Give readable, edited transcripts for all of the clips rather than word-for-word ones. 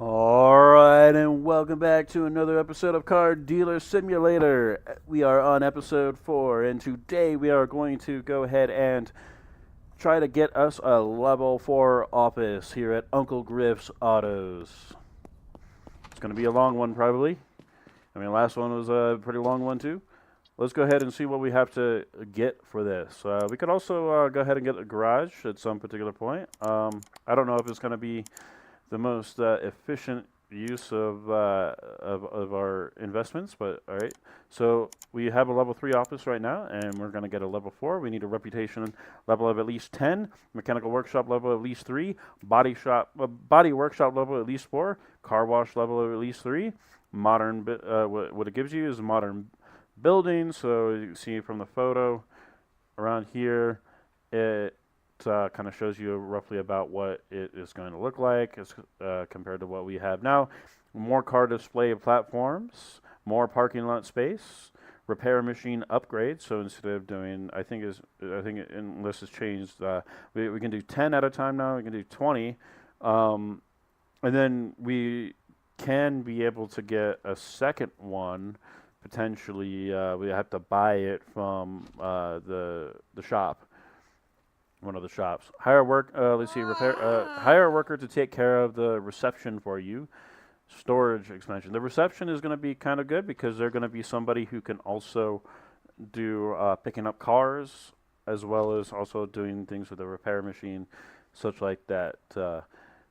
Alright, and welcome back to another episode of Car Dealer Simulator. We are on episode 4, and today we are going to go ahead and try to get us a level 4 office here at Uncle Griff's Autos. It's going to be a long one, probably. I mean, last one was a pretty long one, too. Let's go ahead and see what we have to get for this. We could also go ahead and get a garage at some particular point. I don't know if it's going to be the most efficient use of our investments, but all right. So we have a level 3 office right now, and we're going to get a level 4. We need a reputation level of at least 10, mechanical workshop level at least 3, body workshop level at least 4, car wash level of at least 3. Modern, what it gives you is a modern building. So you can see from the photo around here, it kind of shows you roughly about what it is going to look like as compared to what we have now. More car display platforms, more parking lot space, repair machine upgrades. So instead of doing, unless it's changed, we can do 10 at a time now. We can do 20, and then we can be able to get a second one. Potentially, we have to buy it from the shop. One of the shops. Hire hire a worker to take care of the reception for you. Storage expansion. The reception is going to be kind of good because they're going to be somebody who can also do picking up cars as well as also doing things with the repair machine, such like that.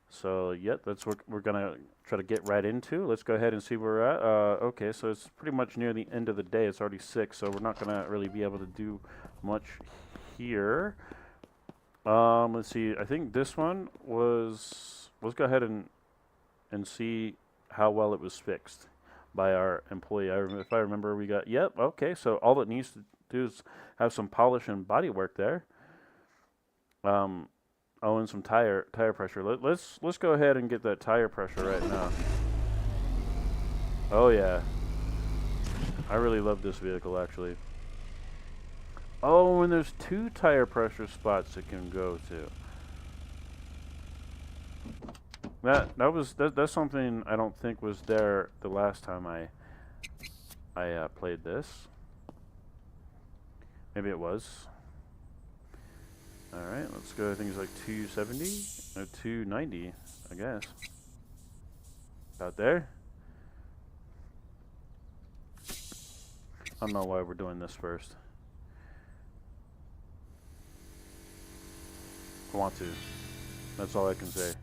So yeah, that's what we're going to try to get right into. Let's go ahead and see where we're at. Okay, so it's pretty much near the end of the day. It's already 6, so we're not going to really be able to do much here. Let's see. I think this one was. Let's go ahead and see how well it was fixed by our employee. If I remember, we got. Yep. Okay. So all it needs to do is have some polish and body work there. Oh, and some tire pressure. Let's go ahead and get that tire pressure right now. Oh yeah. I really love this vehicle actually. Oh, and there's 2 tire pressure spots it can go to. That's something I don't think was there the last time I played this. Maybe it was. All right, let's go. I think it's like 270 or 290, I guess. Out there. I don't know why we're doing this first. I want to. That's all I can say.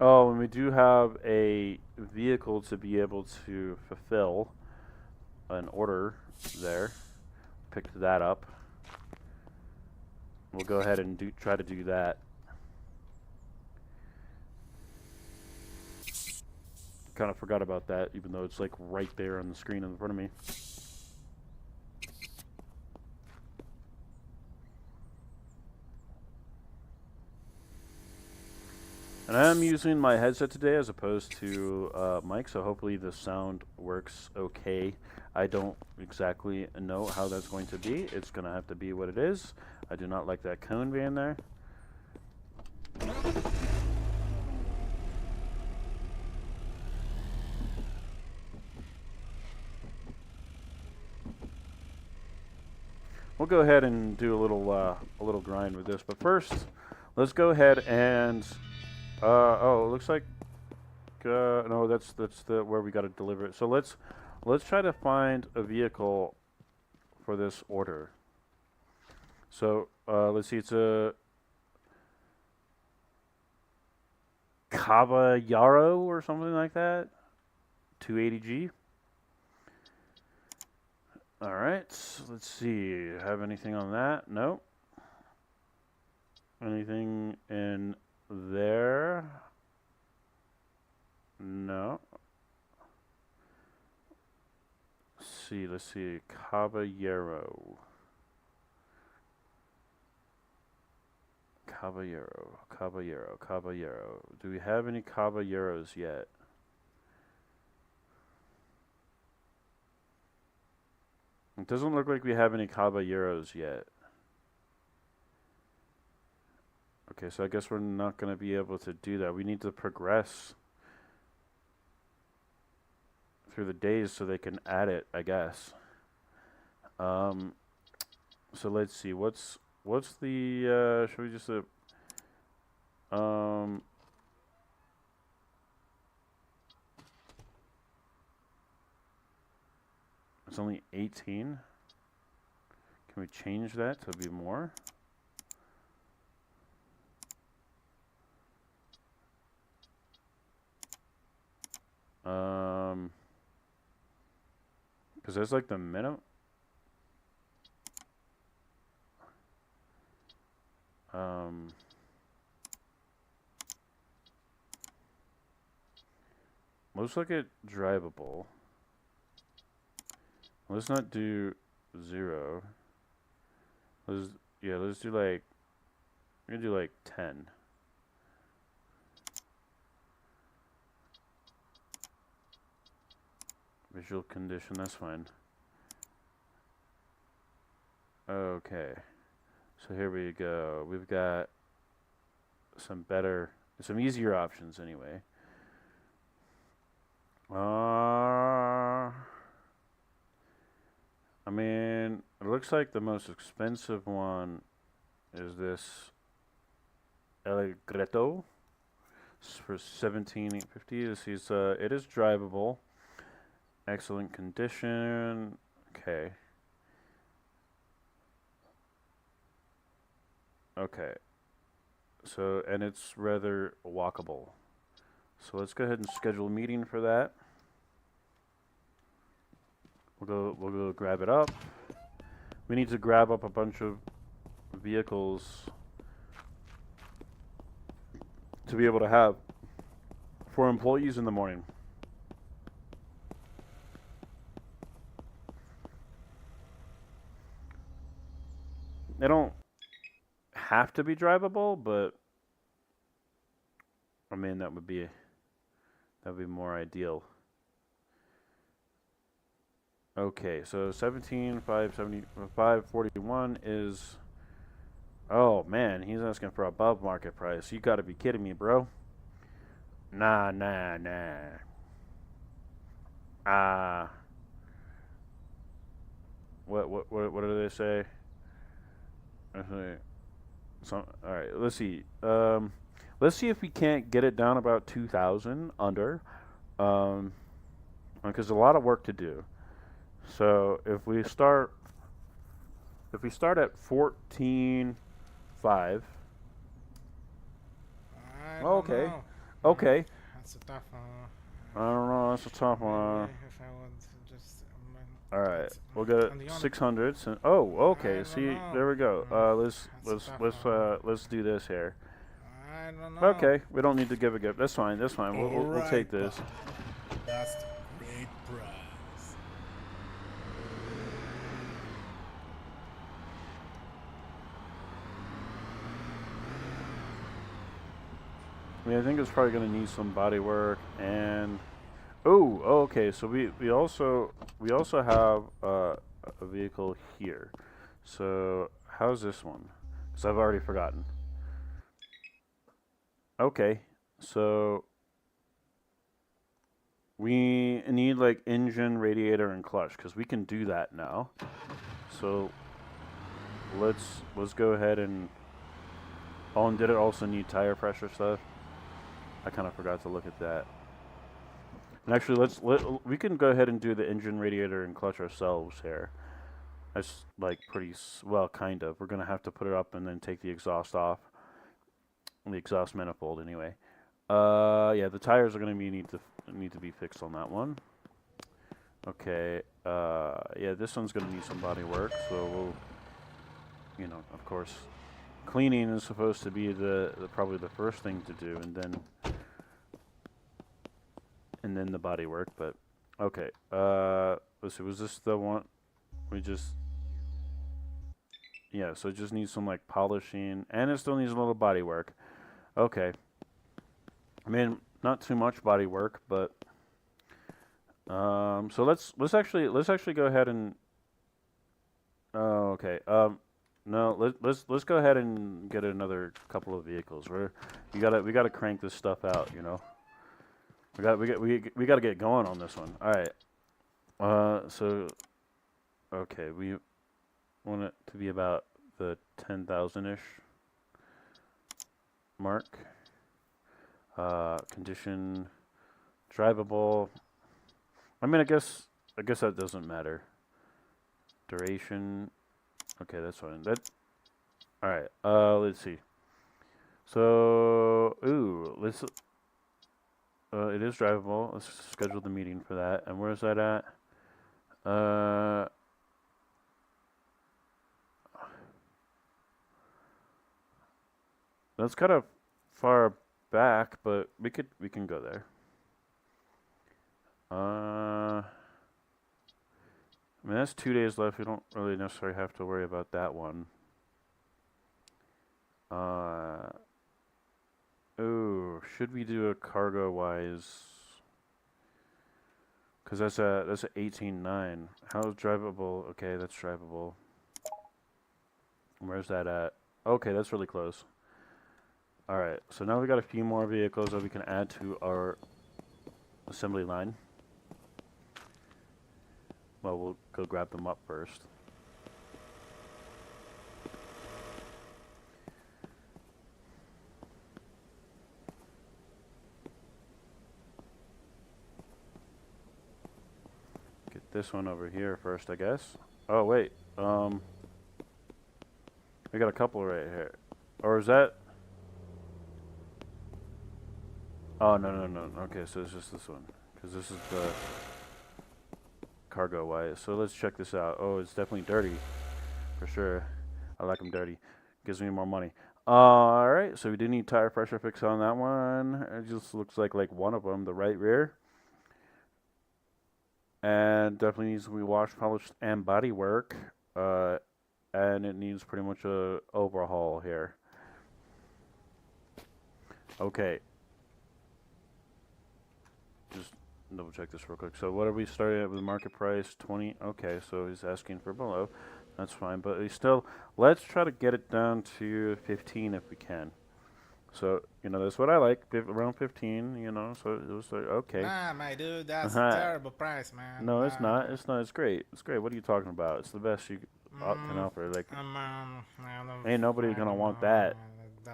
Oh, and we do have a vehicle to be able to fulfill an order there. Picked that up. We'll go ahead and try to do that. Kind of forgot about that, even though it's like right there on the screen in front of me. And I am using my headset today as opposed to mic, so hopefully the sound works okay. I don't exactly know how that's going to be. It's going to have to be what it is. I do not like that cone being there. We'll go ahead and do a little grind with this, but first, let's go ahead and oh, it looks like no, that's the where we got to deliver it. So let's try to find a vehicle for this order. So let's see, it's a Caballero or something like that. 280G. All right, let's see. Have anything on that? Nope. Anything in there? No. Let's see. Caballero. Do we have any Caballeros yet? It doesn't look like we have any Caballeros yet. Okay, so I guess we're not going to be able to do that. We need to progress through the days so they can add it, I guess. So let's see. What's the should we just it's only 18. Can we change that to be more? Because that's like the minimum. Looks like it drivable. Let's not do 0. Let's do like, we're gonna do like 10. Visual condition, that's fine. Okay. So here we go. We've got some easier options anyway. I mean, it looks like the most expensive one is this Allegretto for $17,850. It is drivable, excellent condition. Okay. Okay. So, and it's rather walkable. So let's go ahead and schedule a meeting for that. We'll go grab it up. We need to grab up a bunch of vehicles to be able to have for employees in the morning. They don't have to be drivable, but I mean that would be more ideal. Okay, so 17,541 is. Oh man, he's asking for above market price. You got to be kidding me, bro. Nah. What do they say? So, all right, let's see. Let's see if we can't get it down about 2,000 under. Because a lot of work to do. So if we start at 14.5. Okay. Know. Okay. That's a tough one. I don't know. That's a tough one. If I would just, all right. We'll get it 600. Oh, okay. See, there we go. Let's do this here. I don't know. Okay. We don't need to give a gift. That's fine. We'll take this. That's great price. I mean, I think it's probably going to need some body work and. Oh, okay. So we also have a vehicle here. So how's this one? Because I've already forgotten. Okay, so we need like engine, radiator, and clutch because we can do that now. So let's go ahead and. Oh, and did it also need tire pressure stuff? I kind of forgot to look at that. And actually, we can go ahead and do the engine, radiator, and clutch ourselves here. That's like pretty well, kind of. We're gonna have to put it up and then take the exhaust off, the exhaust manifold anyway. Yeah, the tires are gonna need to be fixed on that one. Okay. Yeah, this one's gonna need some body work, so we'll, of course, cleaning is supposed to be the probably the first thing to do, and then the body work. But okay, let's see, was this the one we just? Yeah, so it just needs some like polishing, and it still needs a little body work. Okay, I mean, not too much body work, but so let's actually go ahead and. Oh, okay. No, let's go ahead and get another couple of vehicles. We gotta crank this stuff out. You know, we gotta get going on this one. All right. So okay, we want it to be about the 10,000-ish mark. Condition drivable. I mean, I guess that doesn't matter. Duration. Okay, that's fine. That. All right. Let's see. So, ooh, let's. It is drivable. Let's schedule the meeting for that. And where's that at? Uh, that's kind of far back, but we can go there. I mean, that's 2 days left. We don't really necessarily have to worry about that one. Ooh, should we do a cargo wise? Cause that's a 18.9. How's drivable? Okay, that's drivable. Where's that at? Okay, that's really close. All right, so now we got a few more vehicles that we can add to our assembly line. Well, we'll go grab them up first. Get this one over here first, I guess. Oh, wait. We got a couple right here. Or is that... Oh, no. Okay, so it's just this one. Because this is the cargo wise. So let's check this out. Oh, it's definitely dirty. For sure. I like them dirty. Gives me more money. Alright, so we do need tire pressure fix on that one. It just looks like one of them, the right rear. And definitely needs to be washed, polished, and body work. And it needs pretty much a overhaul here. Okay. Just double check this real quick. So what are we starting at with market price? 20. Okay, so he's asking for below. That's fine, but we still, let's try to get it down to 15 if we can. So, that's what I like, around 15, so it was like, okay. Nah, my dude, that's a terrible price, man. No, it's not. It's not. It's great. It's great. What are you talking about? It's the best you can offer. Like, ain't nobody gonna want that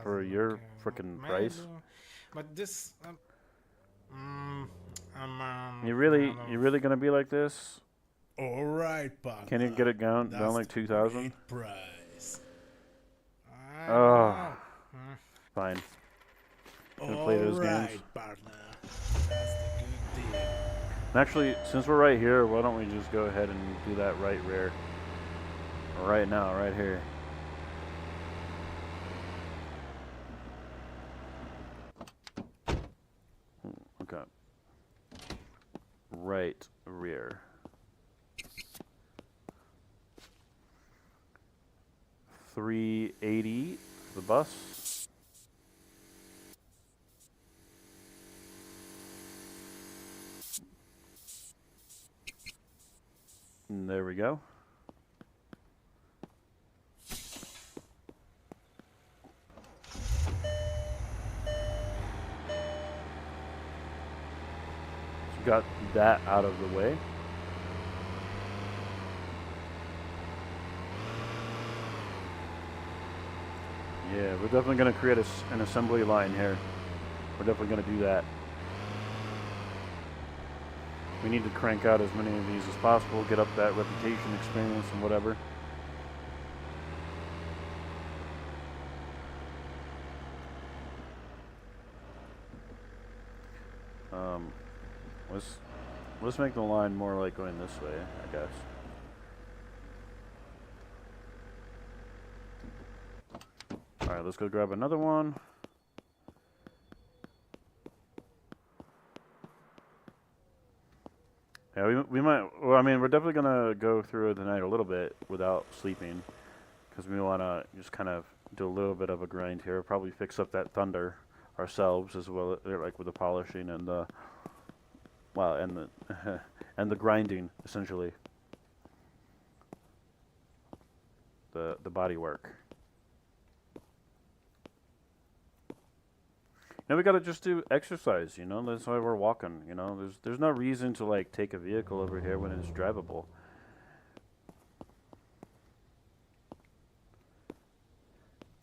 for your freaking price. But this, You really gonna be like this? All right, partner. Can you get it down like 2,000? Price. Oh, fine. Gonna play those games. Partner. That's the good deal. Actually, since we're right here, why don't we just go ahead and do that right rear? Right now, right here. Okay. Right rear. 380 for the bus. And there we go. So got that out of the way. Yeah, we're definitely going to create an assembly line here. We're definitely going to do that. We need to crank out as many of these as possible, get up that reputation, experience, and whatever. Let's make the line more like going this way, I guess. All right, let's go grab another one. Yeah, we might. Well, I mean, we're definitely gonna go through the night a little bit without sleeping, because we want to just kind of do a little bit of a grind here. Probably fix up that thunder ourselves as well, like with the polishing and the and the and the grinding essentially. the body work. And we gotta just do exercise, you know. That's why we're walking, you know. There's no reason to like take a vehicle over here when it's drivable.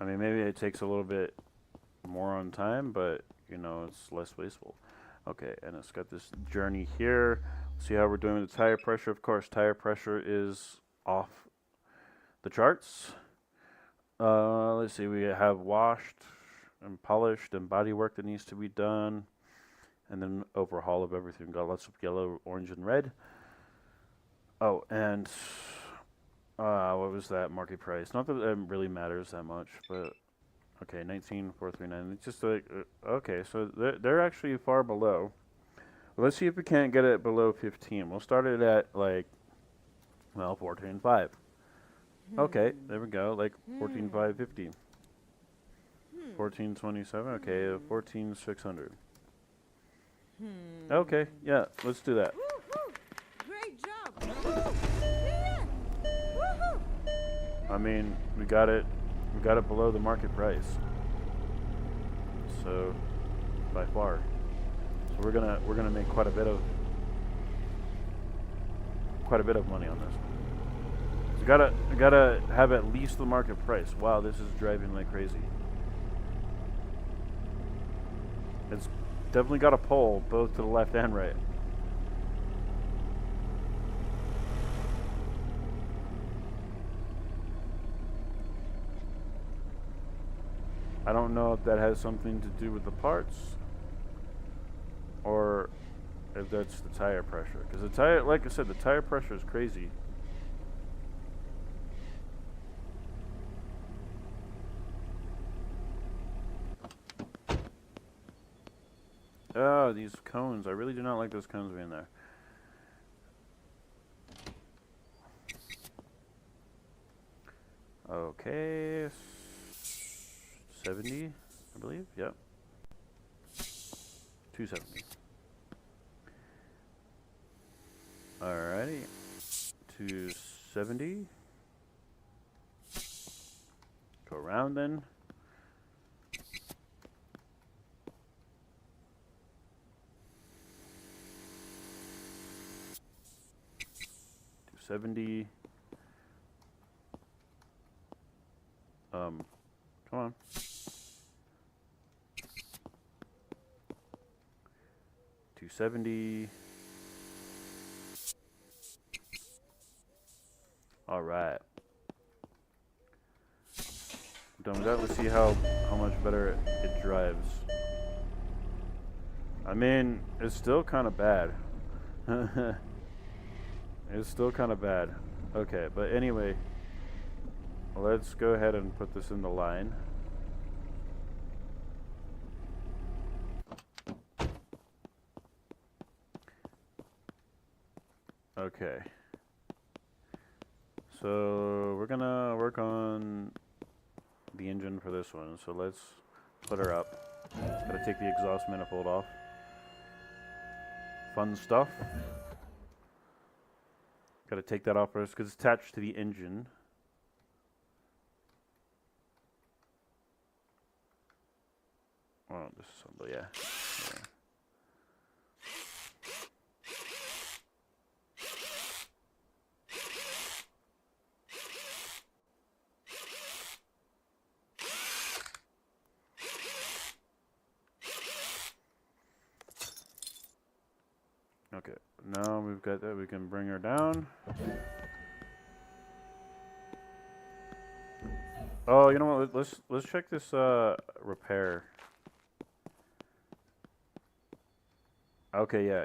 I mean, maybe it takes a little bit more on time, but you know, it's less wasteful. Okay, and it's got this journey here. See how we're doing with the tire pressure. Of course, tire pressure is off the charts. Let's see, we have washed and polished and body work that needs to be done, and then overhaul of everything. Got lots of yellow, orange, and red. Oh, and what was that market price? Not that it really matters that much, but okay, 19,439. It's just like okay, so they're actually far below. Well, let's see if we can't get it below 15. We'll start it at like, well, 14.5. Okay, there we go, like 14,550. 1427. Okay, 14,600. Okay, yeah, let's do that. Great job. Yeah. Woohoo. I mean, we got it below the market price. So, by far. So we're gonna make quite a bit of money on this. So we gotta have at least the market price. Wow, this is driving like crazy. It's definitely got a pole both to the left and right. I don't know if that has something to do with the parts or if that's the tire pressure. Because the tire, like I said, the tire pressure is crazy. Oh, these cones. I really do not like those cones being there. Okay. 70, I believe. Yep. 270. Alrighty. 270. Go around then. 270. Come on. $270. All right. Done with that. Let's see how much better it drives. I mean, it's still kind of bad. It's still kind of bad. Okay, but anyway, let's go ahead and put this in the line. Okay. So we're gonna work on the engine for this one. So let's put her up. Gotta take the exhaust manifold off. Fun stuff. Gotta take that off first because it's attached to the engine. Oh, disassembly, yeah. Okay, now we've got that, we can bring her down. Oh, you know what? Let's check this repair. Okay, yeah.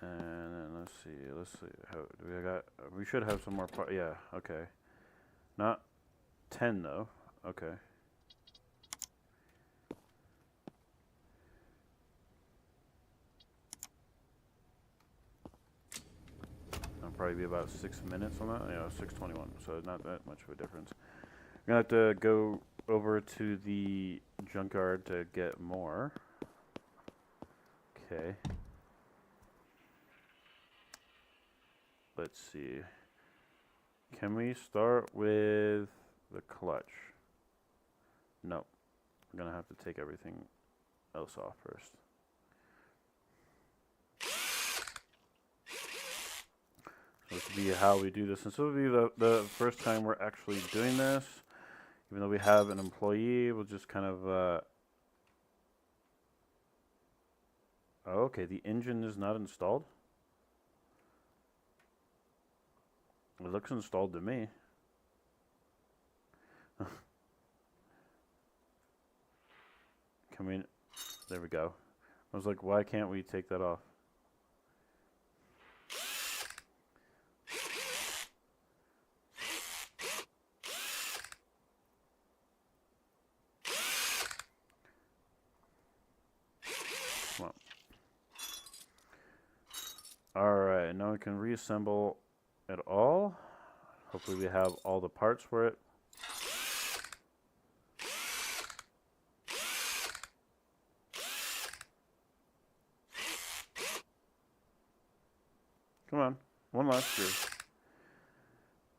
And then let's see. How do we got? We should have some more part. Yeah. Okay. Not 10 though. Okay. probably be about 6 minutes on that. 6:21. So not that much of a difference. We're gonna have to go over to the junkyard to get more. Okay. Let's see. Can we start with the clutch? No. I'm gonna have to take everything else off first. So this will be how we do this. And so this will be the first time we're actually doing this. Even though we have an employee, we'll just kind of... Oh, okay, the engine is not installed. It looks installed to me. Can we... There we go. I was like, why can't we take that off? Come on. Alright, now we can reassemble it all. Hopefully we have all the parts for it. Come on, one last screw.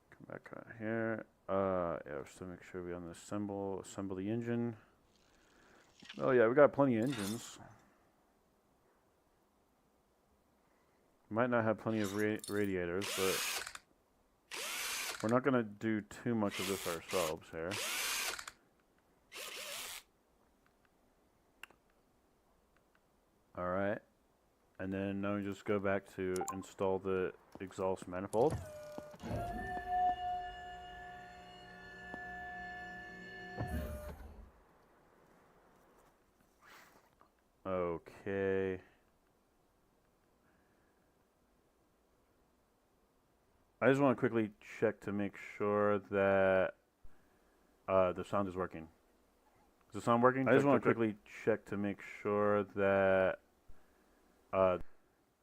Come back out here. Yeah, just to make sure we assemble the engine. Oh yeah, we got plenty of engines. Might not have plenty of radiators, but we're not gonna do too much of this ourselves here. All right. And then now we just go back to install the exhaust manifold. Okay. I just want to quickly check to make sure that the sound is working. Is the sound working? I just want to quickly check to make sure that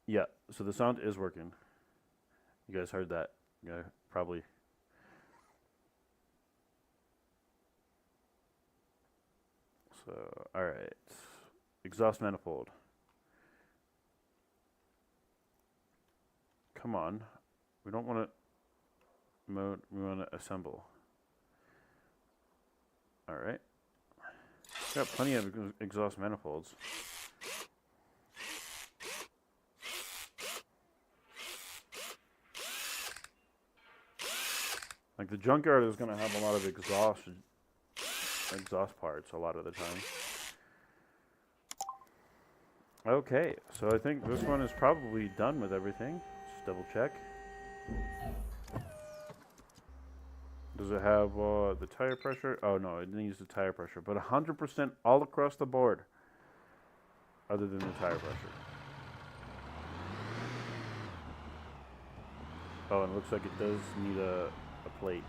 yeah, so the sound is working. You guys heard that? Yeah, probably. So, alright. Exhaust manifold. Come on. We don't want to mode, we want to assemble. Alright. Got plenty of exhaust manifolds. Like the junkyard is going to have a lot of exhaust parts a lot of the time. Okay, so I think this one is probably done with everything. Just double check. Does it have the tire pressure? Oh no, it didn't use the tire pressure, but 100% all across the board, other than the tire pressure. Oh, and it looks like it does need a plate.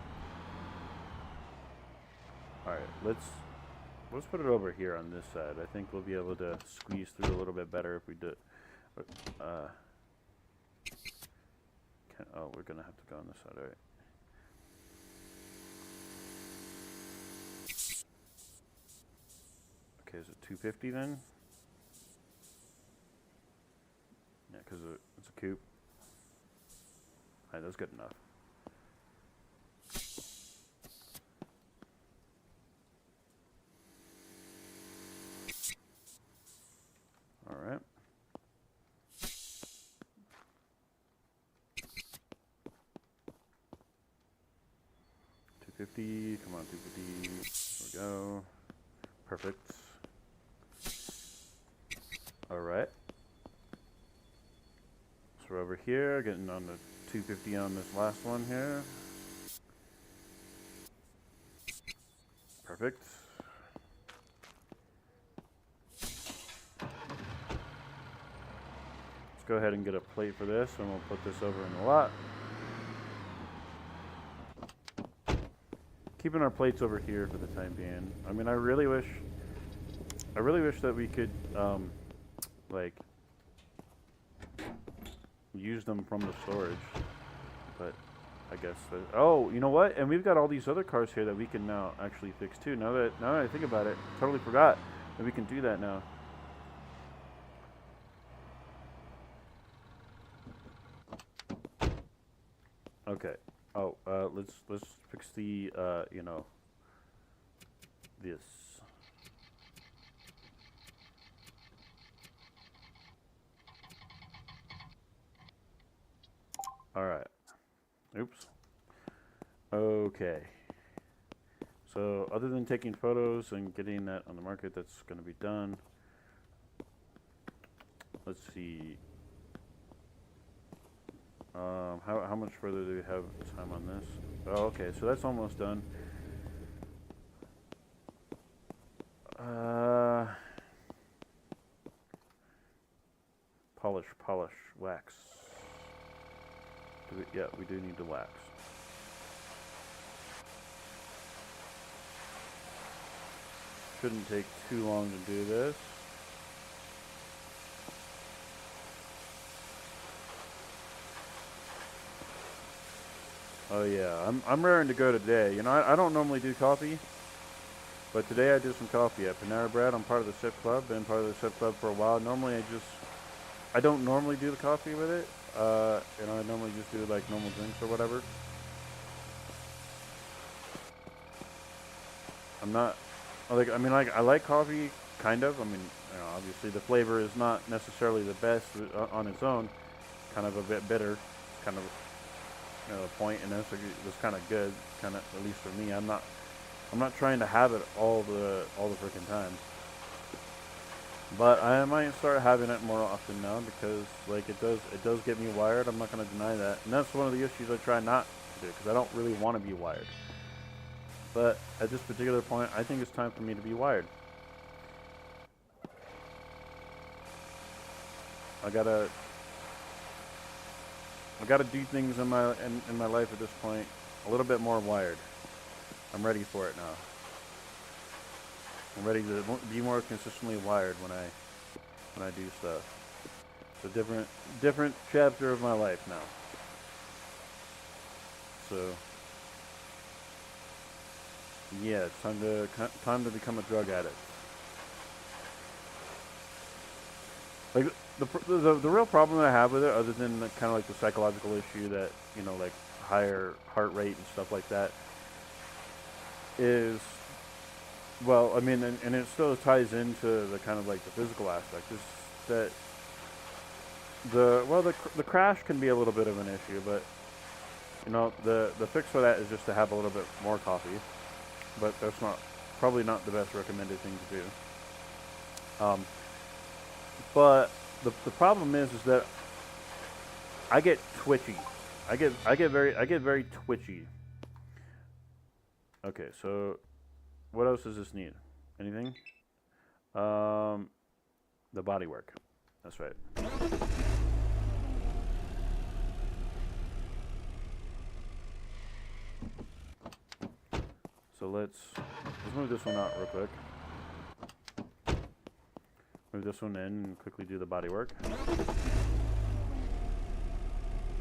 Alright, let's put it over here on this side. I think we'll be able to squeeze through a little bit better if we do. Oh, we're gonna have to go on this side, alright. Okay, is it 250 then? Yeah, because it's a coupe. Alright, that's good enough. Alright. Come on, 250. There we go. Perfect. Alright. So we're over here, getting on the 250 on this last one here. Perfect. Let's go ahead and get a plate for this, and we'll put this over in the lot. Keeping our plates over here for the time being. I mean, I really wish that we could, like, use them from the storage. but I guess. Oh, you know what? And we've got all these other cars here that we can now actually fix too. Now that I think about it, totally forgot that we can do that now. Okay. Oh, let's fix the you know, this. All right. Oops. Okay. So other than taking photos and getting that on the market, that's going to be done. Let's see. How much further do we have time on this? Oh, okay. So that's almost done. Polish, wax. Yeah, we do need to wax. Shouldn't take too long to do this. Oh yeah, I'm raring to go today. You know, I don't normally do coffee, but today I did some coffee at Panera Bread. I'm part of the SIP Club. Been part of the SIP Club for a while. Normally I don't normally do the coffee with it. You know, I normally just do like normal drinks or whatever. I'm not, I like coffee, kind of. I mean, you know, obviously the flavor is not necessarily the best on its own. Kind of a bit bitter. It's kind of, you know, the point, and this was kind of good, kind of, at least for me. I'm not trying to have it all the freaking time. But I might start having it more often now because, like, it does get me wired. I'm not going to deny that, and that's one of the issues I try not to do because I don't really want to be wired. But at this particular point, I think it's time for me to be wired. I gotta do things in my life at this point a little bit more wired. I'm ready for it now. I'm ready to be more consistently wired when I do stuff. It's a different chapter of my life now. So yeah, it's time to become a drug addict. Like the real problem that I have with it, other than kind of like the psychological issue that, you know, like higher heart rate and stuff like that, is, well, I mean, and it still ties into the kind of like the physical aspect, is that the crash can be a little bit of an issue, but you know, the fix for that is just to have a little bit more coffee, but that's probably not the best recommended thing to do. But the problem is that I get twitchy. I get very twitchy. Okay, so what else does this need? Anything? The body work. That's right. So let's move this one out real quick. Move this one in and quickly do the body work.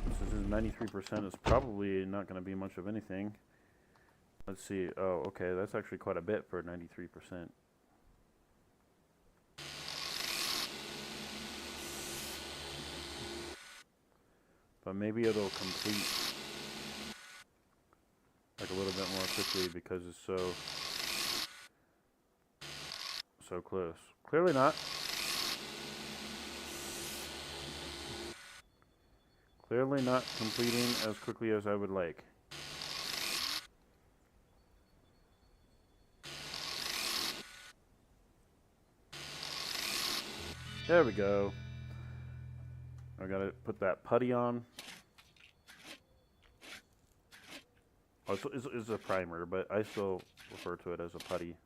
This is 93%. It's probably not going to be much of anything. Let's see. Oh, okay. That's actually quite a bit for 93%. But maybe it'll complete like a little bit more quickly because it's so close. Clearly not. Clearly not completing as quickly as I would like. There we go. I gotta put that putty on. Oh, it's a primer, but I still refer to it as a putty.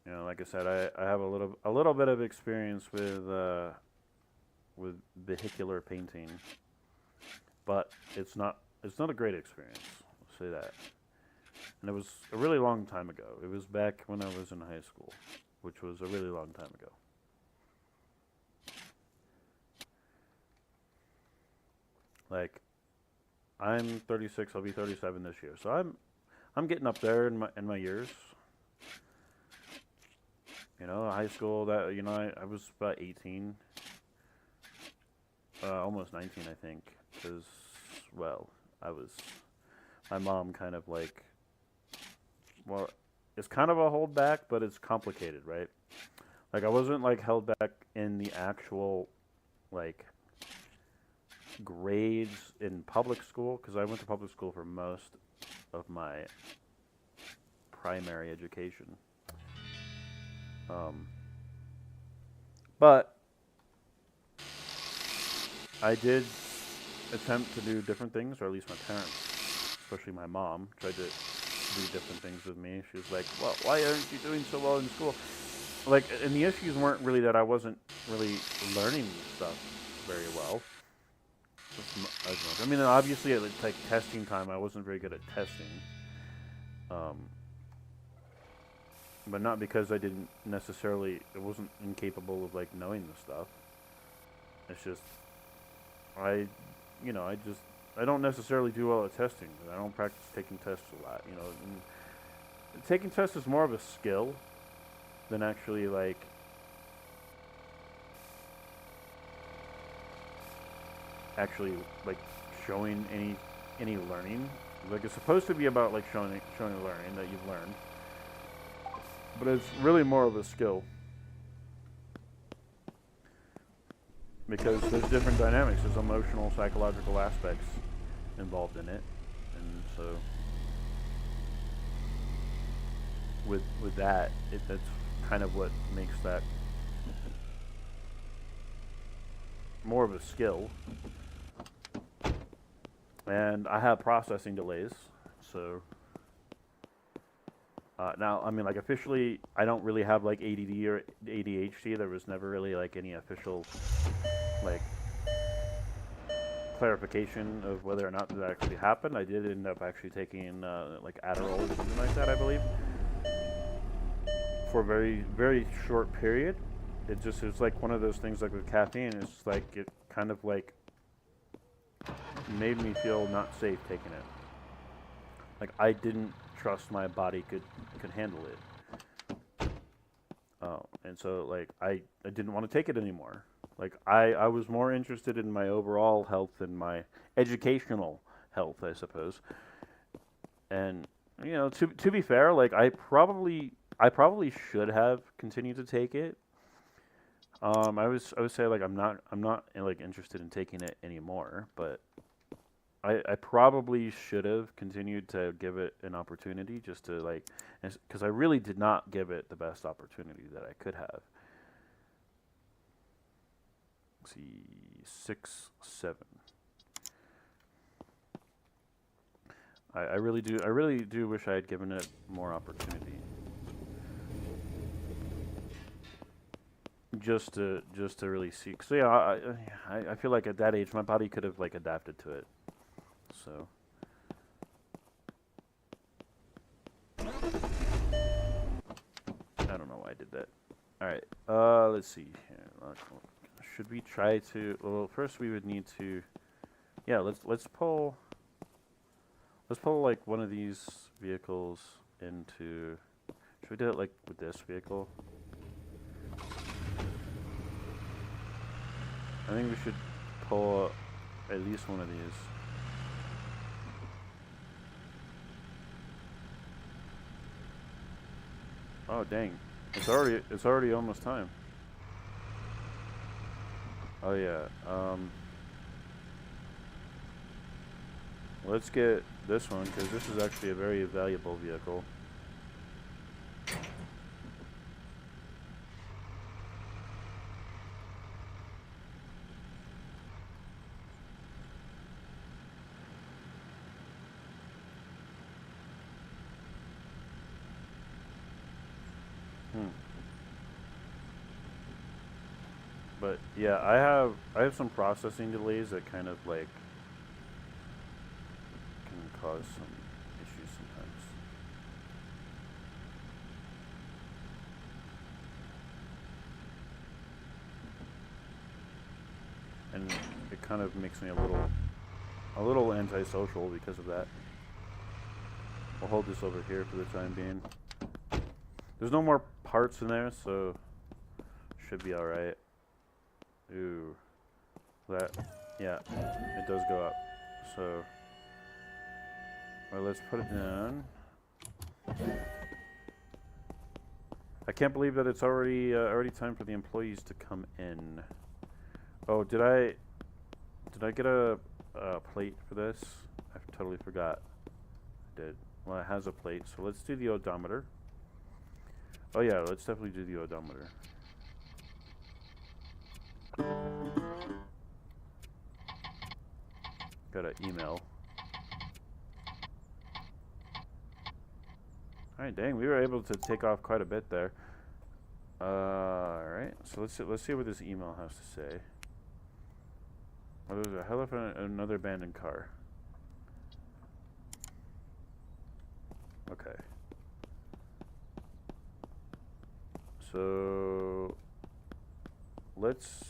You know, like I said, I have a little bit of experience with vehicular painting, but it's not a great experience. I'll say that. And it was a really long time ago. It was back when I was in high school, which was a really long time ago. Like, I'm 36. I'll be 37 this year. So I'm getting up there in my years. You know, high school. That you know, I was about 18, almost 19, I think. Because, well, I was. My mom kind of like. Well, it's kind of a holdback, but it's complicated, right? Like I wasn't like held back in the actual like grades in public school because I went to public school for most of my primary education. But I did attempt to do different things, or at least my parents, especially my mom, tried to do different things with me. She was like, "Well, why aren't you doing so well in school?" Like, and the issues weren't really that I wasn't really learning stuff very well. I mean, obviously at like testing time, I wasn't very good at testing. Um, but not because I didn't necessarily, it wasn't incapable of like knowing the stuff. It's just, I, you know, I don't necessarily do well at testing. I don't practice taking tests a lot, you know. And taking tests is more of a skill than actually like showing any learning. Like it's supposed to be about like showing learning that you've learned, but it's really more of a skill because there's different dynamics. There's emotional, psychological aspects involved in it, and so with that, that's kind of what makes that more of a skill. And I have processing delays, so now I mean like officially I don't really have like ADD or ADHD. There was never really like any official like clarification of whether or not that actually happened. I did end up actually taking like Adderall or something like that, I believe, for a very very short period. It's like one of those things like with caffeine. It's like it kind of like made me feel not safe taking it. Like I didn't trust my body could handle it. And so like I didn't want to take it anymore. Like I was more interested in my overall health than my educational health, I suppose. And you know, to be fair, like I probably should have continued to take it. I would say like I'm not like interested in taking it anymore, but I probably should have continued to give it an opportunity just to like, because I really did not give it the best opportunity that I could have. Let's see, 6, 7. I really do wish I had given it more opportunity. Just to really see, so yeah, I feel like at that age my body could have like adapted to it. So I don't know why I did that. All right, let's see here. Should we try to? Well, first we would need to. Yeah, let's pull like one of these vehicles into. Should we do it like with this vehicle? I think we should pull at least one of these. Oh dang! It's already almost time. Oh yeah. Let's get this one because this is actually a very valuable vehicle. But yeah, I have some processing delays that kind of like can cause some issues sometimes. And it kind of makes me a little a little antisocial because of that. We'll hold this over here for the time being. There's no more parts in there, so should be alright. Ooh. That, yeah, it does go up. So, well, let's put it down. I can't believe that it's already time for the employees to come in. Oh, did I get a plate for this? I totally forgot. I did. Well, it has a plate, so let's do the odometer. Oh yeah, let's definitely do the odometer. Got an email. Alright, dang, we were able to take off quite a bit there. Alright, so let's see what this email has to say. What was it? Hello from another abandoned car. Okay. So let's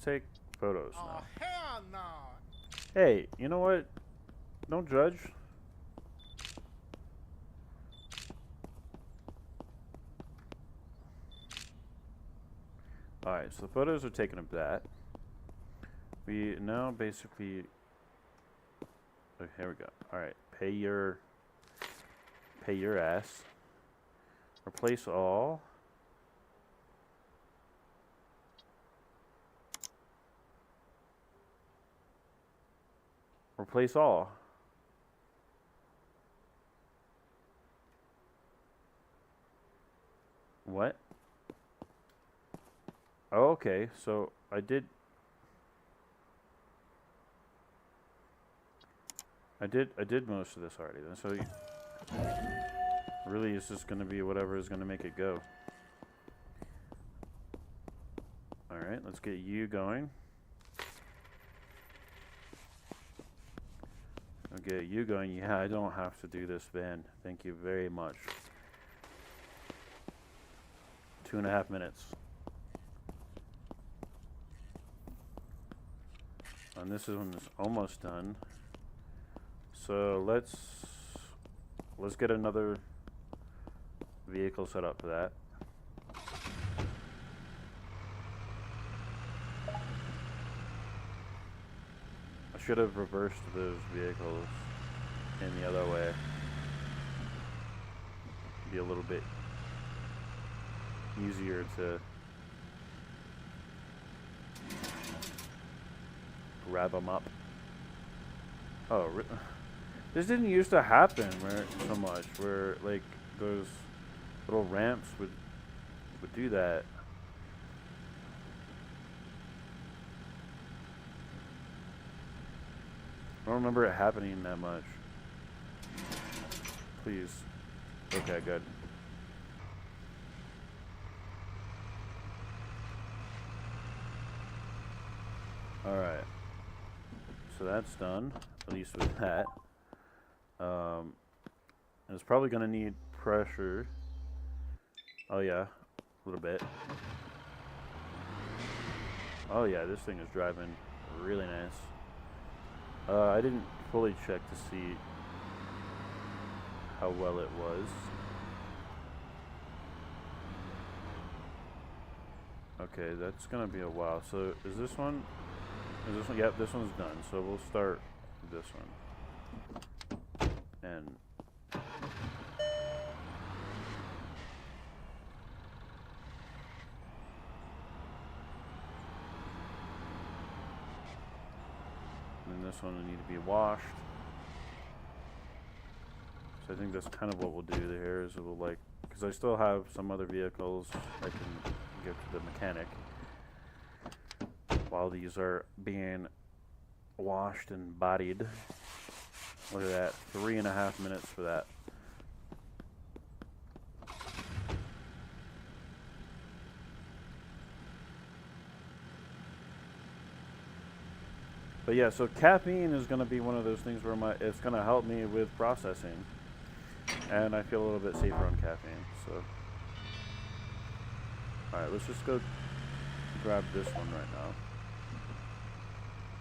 take photos now. Oh, hell no! Hey, you know what? Don't judge. Alright, so the photos are taken of that. We now basically... Oh, here we go. Alright, pay your ass. Replace all. Replace all. What? Oh, okay, so I did most of this already then, so really it's just gonna be whatever is gonna make it go. Alright, let's get you going. Okay, you going. Yeah, I don't have to do this, van. Thank you very much. 2.5 minutes. And this one is almost done. So let's get another vehicle set up for that. I should have reversed those vehicles in the other way. Be a little bit easier to grab them up. Oh, this didn't used to happen so much, where like those little ramps would do that. I don't remember it happening that much. Please. Okay, good. Alright. So that's done, at least with that. It's probably going to need pressure. Oh yeah, a little bit. Oh yeah, this thing is driving really nice. I didn't fully check to see how well it was. Okay, that's gonna be a while. So is this one? Yep, this one's done. So we'll start this one. And then this one will need to be washed. So I think that's kind of what we'll do there is we'll because I still have some other vehicles I can give to the mechanic while these are being washed and bodied. Look at that, 3.5 minutes for that. But yeah, so caffeine is going to be one of those things where it's going to help me with processing, and I feel a little bit safer on caffeine. So, all right, let's just go grab this one right now.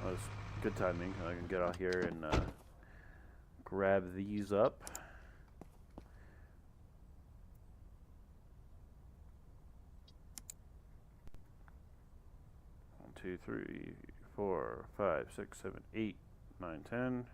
Let's good timing. I can get out here and grab these up. One, 2, 3, 4, 5, 6, 7, 8, 9, 10.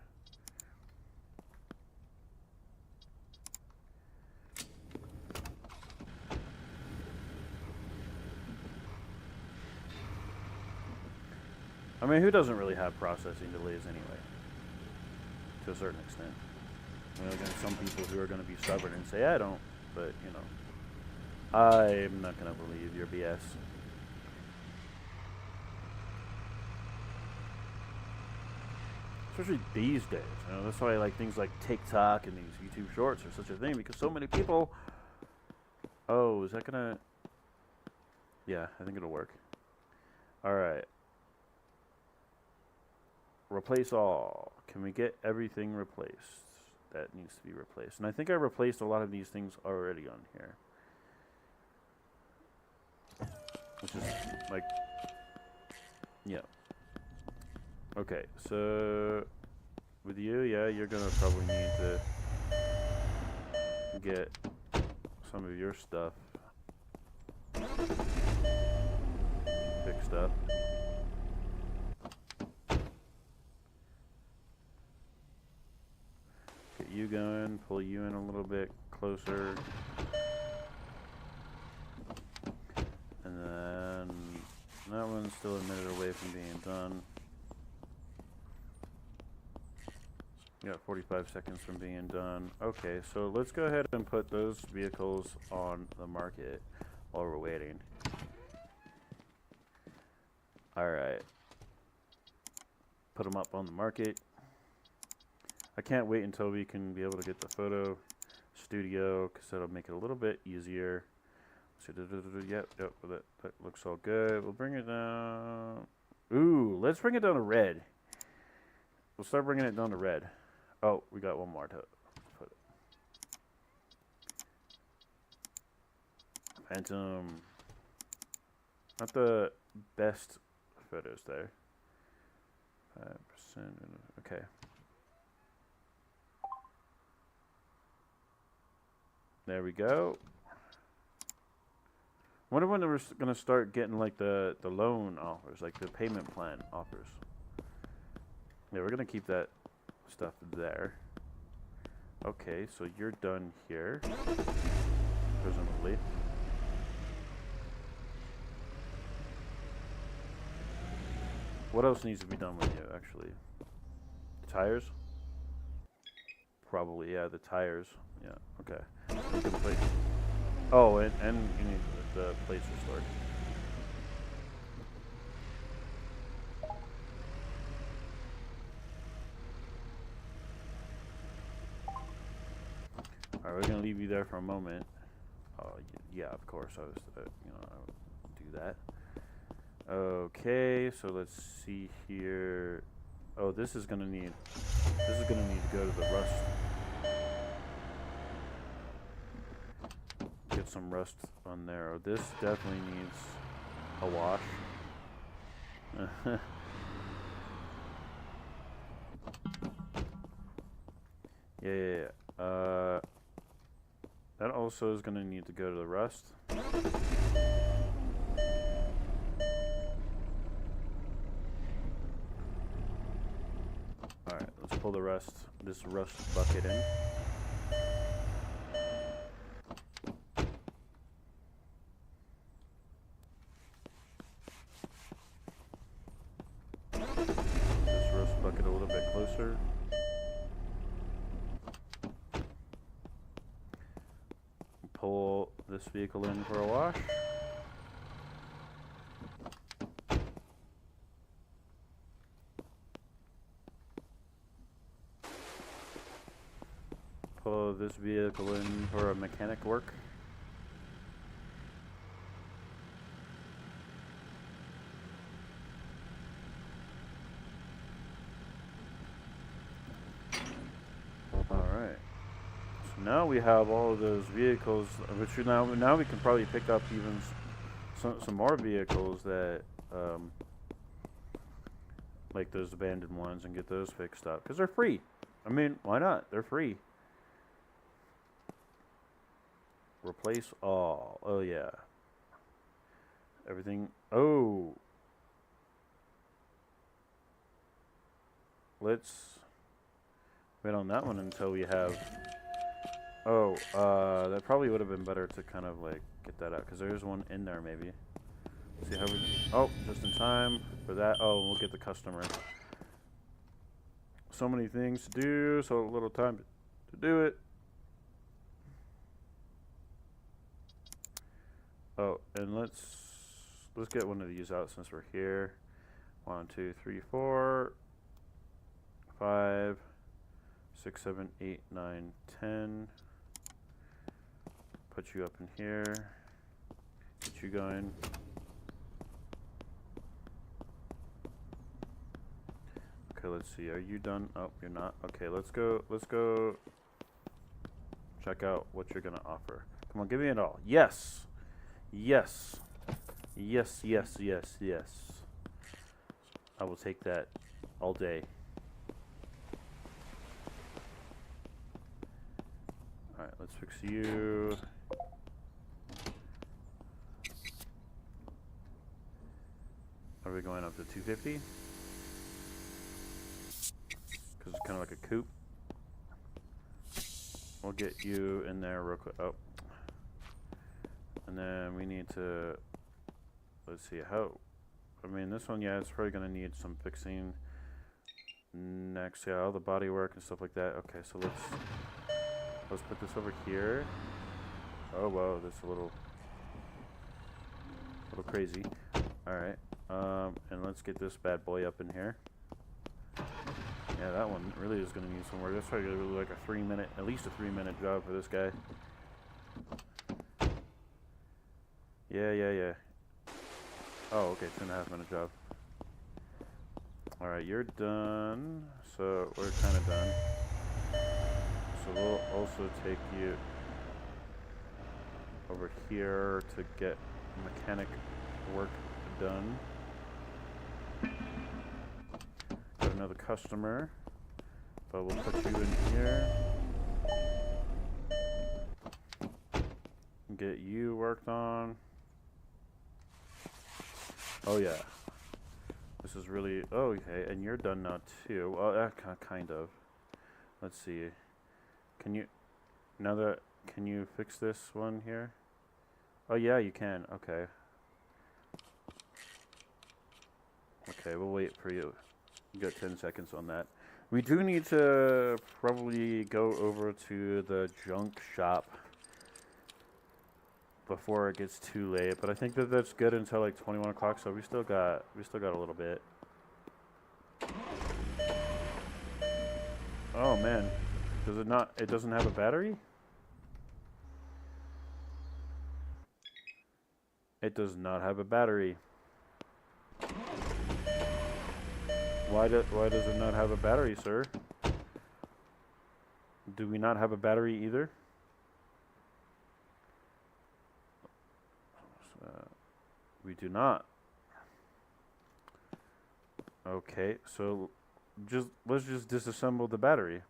I mean, who doesn't really have processing delays anyway? To a certain extent. I mean, again, some people who are going to be stubborn and say, I don't, but, you know. I'm not going to believe your BS. Especially these days. You know, that's why like things like TikTok and these YouTube Shorts are such a thing, because so many people... Oh, is that going to... Yeah, I think it'll work. Alright. Replace all. Can we get everything replaced that needs to be replaced? And I think I replaced a lot of these things already on here. Which is like, yeah. Okay, so with you, yeah, you're gonna probably need to get some of your stuff fixed up. Get you going, pull you in a little bit closer. And then that one's still a minute away from being done. We got 45 seconds from being done. Okay, so let's go ahead and put those vehicles on the market while we're waiting. Alright. Put them up on the market. I can't wait until we can be able to get the photo studio, because that'll make it a little bit easier. So, yep, that looks all good. We'll bring it down. Ooh, let's bring it down to red. We'll start bringing it down to red. Oh, we got one more to put. Phantom. Not the best photos there. 5%. Okay. There we go. Wonder when we're gonna start getting like the loan offers, like the payment plan offers. Yeah, we're gonna keep that stuff there. Okay, so you're done here, presumably. What else needs to be done with you, actually? The tires? Probably, yeah, the tires. Yeah, okay. Oh, and you need the plates restored. Alright, we're gonna leave you there for a moment. Oh, yeah, of course, I was, you know, I would do that. Okay, so let's see here. Oh, this is gonna need to go to the rust. Get some rust on there. Oh, this definitely needs a wash. Yeah. That also is gonna need to go to the rust. Alright, let's pull this rust bucket in. This rust bucket a little bit closer. Pull this vehicle in for a wash. Pull this vehicle in for a mechanic work. Alright. So now we have all of those vehicles, which now we can probably pick up even some more vehicles that like those abandoned ones and get those fixed up because they're free. I mean, why not? They're free. Replace all. Oh yeah. Everything. Oh. Let's wait on that one until we have. Oh, that probably would have been better to kind of like get that out because there's one in there maybe. See how we. Oh, just in time for that. Oh, we'll get the customer. So many things to do, so little time to do it. Oh, and let's get one of these out since we're here. 1, 2, 3, 4, 5, 6, 7, 8, 9, 10. Put you up in here. Get you going. Okay, let's see. Are you done? Oh, you're not. Okay, let's go. Let's go check out what you're gonna offer. Come on, give me it all. Yes. Yes. Yes, yes, yes, yes. I will take that all day. Alright, let's fix you. Are we going up to 250? Because it's kind of like a coupe. We'll get you in there real quick. Oh. And then we need to, let's see how, I mean this one, yeah, it's probably going to need some fixing next. Yeah, all the body work and stuff like that. Okay, so let's put this over here. Oh wow, that's a little crazy. Alright, and let's get this bad boy up in here. Yeah, that one really is going to need some work. That's probably really like a 3-minute, at least a 3-minute job for this guy. Yeah. Oh, okay, 2.5 minute job. Alright, you're done. So, we're kind of done. So, we'll also take you over here to get mechanic work done. Got another customer. But we'll put you in here. Get you worked on. Oh yeah, this is really, oh okay, and you're done now too. Well, kind of. Let's see. Can you, can you fix this one here? Oh yeah, you can. Okay. Okay, we'll wait for you. You got 10 seconds on that. We do need to probably go over to the junk shop before it gets too late, but I think that that's good until like 21 o'clock, so we still got a little bit. Oh man, does it not? It doesn't have a battery? It does not have a battery. Why does it not have a battery, sir? Do we not have a battery either? We do not. Okay, so let's just disassemble the battery.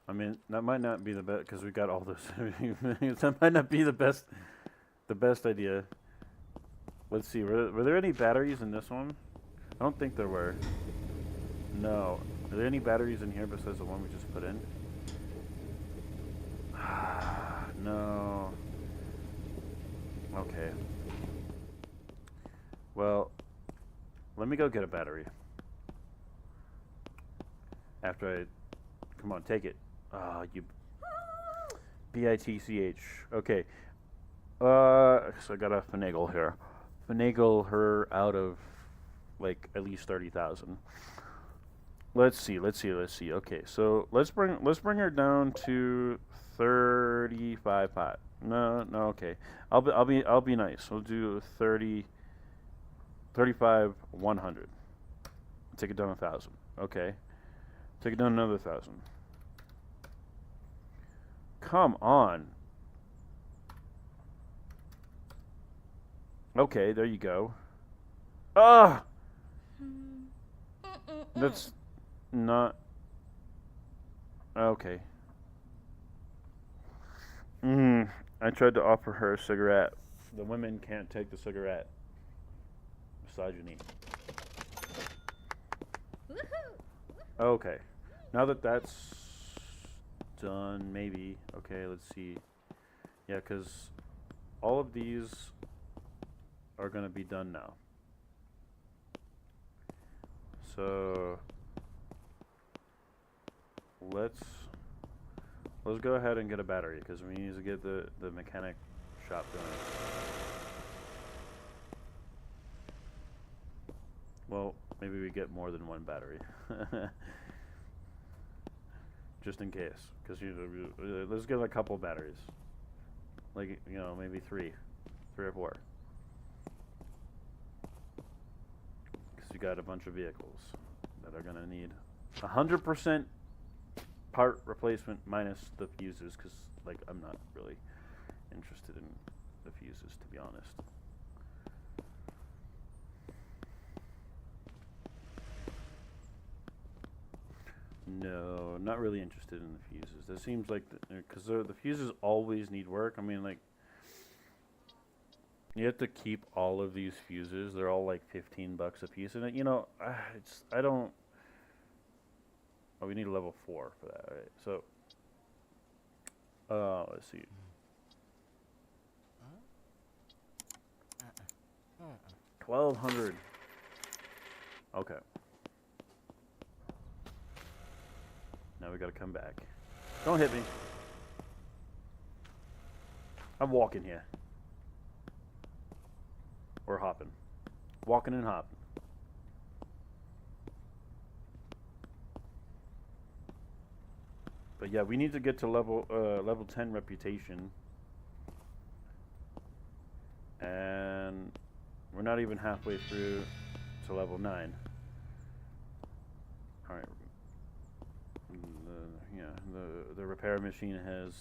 I mean, that might not be the best because we got all this. That might not be the best idea. Let's see. Were there any batteries in this one? I don't think there were. No. Are there any batteries in here besides the one we just put in? No. Okay. Well, let me go get a battery. After I... Come on, take it. You... B-I-T-C-H. Okay. So I gotta finagle here. Finagle her out of, like, at least 30,000. Let's see. Okay, so let's bring her down to 35 pot. No, okay. I'll be nice. We'll do 35 100. Take it down 1,000. Okay. Take it down another 1,000. Come on. Okay, there you go. Ah! That's not... Okay. I tried to offer her a cigarette. The women can't take the cigarette. Misogyny. Okay. Now that that's done, maybe. Okay, let's see. Yeah, because all of these are going to be done now. So let's go ahead and get a battery because we need to get the mechanic shop going. Well, maybe we get more than one battery. Just in case, because let's get a couple batteries, like maybe three or four, because you got a bunch of vehicles that are gonna need 100% part replacement minus the fuses, because like I'm not really interested in the fuses, to be honest. No, not really interested in the fuses. That seems like because the fuses always need work. I mean, like you have to keep all of these fuses. They're all like $15 a piece, and I don't. Oh, we need a level 4 for that, right? So, let's see. 1,200. Okay. Now we gotta come back. Don't hit me. I'm walking here. Or hopping. Walking and hopping. But yeah, we need to get to level 10 reputation. And we're not even halfway through to level 9. Alright. The repair machine has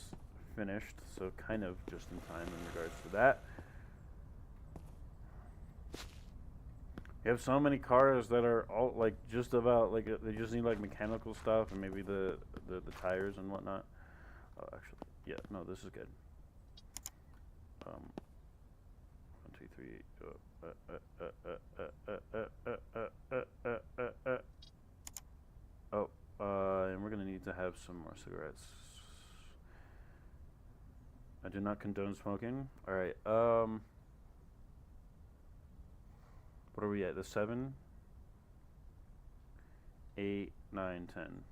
finished, so kind of just in time in regards to that. You have so many cars that are all like just about like they just need like mechanical stuff and maybe the tires and whatnot. Oh, actually, yeah, no, this is good. 1, 2, 3. And we're gonna need to have some more cigarettes. I do not condone smoking. All right. What are we at? The 7, 8, 9, 10.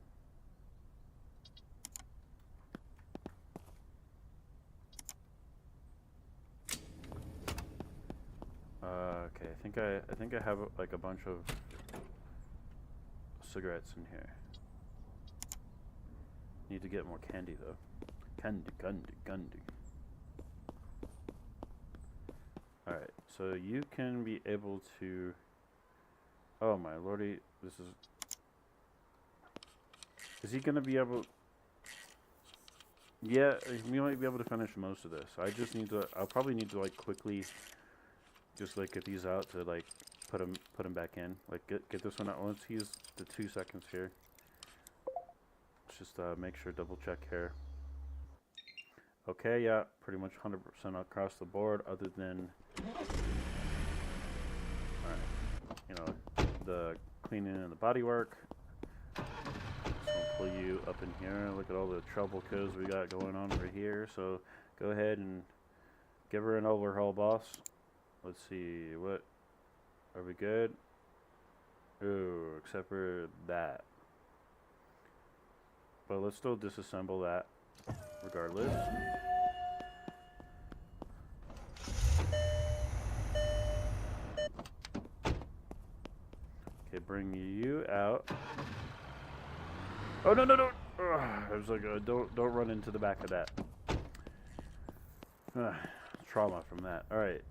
Okay, I think I have like a bunch of cigarettes in here. Need to get more candy though. Candy. Alright, so you can be able to... Oh my lordy, this is... Is he gonna be able... Yeah, he might be able to finish most of this. I just need to... I'll probably need to like quickly just like get these out to like put him back in. Like get this one out. Let's use the 2 seconds here. Let's just make sure, double check here. Okay, yeah, pretty much 100% across the board, other than, alright, the cleaning and the body work. So I'll pull you up in here. Look at all the trouble codes we got going on over here. So go ahead and give her an overhaul, boss. Let's see, what, are we good? Ooh, except for that. But let's still disassemble that, regardless. Okay, bring you out. Oh no! I was like, don't run into the back of that. Trauma from that. All right.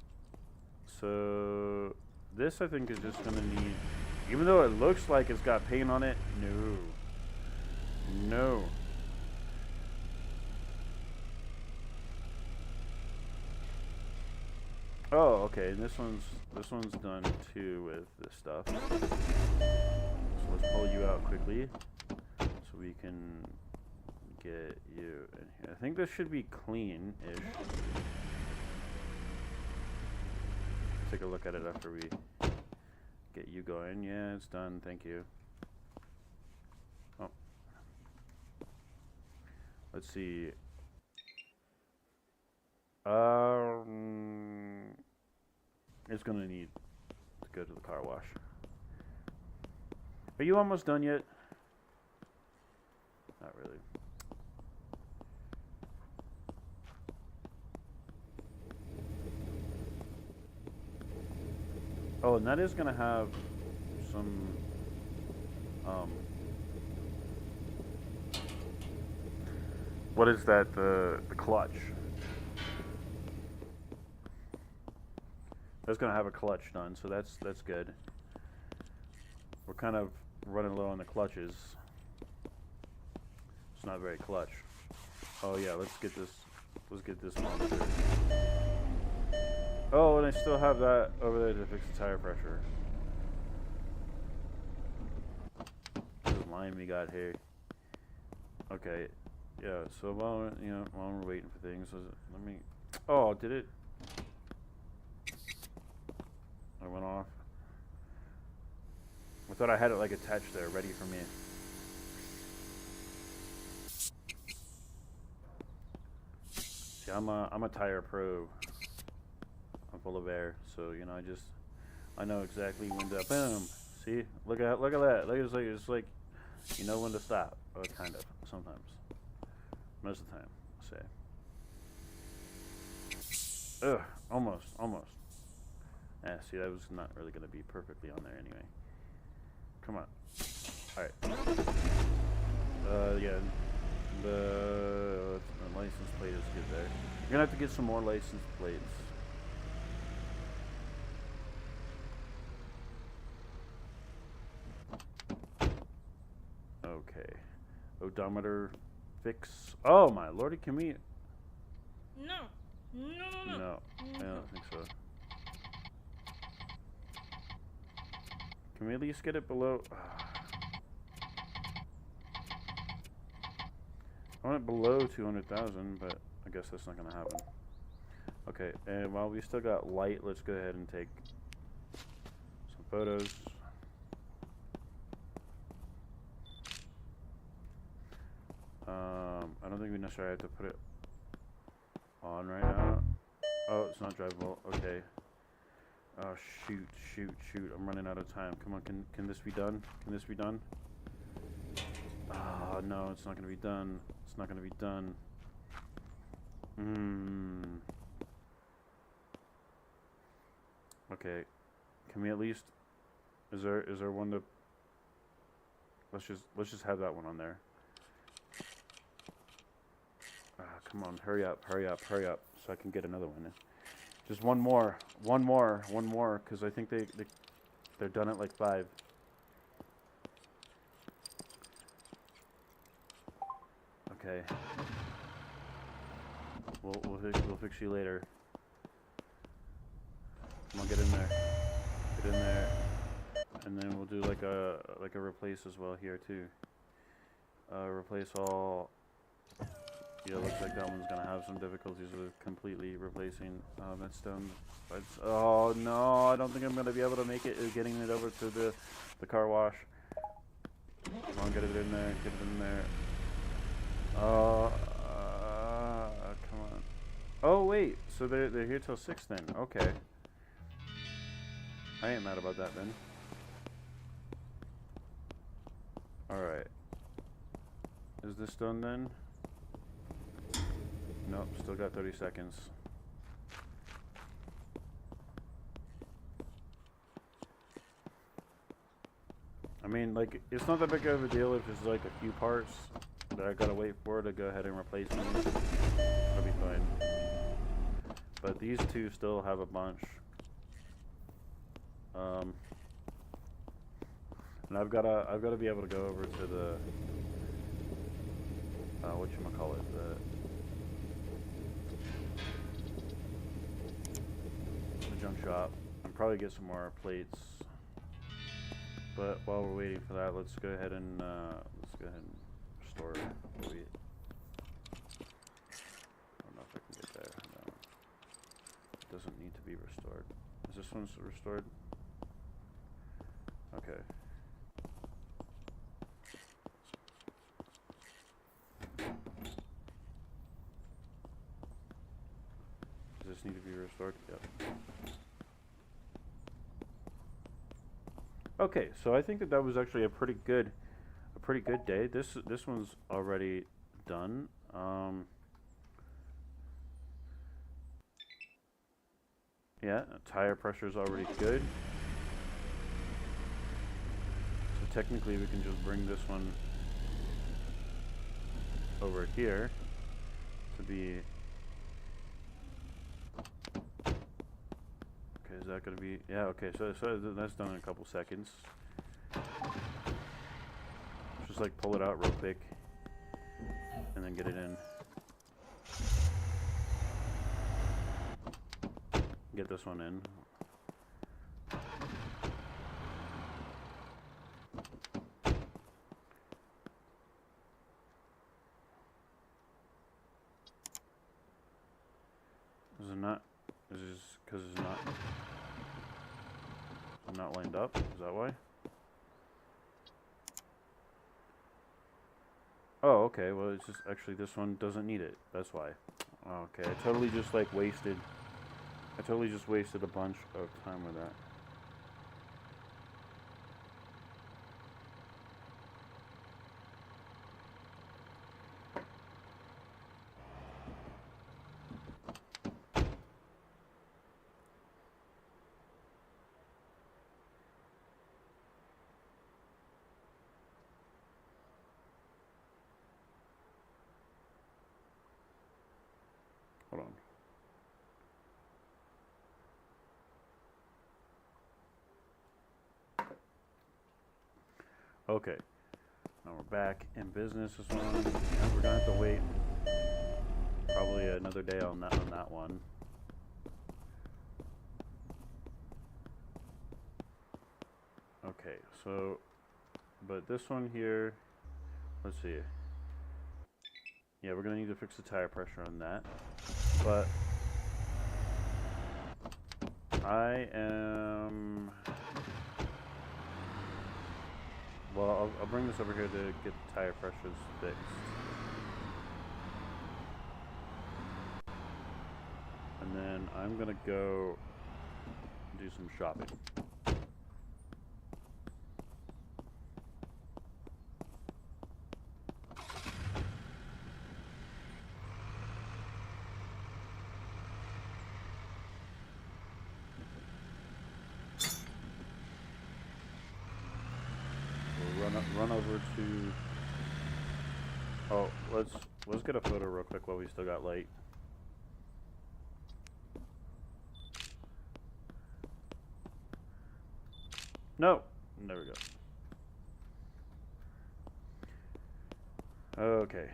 So this I think is just gonna need, even though it looks like it's got paint on it. No. No. Oh, okay. This one's done too with this stuff. So let's pull you out quickly, so we can get you in here. I think this should be clean-ish. Take a look at it after we get you going. Yeah, it's done. Thank you. Oh. Let's see. It's gonna need to go to the car wash. Are you almost done yet? Not really. Oh, and that is gonna have some what is that? The clutch. That's gonna have a clutch done, so that's good. We're kind of running low on the clutches. It's not very clutch. Oh yeah, let's get this monster. Oh, and I still have that over there to fix the tire pressure. This line we got here. Okay, yeah. So while we're waiting for things, let me. Oh, did it? I went off. I thought I had it like attached there, ready for me. See, I'm a tire pro. I'm full of air, so I know exactly when to boom. See, look at that. Look, it's like you know when to stop. Kind of sometimes. Most of the time, I say. Ugh, almost. Yeah, see, that was not really going to be perfectly on there anyway. Come on. Alright. Yeah. The license plate is good there. You're going to have to get some more license plates. Okay. Odometer fix. Oh, my lordy, can we... No. No, I don't think so. Can we at least get it below? I want it below 200,000, but I guess that's not going to happen. Okay, and while we still got light, let's go ahead and take some photos. I don't think we necessarily have to put it on right now. Oh, it's not drivable. Okay. Oh, shoot. I'm running out of time. Come on, can this be done? Can this be done? Oh, no, it's not going to be done. It's not going to be done. Okay. Can we at least... Is there one to... Let's just have that one on there. Come on, hurry up, so I can get another one. Just one more, because I think they're done at like 5. Okay. We'll fix you later. Come on, get in there, and then we'll do like a replace as well here too. Replace all. Yeah, looks like that one's gonna have some difficulties with completely replacing. That's done. Oh no, I don't think I'm gonna be able to make it. Getting it over to the car wash. Come on, get it in there. Come on. Oh wait, so they're here till 6 then. Okay. I ain't mad about that then. All right. Is this done then? Nope, still got 30 seconds. I mean, like, it's not that big of a deal if it's like a few parts that I gotta wait for to go ahead and replace these. That'll be fine. But these two still have a bunch. And I've gotta be able to go over to whatchamacallit, the junk shop and probably get some more plates. But while we're waiting for that, let's go ahead and restore. Wait. I don't know if I can get there. No. It doesn't need to be restored. Is this one restored? Okay. Does this need to be restored? Yep. Okay, so I think that was actually a pretty good day. This one's already done. Yeah, tire pressure is already good. So technically, we can just bring this one over here to be. Okay, is that gonna be? Yeah. Okay, so that's done in a couple seconds. Just like pull it out real quick, and then get it in. Get this one in. Is it not? Is it just because it's not lined up? Is that why? Oh, okay. Well, it's just actually this one doesn't need it. That's why. Okay, I totally just like wasted. I totally just wasted a bunch of time with that. Hold on. Okay, now we're back in business. This one, and we're gonna have to wait probably another day on that one. Okay, so, but this one here, let's see. Yeah, we're gonna need to fix the tire pressure on that, but I am. Well, I'll bring this over here to get the tire pressures fixed. And then I'm gonna go do some shopping. Run over to. Oh, let's get a photo real quick while we still got light. No, there we go. Okay.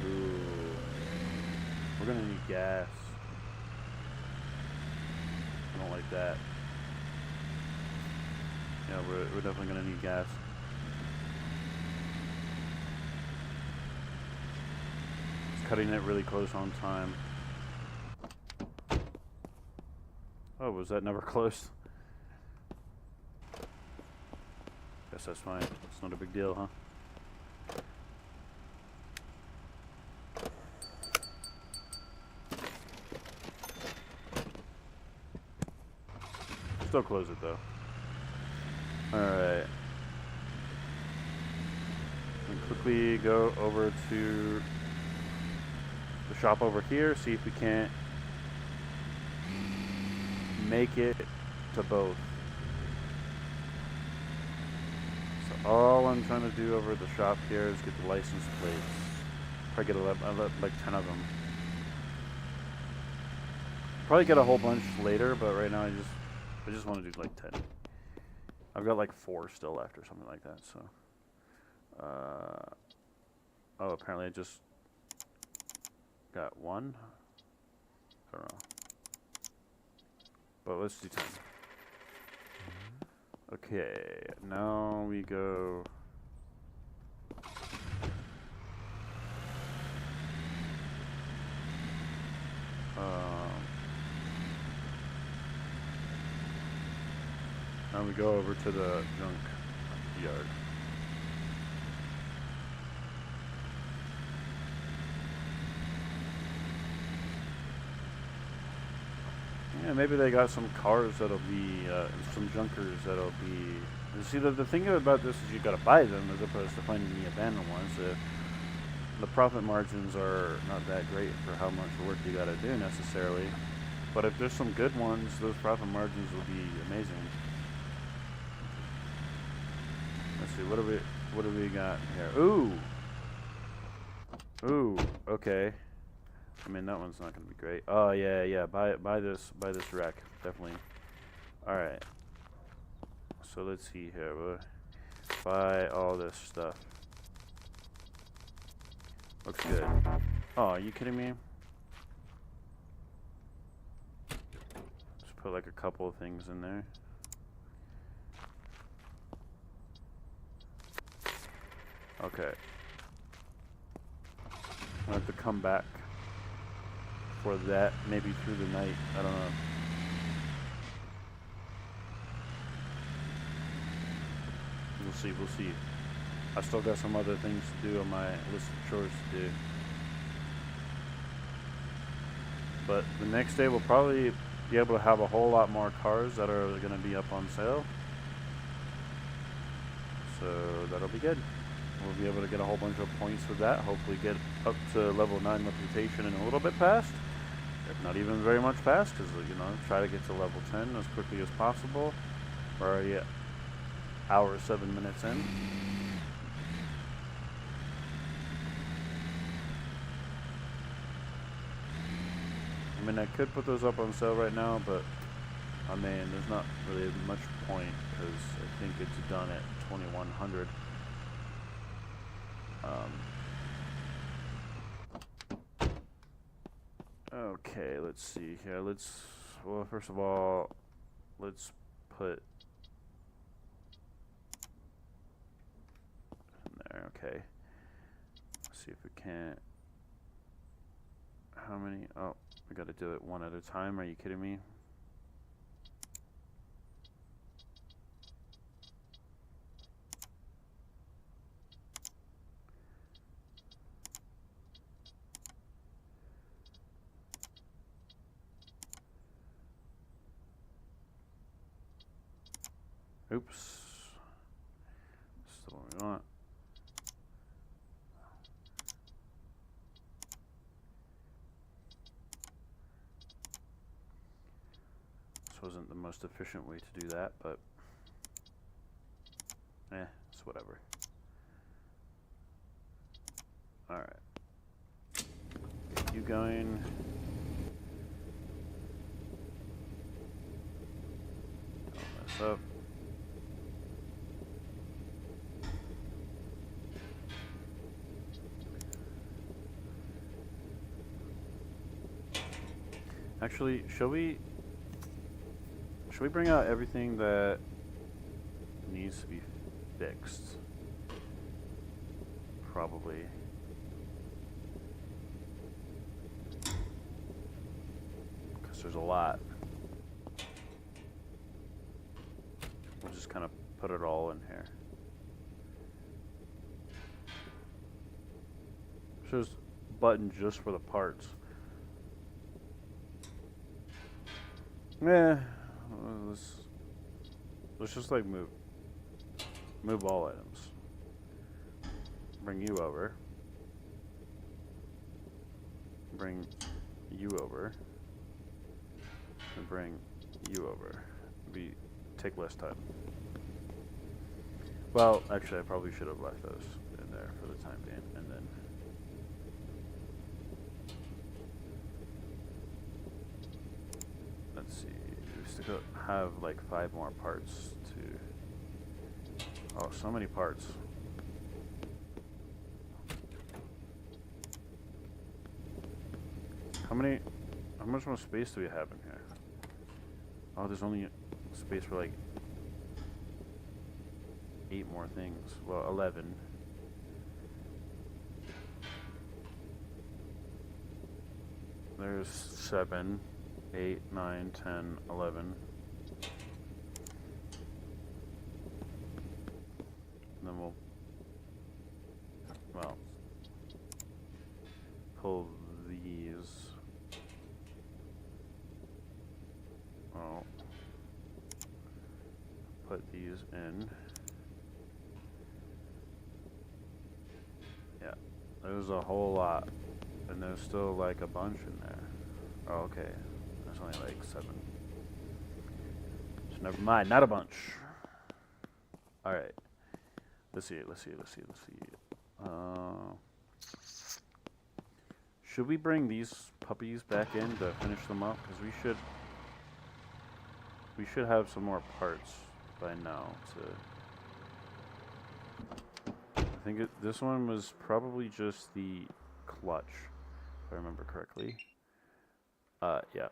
Ooh, we're gonna need gas. I don't like that. Yeah, we're definitely gonna need gas. It's cutting it really close on time. Oh, was that never close? Guess that's fine. It's not a big deal, huh? Still close it though. Alright. Quickly go over to the shop over here, see if we can't make it to both. So all I'm trying to do over at the shop here is get the license plates. Probably get like 10 of them. Probably get a whole bunch later, but right now I just want to do like 10. I've got like 4 still left or something like that. So, oh, apparently I just got 1. I don't know, but let's do 10. Okay, now we go. Now we go over to the junk yard. Yeah, maybe they got some cars that'll be, some junkers that'll be. See, the thing about this is you gotta buy them as opposed to finding the abandoned ones. The profit margins are not that great for how much work you gotta do necessarily. But if there's some good ones, those profit margins will be amazing. Let's see, what do we got here? Ooh, okay. I mean, that one's not gonna be great. Oh yeah, buy this wreck, definitely. All right. So let's see here. We'll buy all this stuff. Looks good. Oh, are you kidding me? Just put like a couple of things in there. Okay. I have to come back for that, maybe through the night. I don't know. We'll see. I still got some other things to do on my list of chores to do. But the next day we'll probably be able to have a whole lot more cars that are going to be up on sale. So that'll be good. We'll be able to get a whole bunch of points with that. Hopefully get up to level 9 reputation and a little bit past. If not even very much past, because, you know, try to get to level 10 as quickly as possible. We're already at hour 7 minutes in. I mean, I could put those up on sale right now, but I mean, there's not really much point because I think it's done at 2100. Okay, let's see here. Well, first of all, let's put in there. Okay. Let's see if we can't. How many? Oh, we got to do it one at a time. Are you kidding me? Oops. This is the one we want. This wasn't the most efficient way to do that, but it's whatever. Alright. Get you going. Don't mess up. Actually, should we bring out everything that needs to be fixed? Probably. Because there's a lot. We'll just kind of put it all in here. There's a button just for the parts. Yeah, let's just like move all items. Bring you over. Bring you over. And bring you over. Take less time. Well, actually, I probably should have left those in there for the time being, and then. Let's see, we still have like 5 more parts to so many parts. How much more space do we have in here? Oh, there's only space for like 8 more things. Well, 11. There's 7, 8, 9, 10, 11. And then well, pull these. Oh. Put these in. Yeah, there's a whole lot. And there's still like a bunch in there. Oh, okay. There's only like 7. So never mind, not a bunch. Alright. Let's see. Should we bring these puppies back in to finish them up? Because we should have some more parts by now to... I think this one was probably just the clutch, if I remember correctly. Yeah.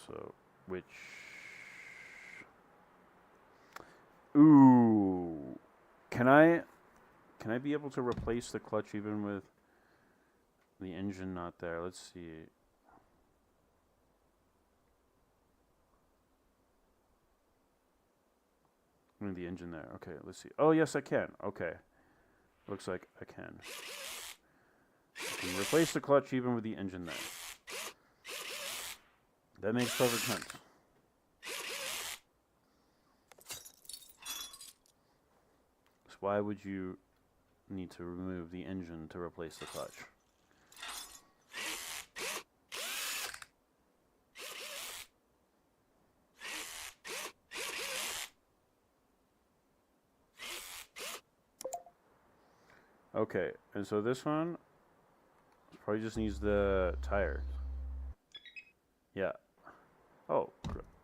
So, which... Ooh. Can I be able to replace the clutch even with the engine not there? Let's see. I mean, the engine there. Okay, let's see. Oh, yes, I can. Okay. Looks like I can. I can replace the clutch even with the engine there. That makes perfect sense. So why would you need to remove the engine to replace the clutch? Okay, and so this one probably just needs the tires. Yeah. Oh,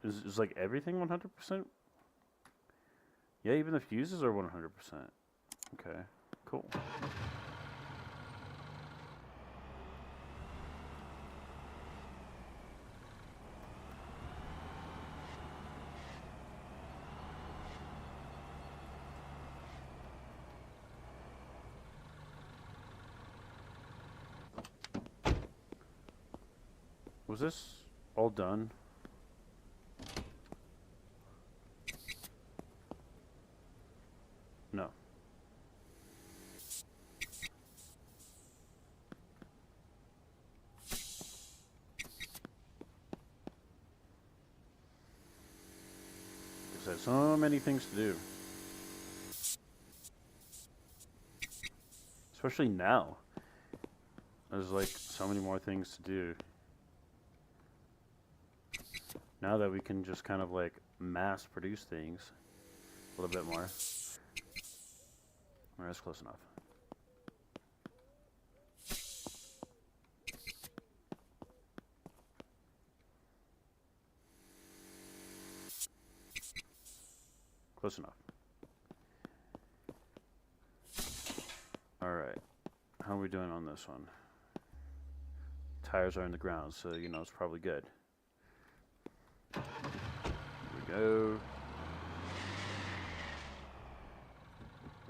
is like everything 100%? Yeah, even the fuses are 100%. Okay, cool. Was this all done? No. There's so many things to do. Especially now. There's like so many more things to do. Now that we can just kind of like mass produce things a little bit more. Alright, that's close enough. Close enough. Alright. How are we doing on this one? Tires are in the ground, so you know it's probably good. Here we go.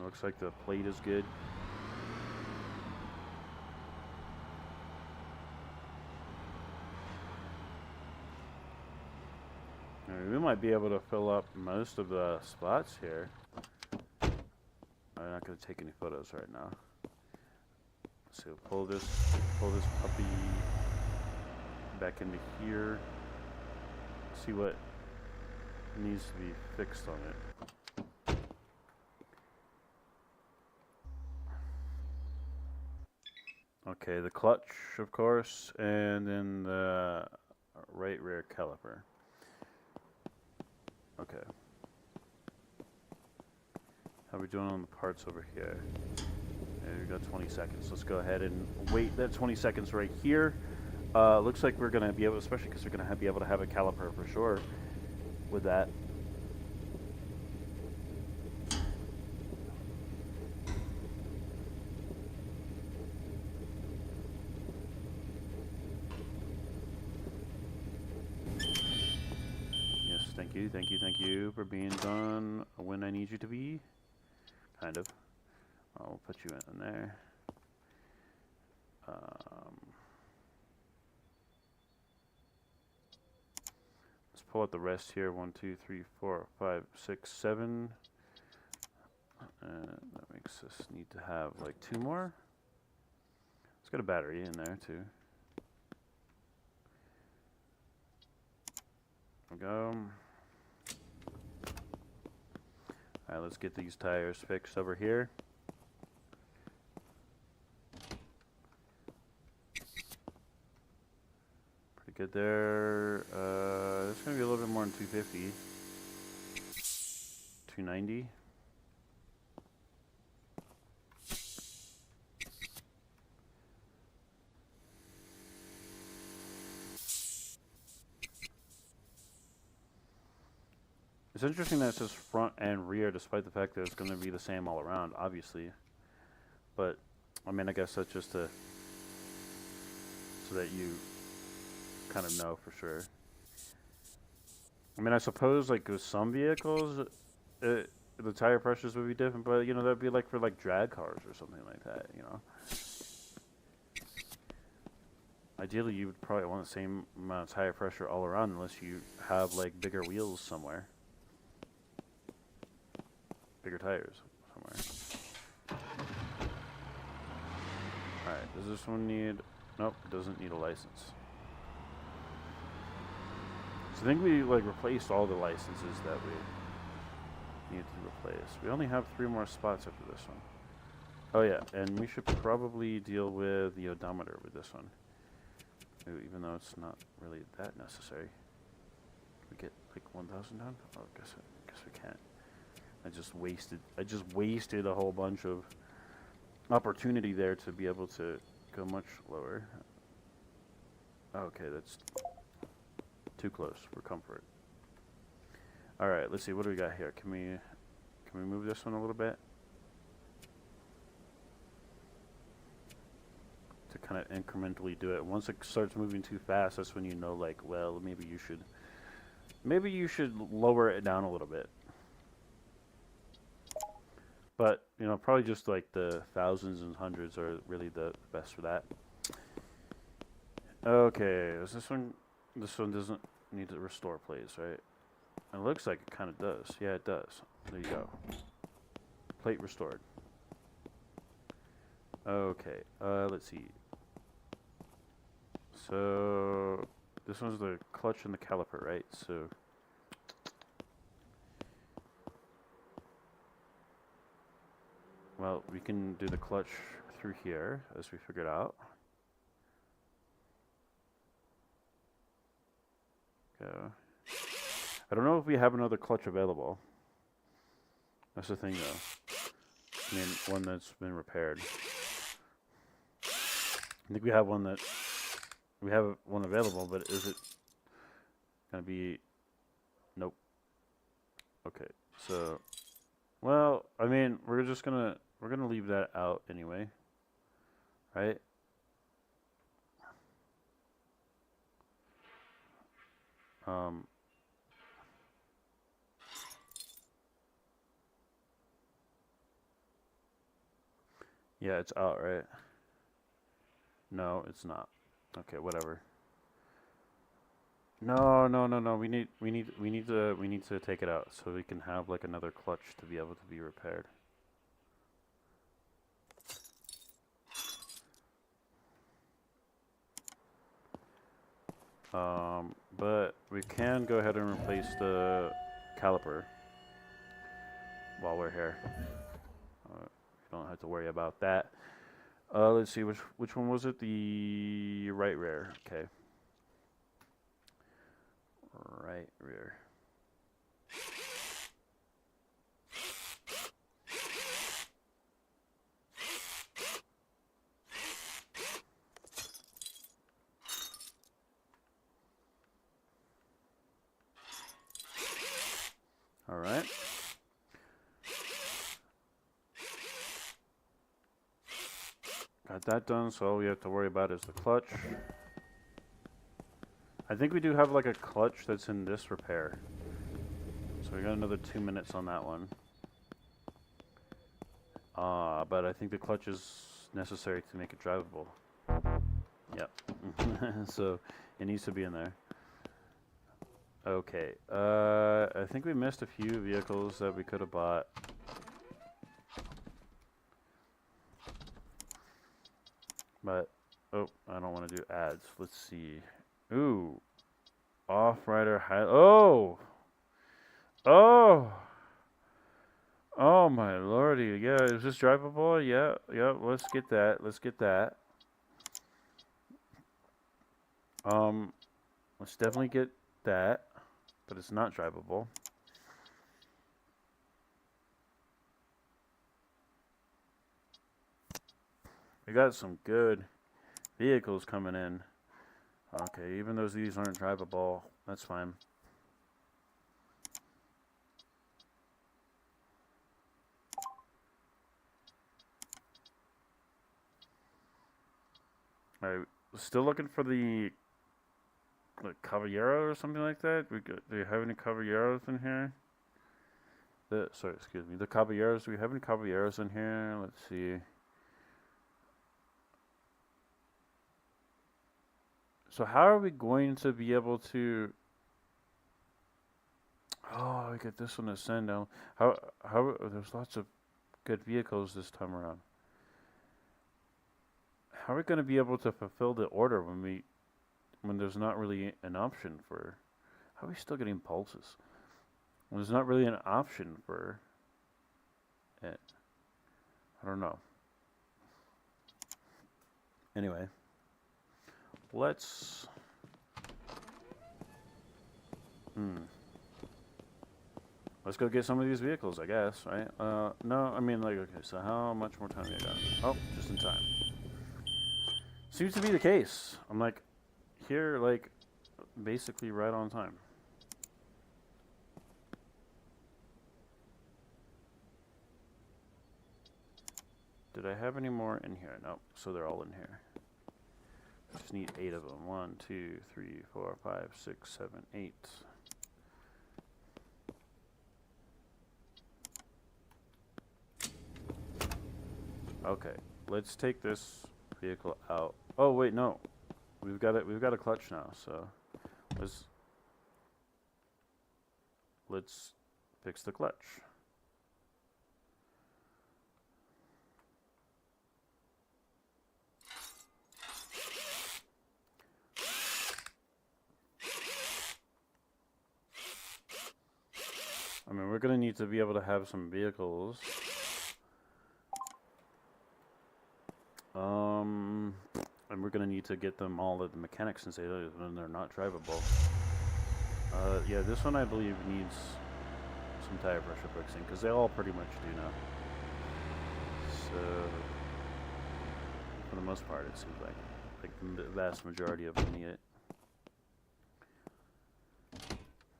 Looks like the plate is good. I mean, we might be able to fill up most of the spots here. I'm not going to take any photos right now. So pull this puppy back into here. See what needs to be fixed on it. Okay, the clutch, of course, and then the right rear caliper. Okay. How are we doing on the parts over here? Okay, we got 20 seconds. Let's go ahead and wait that 20 seconds right here. Looks like we're going to be able, especially because we're going to be able to have a caliper for sure with that. Thank you, thank you, thank you for being done when I need you to be. Kind of. I'll put you in there. Let's pull out the rest here. 1, 2, 3, 4, 5, 6, 7. That makes us need to have like 2 more. It's got a battery in there too. There we go. Alright, let's get these tires fixed over here. Pretty good there. It's going to be a little bit more than 250. 290. It's interesting that it says front and rear, despite the fact that it's going to be the same all around, obviously. But, I mean, I guess that's just so that you kind of know for sure. I mean, I suppose, like, with some vehicles, the tire pressures would be different, but, you know, that'd be, like, for, like, drag cars or something like that, you know? Ideally, you would probably want the same amount of tire pressure all around unless you have, like, bigger wheels somewhere. Bigger tires somewhere. Alright, does this one need... Nope, it doesn't need a license. So I think we, like, replaced all the licenses that we need to replace. We only have 3 more spots after this one. Oh yeah, and we should probably deal with the odometer with this one. Even though it's not really that necessary. We get, like, 1,000 done? Oh, I guess we can't. I just wasted a whole bunch of opportunity there to be able to go much lower. Okay, that's too close for comfort. All right, let's see. What do we got here? Can we move this one a little bit to kind of incrementally do it? Once it starts moving too fast, that's when you know, like, well, maybe you should lower it down a little bit. But, you know, probably just like the thousands and hundreds are really the best for that. Okay, is this one doesn't need to restore plates, right? It looks like it kind of does. Yeah, it does. There you go. Plate restored. Okay, let's see. So, this one's the clutch and the caliper, right? So, well, we can do the clutch through here, as we figured out. Go. I don't know if we have another clutch available. That's the thing, though. I mean, one that's been repaired. I think we have one available, but is it gonna be? Nope. Okay, so, well, I mean, we're gonna leave that out anyway, right? Yeah, it's out, right? No, it's not. Okay, whatever. No. We need to take it out so we can have like another clutch to be able to be repaired. But we can go ahead and replace the caliper while we're here. We don't have to worry about that. Let's see, which one was it? The right rear. Okay. Right rear. All right. Got that done, so all we have to worry about is the clutch. I think we do have like a clutch that's in this repair. So we got another 2 minutes on that one. But I think the clutch is necessary to make it drivable. Yep. So it needs to be in there. Okay. I think we missed a few vehicles that we could have bought. But, oh, I don't want to do ads. Let's see. Ooh. Off-rider high. Oh! Oh! Oh my lordy. Yeah, is this drivable? Yeah, yeah, let's get that. Let's get that. Let's definitely get that. But it's not drivable. We got some good vehicles coming in. Okay, even though these aren't drivable, that's fine. Alright, still looking for the Caballero or something like that. Do you have any Caballeros in here? Sorry, excuse me. The Caballeros. Do we have any Caballeros in here? Let's see. So how are we going to be able to? Oh, we get this one to send down. How? There's lots of good vehicles this time around. How are we going to be able to fulfill the order when there's not really an option for? How are we still getting pulses? When there's not really an option for it. I don't know. Anyway, let's. Let's go get some of these vehicles, I guess, right? No, I mean, like, okay, so how much more time do I got? Oh, just in time. Seems to be the case. I'm like, here, like, basically right on time. Did I have any more in here? Nope, so they're all in here. Just need 8 of them. 1, 2, 3, 4, 5, 6, 7, 8. Okay, let's take this vehicle out. Oh wait, no, we've got it. We've got a clutch now, so let's fix the clutch. I mean, we're gonna need to be able to have some vehicles. And we're gonna need to get them all at the mechanics and say when they're not drivable. Yeah, this one I believe needs some tire pressure fixing because they all pretty much do now. So, for the most part, it seems like the vast majority of them need it,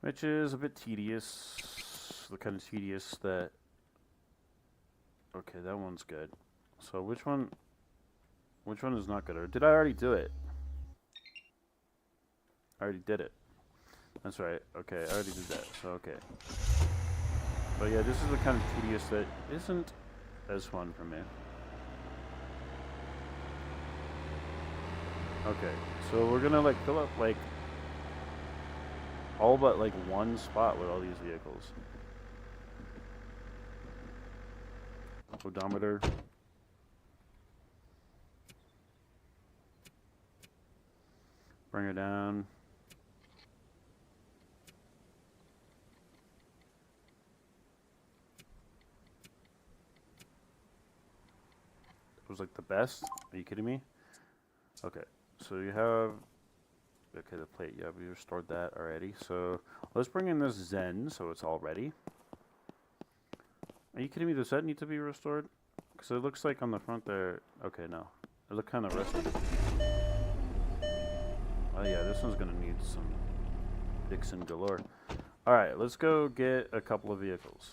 which is a bit tedious. The kind of tedious that. Okay, that one's good. So which one? Which one is not good? Or did I already do it? I already did it. That's right. Okay, I already did that. So, okay. But yeah, this is the kind of tedious that isn't as fun for me. Okay, so we're gonna like fill up like all but like one spot with all these vehicles. Odometer. Bring her down. It was like the best? Are you kidding me? Okay, so you have... Okay, the plate, yeah, we restored that already. So let's bring in this Zen so it's all ready. Are you kidding me? Does that need to be restored? Because it looks like on the front there... Okay, no. It looked kind of rusty. Oh yeah, this one's gonna need some Dixon galore. Alright, let's go get a couple of vehicles.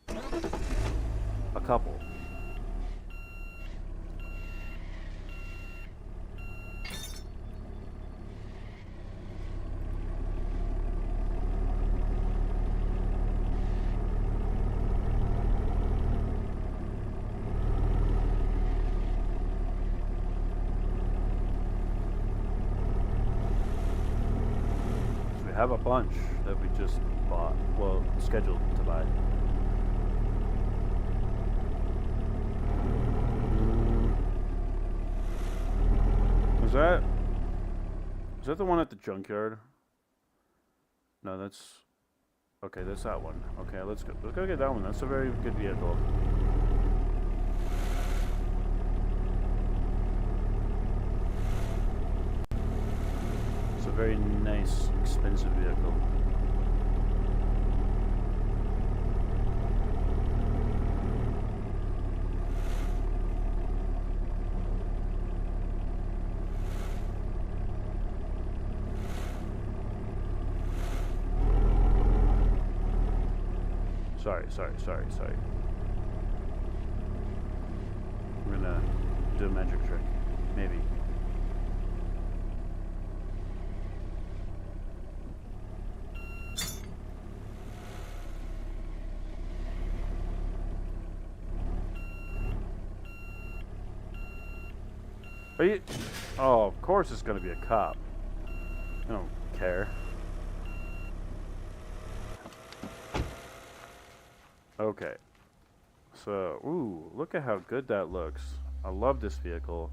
A couple. have a bunch that we just bought. Well, scheduled to buy. Is that the one at the junkyard? No, that's okay. That's that one. Okay, let's go. Let's go get that one. That's a very good vehicle. It's a very nice, expensive vehicle. Sorry. We're gonna do a magic trick. Maybe. Are you? Oh, of course it's gonna be a cop. I don't care. Okay. So, ooh, look at how good that looks. I love this vehicle.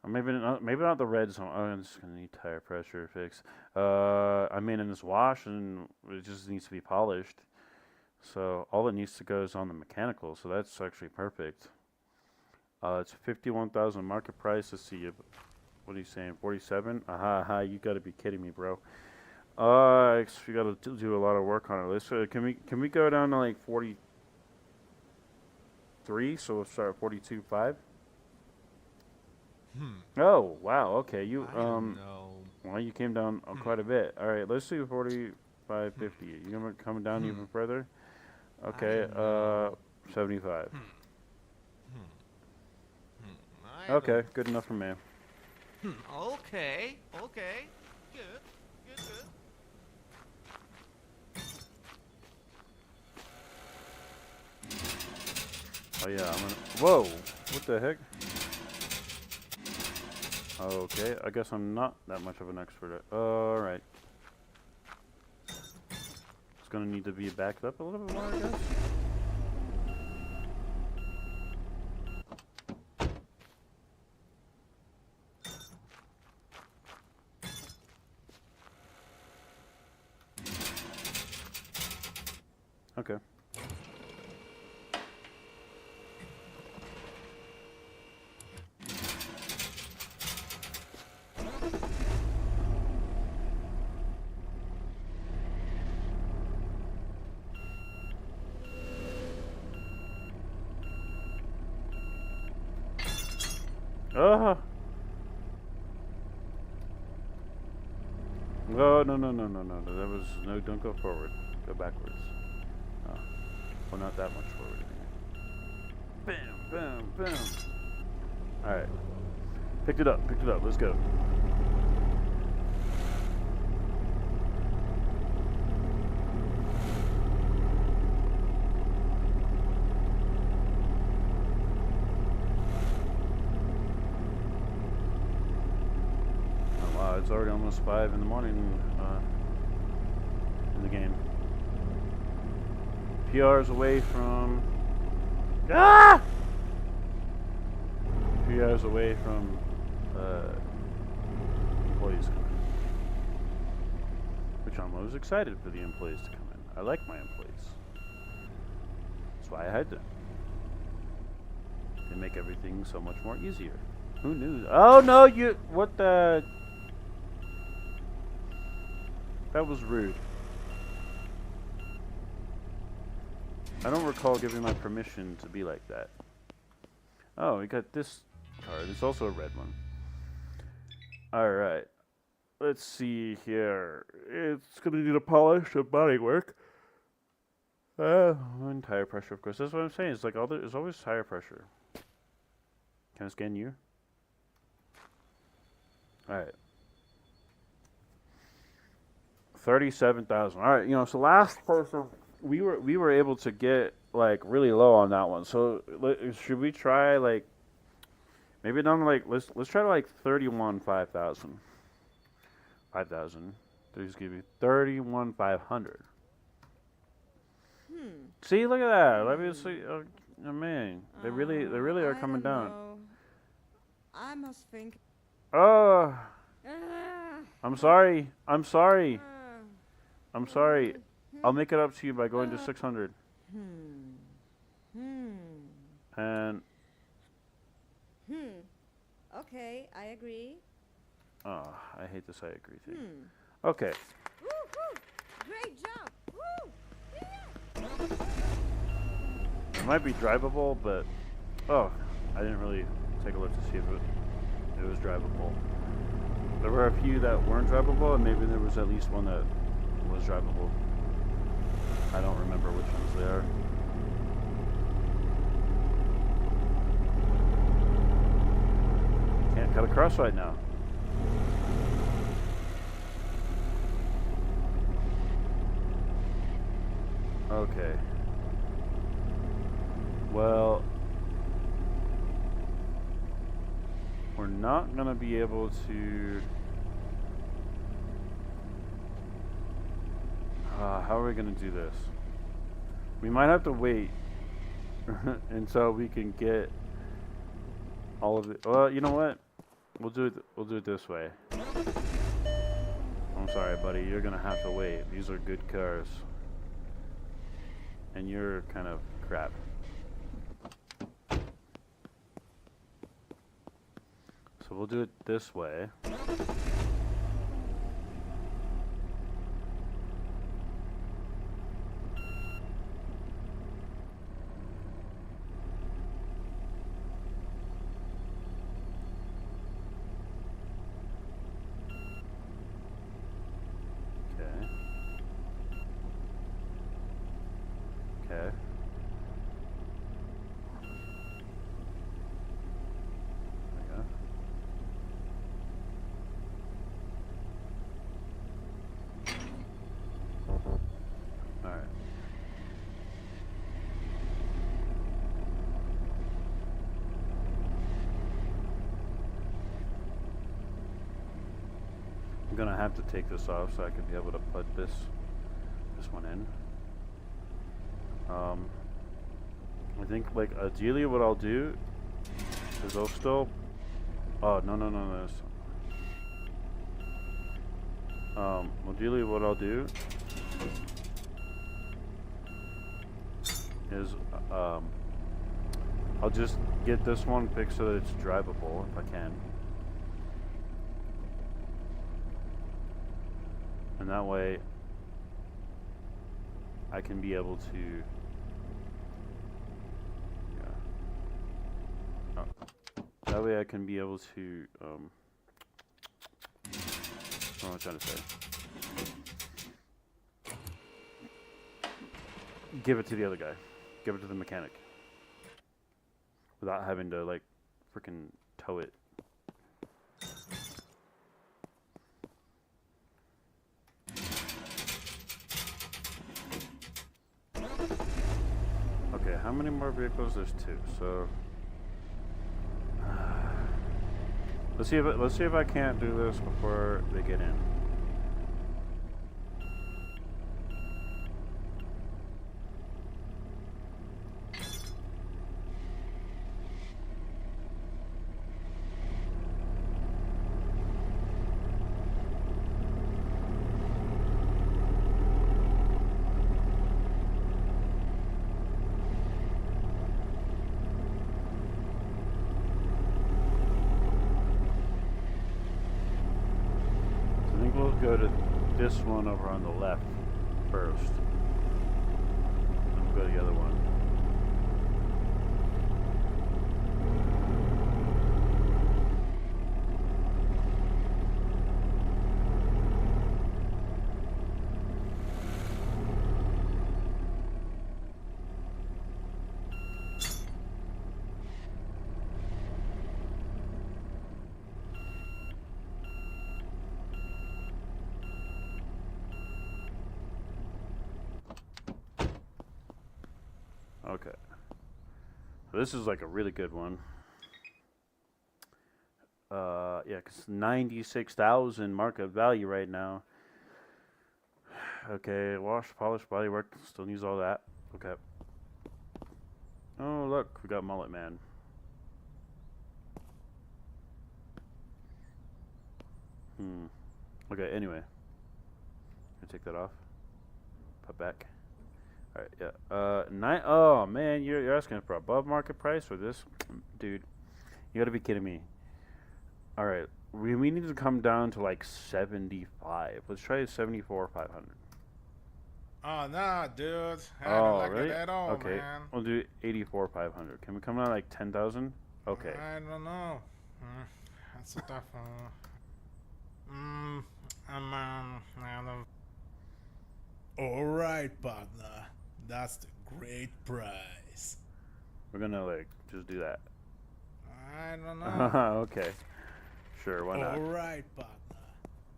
Or maybe not the red zone. Oh, I'm just gonna need tire pressure fix. I mean, in this wash, and it just needs to be polished. So all that needs to go is on the mechanical. So that's actually perfect. It's 51,000 market price. Let's see. What are you saying? 47? Aha! You got to be kidding me, bro. We got to do a lot of work on it. Let's. Can we go down to like 43? So we'll start at 42.5. Oh wow. Okay. You No. Well, you came down quite a bit. All right. Let's do 45.50. You gonna come down even further? Okay. 75. Okay. Good enough for me. Okay. Good. Oh yeah. Whoa. What the heck? Okay, I guess I'm not that much of an expert. Alright. It's gonna need to be backed up a little bit more, I guess. Okay. No. That was no. Don't go forward. Go backwards. Oh. Well, not that much forward. Bam. All right. Picked it up. Let's go. It's already almost 5 in the morning in the game. PR's away from... PR's away from employees coming. Which I'm always excited for the employees to come in. I like my employees. That's why I had them. They make everything so much more easier. Who knew? Oh no, you... What the... That was rude. I don't recall giving my permission to be like that. Oh, we got this card. It's also a red one. Alright. Let's see here. It's gonna need a polish of body work. And tire pressure, of course. That's what I'm saying. It's like there's always tire pressure. Can I scan you? Alright. 37,000. All right, so last person we were able to get like really low on that one. So should we try like maybe down to like let's try to like 5,000. They just give you 31,500. Hmm. See, look at that. Let me see. I mean, they really are I coming don't down. know. I must think. Oh, Ah, I'm sorry. I'm sorry. ah, I'm sorry. hmm, I'll make it up to you by going to 600. Hmm. Hmm. And Hmm. Okay, I agree. oh, I hate this I agree thing. Hmm. Okay. Woo, woo. Great job. Woo. Yeah. It might be drivable, but oh, I didn't really take a look to see if it was drivable. There were a few that weren't drivable, and maybe there was at least one that was drivable. I don't remember which ones they are. Can't cut across right now. Okay. Well, we're not going to be able to... how are we going to do this? We might have to wait until we can get all of it. Well, you know what? We'll do it this way. I'm sorry, buddy. You're going to have to wait. These are good cars. And you're kind of crap. So we'll do it this way. Okay. Okay. There we go. Alright. I'm gonna have to take this off so I can be able to put this one in. I think like ideally what I'll do is I'll still no. Ideally what I'll do is I'll just get this one fixed so that it's drivable if I can. And that way I can be able to that way I can be able to what am I trying to say? Give it to the other guy. Give it to the mechanic. Without having to like freaking tow it. Okay, how many more vehicles? There's two. So let's see if I can't do this before they get in. Go to this one over on the left first. Then we'll go to the other one. Okay. So this is like a really good one. Yeah, 'cause 96,000 market value right now. Okay, wash, polish, body work. Still needs all that. Okay. Oh, look, we got Mullet Man. Okay, anyway. Gonna take that off. Put back. Alright, yeah. Oh, man, you're asking for above market price for this? Dude, you gotta be kidding me. Alright, we need to come down to like 75. Let's try 74,500. Oh, nah, dude. I Oh, don't like really? that at all, Okay, man. we'll do 84,500. Can we come down like 10,000? Okay. I don't know. That's a tough one. I don't... Alright, partner. That's the great price. We're gonna like just do that. I don't know. Okay. Sure, why not? Alright, partner.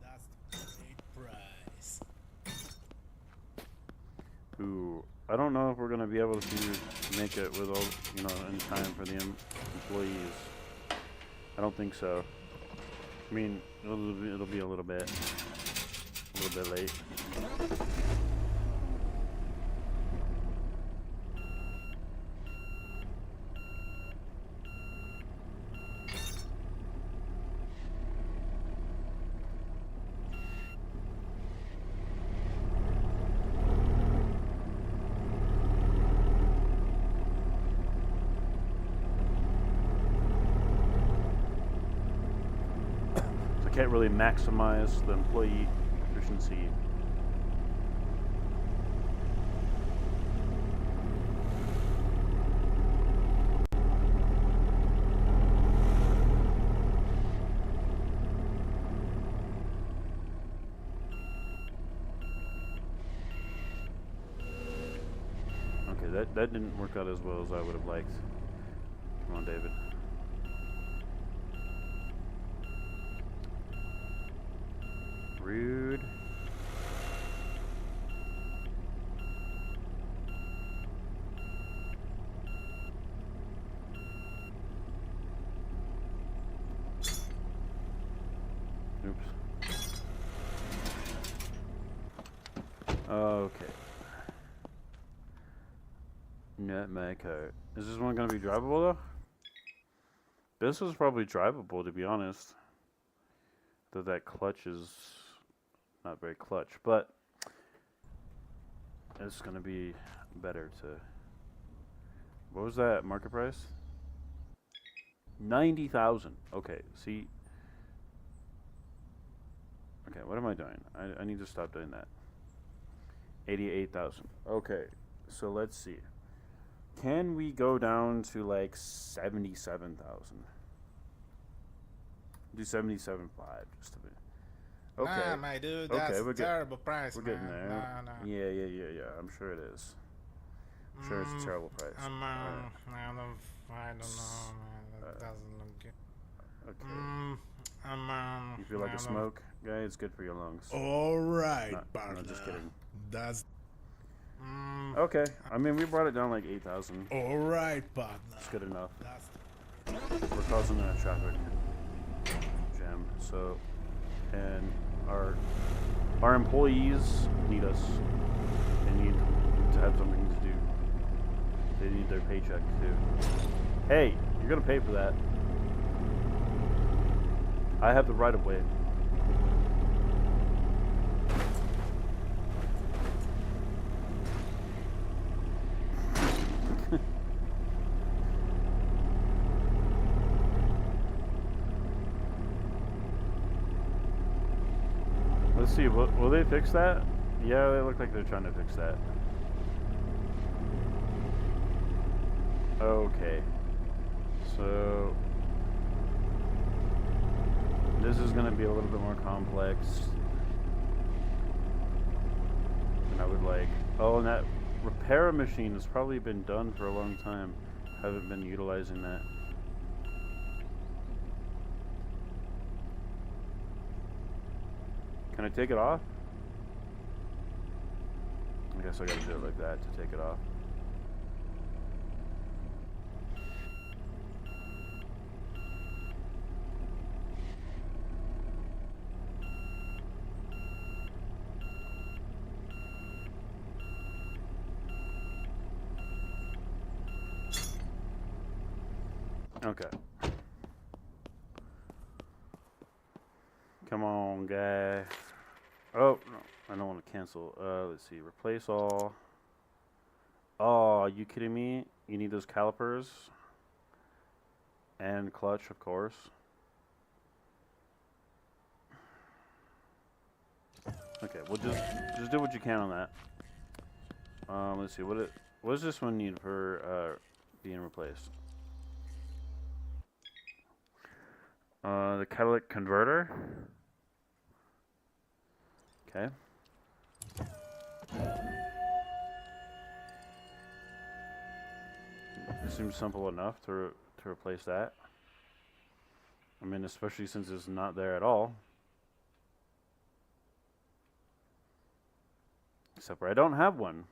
That's the great price. Ooh, I don't know if we're gonna be able to make it with all, in time for the employees. I don't think so. I mean, it'll be a little bit late. Can't really maximize the employee efficiency. Okay, that didn't work out as well as I would have liked. Come on, David. Rude. Oops. Okay. Not my car. Is this one gonna be drivable though? This is probably drivable, to be honest. Though that clutch is not very clutch, but it's gonna be better to... What was that market price? 90,000. Okay, see. Okay, what am I doing? I need to stop doing that. 88,000. Okay, so let's see. Can we go down to like 77,000? Do 77.5 just a bit. Okay. Nah, my dude, that's a terrible price, We're man. getting there. Nah. Yeah. I'm sure it is. I'm sure it's a terrible price. I don't know, man. That doesn't look good. Okay. You feel like a smoke guy? It's good for your lungs. Alright, partner. No, just kidding. That's... Okay. I mean, we brought it down like 8,000. Alright, partner. It's good enough. That's... We're causing a traffic jam. So, and our employees need us. They need to have something to do. They need their paycheck too. Hey, you're gonna pay for that. I have the right of way. Let's see, will they fix that? Yeah, they look like they're trying to fix that. Okay. So this is going to be a little bit more complex than I would like. Oh, and that repair machine has probably been done for a long time. Haven't been utilizing that. Can I take it off? I guess I gotta do it like that to take it off. Okay. Come on, guy. Oh, no. I don't want to cancel. Let's see. Replace all. Oh, are you kidding me? You need those calipers. And clutch, of course. Okay, we'll just do what you can on that. Let's see. What does this one need for being replaced? The catalytic converter. Okay. It seems simple enough to replace that. I mean, especially since it's not there at all. Except for I don't have one.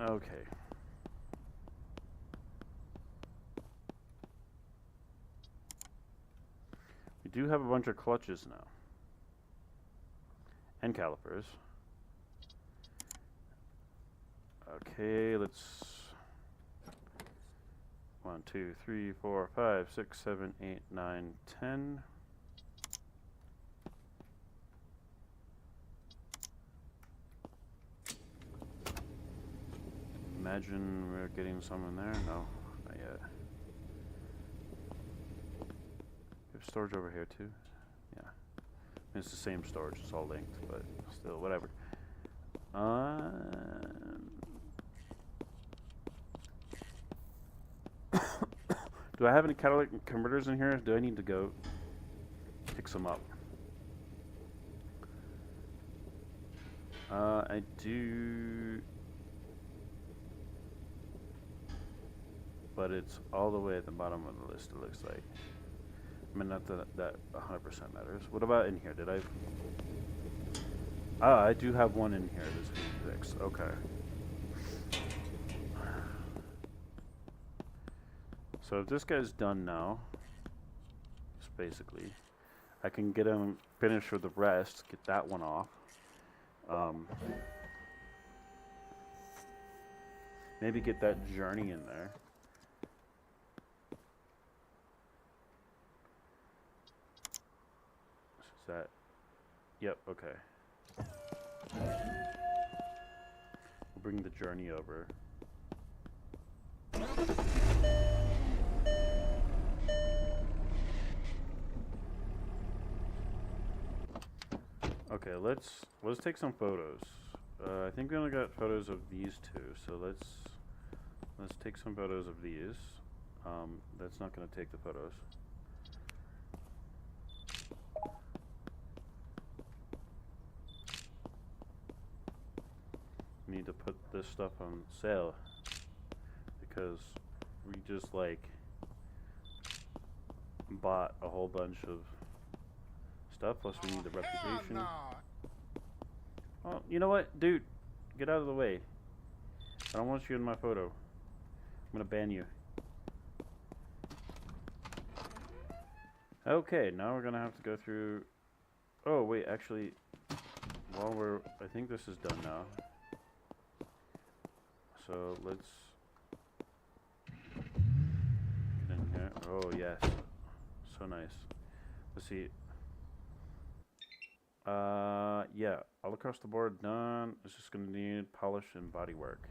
Okay. We do have a bunch of clutches now. And calipers. Okay, let's 1, 2, 3, 4, 5, 6, 7, 8, 9, 10. Imagine we're getting some in there. No, not yet. We have storage over here too. Yeah, it's the same storage. It's all linked, but still, whatever. Do I have any catalytic converters in here? Do I need to go pick some up? I do, but it's all the way at the bottom of the list, it looks like. I mean, not that 100% matters. What about in here? Did I? Ah, I do have one in here that's being fixed. Okay. So if this guy's done now, just basically, I can get him finished with the rest, get that one off. Maybe get that journey in there. Is that? Yep, okay. We'll bring the journey over. Okay, let's take some photos. I think we only got photos of these two, so let's take some photos of these. That's not going to take the photos. We need to put this stuff on sale because we just like bought a whole bunch of stuff, plus we need the reputation. No. Oh, you know what, dude? Get out of the way. I don't want you in my photo. I'm gonna ban you. Okay, now we're gonna have to go through. Oh wait, actually, I think this is done now. So let's get in here. Oh yes, so nice. Let's see. Yeah, all across the board done. It's just gonna need polish and body work.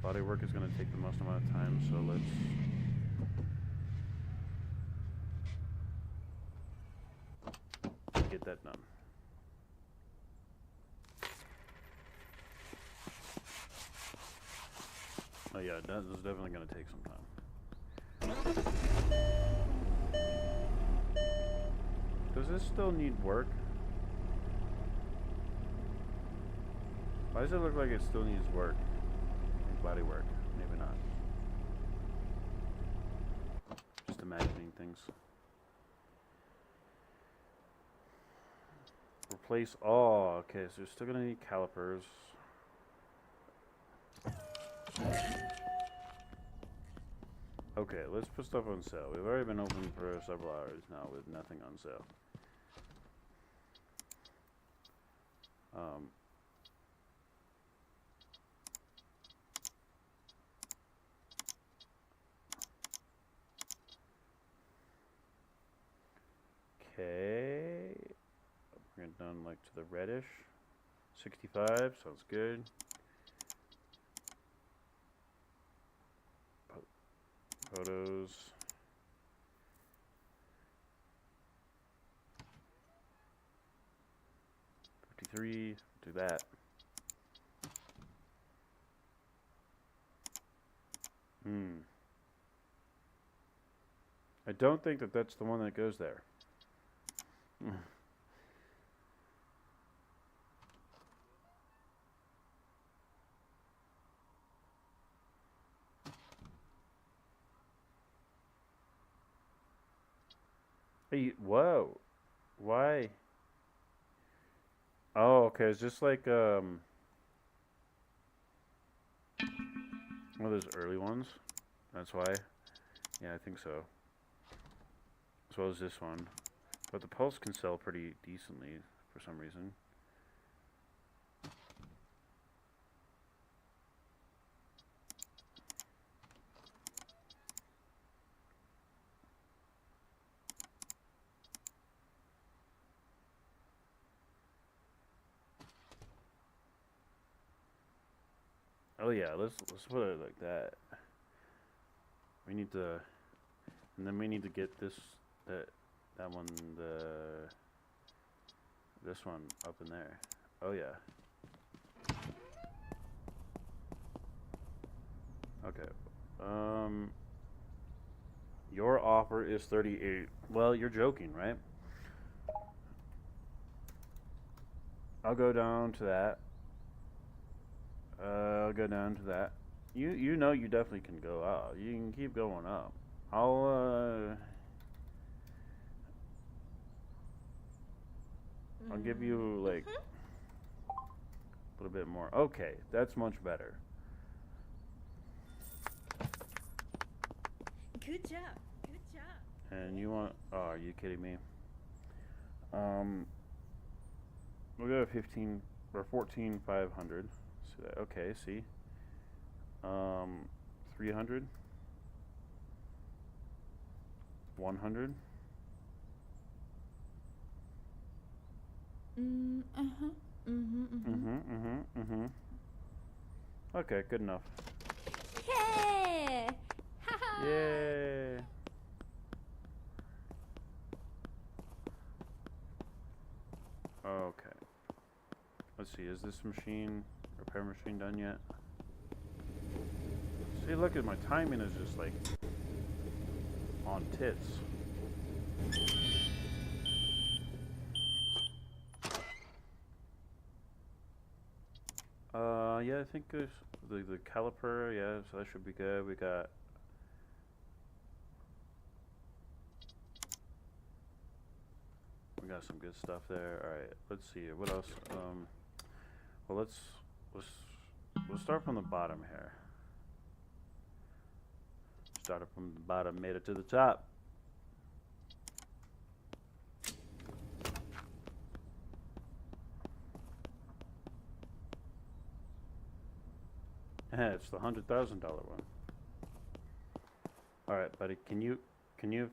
Body work is gonna take the most amount of time, so let's get that done. Oh yeah, that is definitely gonna take some time. Does this still need work? Why does it look like it still needs work? Like body work. Maybe not. Just imagining things. Replace all. Okay, so you're still gonna need calipers. Okay, let's put stuff on sale. We've already been open for several hours now with nothing on sale. Um, okay. Bring it down like to the reddish. 65 sounds good. Photos. 53. Do that. I don't think that that's the one that goes there. Hey, whoa. Why? Oh, okay. It's just like one of those early ones. That's why. Yeah, I think so. As well as this one. But the Pulse can sell pretty decently for some reason. Oh yeah, let's put it like that. We need to, and then we need to get this that one this one up in there. Oh yeah. Okay. Your offer is 38. Well, you're joking, right? I'll go down to that. I'll go down to that. You know you definitely can go up. You can keep going up. I'll give you like a little bit more. Okay, that's much better. Good job. Good job. And you want? Oh, are you kidding me? We'll go 15 or 14,500. See that? Okay, see. 300. 100. Okay, good enough. Hey! Ha-ha! Yay! Okay. Let's see, is this repair machine done yet? See, look at my timing is just like on tits. Yeah, I think there's the caliper, yeah, so that should be good. We got some good stuff there. All right, let's see what else. Well, we'll start from the bottom here. Started from the bottom, made it to the top. It's the $100,000 one. All right, buddy, can you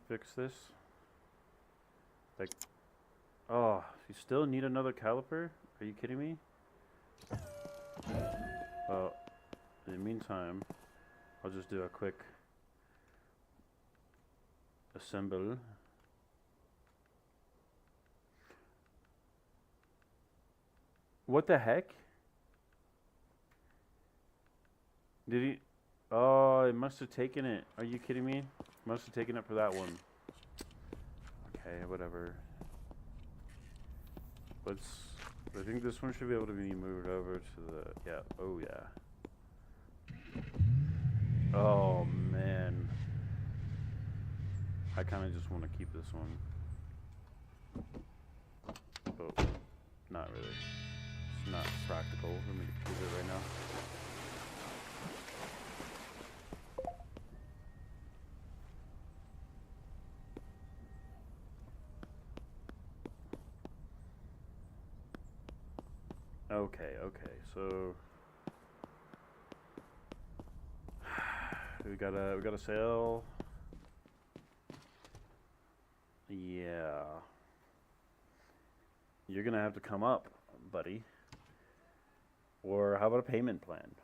fix this? Like, oh, you still need another caliper? Are you kidding me? Well, in the meantime, I'll just do a quick assemble. What the heck? Did he? Oh, it must have taken it. Are you kidding me? Must have taken it for that one. Okay, whatever. I think this one should be able to be moved over to the, yeah, oh yeah. Oh man. I kind of just want to keep this one. But not really. It's not practical for me to keep it right now. Okay, so we got a sale. Yeah. You're gonna have to come up, buddy. Or how about a payment plan?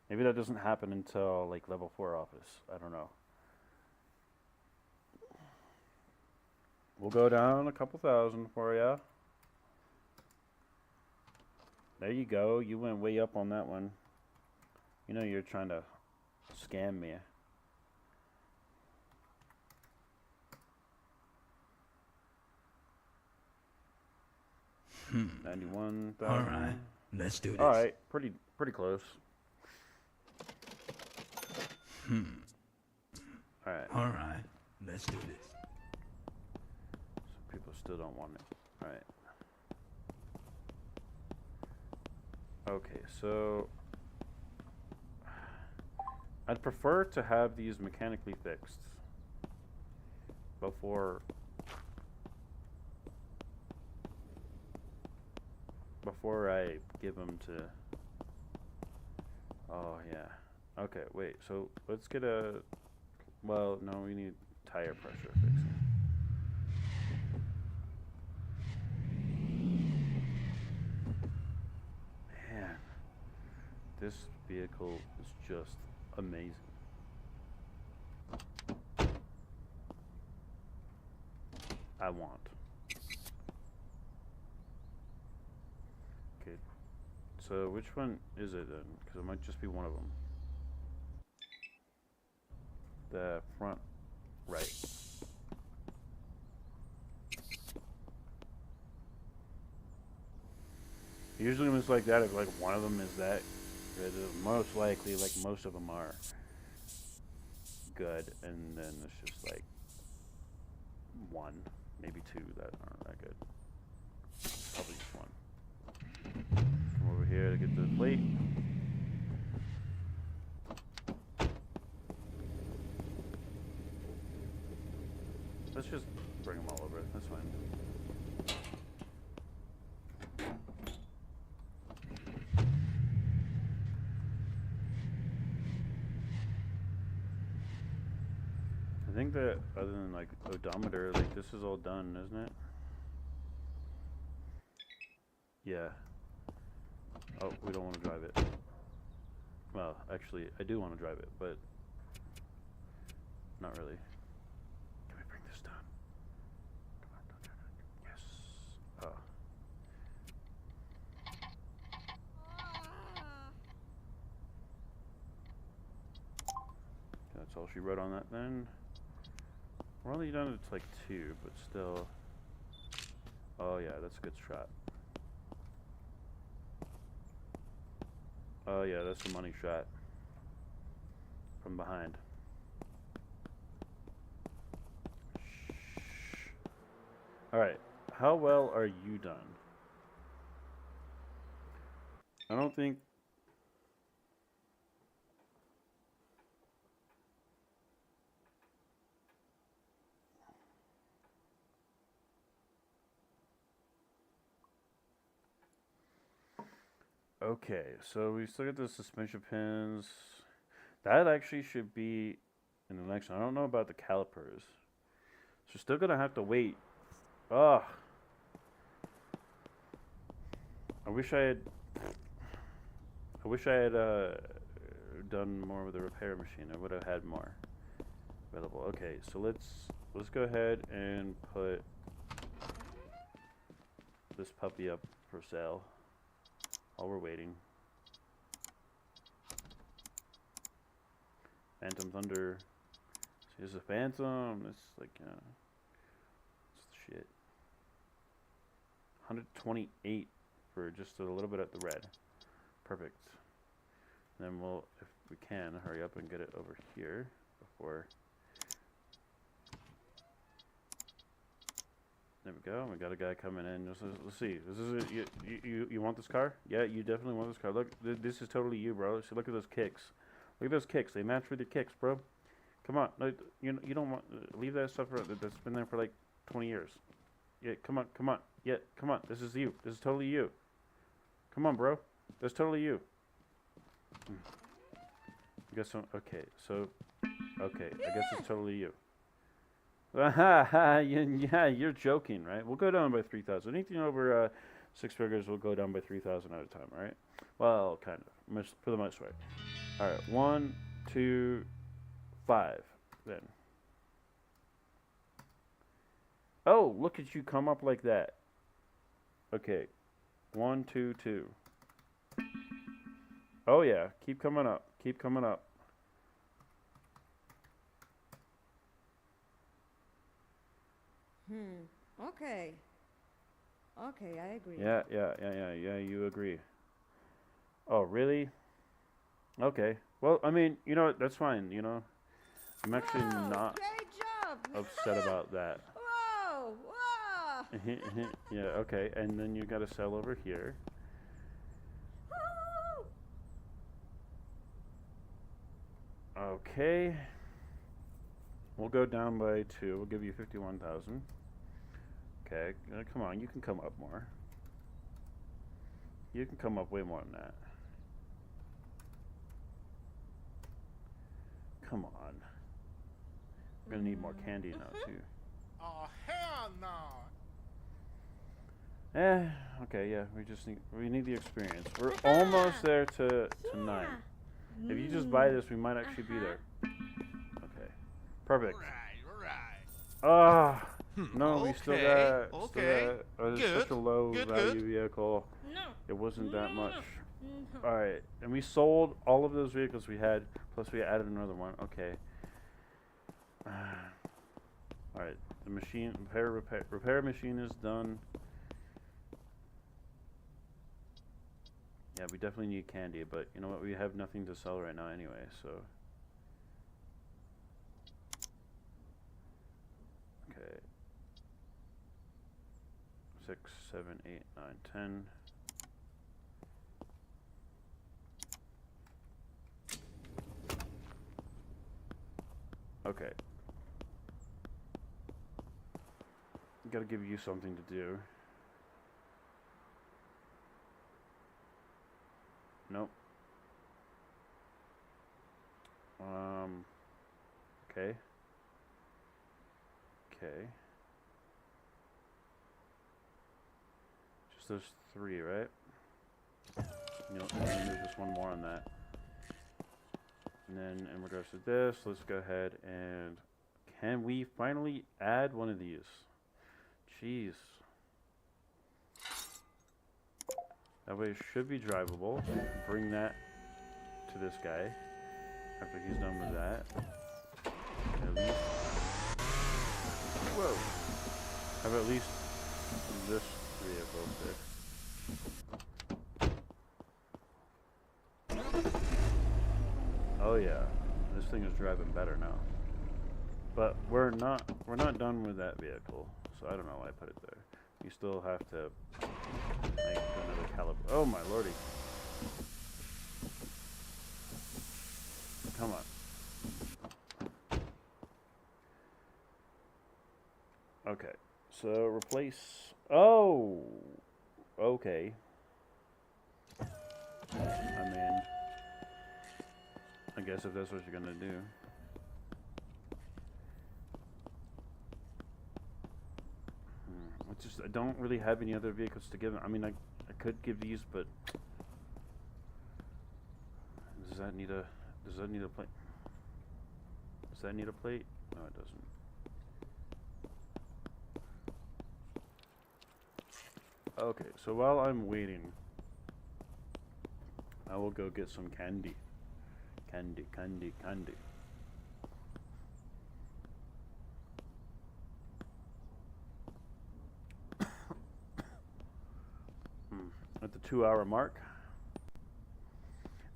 Maybe that doesn't happen until like level 4 office. I don't know. We'll go down a couple thousand for ya. There you go. You went way up on that one. You know you're trying to scam me. Hmm. 91,000. All right, let's do this. All right, pretty close. Hmm. All right. All right, let's do this. Some people still don't want it. All right. Okay, so I'd prefer to have these mechanically fixed before I give them to. Oh yeah. Okay, wait. So let's get a. Well, no, we need tire pressure fixing. Man, this vehicle is just amazing. I want. Okay, so which one is it then? Because it might just be one of them. The front right. Usually when it's like that, if like one of them is that good, most likely like most of them are good, and then it's just like one, maybe two that aren't that good. Probably just one. Come over here to get the plate. Let's just bring them all over. That's fine. I think that other than like odometer, like this is all done, isn't it? Yeah. Oh, we don't want to drive it. Well, actually, I do want to drive it, but not really. Can we bring this down? Come on, don't turn it. Yes. Oh. That's all she wrote on that then. We're only done to like 2, but still. Oh yeah, that's a good shot. Oh yeah, that's a money shot. From behind. Alright, how well are you done? I don't think... Okay, so we still got the suspension pins. That actually should be in the next one. I don't know about the calipers. So still gonna have to wait. Ugh. I wish I had done more with the repair machine. I would have had more available. Okay, so let's go ahead and put this puppy up for sale while we're waiting. Phantom Thunder. See, there's a Phantom. It's like, it's shit. 128 for just a little bit at the red. Perfect. And then we'll, if we can, hurry up and get it over here before. There we go. We got a guy coming in. Let's see. This is it. You want this car? Yeah, you definitely want this car. Look, this is totally you, bro. See, look at those kicks. Look at those kicks. They match with your kicks, bro. Come on. No, you don't want leave that stuff that's been there for like 20 years. Yeah, come on. Yeah, come on. This is you. This is totally you. Come on, bro. That's totally you. I guess so. Okay, so. Okay, I guess it's totally you. Yeah, you're joking, right? We'll go down by 3,000. Anything over 6 figures will go down by 3,000 at a time, right? Well, kind of, for the most part. All right, 1, 2, 5. Then. Oh, look at you come up like that. Okay, 1, 2, 2. Oh yeah, keep coming up. Keep coming up. Okay. Okay, I agree. Yeah, you agree. Oh, really? Okay. Well, I mean, you know what? That's fine, you know. I'm actually Whoa, not great job. upset about that. Whoa, whoa. Yeah, okay. And then you got to sell over here. Okay. We'll go down by 2. We'll give you 51,000. Okay. Come on, you can come up more. You can come up way more than that. Come on. We're gonna need more candy now too. Oh, hell no! Okay, yeah, we need the experience. We're almost there to 9. If you just buy this, we might actually be there. Okay. Perfect. Ah, no, we still got it's such a low value vehicle. No. It wasn't that much. No. All right, and we sold all of those vehicles we had, plus we added another one. Okay. All right, the machine repair machine is done. Yeah, we definitely need candy, but you know what? We have nothing to sell right now anyway, so. Okay. 6, 7, 8, 9, 10. Okay. Gotta give you something to do. Nope. Okay. Okay. Just those 3, right? Nope, there's just one more on that. And then in regards to this, let's go ahead and can we finally add one of these? Jeez. That way it should be drivable. Bring that to this guy after he's done with that. At least. Whoa. Have at least this vehicle fixed. Oh yeah, this thing is driving better now. But we're not done with that vehicle, so I don't know why I put it there. You still have to make another caliber. Oh my lordy! Come on. Okay, so replace. Oh, okay. I mean, I guess if that's what you're gonna do. I don't really have any other vehicles to give him. I mean, I could give these, but does that need a plate? Does that need a plate? No, it doesn't. Okay, so while I'm waiting, I will go get some candy. Candy. At the 2-hour mark.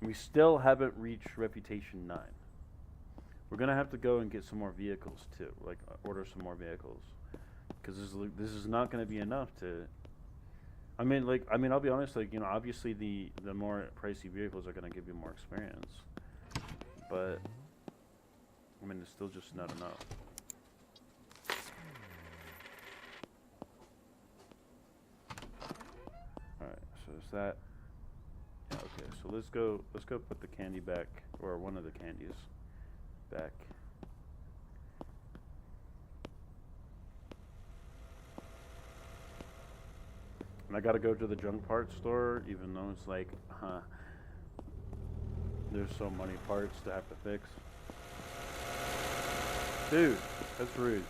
We still haven't reached Reputation 9. We're gonna have to go and get some more vehicles too, like order some more vehicles, because this is not gonna be enough to. I mean, I'll be honest, like, you know, obviously the more pricey vehicles are gonna give you more experience, but I mean, it's still just not enough. Alright, so is that Okay, so let's go put the candy back, or one of the candies back. And I gotta go to the junk parts store, even though it's like, there's so many parts to have to fix. Dude, that's rude.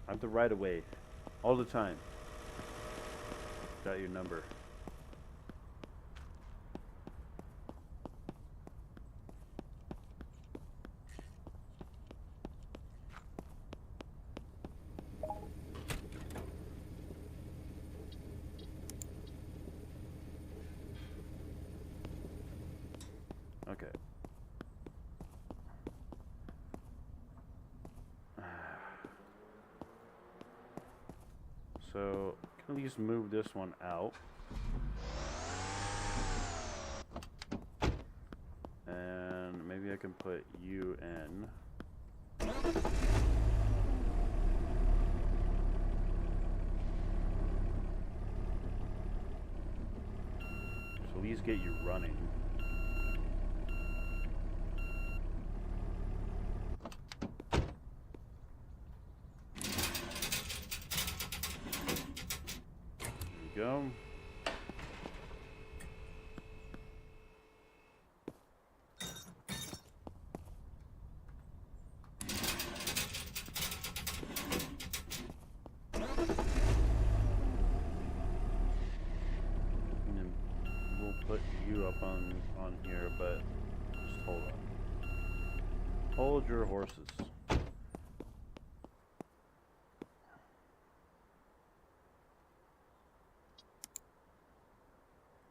I have the right of way, all the time. Got your number. Okay. So, can at least move this one out. And maybe I can put you in. So at least get you running. Go. And then we'll put you up on here, but just hold on. Hold your horses.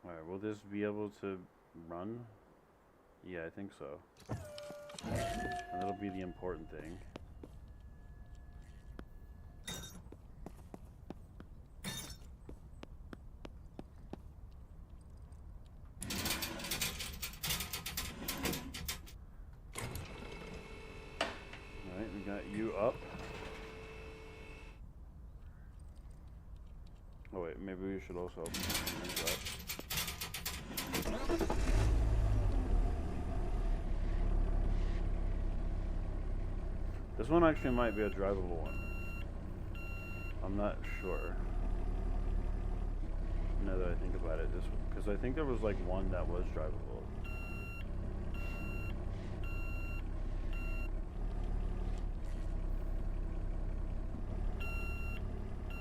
Alright, will this be able to run? Yeah, I think so. And that'll be the important thing. Alright, we got you up. Oh wait, maybe we should also open things up. This one actually might be a drivable one. I'm not sure. Now that I think about it, because I think there was like one that was drivable.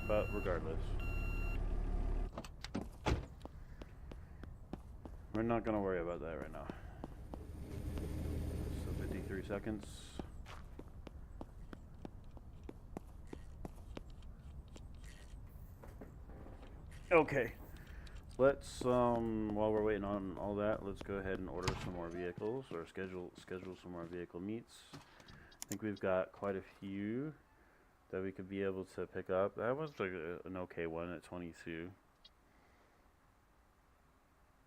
But regardless, we're not gonna worry about that right now. So 53 seconds. Okay, let's while we're waiting on all that, let's go ahead and order some more vehicles, or schedule some more vehicle meets. I think we've got quite a few that we could be able to pick up. That was like an okay one at 22.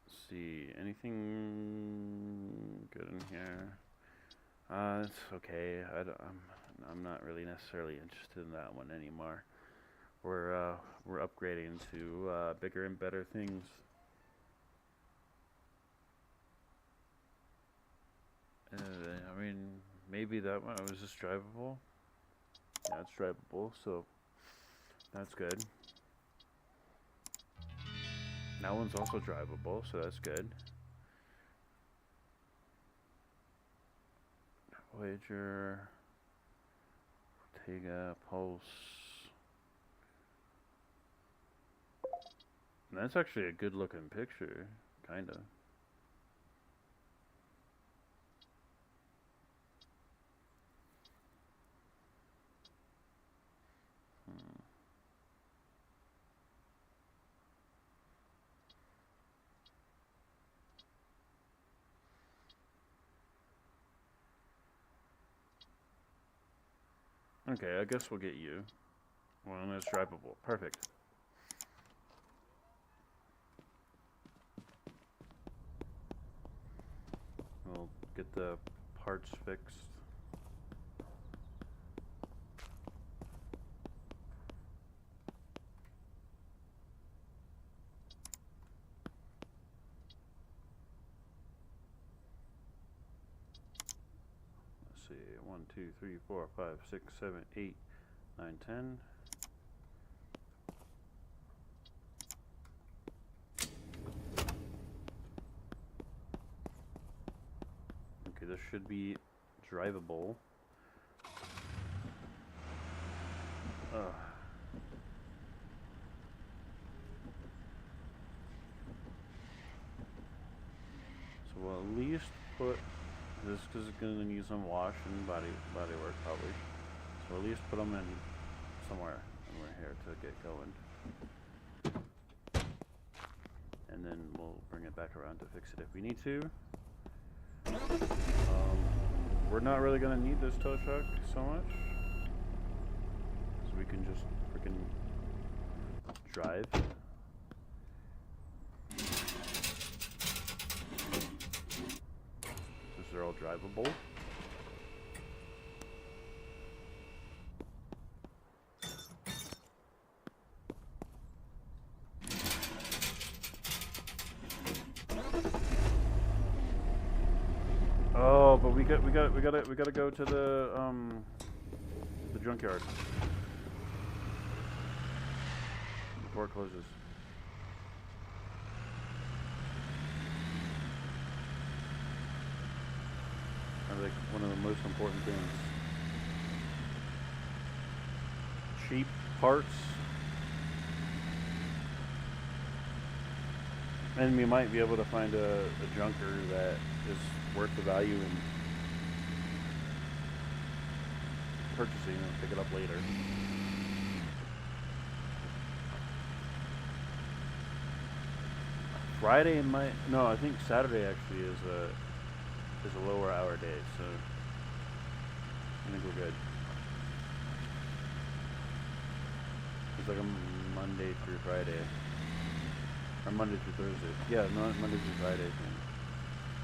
Let's see, anything good in here? It's okay. I'm not really necessarily interested in that one anymore. We're upgrading to bigger and better things. I mean, maybe that one was just drivable. Yeah, it's drivable, so that's good. That one's also drivable, so that's good. Voyager, Ortega, Pulse. That's actually a good looking picture, kinda. Okay, I guess we'll get you. Well, that's drivable. Perfect. We'll get the parts fixed. see. 1, 2, 3, 4, 5, 6, 7, 8, 9, 10. Okay, this should be drivable. So we'll at least put this, because it's going to need some wash and body work probably. So at least put them in somewhere, and we're here to get going. And then we'll bring it back around to fix it if we need to. We're not really going to need this tow truck so much, so we can just freaking drive. Since they're all drivable. Oh, but we gotta go to the junkyard before it closes. I think one of the most important things. Cheap parts. And we might be able to find a junker that is worth the value in purchasing and pick it up later. Friday might, no, I think Saturday actually is a lower hour day, so I think we're good. It's like a Monday through Friday. Or Monday through Thursday. Yeah, no, Monday through Friday thing.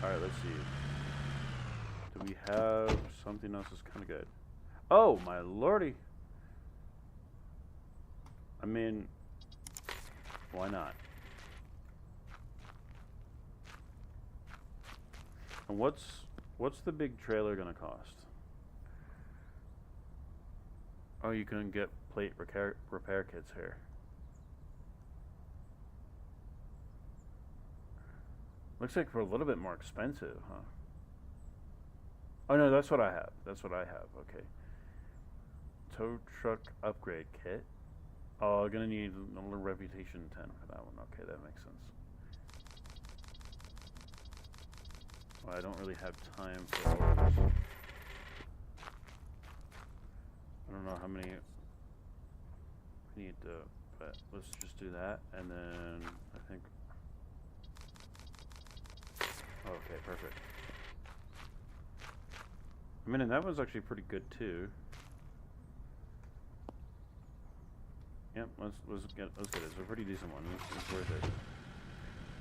Alright, let's see. Do we have something else that's kind of good? Oh, my lordy. I mean, why not? And what's the big trailer gonna cost? Oh, you can get plate repair kits here. Looks like we're a little bit more expensive, huh? Oh no, that's what I have. That's what I have. Okay. Tow truck upgrade kit. Oh, I'm gonna need a little reputation 10 for that one. Okay, that makes sense. Well, I don't really have time for all this. I don't know how many we need to, but let's just do that, and then I think. Okay, perfect. I mean, and that was actually pretty good too. Yep, let's get it. It's a pretty decent one. It's worth it.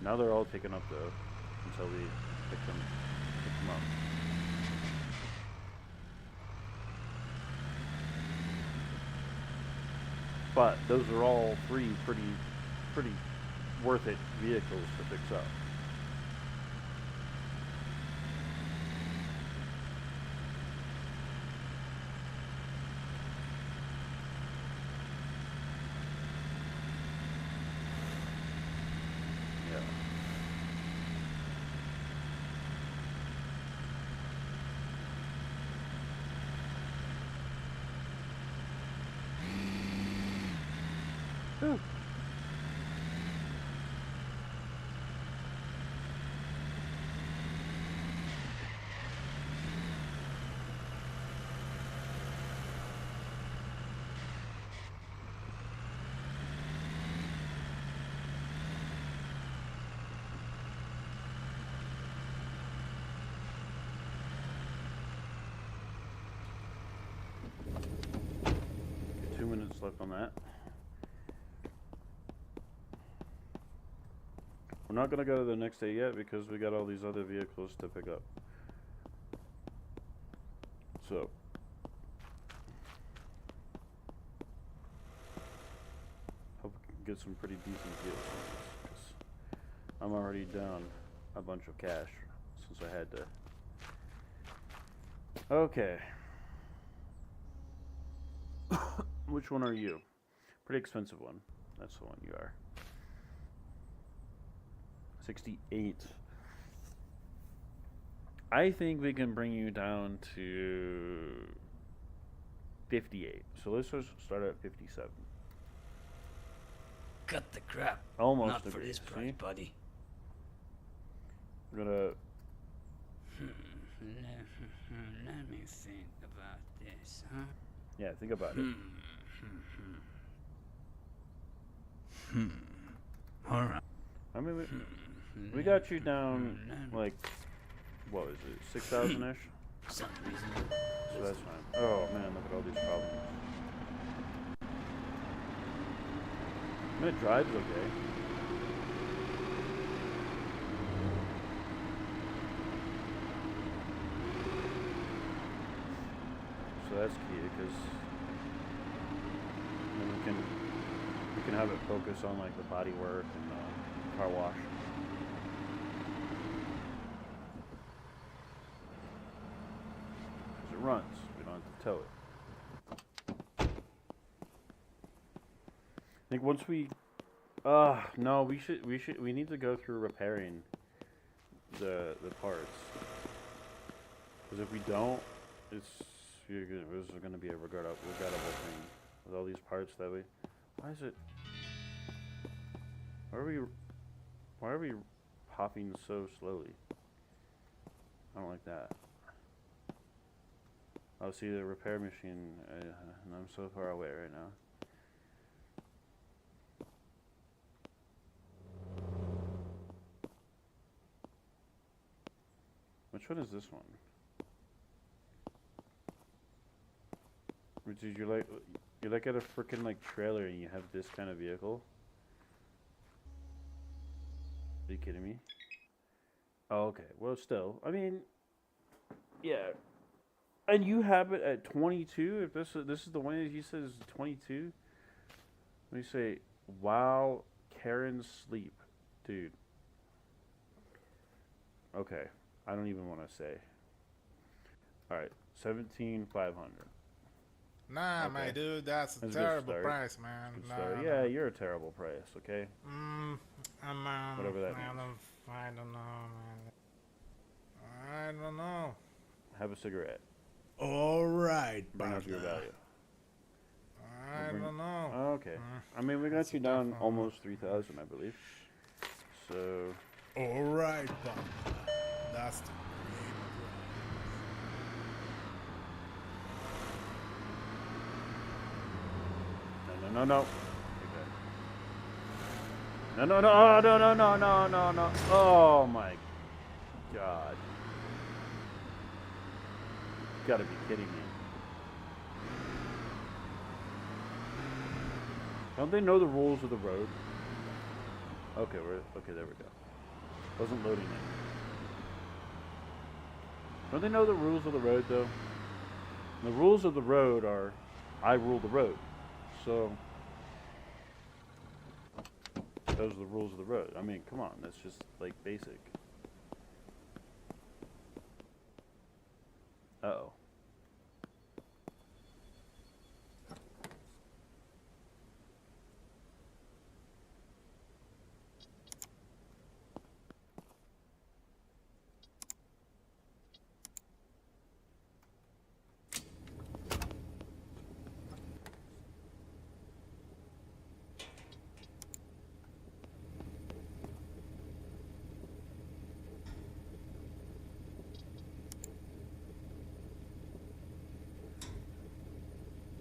Now they're all taken up though, until we pick them up. But those are all three pretty worth it vehicles to fix up. Ooh. Okay, 2 minutes left on that. We're not going to go to the next day yet because we got all these other vehicles to pick up. So, hope we can get some pretty decent deals on this, 'cause I'm already down a bunch of cash since I had to Okay. Which one are you? Pretty expensive one. That's the one you are. 68. I think we can bring you down to 58. So let's just start at 57. Cut the crap. Almost Not for agree. this price, See? buddy. We're gonna. Let me think about this, huh? Yeah, think about it. All right. I mean, we got you down like, what is it, 6,000 ish? Sounds reasonable. So that's fine. Oh man, look at all these problems. I mean, it drives okay. So that's key because then we can have it focus on like the body work and car wash. Because it runs, we don't have to tow it. I think once we, no, we need to go through repairing the parts. Because if we don't, this is going to be a regrettable thing with all these parts that we. Why is it? Why are we popping so slowly? I don't like that. Oh, see the repair machine, and I'm so far away right now. Which one is this one? Dude, you're like at a freaking like trailer and you have this kind of vehicle? Are you kidding me? Oh, okay. Well, still, I mean, yeah. And you have it at 22. If this is the one that he says 22. Let me say, wow, Karen's sleep, dude. Okay, I don't even want to say. All right, 17,500. Nah, Okay. my dude, that's a That's a good terrible start. price, man. Good Nah, start. nah. Yeah, you're a terrible price. Okay. Whatever that I don't know, man. I don't know. Have a cigarette. All right, Bring up your value. I don't know. Okay. I mean, we got That's you a down tough one. almost 3,000, I believe. So. All right, that's the No. Okay. No. Oh my God. You gotta be kidding me. Don't they know the rules of the road? Okay, there we go. Wasn't loading in. Don't they know the rules of the road though? The rules of the road are, I rule the road. So, those are the rules of the road. I mean, come on, that's just like basic. Uh-oh.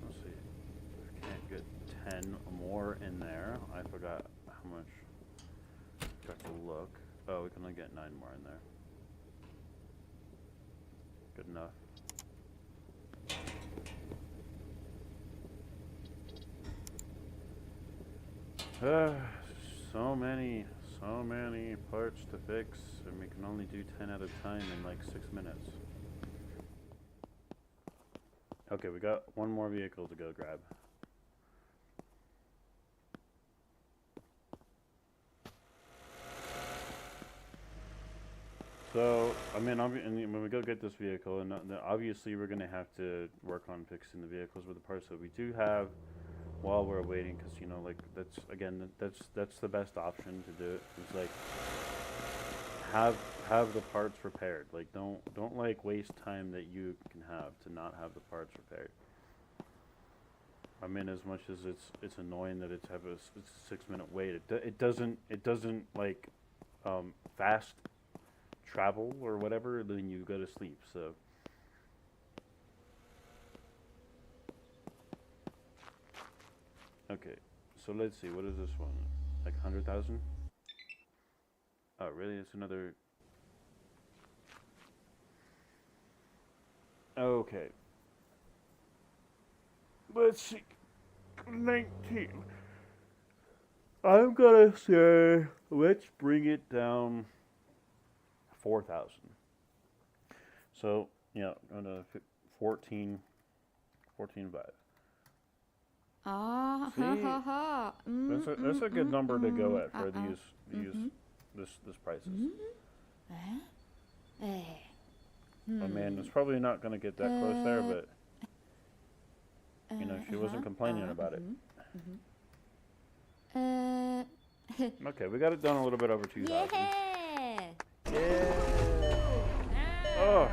Let's see. I can't get 10 more in there. I forgot how much. Got to look. Oh, we can only get 9 more in there. Good enough. So many parts to fix, and we can only do 10 at a time in like 6 minutes. Okay, we got one more vehicle to go grab. So, I mean, when we go get this vehicle, and obviously we're going to have to work on fixing the vehicles with the parts that we do have while we're waiting, because, you know, like, that's, again, that's the best option to do it. It's like, have the parts repaired. Like, don't like waste time that you can have to not have the parts repaired. I mean, as much as it's annoying that it's a 6-minute wait, it doesn't like fast travel or whatever, then you go to sleep. So okay, so let's see, what is this one? Like 100,000? Oh, really? It's another. Okay. Let's see. 19. I'm gonna say let's bring it down 4,000. So, yeah, on a 14, 14.5. Ah, See? ha ha ha. That's a good number to go at for this prices. I mean, it's probably not gonna get that close there, but you know, she wasn't complaining about it. Okay, we got it done a little bit over 2,000. Yeah. Yeah. Oh.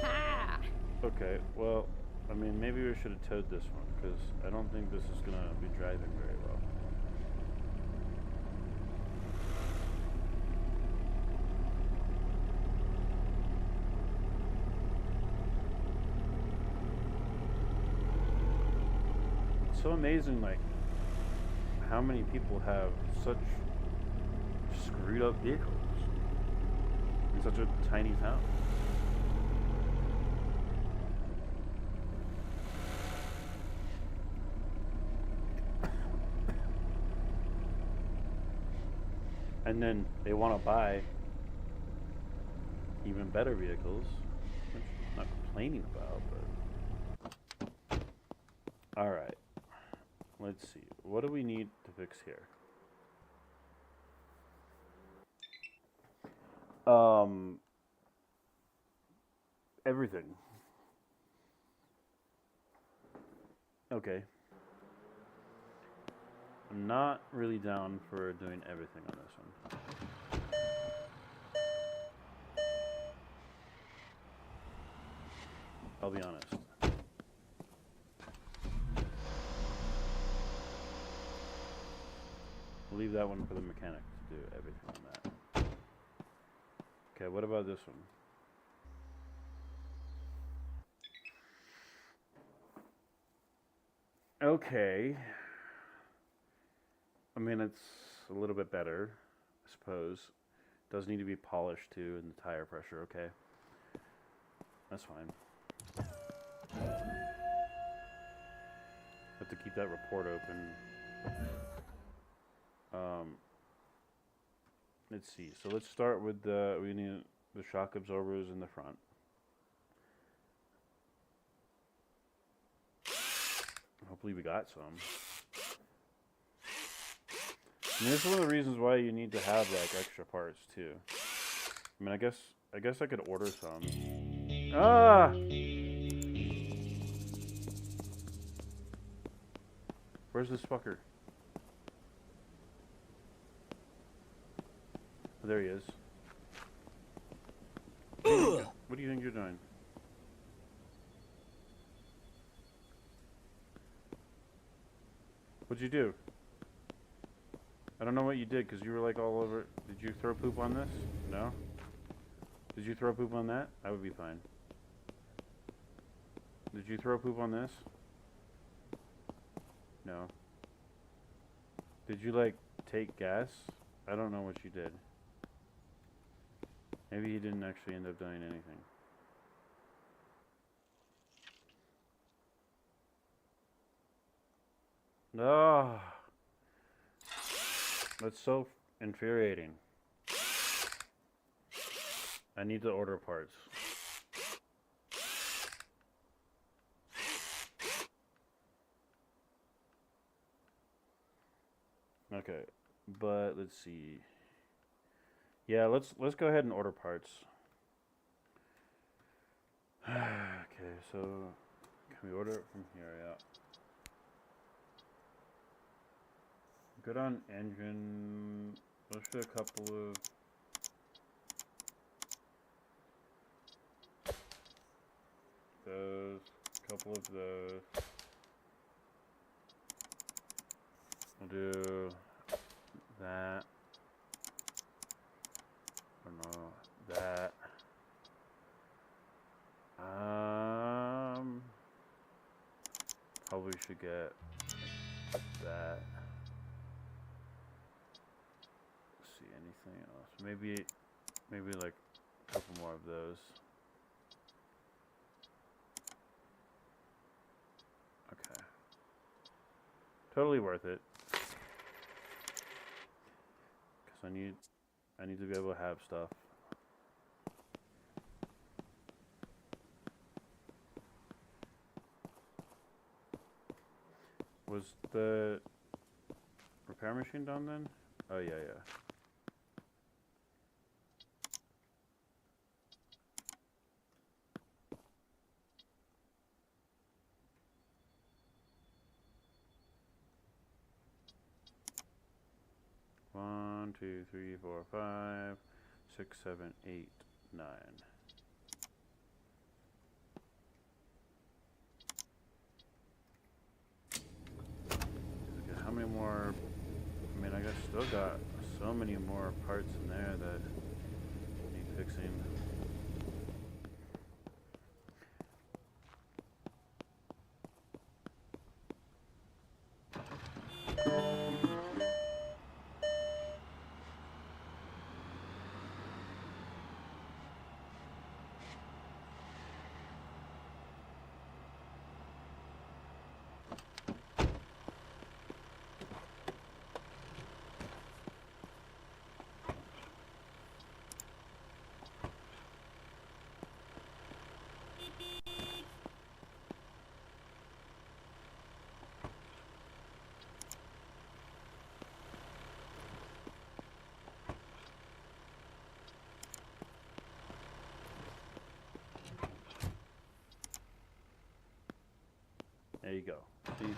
Ha. Okay, well, I mean, maybe we should have towed this one, because I don't think this is going to be driving very well. It's so amazing, like, how many people have such screwed up vehicles in such a tiny town. And then they want to buy even better vehicles, which I'm not complaining about, but alright. Let's see. What do we need to fix here? Everything. Okay. I'm not really down for doing everything on this one. I'll be honest. We'll leave that one for the mechanic to do everything on that. Okay, what about this one? Okay. I mean, it's a little bit better, I suppose. Does need to be polished too, and the tire pressure, okay. That's fine. Have to keep that report open. Let's see. So let's start with we need the shock absorbers in the front. Hopefully we got some. I mean, this is one of the reasons why you need to have like extra parts too. I mean, I guess I could order some. Ah! Where's this fucker? Oh, there he is. What do you think you're doing? What'd you do? I don't know what you did, because you were like all over. Did you throw poop on this? No? Did you throw poop on that? I would be fine. Did you throw poop on this? No. Did you like take gas? I don't know what you did. Maybe he didn't actually end up doing anything. Ah, that's so infuriating. I need to order parts. Okay, but let's see. Yeah, let's go ahead and order parts. Okay, so can we order it from here? Yeah. Good on engine. Let's do a couple of. Those. Couple of those. We'll do that. I don't know. That. Probably should get that. Let's see, anything else? Maybe like a couple more of those. Okay. Totally worth it. Cause I need to be able to have stuff. Was the repair machine done then? Oh yeah, yeah. One, two, three, four, 5, 6, 7, 8, 9. Okay, how many more? I mean, I guess still got so many more parts in there that need fixing. There you go. See?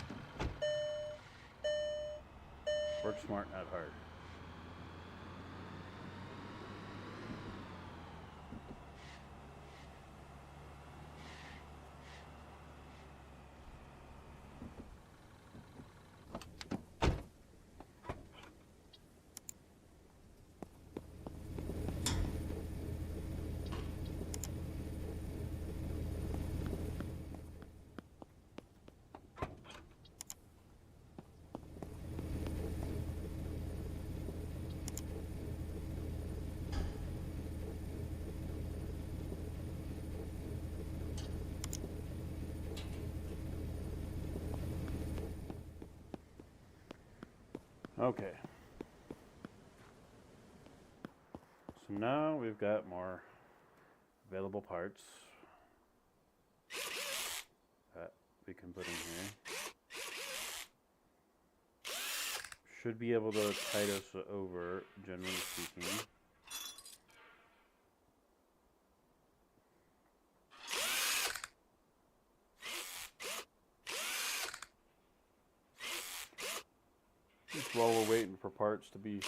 Work smart, not hard. Okay. So now we've got more available parts that we can put in here. Should be able to tide us over, generally speaking. Just while we're waiting for parts to be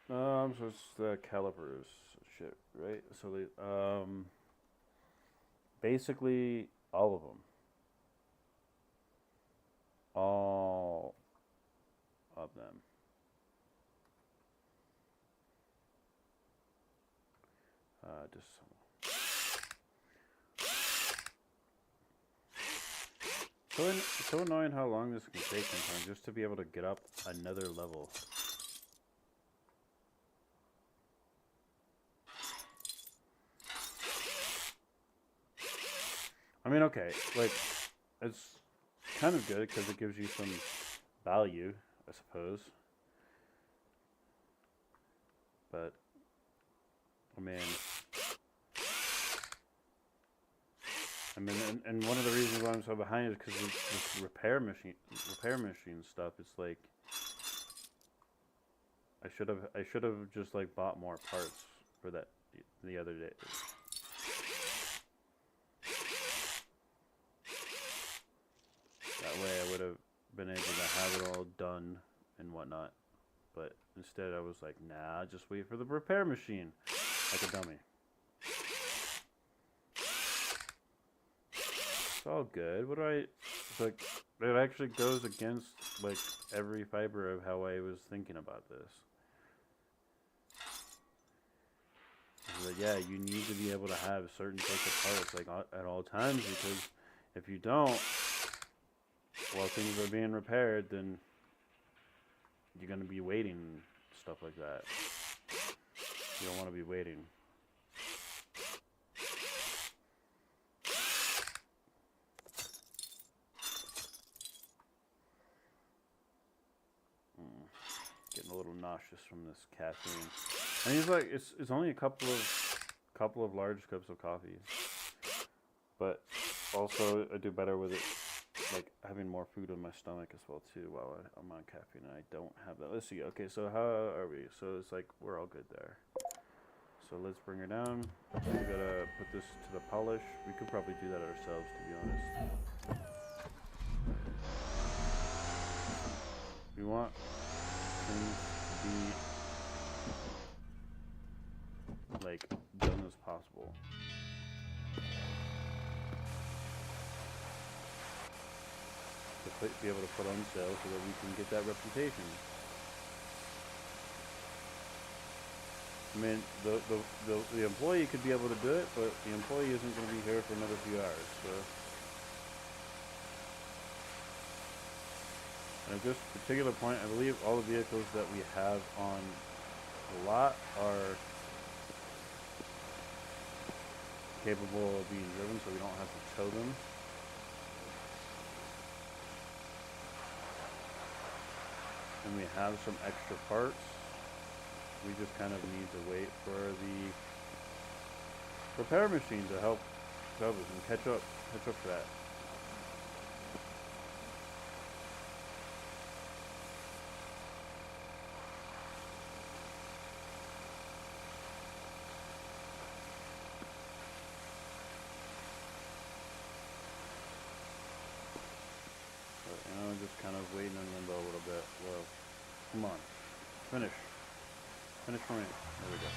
so it's the calipers shit, right? So they basically all of them. All of them. Just it's so annoying how long this can take sometimes just to be able to get up another level. I mean, okay, like, it's kind of good because it gives you some value, I suppose. But, I mean, and one of the reasons why I'm so behind is because this repair machine stuff. It's like, I should have just like bought more parts for that the other day. That way I would have been able to have it all done and whatnot. But instead I was like, nah, just wait for the repair machine. Like a dummy. It's all good. What do I... It's like, it actually goes against, like, every fiber of how I was thinking about this. It's like, yeah, you need to be able to have certain types of parts, like, at all times, because if you don't, while things are being repaired, then you're going to be waiting and stuff like that. You don't want to be waiting. Getting a little nauseous from this caffeine. And he's like, it's only a couple of large cups of coffee, but also I do better with it, like having more food in my stomach as well too while I'm on caffeine. And I don't have that. Let's see. Okay, so how are we? So it's like we're all good there. So let's bring her down. We gotta put this to the polish. We could probably do that ourselves, to be honest. We want things to be like done as possible. To be able to put on sale so that we can get that reputation. I mean, the employee could be able to do it, but the employee isn't going to be here for another few hours. So, and at this particular point, I believe all the vehicles that we have on the lot are capable of being driven, so we don't have to tow them. And we have some extra parts. We just kind of need to wait for the repair machine to help us and catch up to that. Just kind of waiting in limbo a little bit. Well, come on. Finish for me. There we go.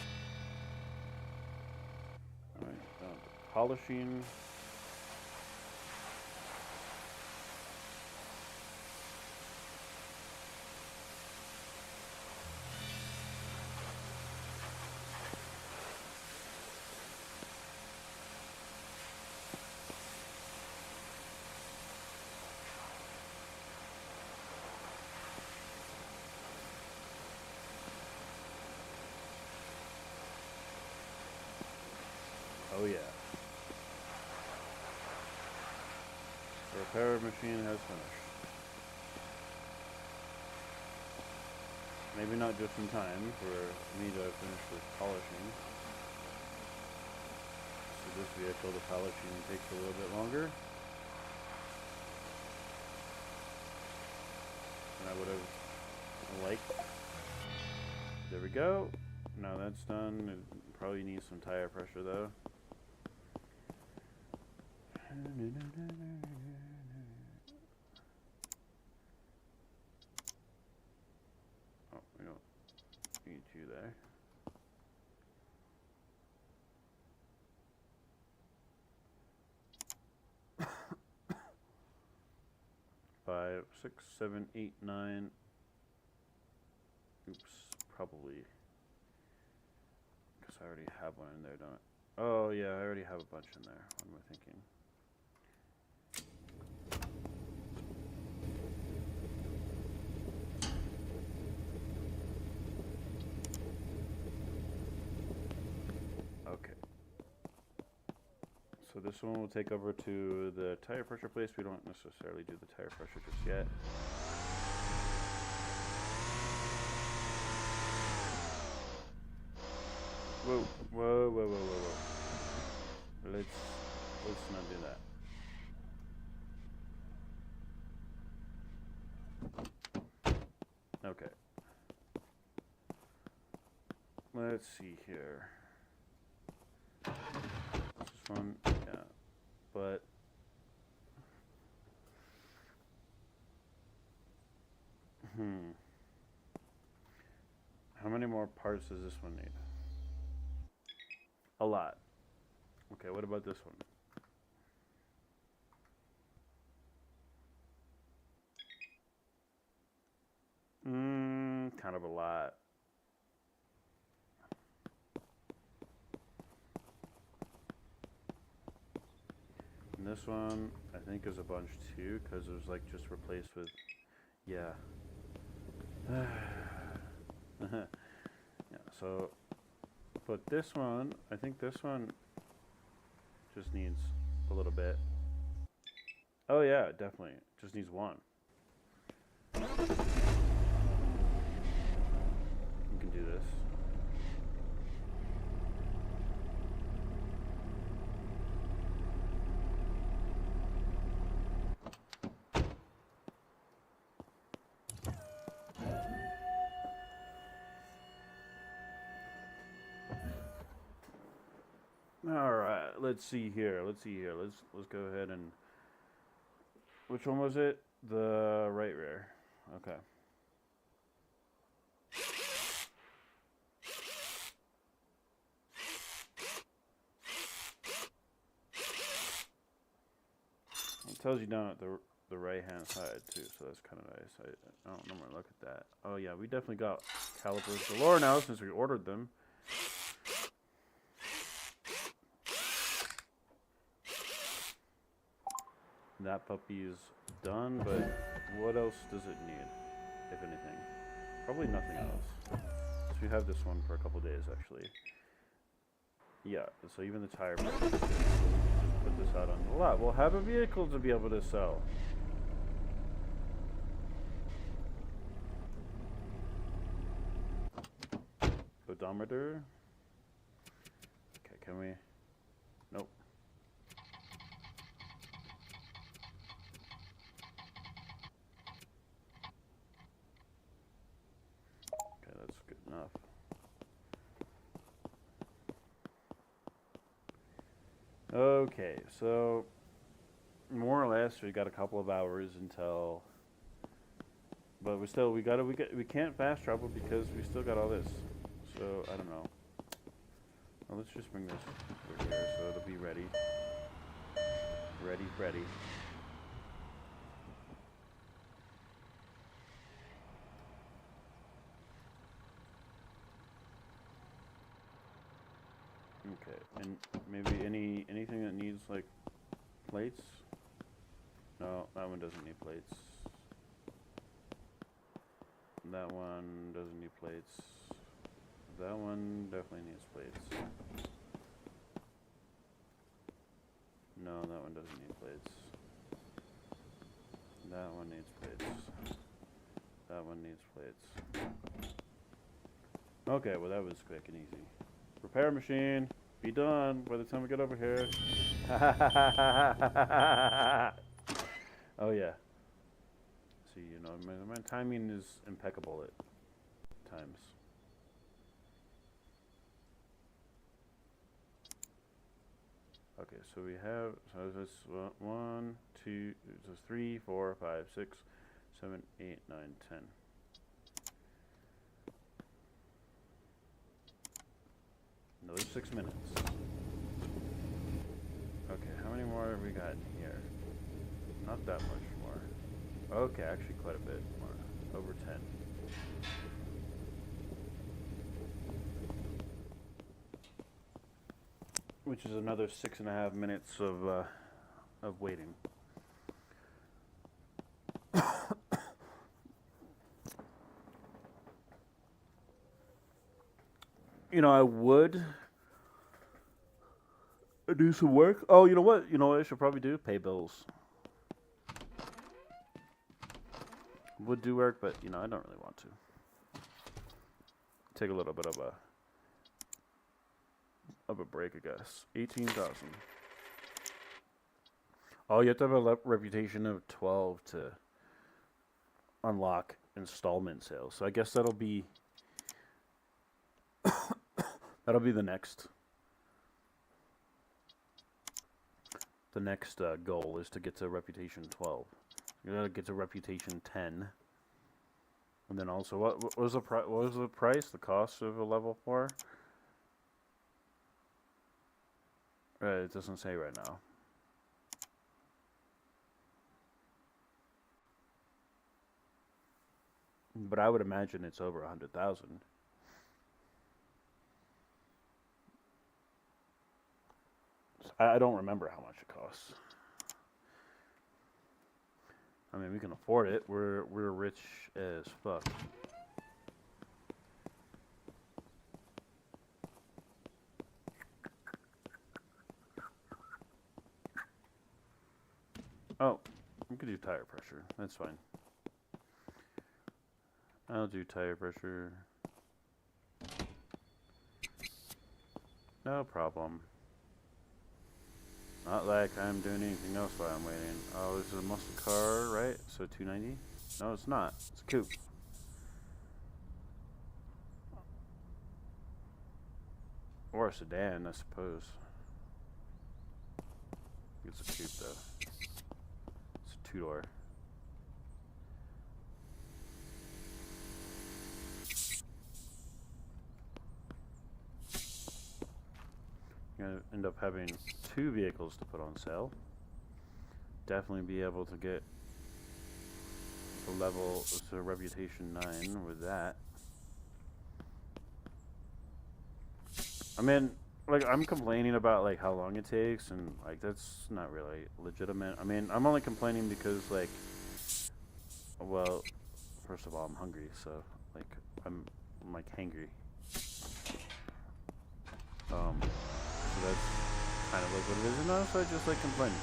Alright, polishing. Oh yeah. The repair machine has finished. Maybe not just in time for me to finish this polishing. So this vehicle, the polishing takes a little bit longer than I would have liked. There we go. Now that's done. It probably needs some tire pressure though. Oh, we don't need you there. Five, 6, 7, 8, 9. Oops, probably. Because I already have one in there, don't I? Oh yeah, I already have a bunch in there. What am I thinking? Okay. So this one will take over to the tire pressure place. We don't necessarily do the tire pressure just yet. Whoa, whoa, whoa, whoa, whoa, whoa. Let's not do that. Okay. let's see here. This is fun, yeah. But how many more parts does this one need? A lot. Okay, what about this one? Kind of a lot. And this one, I think, is a bunch too, because it was like just replaced with, yeah. Yeah, so, but this one, I think this one just needs a little bit. Oh yeah, definitely. Just needs one. You can do this. All right, let's see here. Let's go ahead and, which one was it? The right rear. Okay. It tells you down at the right hand side too, so that's kind of nice. I don't normally look at that. Oh yeah, we definitely got calipers galore now since we ordered them. That puppy is done, but what else does it need, if anything? Probably nothing else. So we have this one for a couple days, actually. Yeah, so even the tire pressure. So we can just put this out on the lot. We'll have a vehicle to be able to sell. Odometer. Okay, can we? Nope. Okay, that's good enough. Okay, so more or less we got a couple of hours until, but we can't fast travel because we still got all this. So I don't know. Well, let's just bring this over here so it'll be ready. Ready. Okay, and maybe anything that needs like plates? No, that one doesn't need plates. That one doesn't need plates. That one definitely needs plates. No, that one doesn't need plates. That one needs plates. That one needs plates. Okay, well that was quick and easy. Repair machine, be done by the time we get over here. Oh yeah. See, you know, my timing is impeccable at times. Okay, so we have, so that's 1, 2, so 3, 4, 5, 6, 7, 8, 9, 10. Another 6 minutes. Okay, how many more have we got in here? Not that much more. Okay, actually quite a bit more. Over 10. Which is another 6.5 minutes of waiting. You know, I would do some work. Oh, you know what? You know what I should probably do? Pay bills. Would do work, but you know, I don't really want to. Take a little bit of a break, I guess. 18,000. Oh, you have to have a reputation of 12 to unlock installment sales. So I guess that'll be That'll be the next. The next goal is to get to reputation 12. You gotta get to reputation 10. And then also, what was the what was the price? The cost of a level 4? It doesn't say right now. But I would imagine it's over 100,000. I don't remember how much it costs. I mean, we can afford it. We're rich as fuck. Oh, we could do tire pressure. That's fine. I'll do tire pressure. No problem. Not like I'm doing anything else while I'm waiting. Oh, this is a muscle car, right? So 290? No, it's not. It's a coupe. Or a sedan, I suppose. It's a coupe, though. It's a two-door. You're going to end up having 2 vehicles to put on sale. Definitely be able to get the level to reputation 9 with that. I mean, like, I'm complaining about, like, how long it takes, and, like, that's not really legitimate. I mean, I'm only complaining because, like, well, first of all, I'm hungry, so, like, I'm like, hangry. So that's kind of like what it is, and also I just like complaining.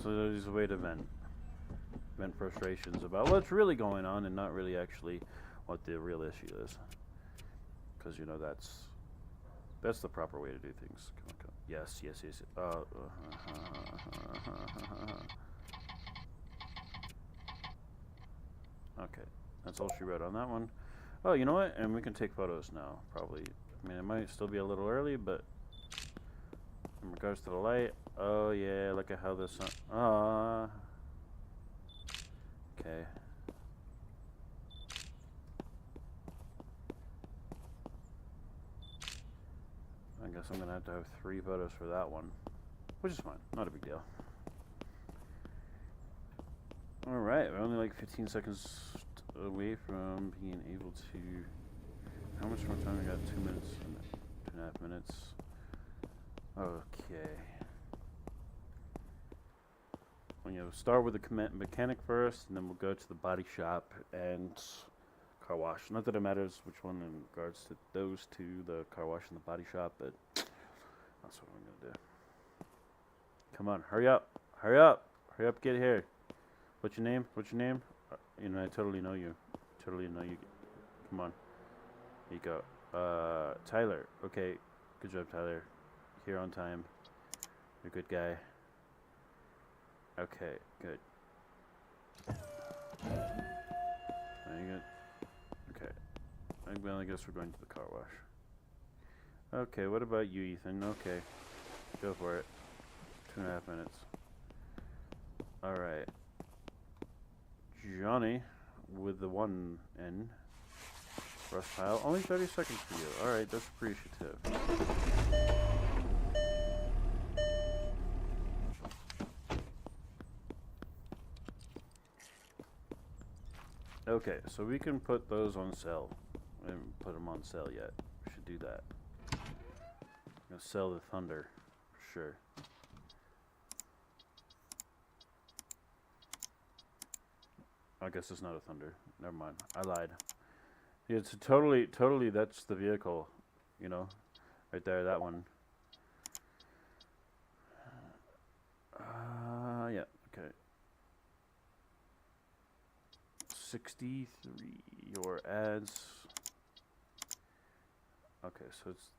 So there's a way to vent frustrations about what's really going on and not really actually what the real issue is. Because, you know, that's the proper way to do things. Come on, come on. Yes, yes, yes. Okay, that's all she wrote on that one. Oh, you know what? And we can take photos now, probably. I mean, it might still be a little early, but in regards to the light, oh yeah, look at how this. Okay. I guess I'm gonna have to have 3 photos for that one, which is fine. Not a big deal. All right, we're only like 15 seconds away from being able to. How much more time? We got 2 minutes, 2.5 minutes. Okay. We'll start with the mechanic first, and then we'll go to the body shop and car wash. Not that it matters which one in regards to those two, the car wash and the body shop, but that's what I'm gonna do. Come on, hurry up, hurry up, hurry up, get here. What's your name? What's your name? You know, I totally know you. Totally know you. Come on. Here you go. Tyler. Okay. Good job, Tyler. Here on time. You're a good guy. Okay, good. Very good. Okay. I guess we're going to the car wash. Okay, what about you, Ethan? Okay. Go for it. 2.5 minutes. Alright. Johnny with the 1 N. Rust pile. Only 30 seconds for you. Alright, that's appreciative. Okay, so we can put those on sale. We haven't put them on sale yet. We should do that. I'm gonna sell the Thunder, for sure. I guess it's not a Thunder. Never mind. I lied. Yeah, it's totally, that's the vehicle. You know? Right there, that one. Yeah, okay. 63, your ads. Okay, so it's...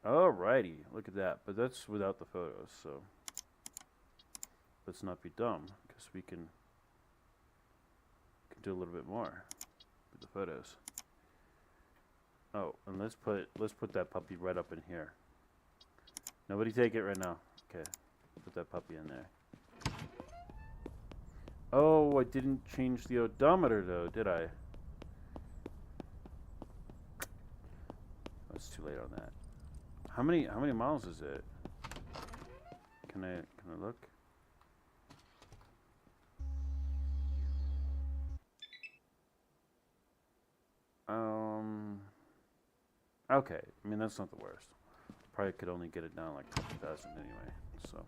Alrighty, look at that. But that's without the photos, so... Let's not be dumb, because we can do a little bit more with the photos. Oh, and let's put that puppy right up in here. Nobody take it right now. Okay, put that puppy in there. Oh, I didn't change the odometer though, did I? That's too late on that. How many miles is it? Can I look? Okay. I mean, that's not the worst. Probably could only get it down like 2,000 anyway. So.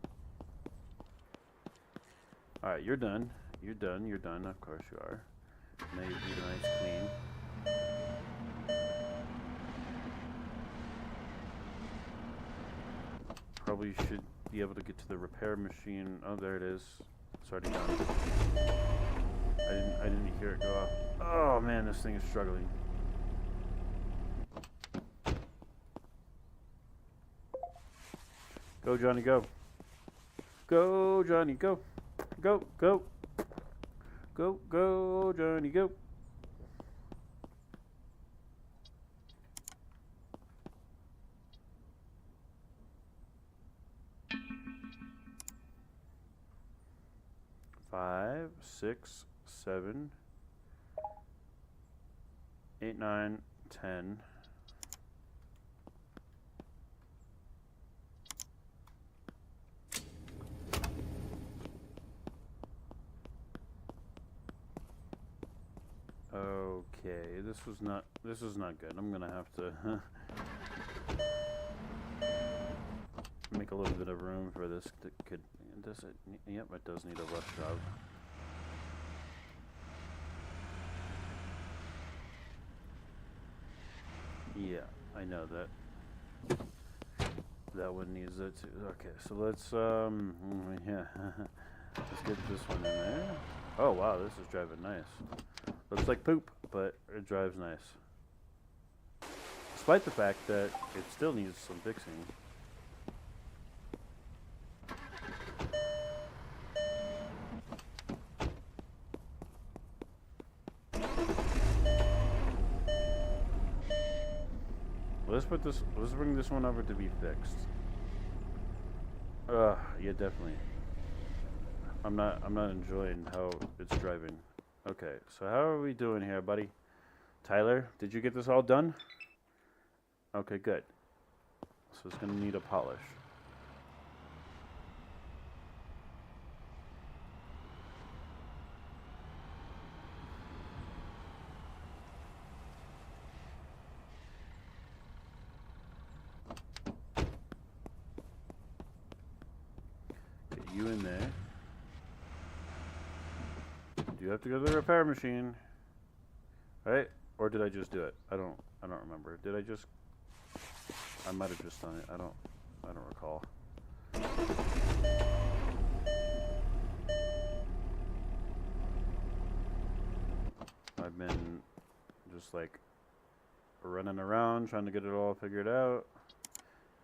All right, you're done. You're done. You're done. Of course you are. Now you need a nice clean. Probably should be able to get to the repair machine. Oh, there it is. It's already done. I didn't hear it go off. Oh man, this thing is struggling. Go, Johnny, go. Go, Johnny, go. Go, go. Go, go, Johnny, go. Five, 6, 7, 8, 9, 10. Okay, this is not good. I'm gonna have to make a little bit of room for this. Does it? Yep, it does need a rough job. Yeah, I know that. That one needs it too. Okay, so let's yeah, let's get this one in there. Oh wow, this is driving nice. Looks like poop, but it drives nice. Despite the fact that it still needs some fixing. Let's bring this one over to be fixed. Yeah, definitely. I'm not enjoying how it's driving. Okay, so how are we doing here, buddy? Tyler, did you get this all done? Okay, good. So it's gonna need a polish. You in there. Do you have to go to the repair machine? Right? Or did I just do it? I don't remember. Did I just? I might have just done it. I don't recall. I've been just like running around trying to get it all figured out.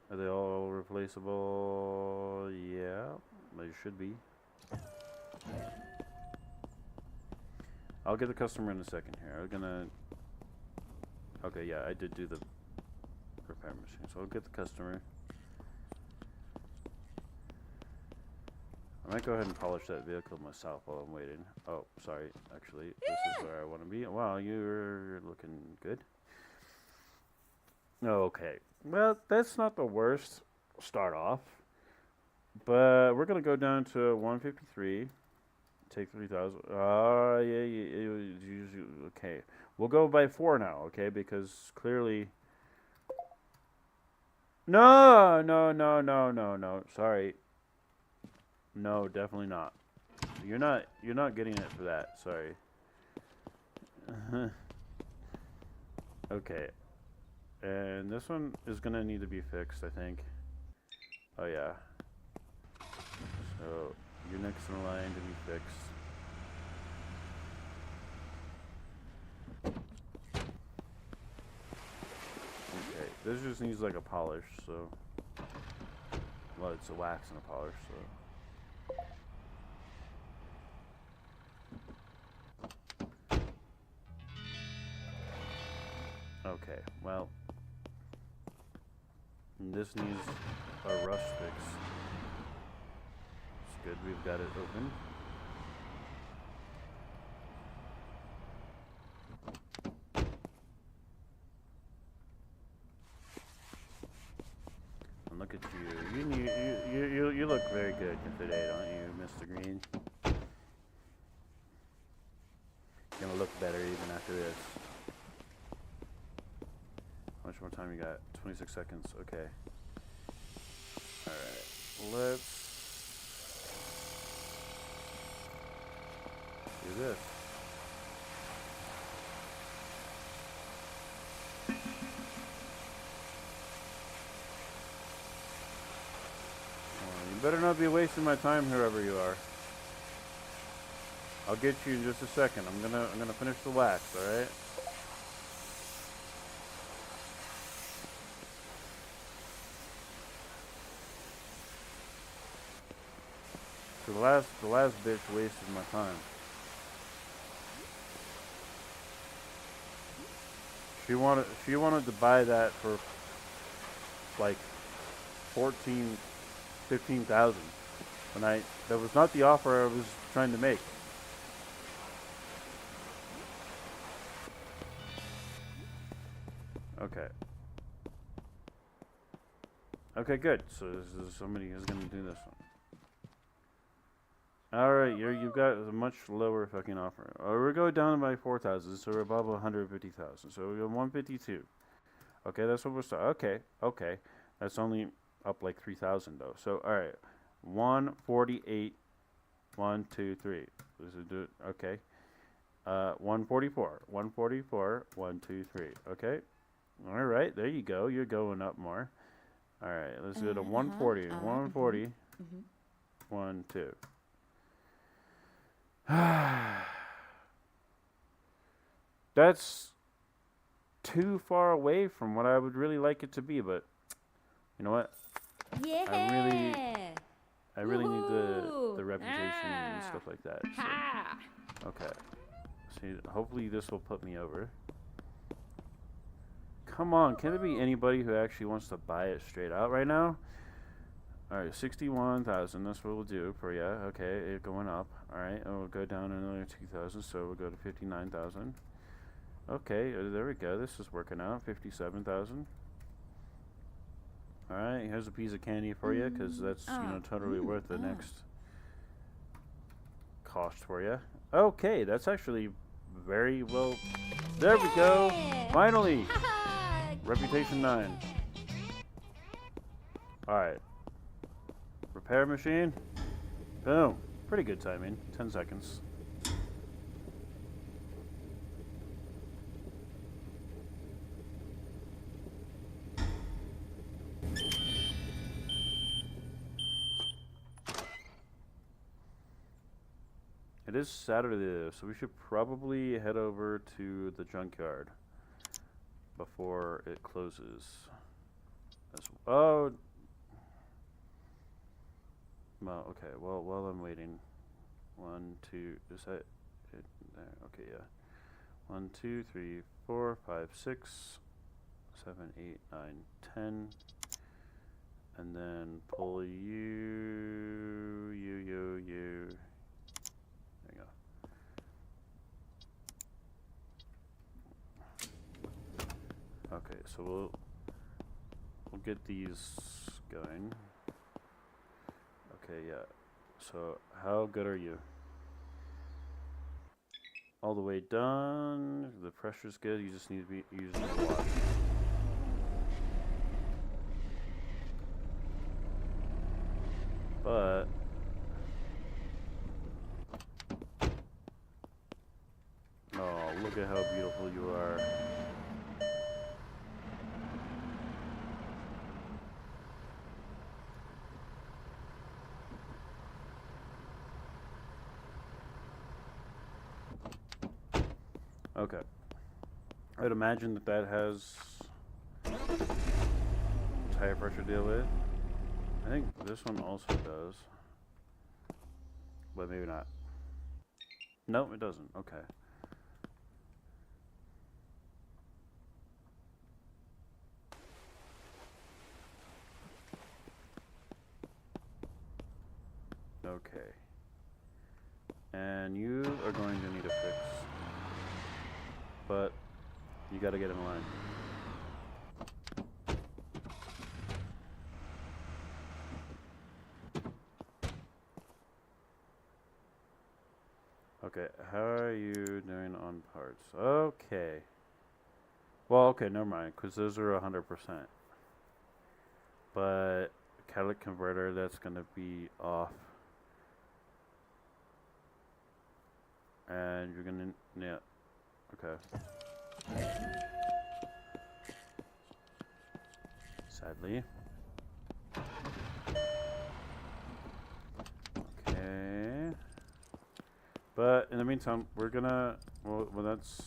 Are they all replaceable? Yeah. They should be. I'll get the customer in a second here. I'm gonna... Okay, yeah, I did do the repair machine. So I'll get the customer. I might go ahead and polish that vehicle myself while I'm waiting. Oh, sorry. Actually, this is where I want to be. Wow, you're looking good. Okay. Well, that's not the worst start off. But we're going to go down to 153. Take 3,000. Yeah. Okay. We'll go by 4 now, okay? Because clearly... No. Sorry. No, definitely not. You're not getting it for that. Sorry. Okay. And this one is going to need to be fixed, I think. Oh, yeah. So, you're next in line to be fixed. Okay, this just needs like a polish, so... Well, it's a wax and a polish, so... this needs a rust fix. It's good, we've got it open. And look at you. You look very good today, don't you, Mr. Green? You're gonna look better even after this. How much more time you got? 26 seconds. Okay. Alright. Let's do this. You better not be wasting my time, whoever you are. I'll get you in just a second. I'm gonna finish the wax, alright? So the last bitch wasted my time. She wanted to buy that for like 15,000. And that was not the offer I was trying to make. Okay. Okay, good. So somebody is gonna do this one. Alright, you've got a much lower fucking offer. We're going down by 4,000, so we're above 150,000. So we go 152. Okay, that's what we're starting. Okay. That's only up like 3,000 though. So alright. 148. 1, 2, 3. Does it do it? Okay. 144. 144. 1, 2, 3. Okay. Alright, there you go. You're going up more. Alright, let's go to 140. 140. 1, 2. That's too far away from what I would really like it to be, but you know what? Yeah. I really need Woohoo. the reputation and stuff like that. So. Ha. Okay. See, hopefully this will put me over. Come on, can there be anybody who actually wants to buy it straight out right now? Alright, 61,000, that's what we'll do for you. Okay, it going up. Alright, and we'll go down another 2,000, so we'll go to 59,000. Okay, there we go, this is working out. 57,000. Alright, here's a piece of candy for you, because that's, totally worth the next cost for you. Okay, that's actually very well. There we go! Finally! Reputation 9. Alright. Repair machine. Boom. Pretty good timing. 10 seconds. It is Saturday, so we should probably head over to the junkyard before it closes. Oh. Well, okay. Well, while I'm waiting, 1, 2. Is that it? There. Okay, yeah. 1, 2, 3, 4, 5, 6, 7, 8, 9, 10, and then pull you. There you go. Okay, so we'll get these going. Okay, yeah. So, how good are you? All the way done. The pressure's good. You just need to be using the wash. But oh, look at how beautiful you are. Okay. I'd imagine that has tire pressure to deal with. I think this one also does. But maybe not. No, it doesn't. Okay. Okay. And you are going to need a fix. But you gotta get in line. Okay, how are you doing on parts? Okay. Well, okay, never mind, because those are 100%. But catalytic converter, that's going to be off. And you're going to, yeah, okay. Sadly. Okay. But in the meantime, we're gonna, well that's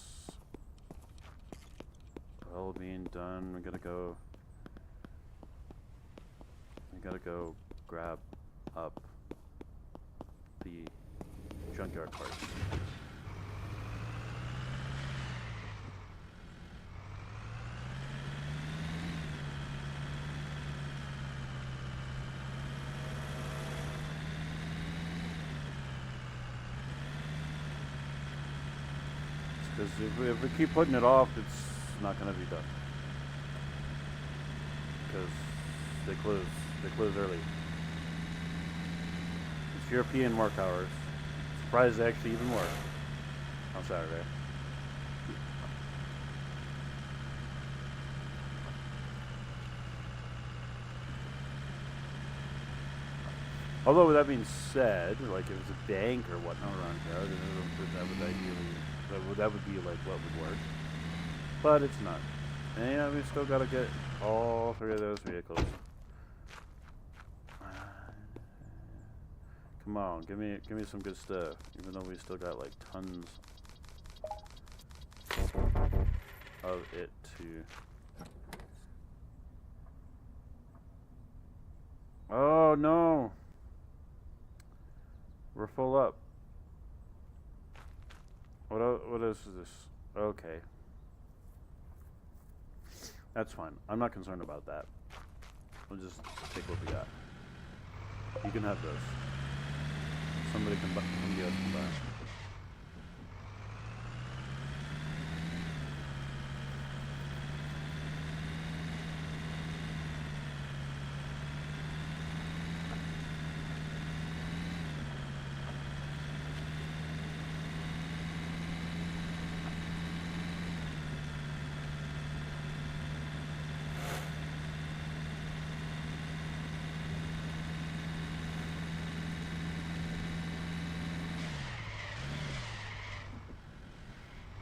all being done, we gotta go grab up the junkyard parts. Because if we keep putting it off, it's not going to be done. Because they close early. It's European work hours. Surprised they actually even work on Saturday. Although with that being said, like if it was a bank or whatnot around here, then that would ideally, that would be like what would work. But it's not. And yeah, we still gotta get all three of those vehicles. Come on, give me some good stuff. Even though we still got like tons of it to. Oh no! We're full up. What else is this? Okay. That's fine. I'm not concerned about that. We'll just take what we got. You can have those. Somebody else can buy.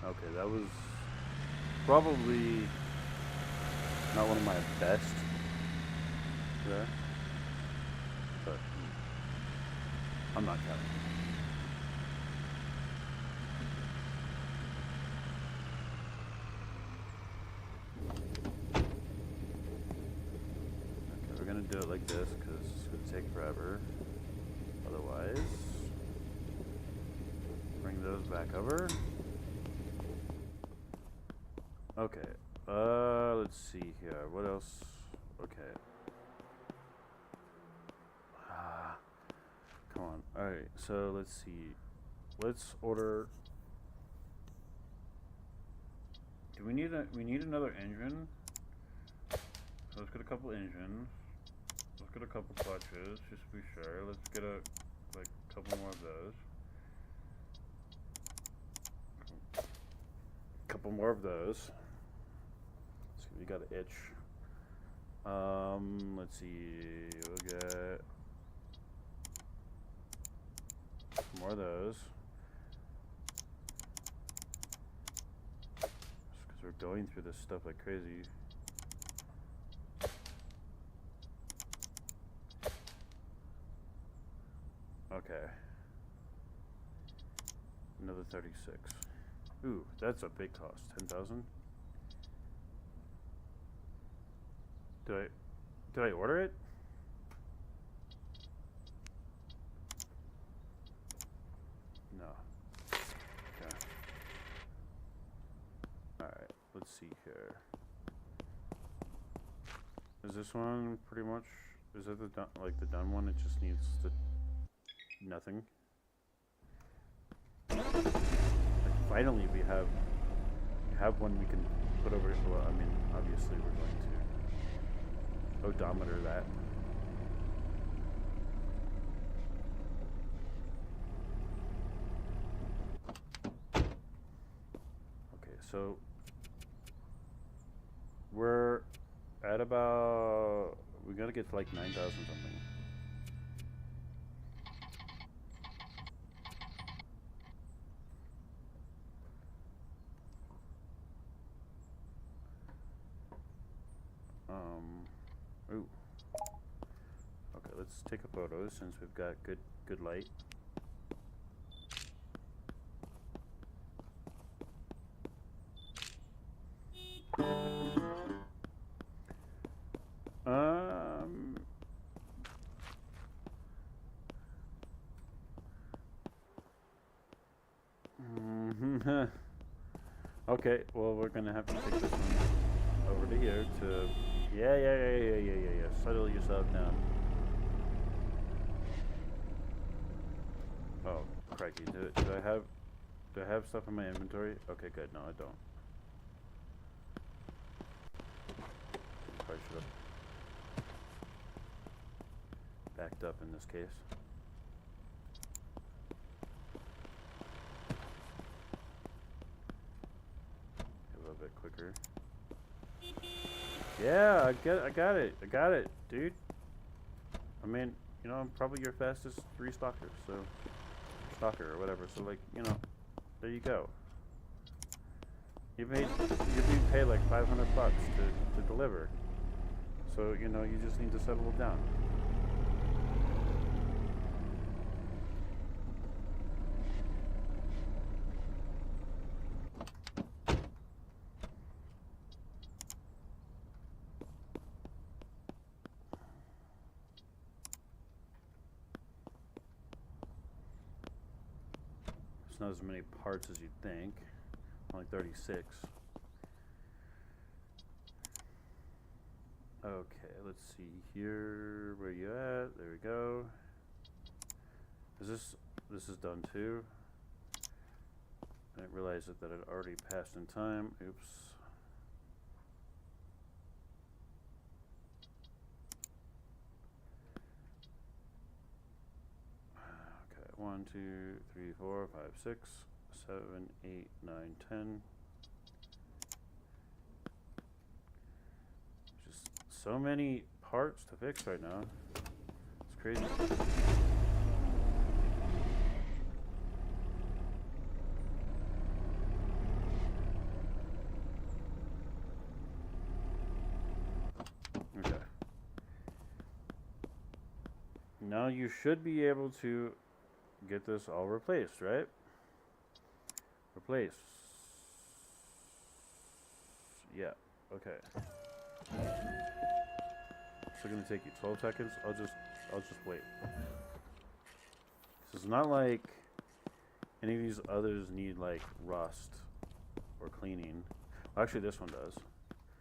Okay, that was probably not one of my best there, but I'm not counting. Okay, we're gonna do it like this because it's gonna take forever. Otherwise, bring those back over. Okay, let's see here. What else? Okay. Come on. Alright, so let's see. Let's order. Do we need another engine? So let's get a couple engines. Let's get a couple clutches, just to be sure. Let's get a couple more of those. Couple more of those. We got an itch. Let's see. We'll get more of those. Just because we're going through this stuff like crazy. Okay. Another 36. Ooh, that's a big cost. 10,000. Did I order it? No. Okay. Alright, let's see here. Is this one pretty much, is it the done one? It just needs to nothing. Like, finally, we have one we can put over. Well, I mean, obviously, we're going to odometer that. Okay, so we're at about. We gotta get to like 9,000 something. Ooh. Okay, let's take a photo since we've got good light. Okay, well, we're gonna have to take this one over to here to. Yeah. Settle yourself down. Oh, crikey! Do I have stuff in my inventory? Okay, good. No, I don't. Probably should have backed up in this case. A little bit quicker. Yeah, I got it, dude. I mean, you know, I'm probably your fastest stalker or whatever. So like, you know, there you go. You're being paid like $500 to deliver. So you know, you just need to settle it down. It's not as many parts as you'd think. Only 36. Okay, let's see here. Where you at? There we go. This is done too? I didn't realize that it already passed in time. Oops. Okay, 1, 2, 3, 4, 5, 6, 7, 8, 9, 10. Just so many parts to fix right now. It's crazy. Okay. Now you should be able to get this all replaced, right? Replace. Yeah. Okay. It's gonna take you 12 seconds. I'll just wait. This is not like any of these others need like rust or cleaning. Well, actually, this one does.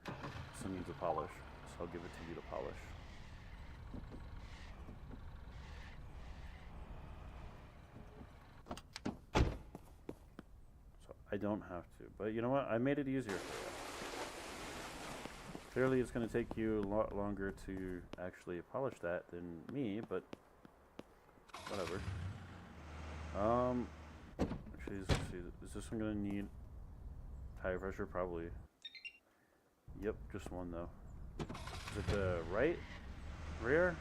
This one needs a polish, so I'll give it to you to polish. So I don't have to, but you know what? I made it easier for you. Clearly, it's going to take you a lot longer to actually polish that than me, but whatever. Actually, let's see. Is this one going to need tire pressure? Probably. Yep, just one though. Is it the right rear?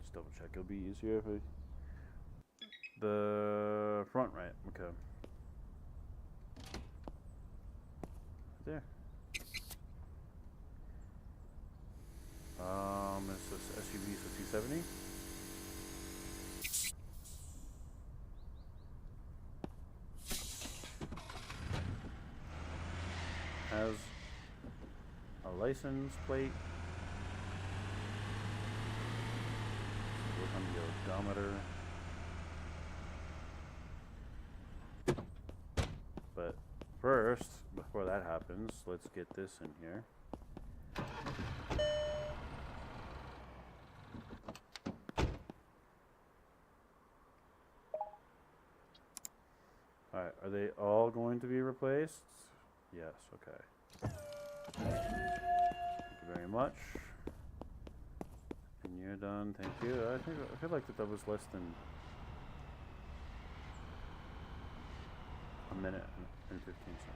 Just double check. It'll be easier if I. The front right. Okay. There. It's this SUV, so 270. Has a license plate. Look on the odometer. first, before that happens, let's get this in here. Alright, are they all going to be replaced? Yes, okay. Thank you very much. And you're done, thank you. I feel like that was less than a minute and 15 seconds.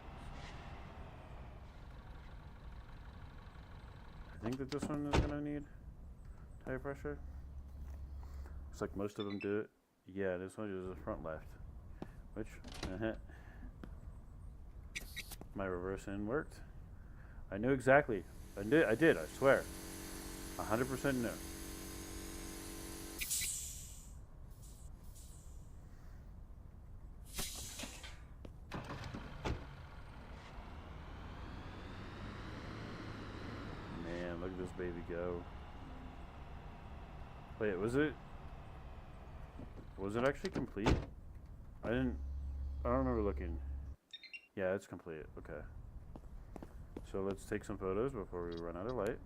I think that this one is gonna need tire pressure. Looks like most of them do it. Yeah, this one is the front left. Which, my reverse in worked. I knew exactly. I did, I swear. 100% no. Man, look at this baby go. Wait, was it actually complete? I don't remember looking. Yeah, it's complete. Okay. So let's take some photos before we run out of light.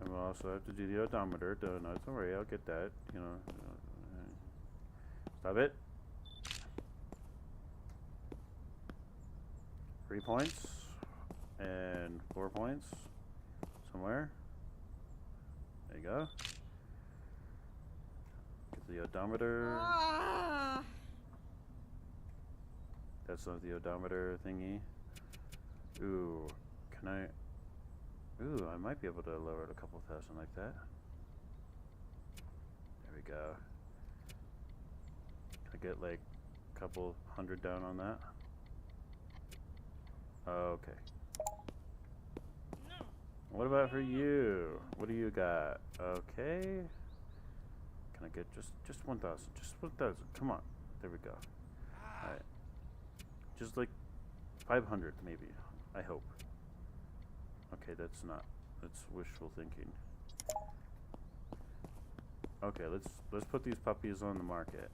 And we'll also have to do the odometer. Don't worry, I'll get that. You know. Stop it. 3 points and 4 points somewhere. There you go. Get the odometer. Ah! That's not the odometer thingy. Ooh, can I? Ooh, I might be able to lower it a couple thousand like that. There we go. Can I get like a couple hundred down on that? Okay. No. What about for you? What do you got? Okay. Can I get just 1,000? Just 1,000. Come on. There we go. All right. Just like 500 maybe. I hope. Okay, that's wishful thinking. Okay, let's put these puppies on the market.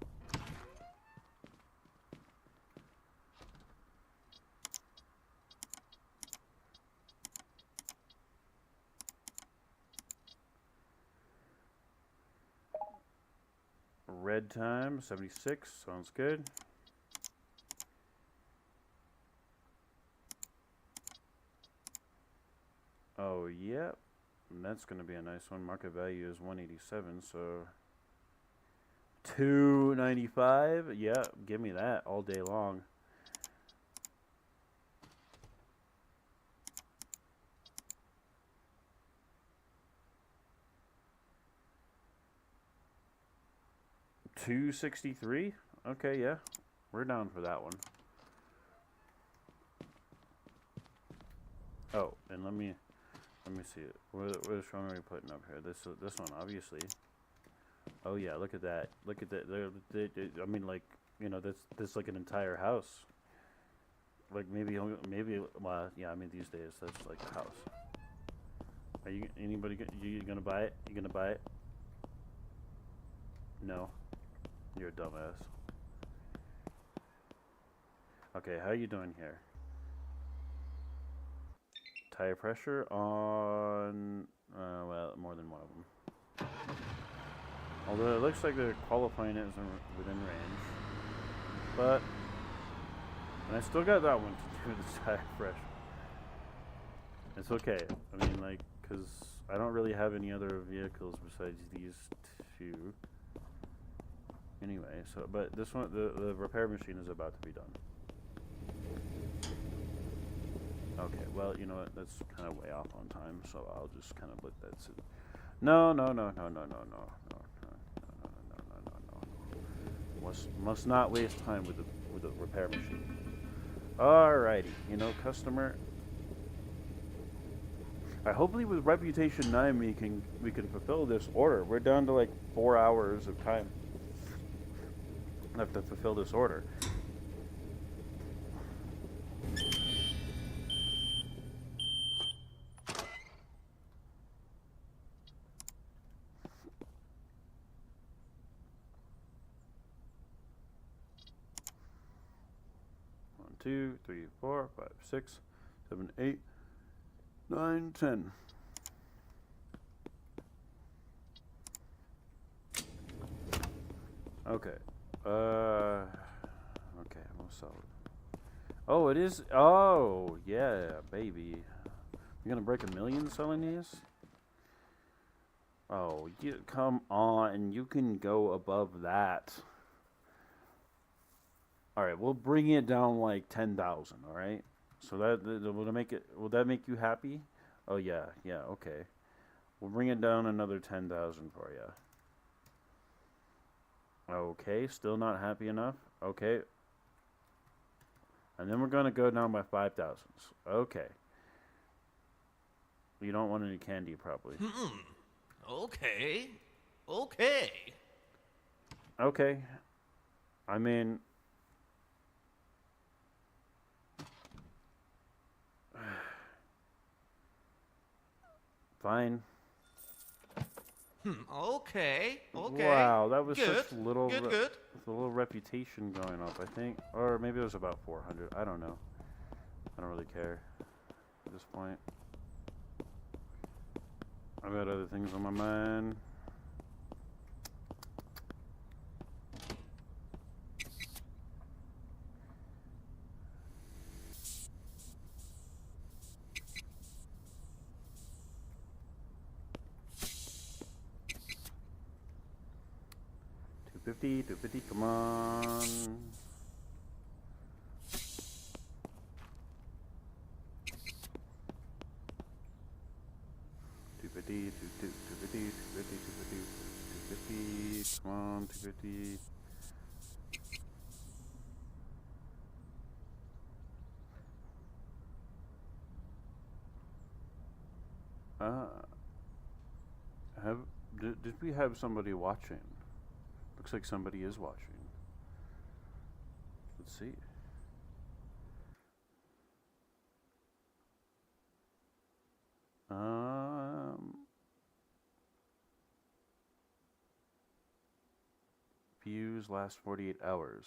Red time 76 sounds good. Oh, yep. And that's going to be a nice one. Market value is 187, so 295. Yeah, give me that all day long. $263. Okay, yeah, we're down for that one. Oh, and let me see it. What one are we putting up here? This one, obviously. Oh yeah, look at that. Look at that. I mean, like, you know, that's like an entire house. Like maybe, well, yeah. I mean, these days that's like a house. Are you you gonna buy it? You gonna buy it? No, you're a dumbass. Okay, how you doing here? Tire pressure on, well, more than one of them. Although it looks like they're qualifying it within range. But, and I still got that one to do the tire pressure. It's okay. I mean, like, because I don't really have any other vehicles besides these two. Anyway, so, but this one, the repair machine is about to be done. Okay, well, you know what, that's kind of way off on time, so I'll just kind of let that sit. No. Must not waste time with the repair machine. Alrighty, you know, customer. Hopefully with Reputation 9 we can fulfill this order. We're down to like 4 hours of time left to fulfill this order. 2, 3, 4, 5, 6, 7, 8, 9, 10. Okay. Okay, we'll sell it. Oh, it is. Oh, yeah, baby. You're gonna break 1,000,000 selling these? Oh, you come on. You can go above that. All right, we'll bring it down like 10,000. All right. So will that make it? Will that make you happy? Oh yeah, yeah. Okay. We'll bring it down another 10,000 for you. Okay, still not happy enough. Okay. And then we're gonna go down by 5,000. Okay. You don't want any candy, probably. Okay. Okay. Okay. I mean, fine. Okay. Okay. Wow, that was Good. such little, Good. Good. with a little reputation going up, I think. Or maybe it was about 400. I don't know. I don't really care at this point. I've got other things on my mind. Two fifty, come on. Two fifty, come on, 250. Did we have somebody watching? Looks like somebody is watching. Let's see. Views last 48 hours.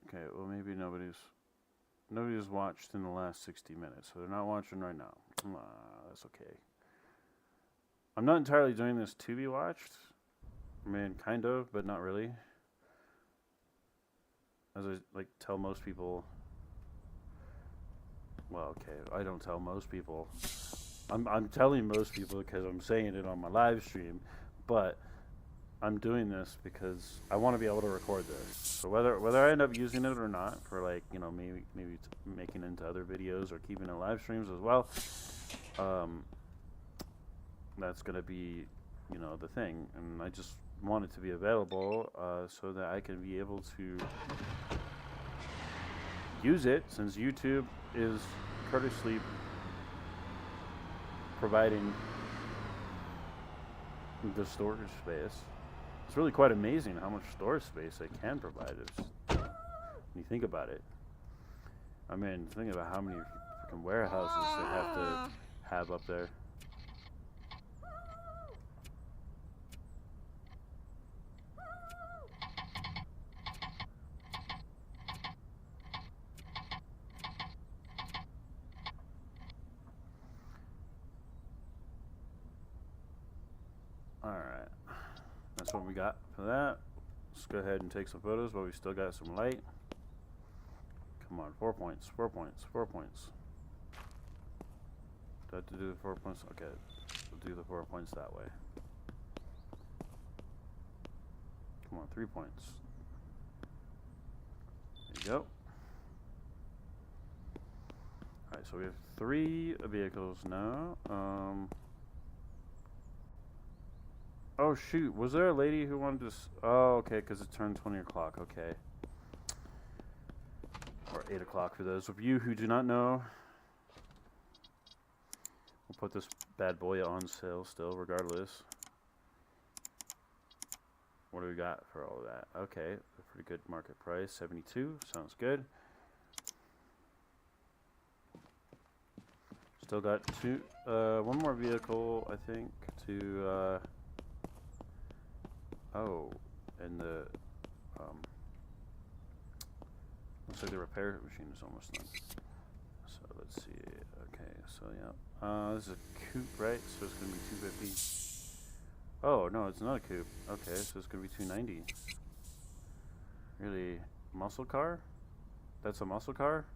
Okay, well maybe nobody's watched in the last 60 minutes, so they're not watching right now. That's okay. I'm not entirely doing this to be watched. I mean, kind of, but not really. As I like tell most people. Well, okay, I don't tell most people. I'm telling most people because I'm saying it on my live stream, but I'm doing this because I want to be able to record this. So whether I end up using it or not for like, you know, maybe making it into other videos or keeping it live streams as well, that's gonna be, you know, the thing. And I just want it to be available so that I can be able to use it, since YouTube is courteously providing the storage space. It's really quite amazing how much storage space they can provide us when you think about it. I mean, think about how many freaking warehouses they have to have up there. Alright, that's what we got for that. Let's go ahead and take some photos while we still got some light. Come on, 4 points, 4 points, 4 points. Do I have to do the 4 points? Okay, we'll do the 4 points that way. Come on, 3 points. There you go. Alright, so we have 3 vehicles now. Oh shoot, was there a lady who wanted to oh, okay, because it turned 20 o'clock, okay. Or 8 o'clock for those of you who do not know. We'll put this bad boy on sale still, regardless. What do we got for all of that? Okay, a pretty good market price, 72, sounds good. Still got one more vehicle, I think, to Oh, and the looks like the repair machine is almost done. So let's see. Okay, so yeah, this is a coupe, right? So it's gonna be 250. Oh no, it's not a coupe. Okay, so it's gonna be 290. Really, muscle car? That's a muscle car?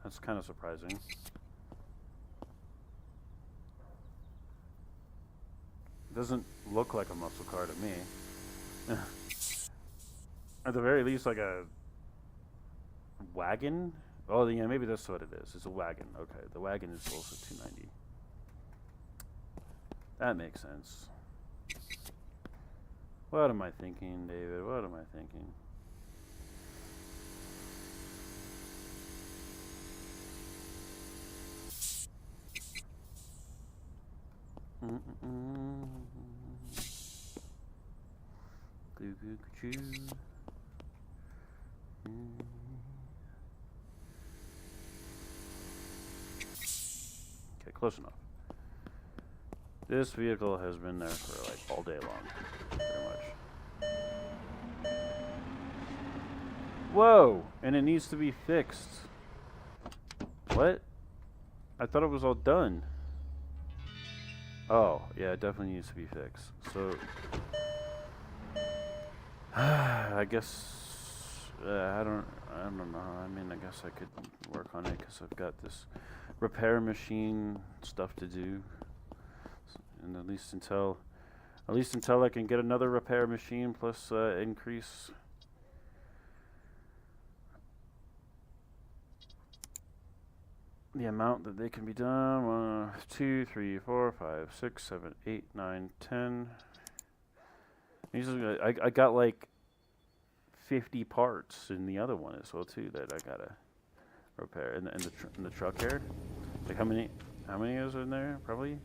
That's kind of surprising. It doesn't look like a muscle car to me. At the very least, like a wagon? Oh, yeah, maybe that's what it is. It's a wagon. Okay, the wagon is also 290. That makes sense. What am I thinking, David? What am I thinking? Okay, close enough. This vehicle has been there for like all day long, pretty much. Whoa! And it needs to be fixed. What? I thought it was all done. Oh, yeah, it definitely needs to be fixed. So, I guess I don't know. I mean, I guess I could work on it because I've got this repair machine stuff to do, and at least until I can get another repair machine plus increase. The amount that they can be done. 1, 2, 3, 4, 5, 6, 7, 8, 9, 10. I got like 50 parts in the other one as well too that I gotta repair. In the truck here, like how many is in there? Probably.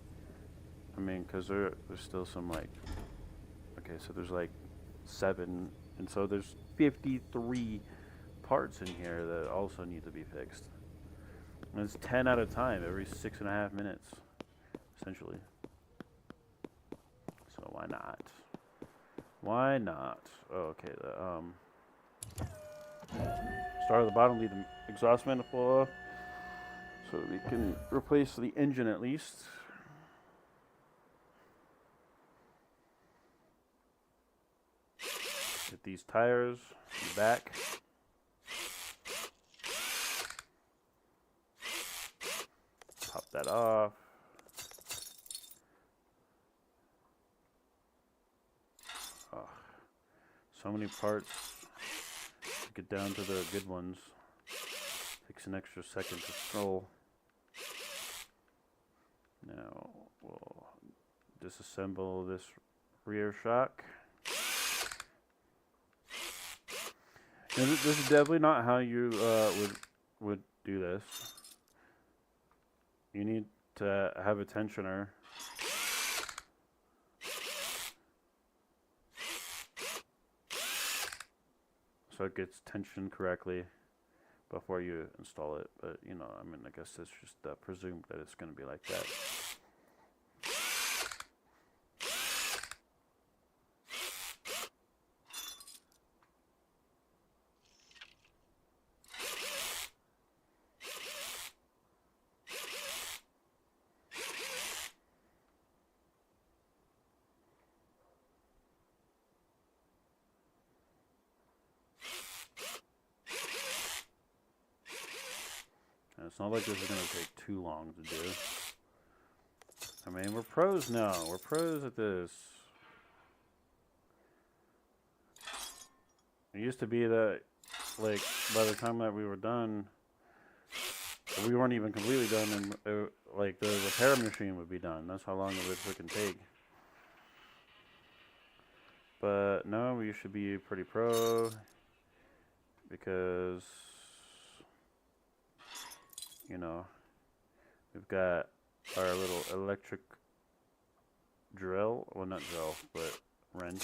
I mean, cause there's still some like. Okay, so there's like 7, and so there's 53 parts in here that also need to be fixed. And it's 10 at a time, every 6.5 minutes, essentially. So why not? Why not? Oh, okay. Start at the bottom, leave the exhaust manifold off, so we can replace the engine at least. Get these tires in the back. Pop that off. Oh, so many parts to get down to the good ones. Takes an extra second to scroll. Now we'll disassemble this rear shock. And this is definitely not how you would do this. You need to have a tensioner. So it gets tensioned correctly before you install it. But, you know, I mean, I guess it's just presumed that it's going to be like that. It's not like this is going to take too long to do. I mean, we're pros now. We're pros at this. It used to be that, like, by the time that we were done, we weren't even completely done, and, like, the repair machine would be done. That's how long it would freaking take. But, no, we should be pretty pro, because, you know, we've got our little electric drill. Well, not drill, but wrench.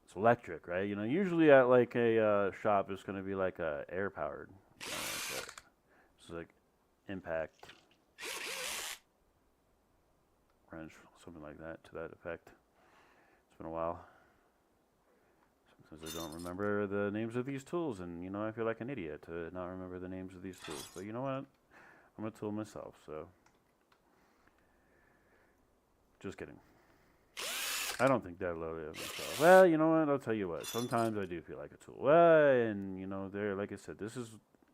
It's electric, right? You know, usually at like a shop, it's going to be like air powered. You know, like it's like impact. wrench, something like that, to that effect. It's been a while. Sometimes I don't remember the names of these tools, and you know, I feel like an idiot to not remember the names of these tools. But you know what? I'm a tool myself, so. Just kidding. I don't think that lowly of myself. Well, you know what? I'll tell you what. Sometimes I do feel like a tool. Well, and you know, there, like I said, this is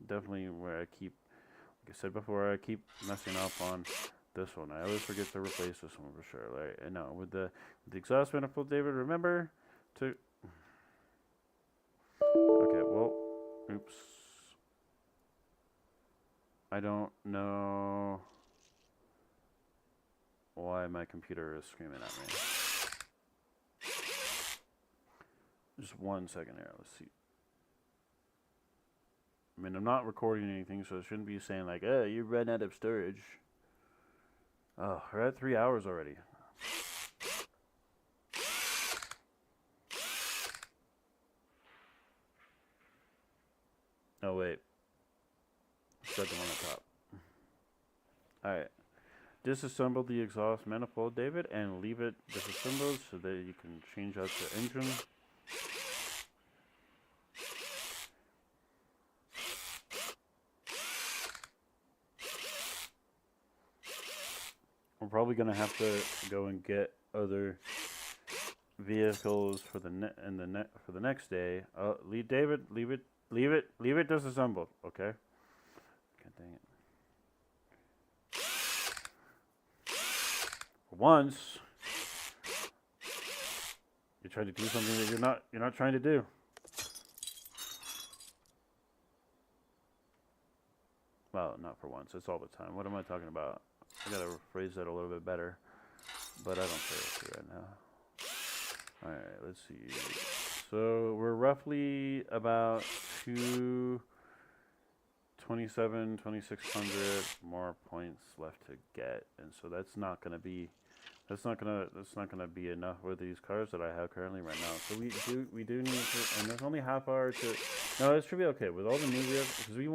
definitely where I keep, like I said before, I keep messing up on this one. I always forget to replace this one for sure. Right? And no, with the exhaust manifold, David, remember to. Okay, well, oops. I don't know why my computer is screaming at me. Just 1 second here. Let's see. I mean, I'm not recording anything, so it shouldn't be saying like, "Oh, you ran out of storage." Oh, we're at 3 hours already. Oh wait, start the one on top. All right. Disassemble the exhaust manifold, David, and leave it disassembled so that you can change out the engine. We're probably gonna have to go and get other vehicles for the for the next day. Leave it disassembled. Okay. God dang it. For once, you're trying to do something that you're not trying to do. Well, not for once. It's all the time. What am I talking about? I gotta phrase that a little bit better, but I don't care what to right now. All right, let's see. So we're roughly about 2,27,2,600 more points left to get, and so that's not gonna be enough with these cars that I have currently right now. So we do need to, and there's only half hour to. No, it should be okay with all the new vehicles because we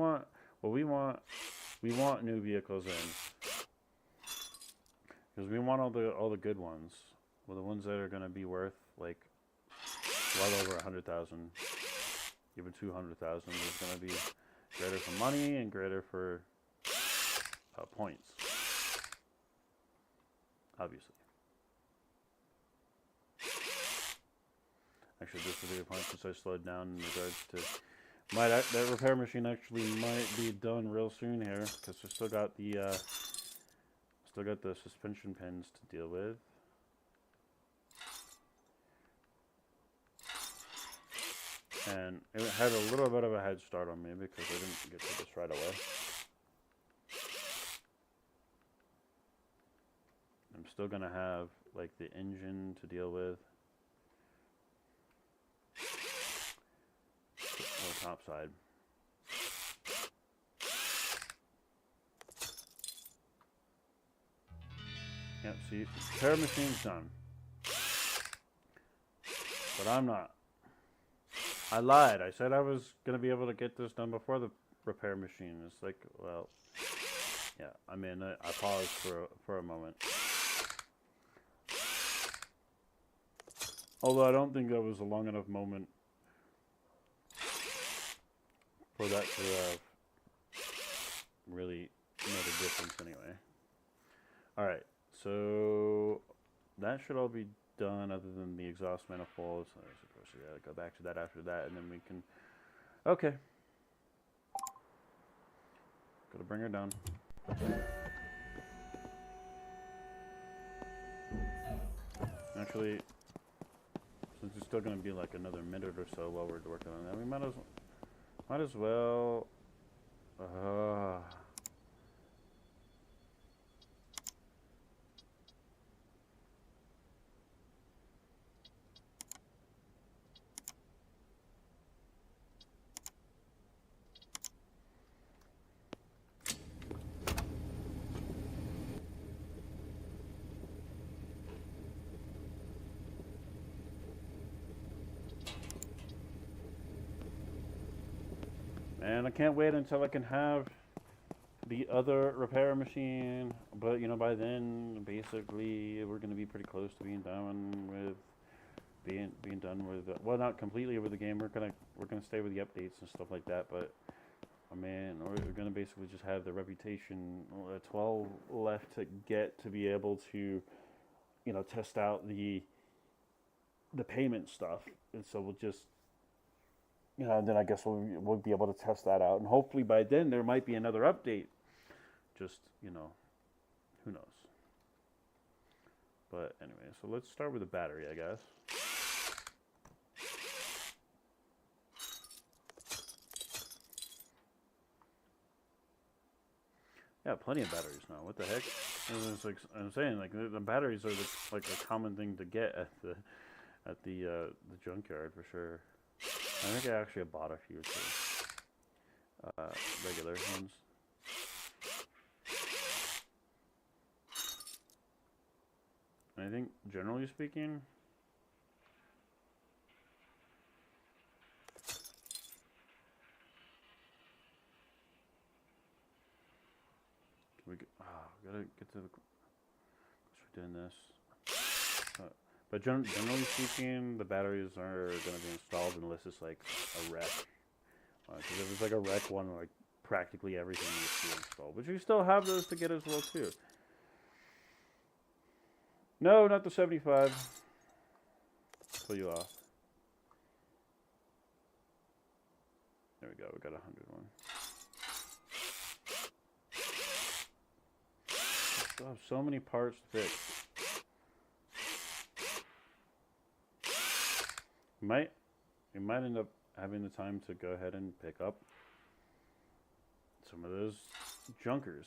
want new vehicles in. Because we want all the good ones, well, the ones that are going to be worth like well over 100,000, even 200,000 is going to be greater for money and greater for points, obviously. Actually, just to be a point, since I slowed down in regards to that repair machine actually might be done real soon here because we still got the suspension pins to deal with. And it had a little bit of a head start on me because I didn't get to this right away. I'm still going to have like the engine to deal with. On the top side. Yep, see, repair machine's done. But I'm not. I lied. I said I was going to be able to get this done before the repair machine. It's like, well, yeah, I mean, I paused for a moment. Although I don't think that was a long enough moment for that to have really made a difference anyway. Alright, so that should all be done other than the exhaust manifold. So I suppose we gotta go back to that after that and then we can... Okay. Gotta bring her down. Actually, since it's still gonna be like another minute or so while we're working on that, we might as well. And I can't wait until I can have the other repair machine, but you know, by then, basically, we're gonna be pretty close to being done with being done with well, not completely with the game. We're gonna stay with the updates and stuff like that, but I mean, we're gonna basically just have the reputation 12 left to get to be able to, you know, test out the payment stuff, and so we'll just. You know, and then I guess we'll be able to test that out, and hopefully by then there might be another update. Just, you know, who knows. But anyway, so let's start with the battery, I guess. Yeah, plenty of batteries now. What the heck? It's like I'm saying, like the batteries are like a common thing to get at the junkyard for sure. I think I actually bought a few too. Regular ones. And I think, generally speaking, we gotta get to the. We're doing this. But generally speaking, the batteries are going to be installed unless it's like a wreck. Because if it's like a wreck one, like practically everything needs to be installed. But you still have those to get as well too. No, not the 75. Pull you off. There we go. We got 101. Still have so many parts to fix. You might end up having the time to go ahead and pick up some of those junkers.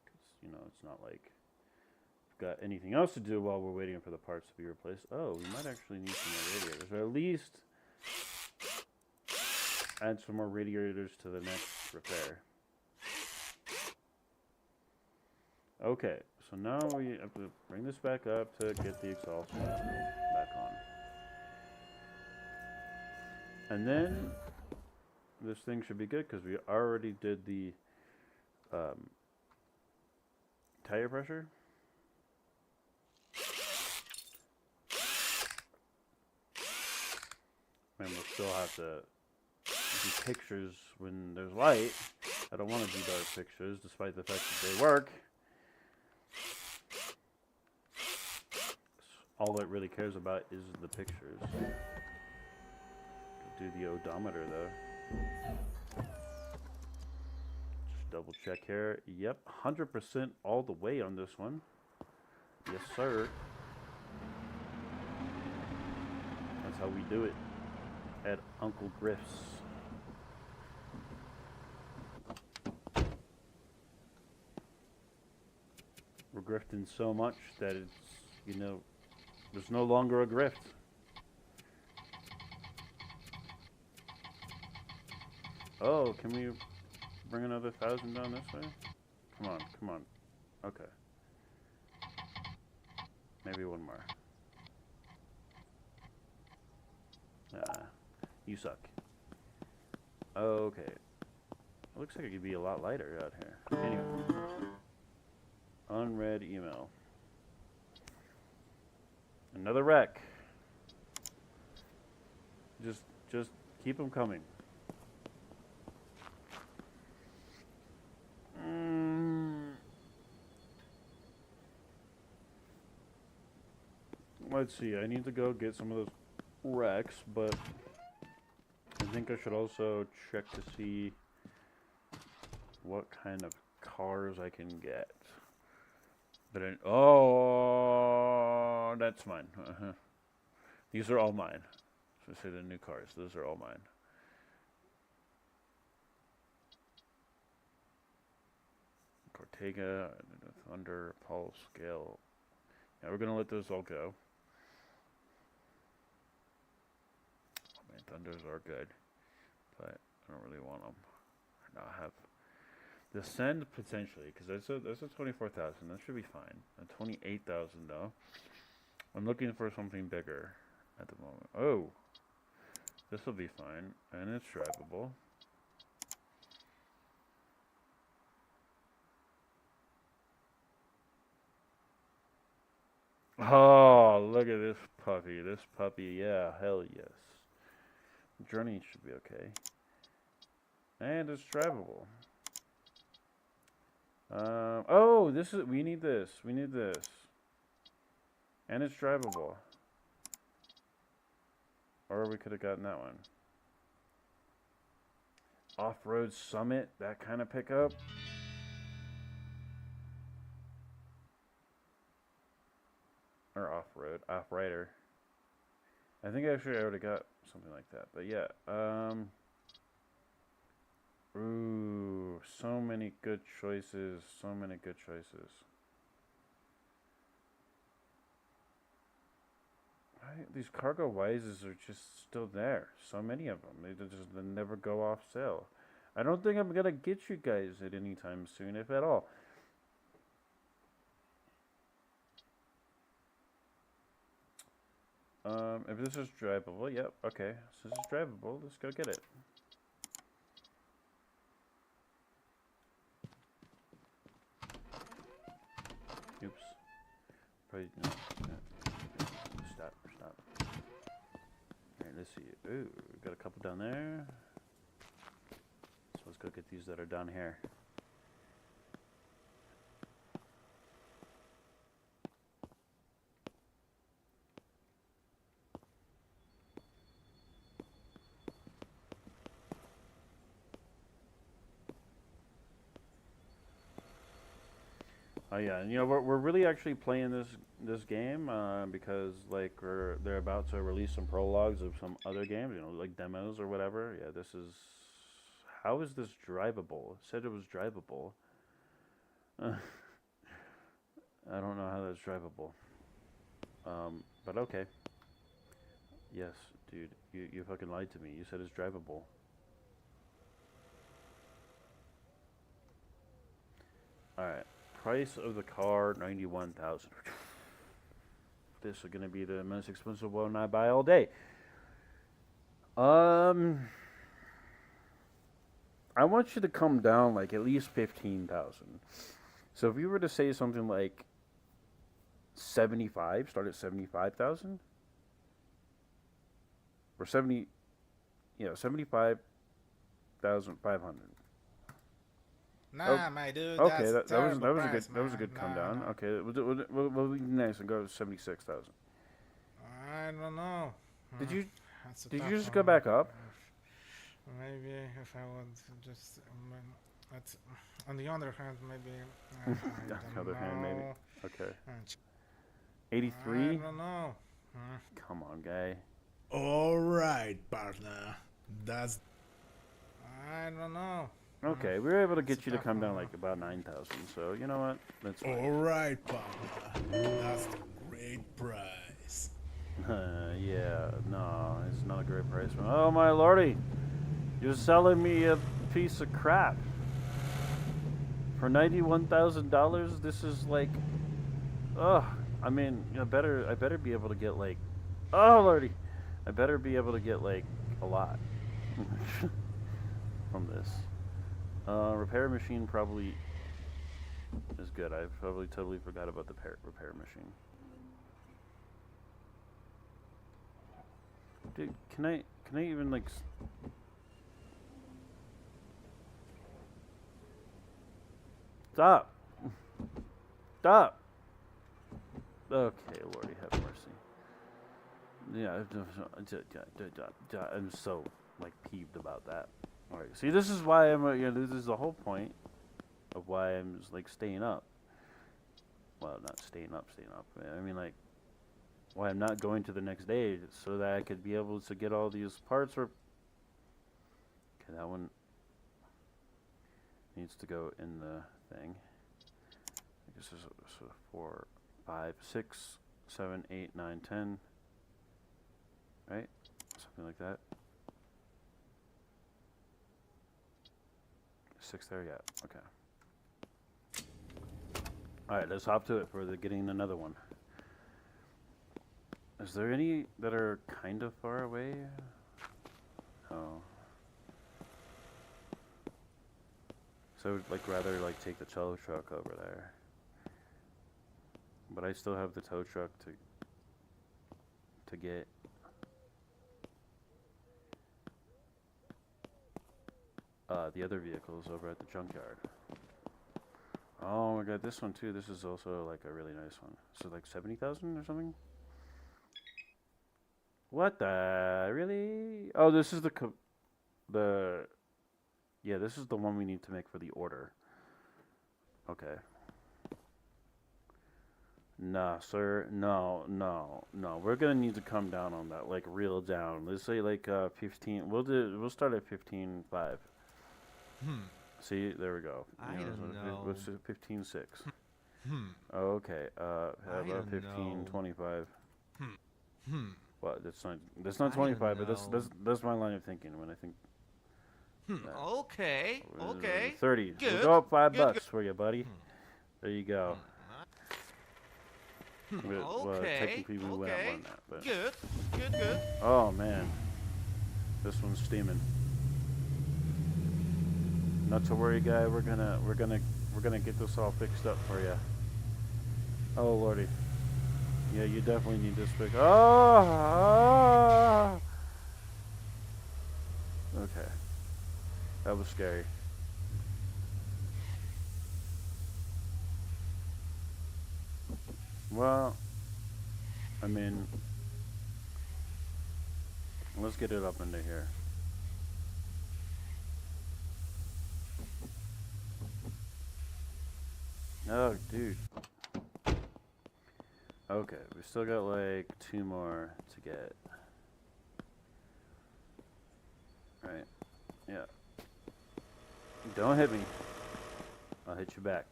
Because, you know, it's not like we've got anything else to do while we're waiting for the parts to be replaced. Oh, we might actually need some more radiators. Or at least add some more radiators to the next repair. Okay, so now we have to bring this back up to get the exhaust back on. And then this thing should be good because we already did the tire pressure. And we'll still have to do pictures when there's light. I don't want to do dark pictures despite the fact that they work. All it really cares about is the pictures. Do the odometer though. Just double check here. Yep, 100% all the way on this one. Yes, sir. That's how we do it at Uncle Griff's. We're grifting so much that it's, you know, there's no longer a grift. Oh, can we bring another 1,000 down this way? Come on, come on. Okay. Maybe one more. Nah, you suck. Okay. It looks like it could be a lot lighter out here. Anyway. Unread email. Another wreck. Just keep them coming. Let's see, I need to go get some of those wrecks, but I think I should also check to see what kind of cars I can get. But oh, that's mine. These are all mine. So say the new cars. Those are all mine. Cortega, Thunder, Pulse, Scale. Yeah, we're gonna let those all go. I mean, Thunders are good, but I don't really want them. Now I have the Send potentially, because that's a 24,000. That should be fine. A 28,000 though. I'm looking for something bigger at the moment. Oh, this will be fine, and it's drivable. Oh, look at this puppy. This puppy, yeah, hell yes. Journey should be okay. And it's drivable. Oh, this is, we need this. We need this. And it's drivable. Or we could have gotten that one. Off-road summit, that kind of pickup. Or off-road, off-rider. I think actually I already got something like that. But yeah, ooh, so many good choices. So many good choices. These cargo wises are just still there. So many of them. They never go off sale. I don't think I'm gonna get you guys at any time soon, if at all. If this is drivable, yep, okay. So this is drivable. Let's go get it. Oops. Probably no. Stop. Alright, let's see. Ooh, got a couple down there. So let's go get these that are down here. Oh yeah, and we're really actually playing this game because like they're about to release some prologues of some other games, like demos or whatever. Yeah, this is, how is this drivable? It said it was drivable. I don't know how that's drivable. But okay. Yes, dude, you fucking lied to me. You said it's drivable. All right. Price of the car, $91,000. This is gonna be the most expensive one I buy all day. I want you to come down like at least 15,000. So if you were to say something like 75, start at 75,000, or 75,500. Nah, my dude. Okay, That's that was a price, good man. come Nah, down. nah. Okay, we'll be nice and go 76,000. I don't know. Did you That's a did tough you just go one. back up? Maybe if I would just. That's, on the other hand, maybe. I On the don't other hand, maybe. know. Okay. I 83. don't know. Come on, guy. All right, partner. That's I don't know. Okay, we were able to It's get a you to tough come down one. like about 9,000. So you know what? That's fine. all right, partner. That's a great price. Yeah, no, it's not a great price. Oh my lordy, you're selling me a piece of crap for $91,000. This is like, ugh. I mean, I better be able to get like, oh lordy, I better be able to get like a lot from this. Repair machine probably is good. I probably totally forgot about the repair machine. Dude, can I even like stop? Stop. Okay, Lordy have mercy. Yeah, I'm so like peeved about that. All right, see, this is why I'm. This is the whole point of why I'm just, like staying up. Well, not staying up. I mean, like, why I'm not going to the next day so that I could be able to get all these parts. Or okay, that one needs to go in the thing. I guess this is 4, 5, 6, 7, 8, 9, 10. Right, something like that. 6 there, yeah. Okay. All right, let's hop to it for getting another one. Is there any that are kind of far away? Oh. So I would like rather like take the tow truck over there. But I still have the tow truck to get. The other vehicles over at the junkyard. Oh my god, this one too. This is also like a really nice one. So like 70,000 or something. What the really? Oh, this is yeah, this is the one we need to make for the order. Okay. Nah, sir. No. We're gonna need to come down on that, like real down. Let's say like 15. We'll start at 15.5. See, there we go. I don't know. What's 15.6? Okay. How about 15.25? Well, that's not I 25, don't but know. that's my line of thinking when I think. Okay. 30. Good. We'll go up $5 Good. for you, buddy. There you go. Well, Okay. technically we went up Okay. on that, but Good. oh man, this one's steaming. Not to worry, guy. We're gonna get this all fixed up for you. Oh lordy. Yeah, you definitely need this fixed. Oh. Okay. That was scary. Well, I mean, let's get it up into here. Oh, dude. Okay, we still got like 2 more to get. Right. Yeah. Don't hit me. I'll hit you back.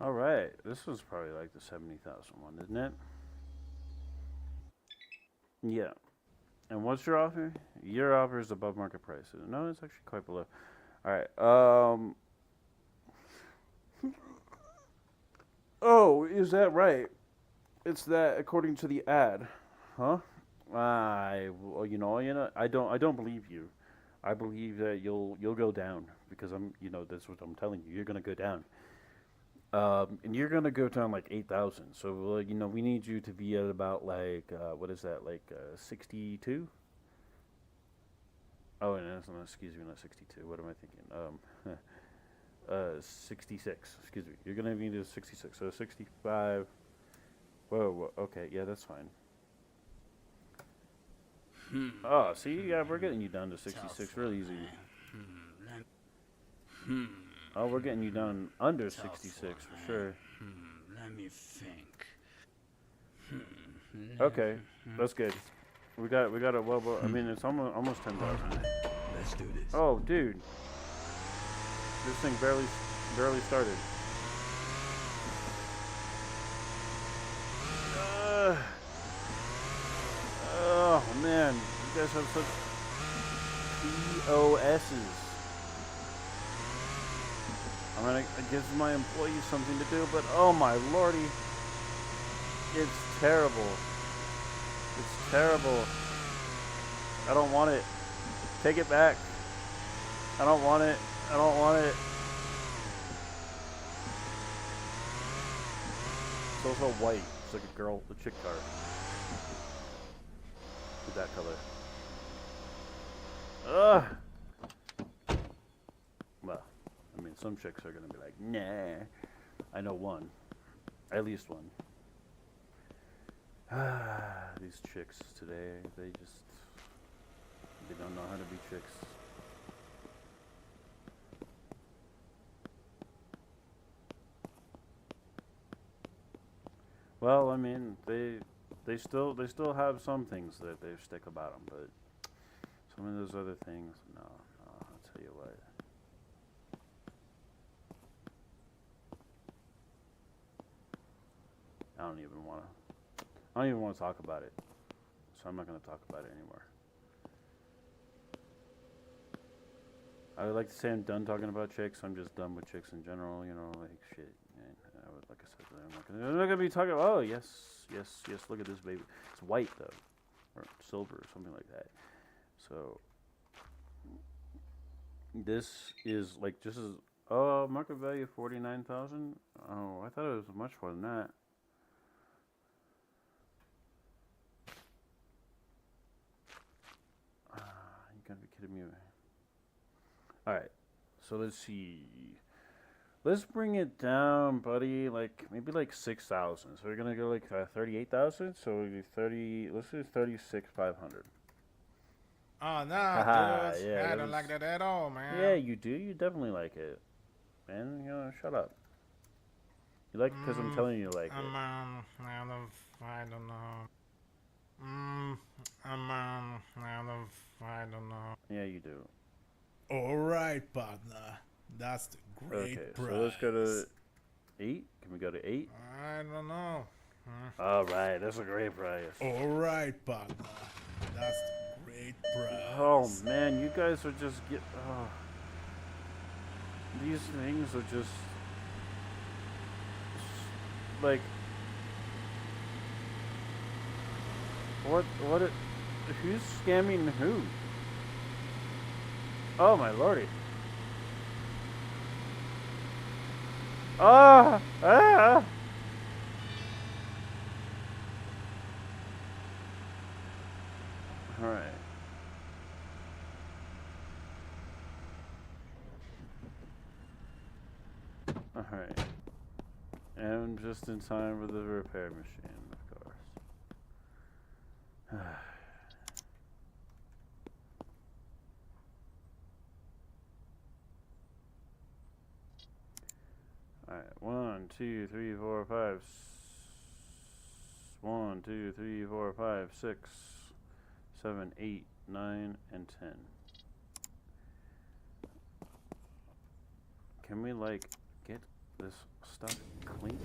All right, this was probably like the 70,000 one, isn't it? Yeah. And what's your offer? Your offer is above market price. No, it's actually quite below. All right. Oh, is that right? It's that according to the ad, huh? Well, I don't believe you. I believe that you'll go down because that's what I'm telling you. You're gonna go down. And you're gonna go down like 8,000. So we need you to be at about like what is that, like 62? Oh, and that's not, excuse me, not 62. What am I thinking? 66. Excuse me. You're gonna need a 66. So 65. Whoa. Okay, yeah, that's fine. Oh, see, yeah, we're getting you down to 66 real easy. Oh, we're getting you down under 66 for sure. Let me think. Okay, that's good. We got it. Well, I mean, it's almost 10,000. Let's do this. Oh, dude, this thing barely started. Oh man, you guys have such POSs. I mean, it gives my employees something to do, but oh my lordy, it's terrible. It's terrible. I don't want it. Take it back. I don't want it. I don't want it. It's also white. It's like a chick car. With that color. Ugh. Well, I mean, some chicks are gonna be like, nah. I know one. At least one. These chicks today, they don't know how to be chicks. Well, I mean, they still have some things that they stick about them, but some of those other things, no, I'll tell you what. I don't even want to. I don't even want to talk about it. So I'm not going to talk about it anymore. I would like to say I'm done talking about chicks. I'm just done with chicks in general, you know, like shit. And like I said, I'm not gonna be talking. Oh yes, look at this baby. It's white though, or silver, or something like that. So this is like just as market value 49,000. Oh, I thought it was much more than that. You gotta be kidding me. All right, so let's see. Let's bring it down, buddy. Like maybe like 6,000. So we're gonna go like 38,000. So it'll be 30. Let's do 36,500. Oh no, Haha, dude. yeah, I that don't was- like that at all, man. Yeah, you do. You definitely like it, man. You know, shut up. You like it because I'm telling you you like it. I don't know. I don't know. Yeah, you do. All right, partner. That's the great Okay, prize. so let's go to 8. Can we go to 8? I don't know. All right, that's a great price. All right, partner. That's the great prize. Oh man, you guys are just these things are just like who's scamming who? Oh my lordy. Ah! Ah! All right. All right. And just in time for the repair machine, of course. Alright, 1, 2, 3, 4, 5. 1, 2, 3, 4, 5, 6, 7, 8, 9, and 10. Can we like get this stuff clean?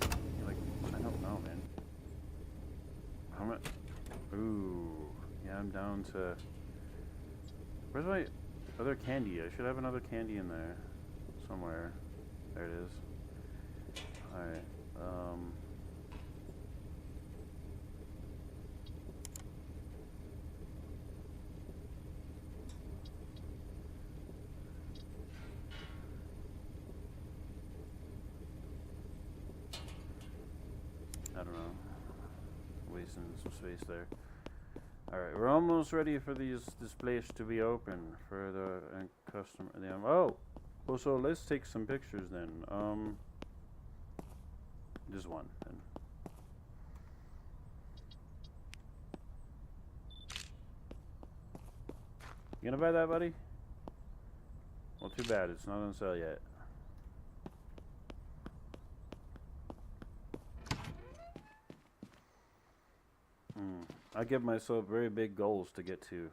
Like, I don't know, man. How much? Ooh, yeah, I'm down to. Where's my other candy? I should have another candy in there somewhere. There it is. Alright, I don't know. Wasting some space there. Alright, we're almost ready for this place to be open for the customer. Oh, so let's take some pictures then. Just one then. You gonna buy that, buddy? Well, too bad. It's not on sale yet. I give myself very big goals to get to.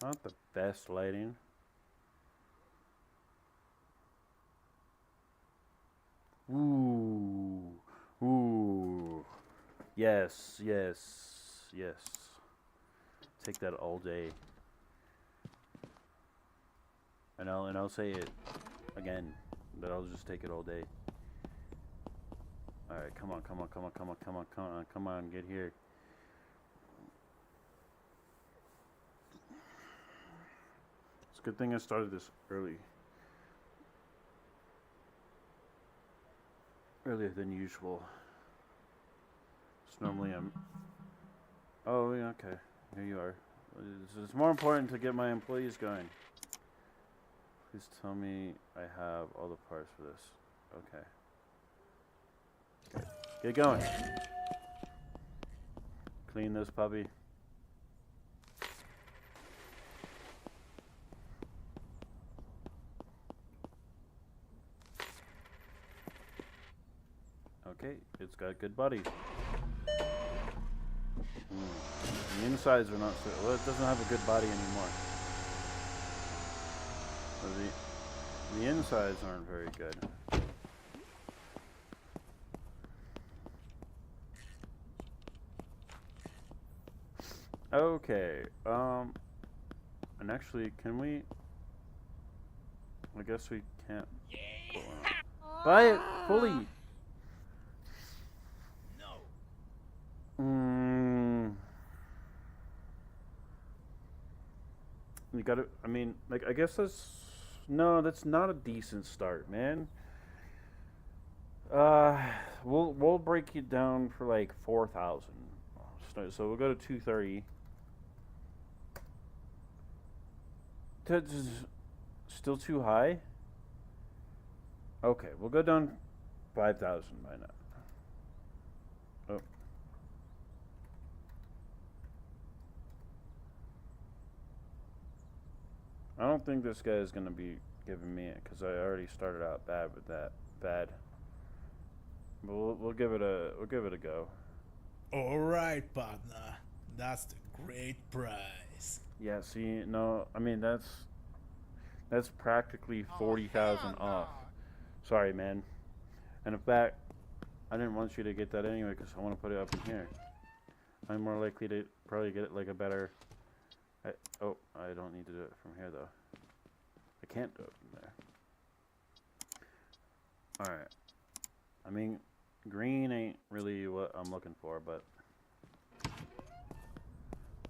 Not the best lighting. Ooh. Ooh. Yes, yes, yes. Take that all day. And I'll say it again, but I'll just take it all day. Alright, come on, get here. It's a good thing I started this earlier than usual. It's normally oh yeah, okay, here you are. It's more important to get my employees going. Please tell me I have all the parts for this. Okay. Get going. Clean this puppy. Okay, it's got good body. The insides are not so. Well, it doesn't have a good body anymore. The insides aren't very good. Okay, and actually, can we? I guess we can't. Buy it fully. You gotta. I mean, like, I guess that's no. That's not a decent start, man. We'll break it down for like 4,000. So we'll go to 230. That's still too high. Okay, we'll go down 5,000 by now. Oh. I don't think this guy is gonna be giving me it because I already started out bad with that. Bad. But we'll give it a go. All right, partner. That's the great price. Yeah. See, no, I mean that's practically 40,000 off. Sorry, man. And in fact, I didn't want you to get that anyway because I want to put it up in here. I'm more likely to probably get it like a better. I don't need to do it from here though. I can't do it from there. Alright. I mean, green ain't really what I'm looking for, but...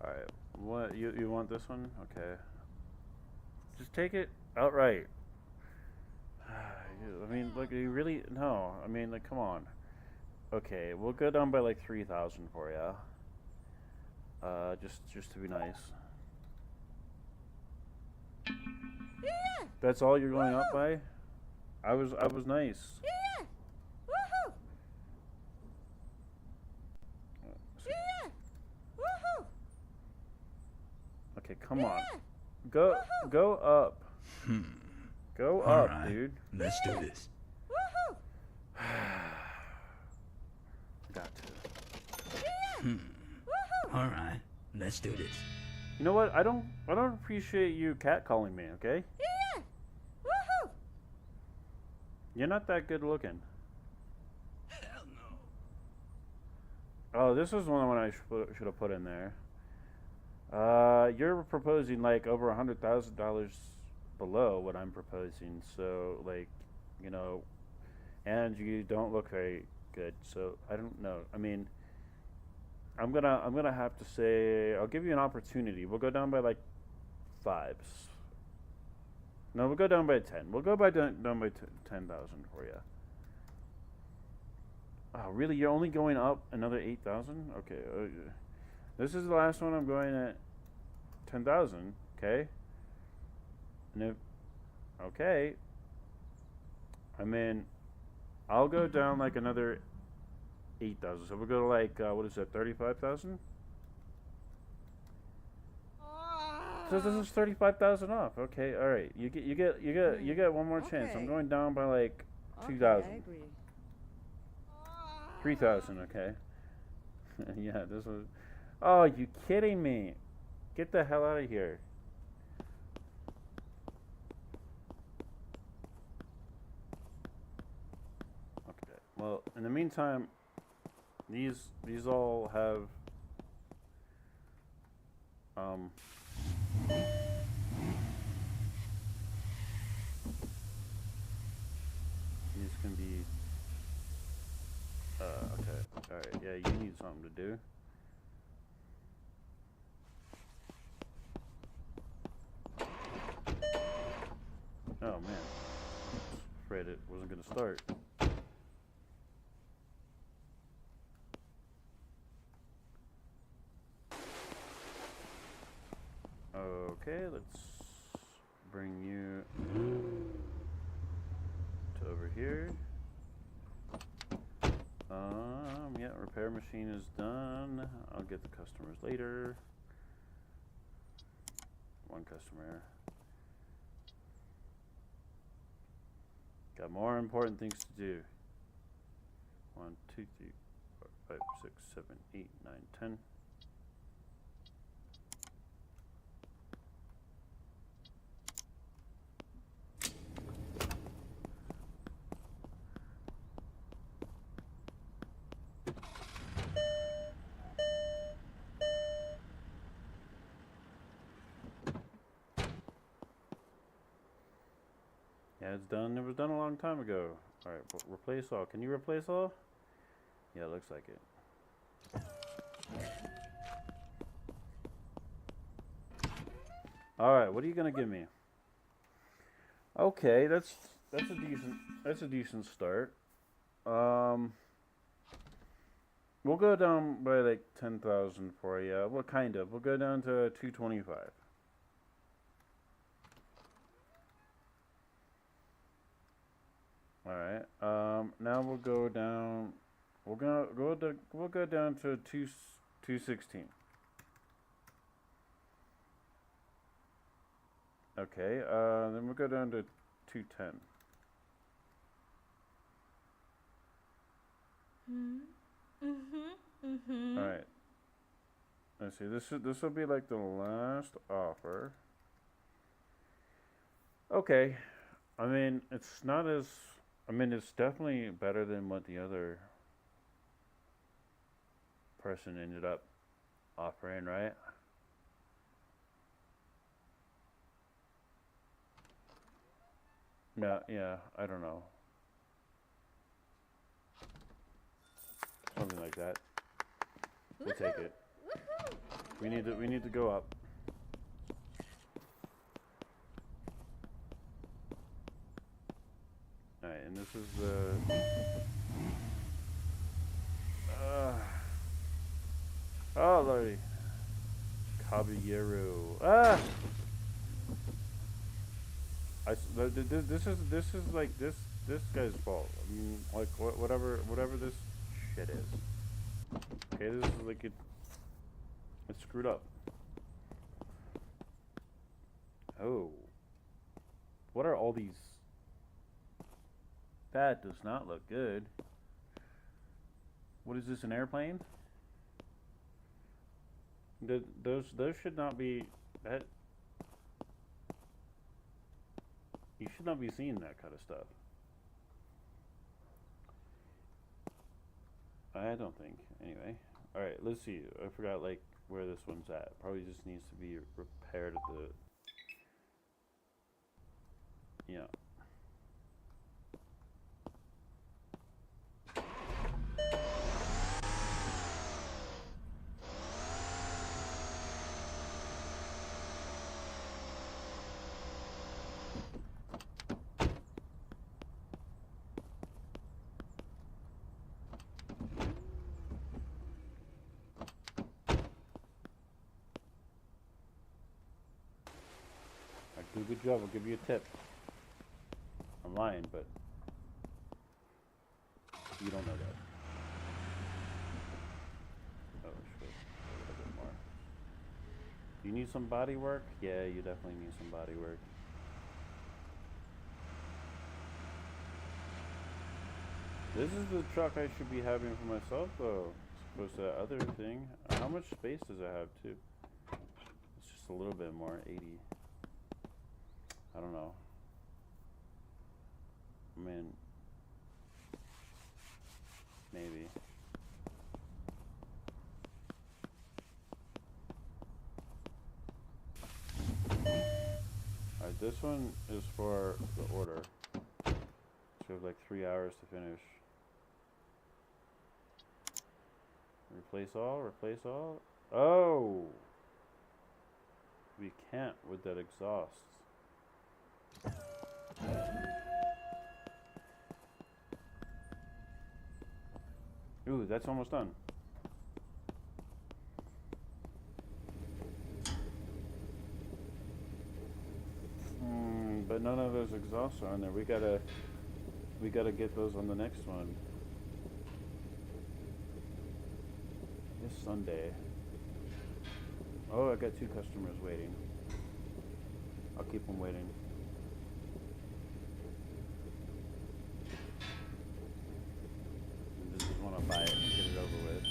Alright. What, you want this one? Okay. Just take it outright. I mean, look, you really... No. I mean, like, come on. Okay, we'll go down by like 3,000 for ya. Just to be nice. Yeah! That's all you're going up by? I was nice. Yeah! Woohoo! Yeah! Woohoo! Okay, come on. Yeah! Go up. Go All up, right. dude. Let's do this. Woohoo! Got to. Yeah! Woohoo! All right. Let's do this. You know what? I don't appreciate you catcalling me, okay? Yeah! Woohoo! You're not that good looking. Hell no. Oh, this is one I should have put in there. You're proposing like over $100,000 below what I'm proposing, so like, you know, and you don't look very good. So I don't know. I mean, I'm gonna have to say I'll give you an opportunity. We'll go down by like 5s. No, we'll go down by 10. We'll go down by 10,000 for you. Oh, really? You're only going up another 8,000? Okay. This is the last one. I'm going at 10,000. Okay. And if okay, I mean, I'll go down like another 8,000. So we'll go to like what is that? 35,000. So this is 35,000 off. Okay. All right. You get one more chance. I'm Okay. going down by like Okay, 2,000. I agree. 3,000, okay. Yeah, this was... Oh, you kidding me? Get the hell out of here. Okay, well, in the meantime, these all have... These can be... okay, alright, yeah, you need something to do. Oh man, afraid it wasn't gonna start. Okay, let's bring you to over here. Yeah, repair machine is done. I'll get the customers later. One customer. Got more important things to do. 1, 2, 3, 4, 5, 6, 7, 8, 9, 10. Yeah, it's done. It was done a long time ago. All right, replace all. Can you replace all? Yeah, it looks like it. All right, what are you gonna give me? Okay, that's a decent start. We'll go down by like 10,000 for you. What kind of? We'll go down to 225. All right. Now we'll go down. We'll go down to 216. Okay. Then we'll go down to 210. All right. Let's see. This will be like the last offer. Okay. I mean, it's not as. I mean, it's definitely better than what the other person ended up offering, right? No, yeah, I don't know. Something like that. We'll take it. Woohoo! We need to go up. Alright, and this is the oh lordy. Caballero. This is like this guy's fault. I mean, like whatever this shit is. Okay, this is like it's screwed up. Oh, what are all these? That does not look good. What is this? An airplane? Those should not be that. You should not be seeing that kind of stuff. I don't think. Anyway. Alright, let's see. I forgot like where this one's at. Probably just needs to be repaired at the... Yeah. Do a good job, I'll give you a tip. I'm lying, but you don't know that. Oh shit, a little bit more. You need some body work? Yeah, you definitely need some body work. This is the truck I should be having for myself though, as opposed to that other thing. How much space does it have too? It's just a little bit more, 80. I don't know. I mean, maybe. Alright, this one is for the order. So we have like 3 hours to finish. Replace all, replace all. Oh! We can't with that exhaust. Ooh, that's almost done. But none of those exhausts are on there. We gotta get those on the next one. This Sunday. Oh, I got 2 customers waiting. I'll keep them waiting. They just want to buy it and get it over with.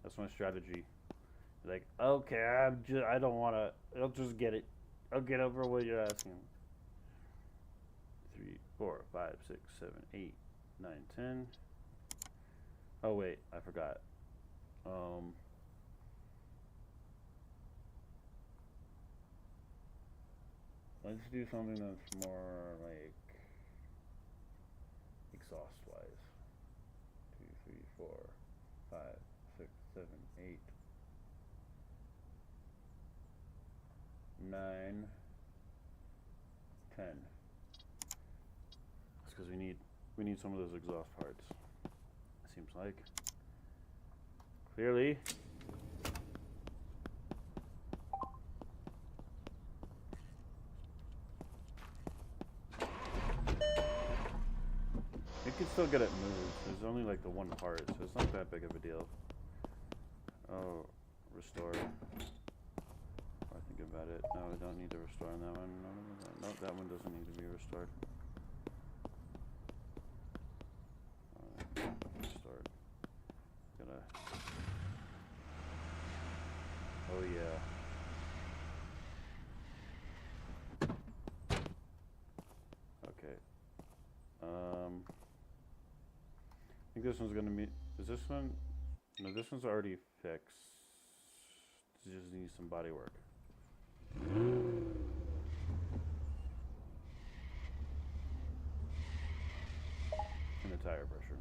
That's my strategy. Like, okay, I don't want to. I'll just get it. I'll get over what you're asking. 3, 4, 5, 6, 7, 8, 9, 10. Oh wait, I forgot. let's do something that's more like exhaust wise. 2, 3, 4, 5, 6, 7, 8, 9, 10. That's because we need some of those exhaust parts. Seems like. Clearly. You can still get it moved. There's only like the one part, so it's not that big of a deal. Oh, restore. I think about it. No, we don't need to restore on that one. No, that one doesn't need to be restored. Restored. Gonna. Oh yeah. Okay. I think this one's gonna meet. Is this one? No, this one's already fixed. It just needs some body work. And the tire pressure.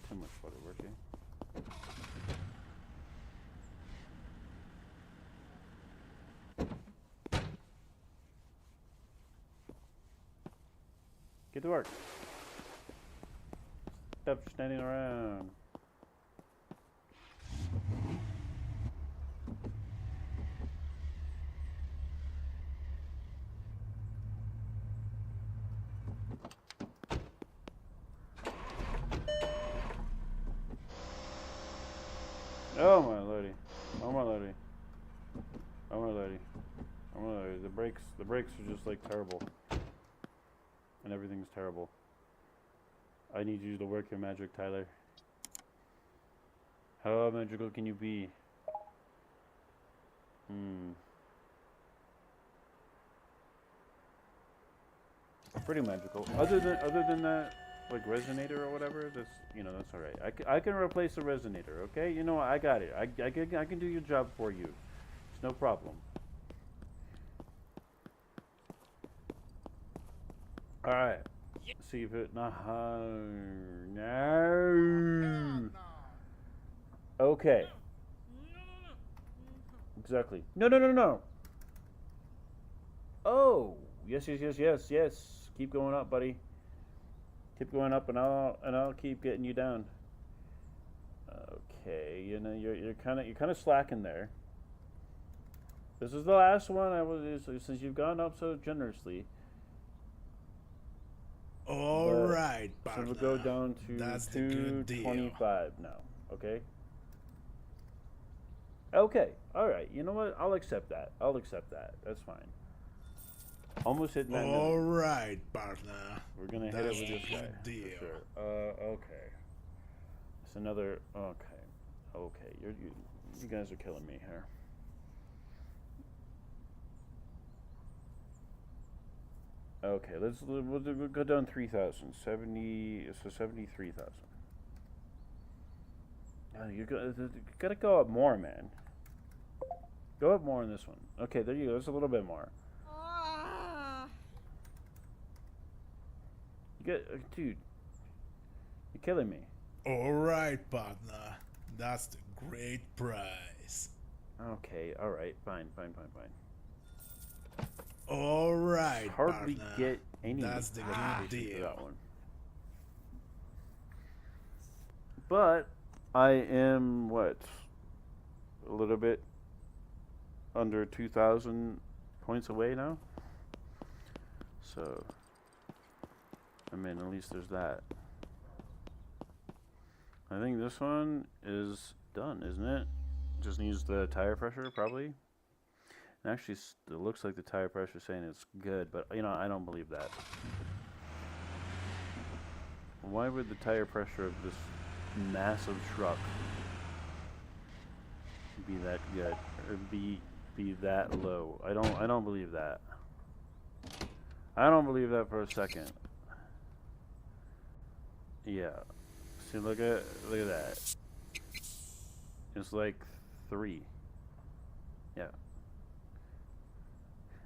Too much body working. Get to work. Stop standing around. Oh my lordy. Oh my lordy. Oh my lordy. Oh my lordy. The brakes are just like terrible. And everything's terrible. I need you to work your magic, Tyler. How magical can you be? Pretty magical. Other than that, like resonator or whatever, that's that's all right. I can replace the resonator. Okay, you know what? I got it. I can do your job for you. It's no problem. All right. See if it. No. Okay. No. Exactly. No. Oh. Yes. Keep going up, buddy. Keep going up, and I'll keep getting you down. Okay. You're kind of slacking there. This is the last one. Since you've gone up so generously. All right, So partner. we'll go down to That's the good deal. 225 now. Okay. Okay. All right. You know what? I'll accept that. That's fine. Almost hitting that. All right, partner. We're gonna hit That's it with the this guy. good For deal. sure. Okay. It's another. Okay. You guys are killing me here. Okay, we'll go down 3,000. 73,000. You gotta go up more, man. Go up more in this one. Okay, there you go. It's a little bit more. Dude, you're killing me. All right, partner. That's the great prize. Okay, all right, fine. All right, Hardly partner. get any. That's the good modifications for deal. that one. But I am a little bit under 2,000 points away now. So, I mean, at least there's that. I think this one is done, isn't it? Just needs the tire pressure, probably. And actually, it looks like the tire pressure is saying it's good, but I don't believe that. Why would the tire pressure of this massive truck be that good or be that low? I don't believe that. I don't believe that for a second. Yeah. See, look at that. is like 3. Yeah.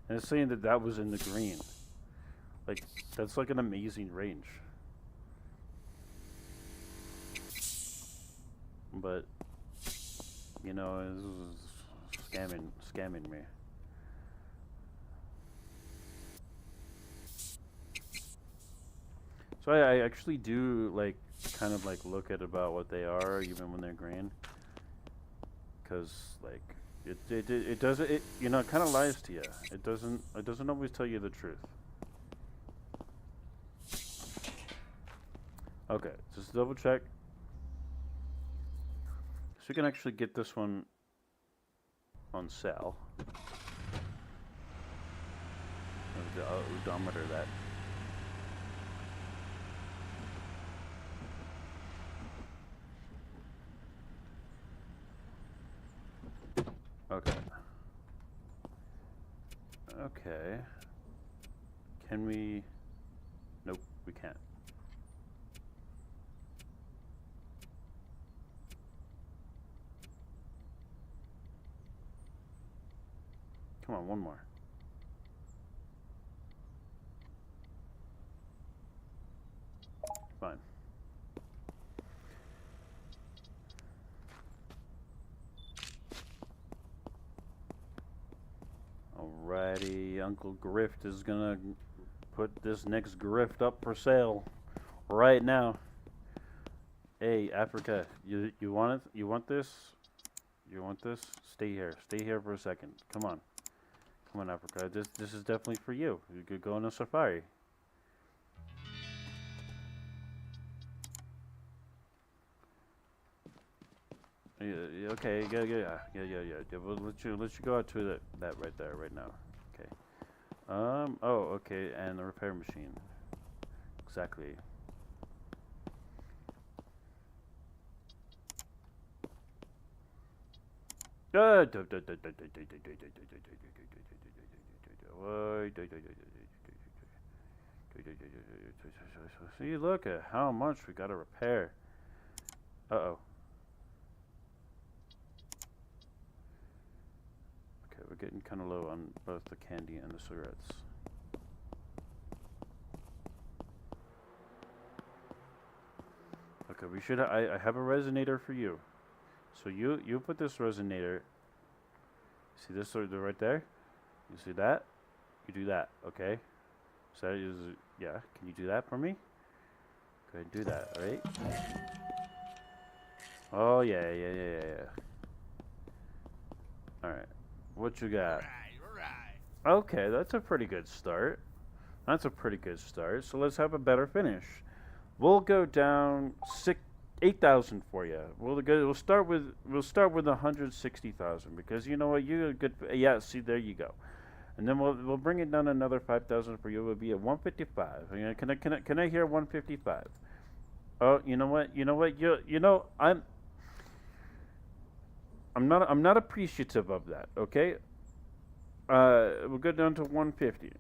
And it's saying that that was in the green. Like, that's like an amazing range. But, you know, this is scamming me. So I actually do, like, kind of, like, look at about what they are, even when they're green. Because, like, it doesn't, you know, it kind of lies to you. It doesn't always tell you the truth. Okay, just double check. So we can actually get this one on sale. Odometer that. Okay. Okay. Can we? Nope, we can't. Come on, one more. Fine. Alrighty, Uncle Grift is gonna put this next grift up for sale right now. Hey, Africa, you want it? You want this? You want this? Stay here. Stay here for a second. Come on. Come on, Africa. This is definitely for you. You could go on a safari. Yeah, okay, yeah. We'll let you go out to that right there, right now. Okay. Oh, okay, and the repair machine. Exactly. See, look at how much we gotta repair. Uh-oh. Okay, we're getting kind of low on both the candy and the cigarettes. Okay, we should. I have a resonator for you. So you put this resonator. See this right there? You see that? You do that, okay? So that is, yeah. Can you do that for me? Go ahead and do that, right? Oh yeah. All right. What you got? Right. Okay, that's a pretty good start. That's a pretty good start. So let's have a better finish. We'll go down 8,000 for you. We'll start with 160,000 because you know what, you're a good. Yeah, see, there you go. And then we'll bring it down another 5,000 for you. It will be at 155. Can I hear 155? Oh, you know what? I'm not appreciative of that. Okay. We'll go down to 150.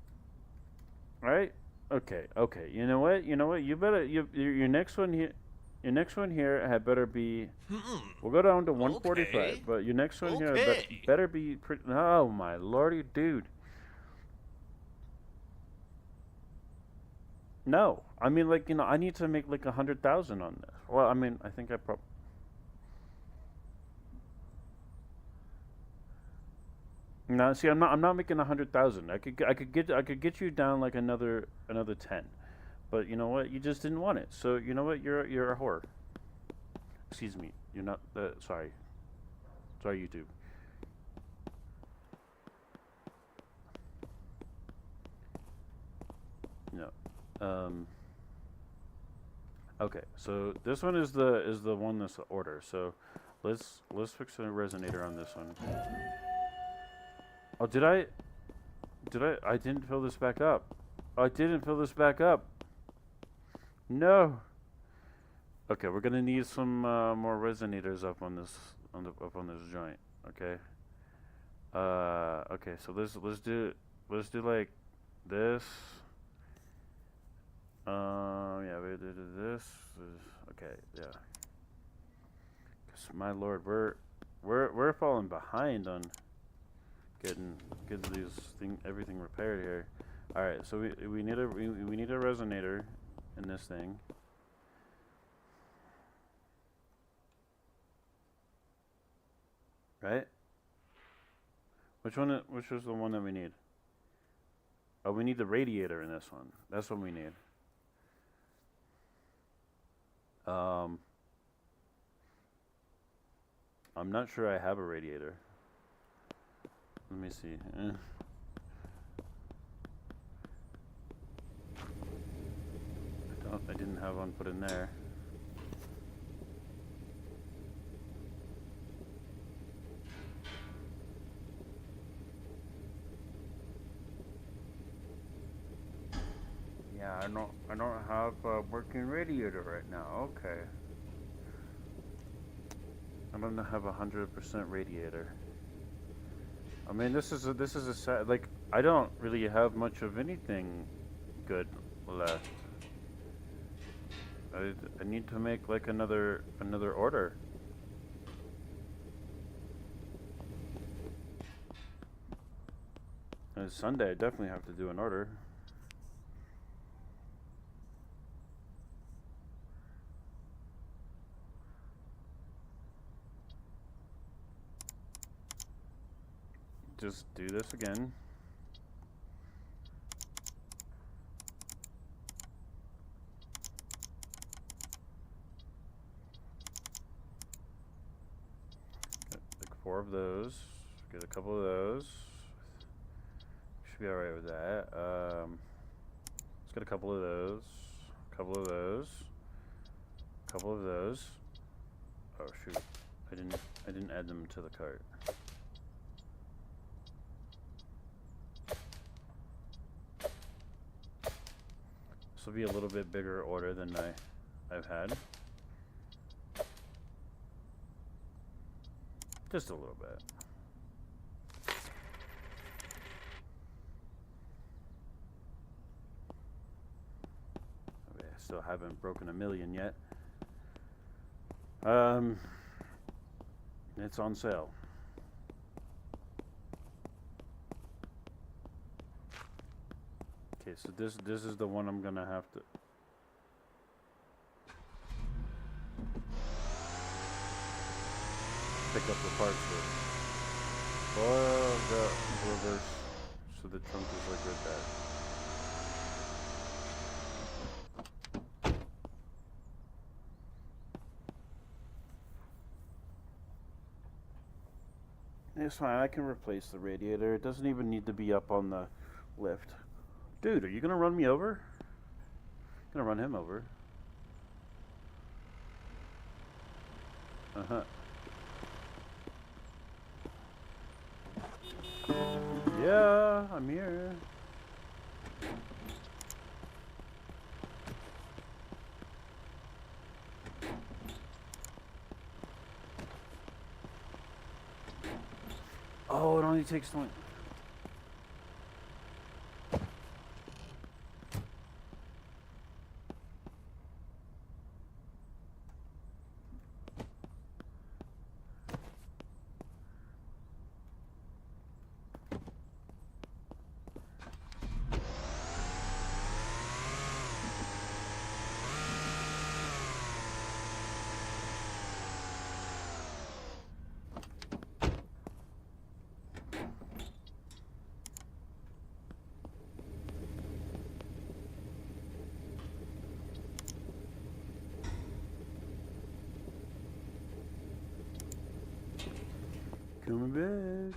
Right? Okay. You know what? You better your next one here. Your next one here had better be. We'll go down to 145, Okay. but your next one here Okay. better be pretty. Oh my lordy, dude. No, I mean, like, I need to make like 100,000 on this. Well, I mean, I think I probably. No, see, I'm not making 100,000. I could get you down like another 10, but you know what? You just didn't want it. So you know what? You're a whore. Excuse me. You're not. Sorry, YouTube. No. Okay, so this one is the one that's the order. So let's fix the resonator on this one. Oh, did I? I didn't fill this back up. I didn't fill this back up. No. Okay, we're gonna need some more resonators up on this joint. Okay. Okay. So let's do like this. Yeah, we did this. Okay, yeah. 'Cause my lord, we're we're falling behind on getting everything repaired here. All right, so we need a resonator in this thing. Right? Which was the one that we need? Oh, we need the radiator in this one. That's what we need. I'm not sure I have a radiator. Let me see. I didn't have one put in there. Yeah, I don't have a working radiator right now. Okay. I don't have 100% radiator. I mean, this is a sad, like, I don't really have much of anything good left. I need to make like another order. And it's Sunday, I definitely have to do an order. Just do this again. Get like 4 of those. Get a couple of those. Should be alright with that. Let's get a couple of those. Couple of those. Couple of those. Oh shoot. I didn't add them to the cart. This will be a little bit bigger order than I've had. Just a little bit. Okay, I still haven't broken 1,000,000 yet. It's on sale. Okay, so this is the one I'm gonna have to. Pick up the parts with. Oh, the reverse. So the trunk is like right there. It's fine, I can replace the radiator. It doesn't even need to be up on the lift. Dude, are you gonna run me over? I'm gonna run him over. Uh-huh. Yeah, I'm here. Oh, it only takes 20. Coming back.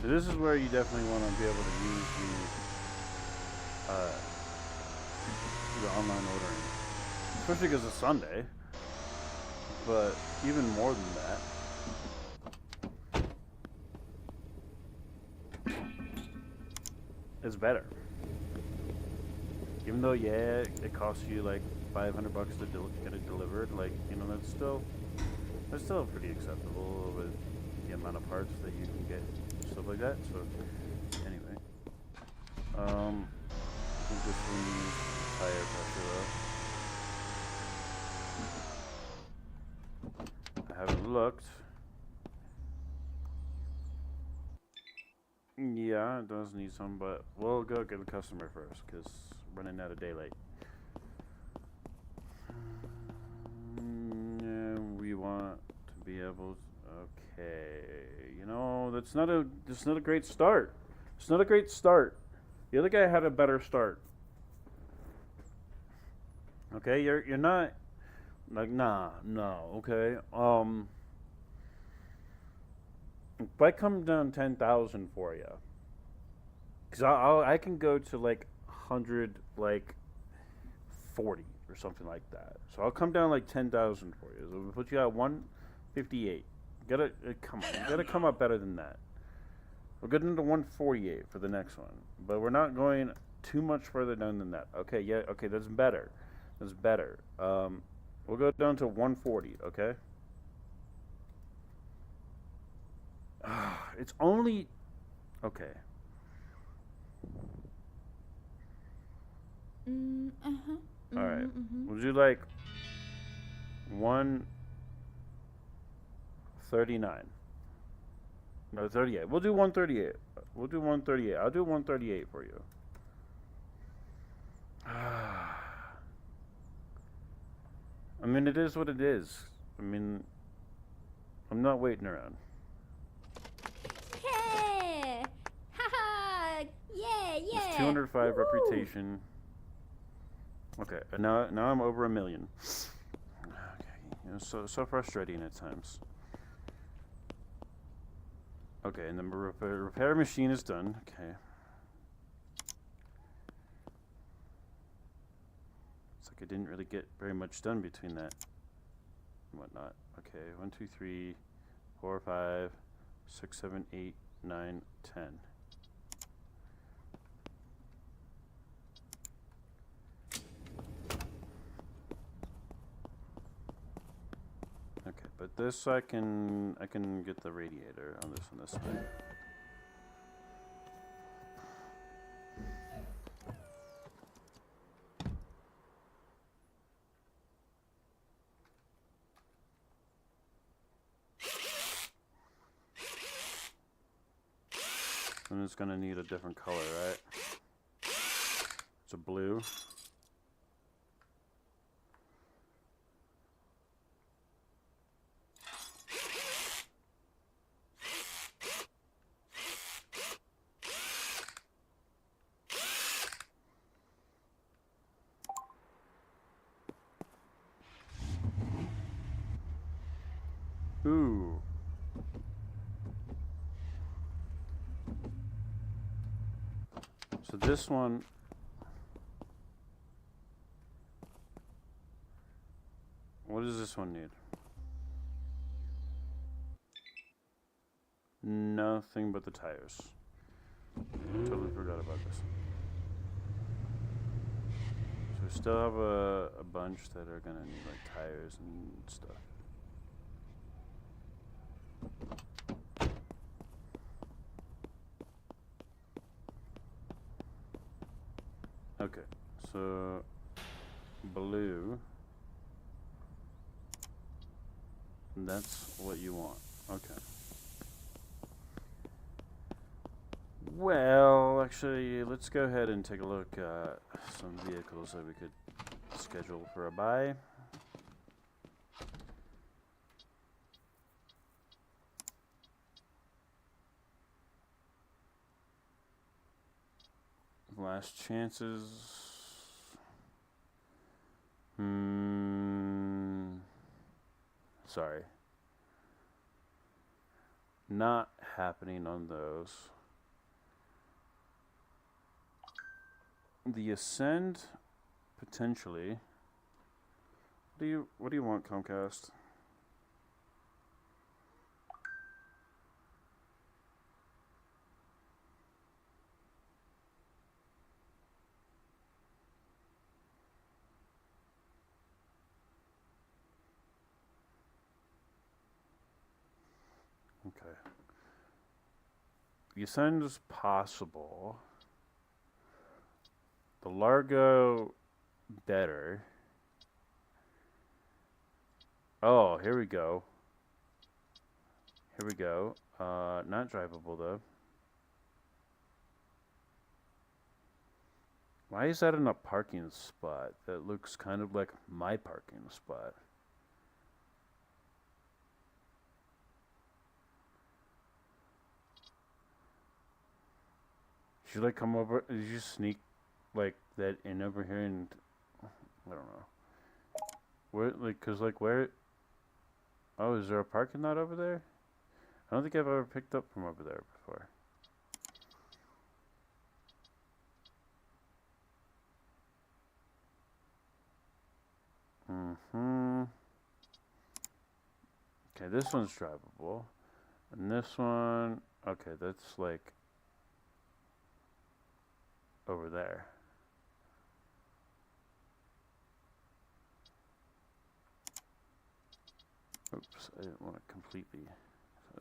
So this is where you definitely want to be able to use the online ordering, especially because it's Sunday. But even more than that, it's better. Even though, yeah, it costs you like $500 to get it delivered, like, you know, that's still pretty acceptable with the amount of parts that you can get, stuff like that. So, anyway, I think this one needs tire pressure though. I haven't looked. Yeah, it does need some, but we'll go get the customer first, because running out of daylight. We want to be able to, okay, you know, that's not a great start. It's not a great start. The other guy had a better start. Okay, you're not like, no, okay. If I come down 10,000 for you, because I can go to like 100, like 40 or something like that. So I'll come down like 10,000 for you. So we'll put you at 158. Come on, you gotta come up better than that. We're getting to 148 for the next one, but we're not going too much further down than that. Okay, yeah, okay, that's better. That's better. We'll go down to 140. Okay. It's only okay. All right. We'll do like 139. No, 38. We'll do 138. We'll do 138. I'll do 138 for you. I mean, it is what it is. I mean, I'm not waiting around. Hey! Haha! Yeah, yeah! It's 205 Woo! reputation. Okay, and now I'm over 1 million. Okay, you know, so frustrating at times. Okay, and the repair machine is done. Okay. It's like I didn't really get very much done between that and whatnot. Okay, 1, 2, 3, 4, 5, 6, 7, 8, 9, 10. Okay, but this I can get the radiator on this one this way. And it's gonna need a different color, right? It's a blue. Ooh. So this one, what does this one need? Nothing but the tires. Totally forgot about this. So we still have a bunch that are gonna need like tires and stuff. Okay, so blue, that's what you want. Okay. Well, actually, let's go ahead and take a look at some vehicles that we could schedule for a buy. Last chances. Sorry. Not happening on those. The Ascend, potentially. What do you want, Comcast? the Ascend is possible. The Largo, better. Oh, here we go. Here we go. Not drivable though. Why is that in a parking spot? That looks kind of like my parking spot. Should I come over? Did you sneak like that in over here and I don't know. Where like cause like where? Oh, is there a parking lot over there? I don't think I've ever picked up from over there before. Okay, this one's drivable. And this one, okay, that's like over there. Oops, I didn't want to completely.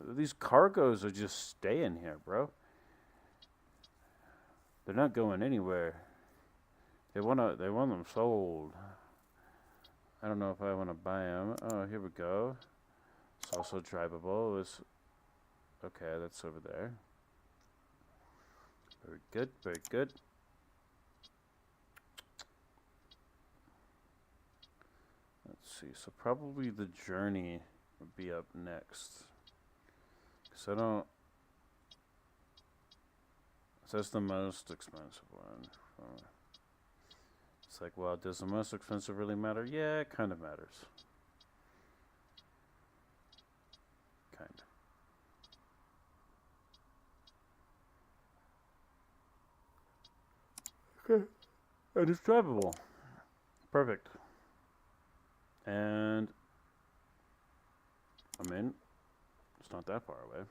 These cargoes are just staying here, bro. They're not going anywhere. They want them sold. I don't know if I want to buy them. Oh, here we go. It's also drivable. Okay, that's over there. Very good, very good. Let's see, so probably the Journey would be up next. So that's the most expensive one. It's like, well, does the most expensive really matter? Yeah, it kind of matters. Kind of. Okay. And it's drivable. Perfect. And I'm in. It's not that far away.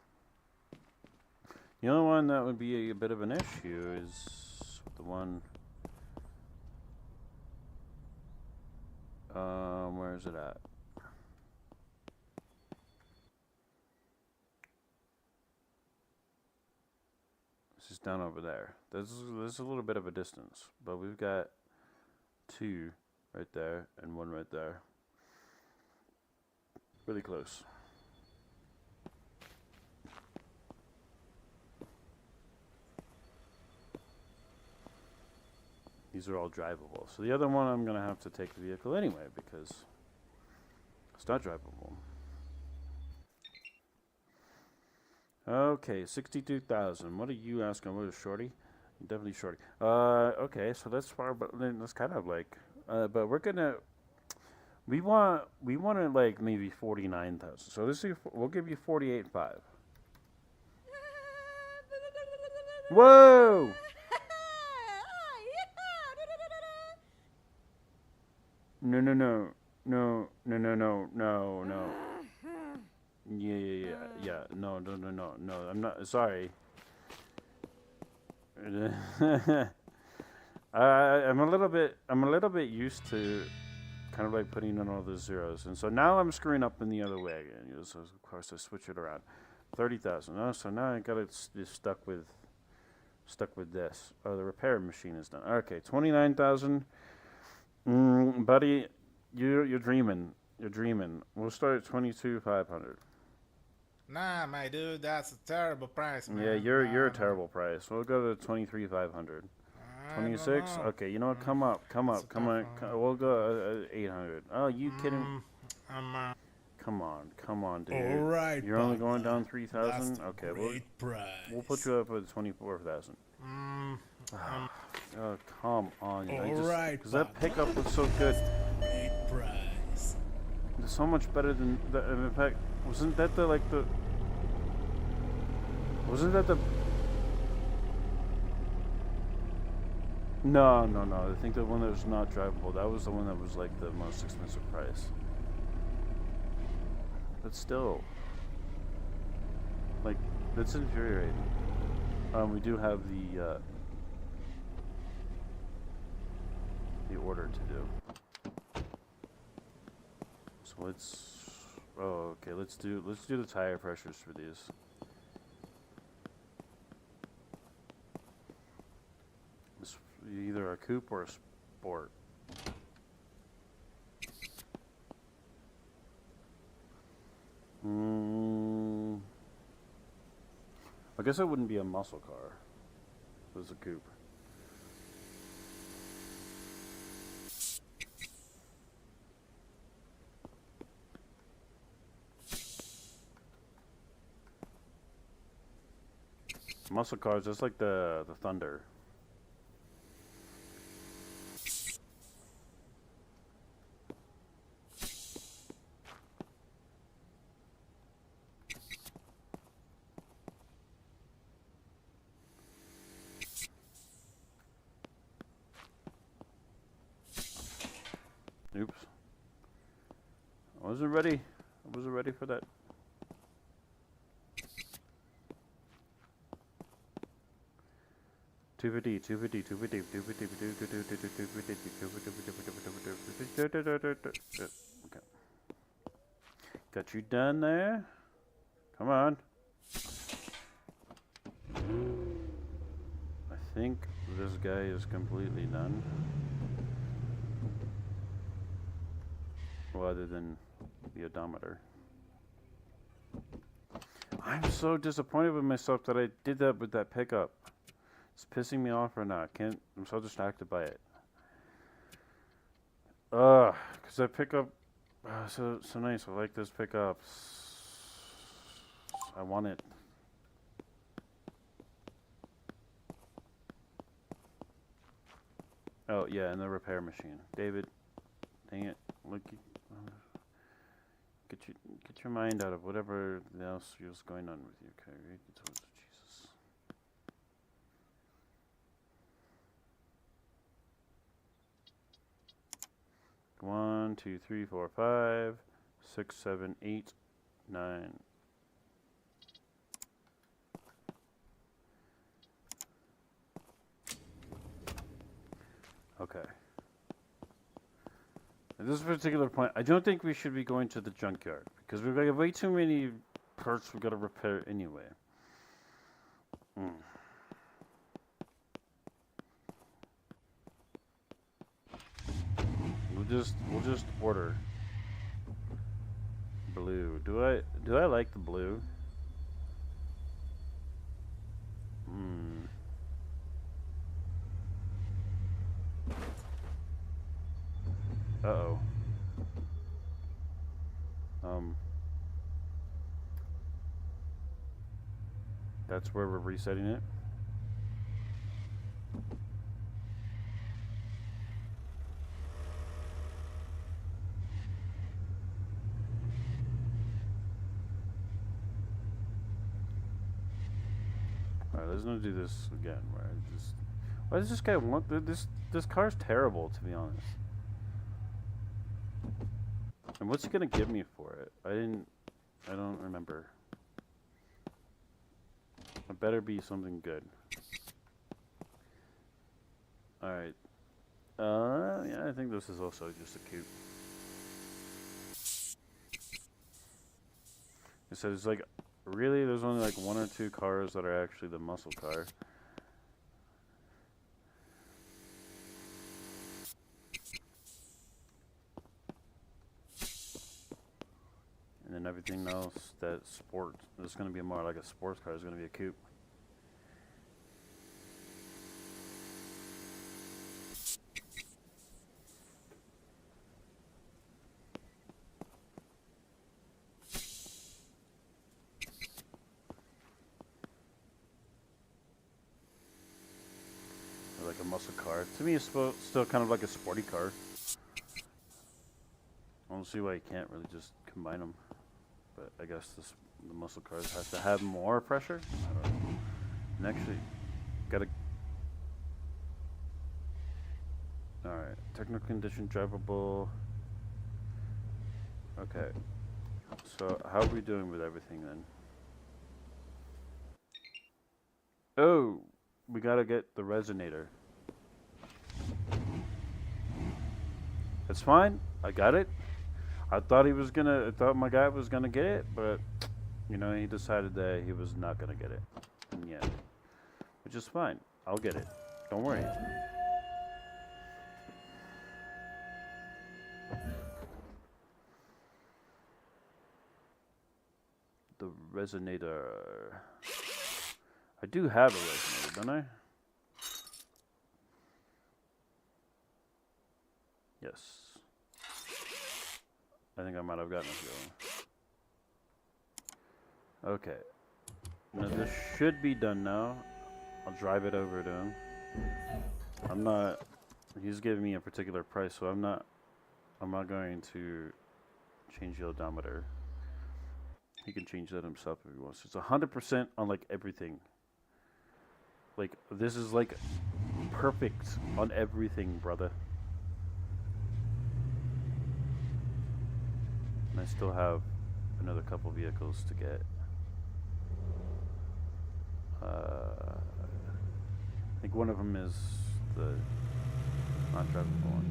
The only one that would be a bit of an issue is the one. Where is it at? This is down over there. This is a little bit of a distance, but we've got 2 right there and 1 right there. Really close. These are all drivable. So the other one I'm going to have to take the vehicle anyway because it's not drivable. Okay, 62,000. What are you asking? What is Shorty? Definitely Shorty. Okay, so that's far, but then that's kind of like, but we're gonna, we want it like maybe 49,000. So this is, we'll give you 48.5. Whoa! No, no, no, no, no, no, no, no, no. Yeah. No. I'm not sorry. I'm a little bit used to kind of like putting in all the zeros, and so now I'm screwing up in the other way again. So of course I switch it around. 30,000. Oh, so now I got it stuck with this. Oh, the repair machine is done. Okay, 29,000. Buddy, you're dreaming. You're dreaming. We'll start at 22,500. Nah, my dude, that's a terrible price, man. Yeah, you're a terrible price. We'll go to 23,500. 26. Okay, you know what? Come up. We'll go 800. Oh, you kidding? Come on, dude. All right, You're only partner. going down 3,000. That's Okay, great price. we'll put you up with 24,000. Oh, come on. All right, because that partner. pickup was so good. Great price. It's so much better than the. In fact, wasn't that the like the? Wasn't that the? No. I think the one that was not drivable. That was the one that was like the most expensive price. But still, like that's infuriating. We do have the order to do. So let's. Oh, okay. Let's do the tire pressures for these. Either a coupe or a sport. I guess it wouldn't be a muscle car. It was a coupe. Muscle cars, just like the Thunder. Oops. I wasn't ready. I wasn't ready for that. Two fifty. Okay. Got you done there. Come on. I think this guy is completely done. Well, other than the odometer. I'm so disappointed with myself that I did that with that pickup. It's pissing me off right now. I'm so distracted by it. Cause that pickup, so nice. I like this pickup. I want it. Oh yeah, and the repair machine. David, dang it! Look, get your mind out of whatever else is going on with you. Okay, right? Jesus. 1, 2, 3, 4, 5, 6, 7, 8, 9. Okay. At this particular point, I don't think we should be going to the junkyard because we've got way too many parts we've got to repair anyway. We'll just order blue. Do I like the blue? Uh-oh. That's where we're resetting it. Alright, let's not do this again. Why does this guy want this car's terrible, to be honest. And what's he gonna give me for it? I don't remember. It better be something good. Alright. Yeah, I think this is also just a coupe. It says like, really, there's only like 1 or 2 cars that are actually the muscle car. And then everything else that sports is going to be more like a sports car is going to be a coupe. Like a muscle car. To me, it's still kind of like a sporty car. I don't see why you can't really just combine them. But I guess the muscle cars have to have more pressure. I don't know. And actually, gotta. Alright. Technical condition, drivable. Okay. So, how are we doing with everything then? Oh! We gotta get the resonator. It's fine. I got it. I thought my guy was gonna get it, but you know, he decided that he was not gonna get it in the end. Which is fine. I'll get it. Don't worry. Resonator. I do have a resonator, don't I? Yes. I think I might have gotten it going. Okay. Now this should be done now. I'll drive it over to him. I'm not. He's giving me a particular price, so I'm not going to change the odometer. He can change that himself if he wants. It's 100% on like everything. Like this is like perfect on everything, brother. And I still have another couple vehicles to get. I think one of them is the not drivable one.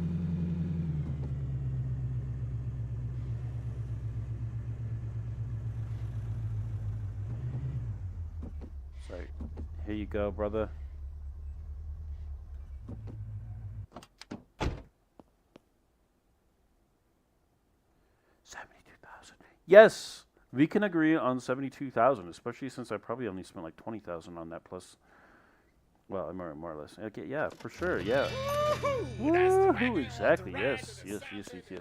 Sorry. Here you go, brother. Yes, we can agree on 72,000, especially since I probably only spent like 20,000 on that plus. Well, more or less. Okay, yeah, for sure, yeah. Woohoo! Exactly. Yes.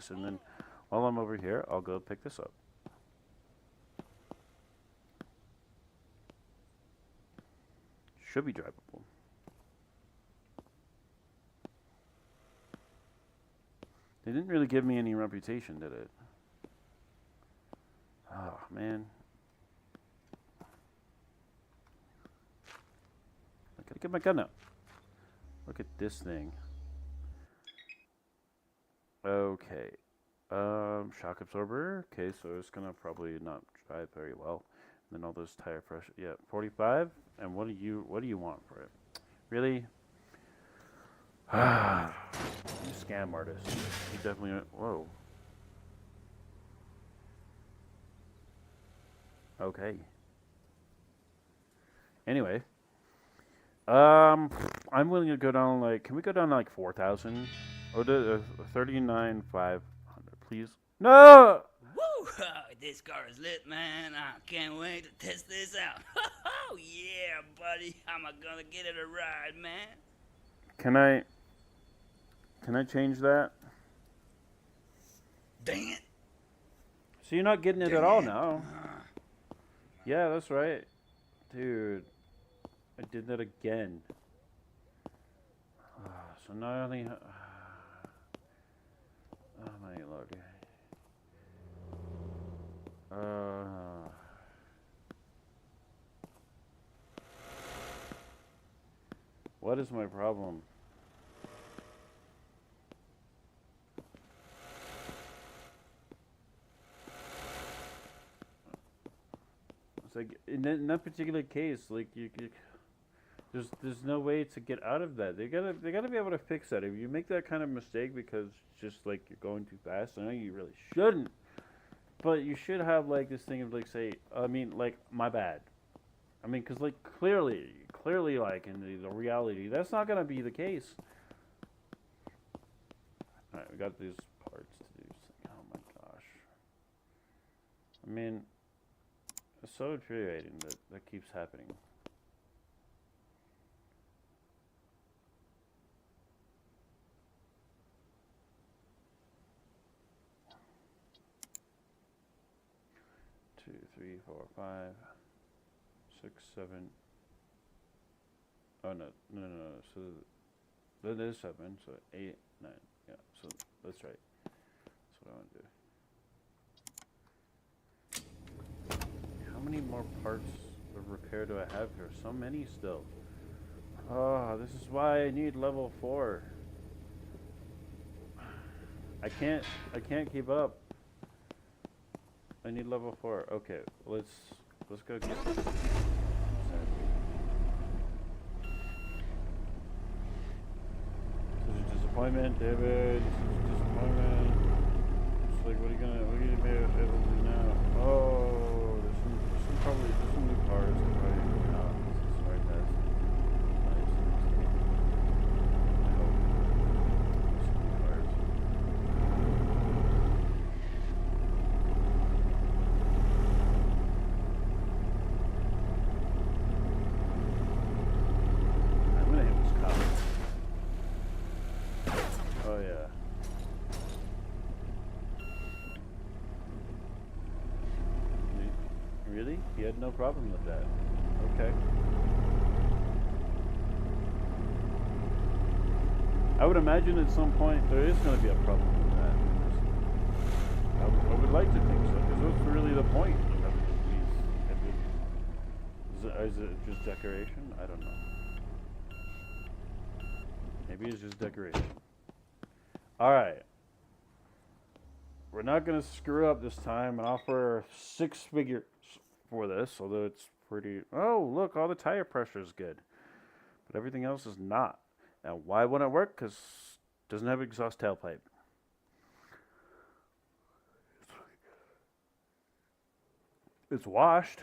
And then, while I'm over here, I'll go pick this up. Should be drivable. They didn't really give me any reputation, did it? Oh, man. I gotta get my gun out. Look at this thing. Okay. Shock absorber. Okay, so it's gonna probably not drive very well. And then all those tire pressure. Yeah, 45. And what do you want for it? Really? Scam artist. He definitely. Whoa. Okay. Anyway, I'm willing to go down like. Can we go down to like 4,000 or 39,500, please? No. Woo! This car is lit, man. I can't wait to test this out. Oh yeah, buddy. I'm gonna get it a ride, man. Can I change that? Dang it. So you're not getting it at all now? Yeah, that's right. Dude, I did that again. So now I only... oh my lord. What is my problem? Like in that particular case, like there's no way to get out of that. They gotta be able to fix that. If you make that kind of mistake because just like you're going too fast, I know you really shouldn't, but you should have like this thing of like say, I mean, like my bad. I mean, because like clearly, like in the reality, that's not gonna be the case. All right, we got these parts to do. Oh my gosh. I mean. It's so infuriating that keeps happening. Two, 3, 4, 5, 6, 7. Oh no. So that is 7. So 8, 9. Yeah. So that's right. That's what I want to do. How many more parts of repair do I have here? So many still. Oh, this is why I need level 4. I can't keep up. I need level 4. Okay, let's go get this. This is a disappointment, David. This is a disappointment. It's like, what are you gonna be able to do now? Oh. Probably just some new cars that probably coming out. This is right past. Nice. I hope. Some new cars. had no problem with that. Okay. I would imagine at some point there is going to be a problem with that. I would like to think so, because that's really the point of having these. Is it just decoration? I don't know. Maybe it's just decoration. Alright. We're not going to screw up this time and offer 6 figures for this, although it's pretty... Oh, look, all the tire pressure is good. But everything else is not. Now, why wouldn't it work? Because it doesn't have exhaust tailpipe. It's washed.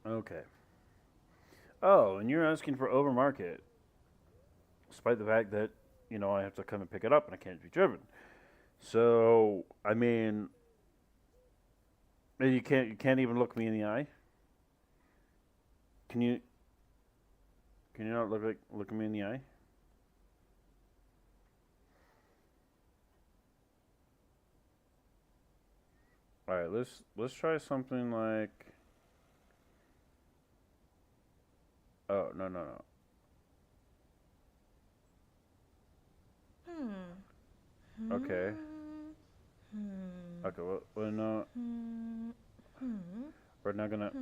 Okay. Oh, and you're asking for overmarket, despite the fact that, you know, I have to come and pick it up and I can't be driven. So, I mean, you can't even look me in the eye. Can you not look me in the eye? All right, let's try something like. Oh, no. Okay. Okay, well no. We're not gonna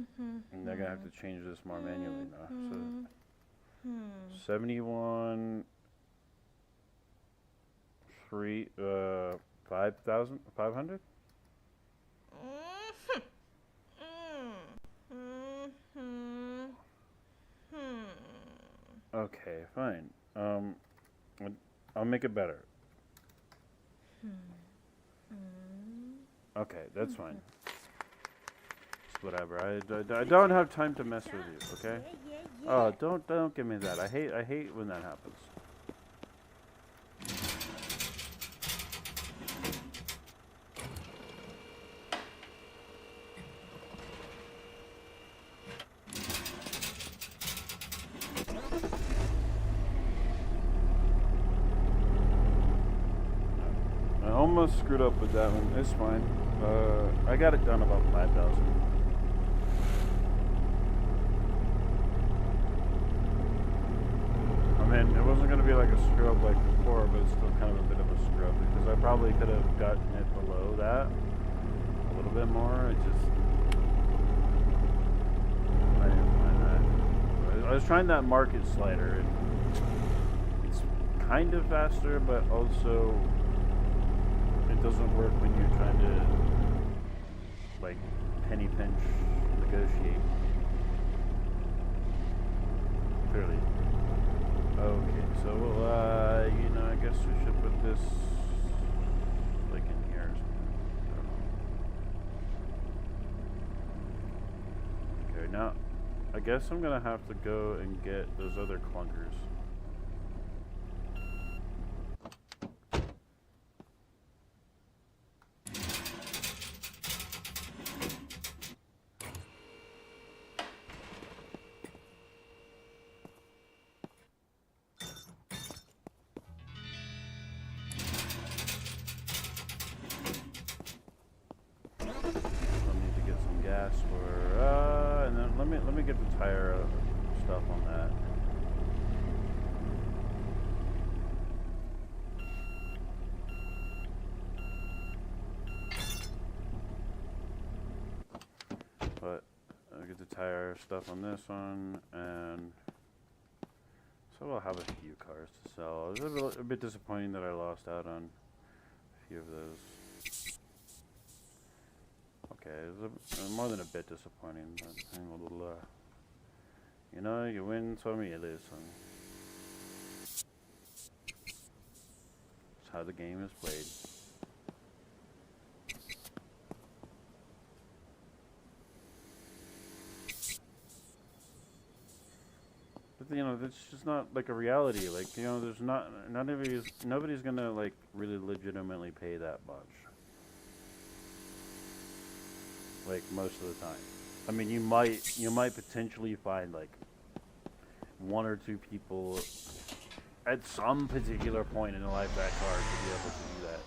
have to change this more manually now. So 71 3 5,500? Okay, fine. I'll make it better. Okay, that's fine. It's whatever. I don't have time to mess with you, okay? Oh, don't give me that. I hate when that happens. Almost screwed up with that one. It's fine. I got it done about 5,000. I mean, it wasn't gonna be like a screw up like before, but it's still kind of a bit of a screw up because I probably could have gotten it below that a little bit more. I didn't find that. I was trying that market slider. It's kind of faster, but also. It doesn't work when you're trying to, like, penny pinch negotiate. Clearly. Okay, so, you know, I guess we should put this, like, in here or something. I don't know. Okay, now, I guess I'm gonna have to go and get those other clunkers. Let me get the tire stuff on that. But I'll get the tire stuff on this one, and so I'll have a few cars to sell. It was a bit disappointing that I lost out on a few of those. Okay, it was more than a bit disappointing, but I'm a little, you know, you win some, you lose some. That's how the game is played. But, you know, that's just not, like, a reality. Like, you know, there's nobody's gonna, like, really legitimately pay that much. Like, most of the time. I mean, you might potentially find, like, 1 or 2 people at some particular point in the life of that car to be able to do that.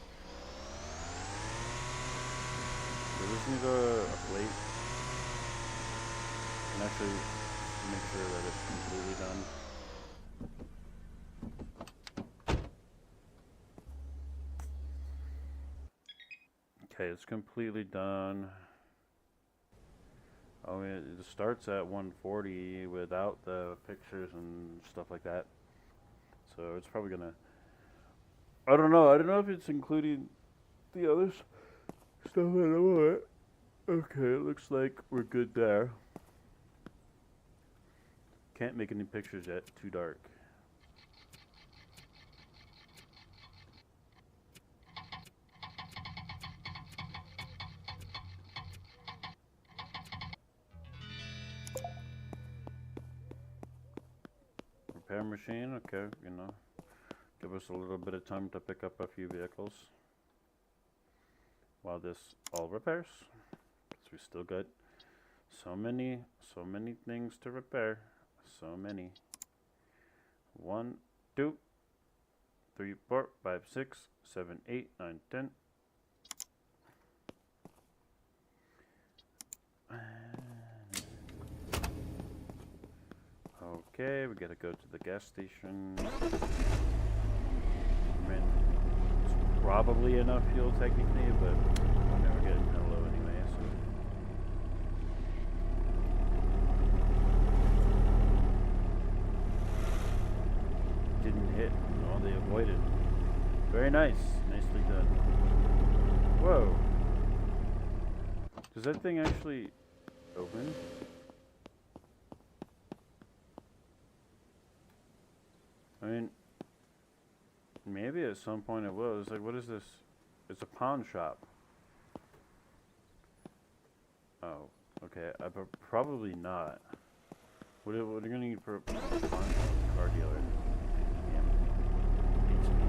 just need a plate. And actually make sure that it's completely done. Okay, it's completely done. Oh, it starts at 140 without the pictures and stuff like that. So it's probably gonna. I don't know. I don't know if it's including the other stuff. I don't know. Okay, it looks like we're good there. Can't make any pictures yet. Too dark. Repair machine. Okay, you know. Give us a little bit of time to pick up a few vehicles while this all repairs. Because we still got so many things to repair. So many. 1, 2, 3, 4, 5, 6, 7, 8, 9, 10. Okay, we gotta go to the gas station. I mean, it's probably enough fuel technically, but I'll never get it low anyway, so. Didn't hit. Oh, they avoided. Very nice. Nicely done. Whoa. Does that thing actually open? I mean, maybe at some point it will. It's like, what is this? It's a pawn shop. Oh, okay. Probably not. What are you gonna need for a pawn shop? Car dealer. Yeah. Beats me.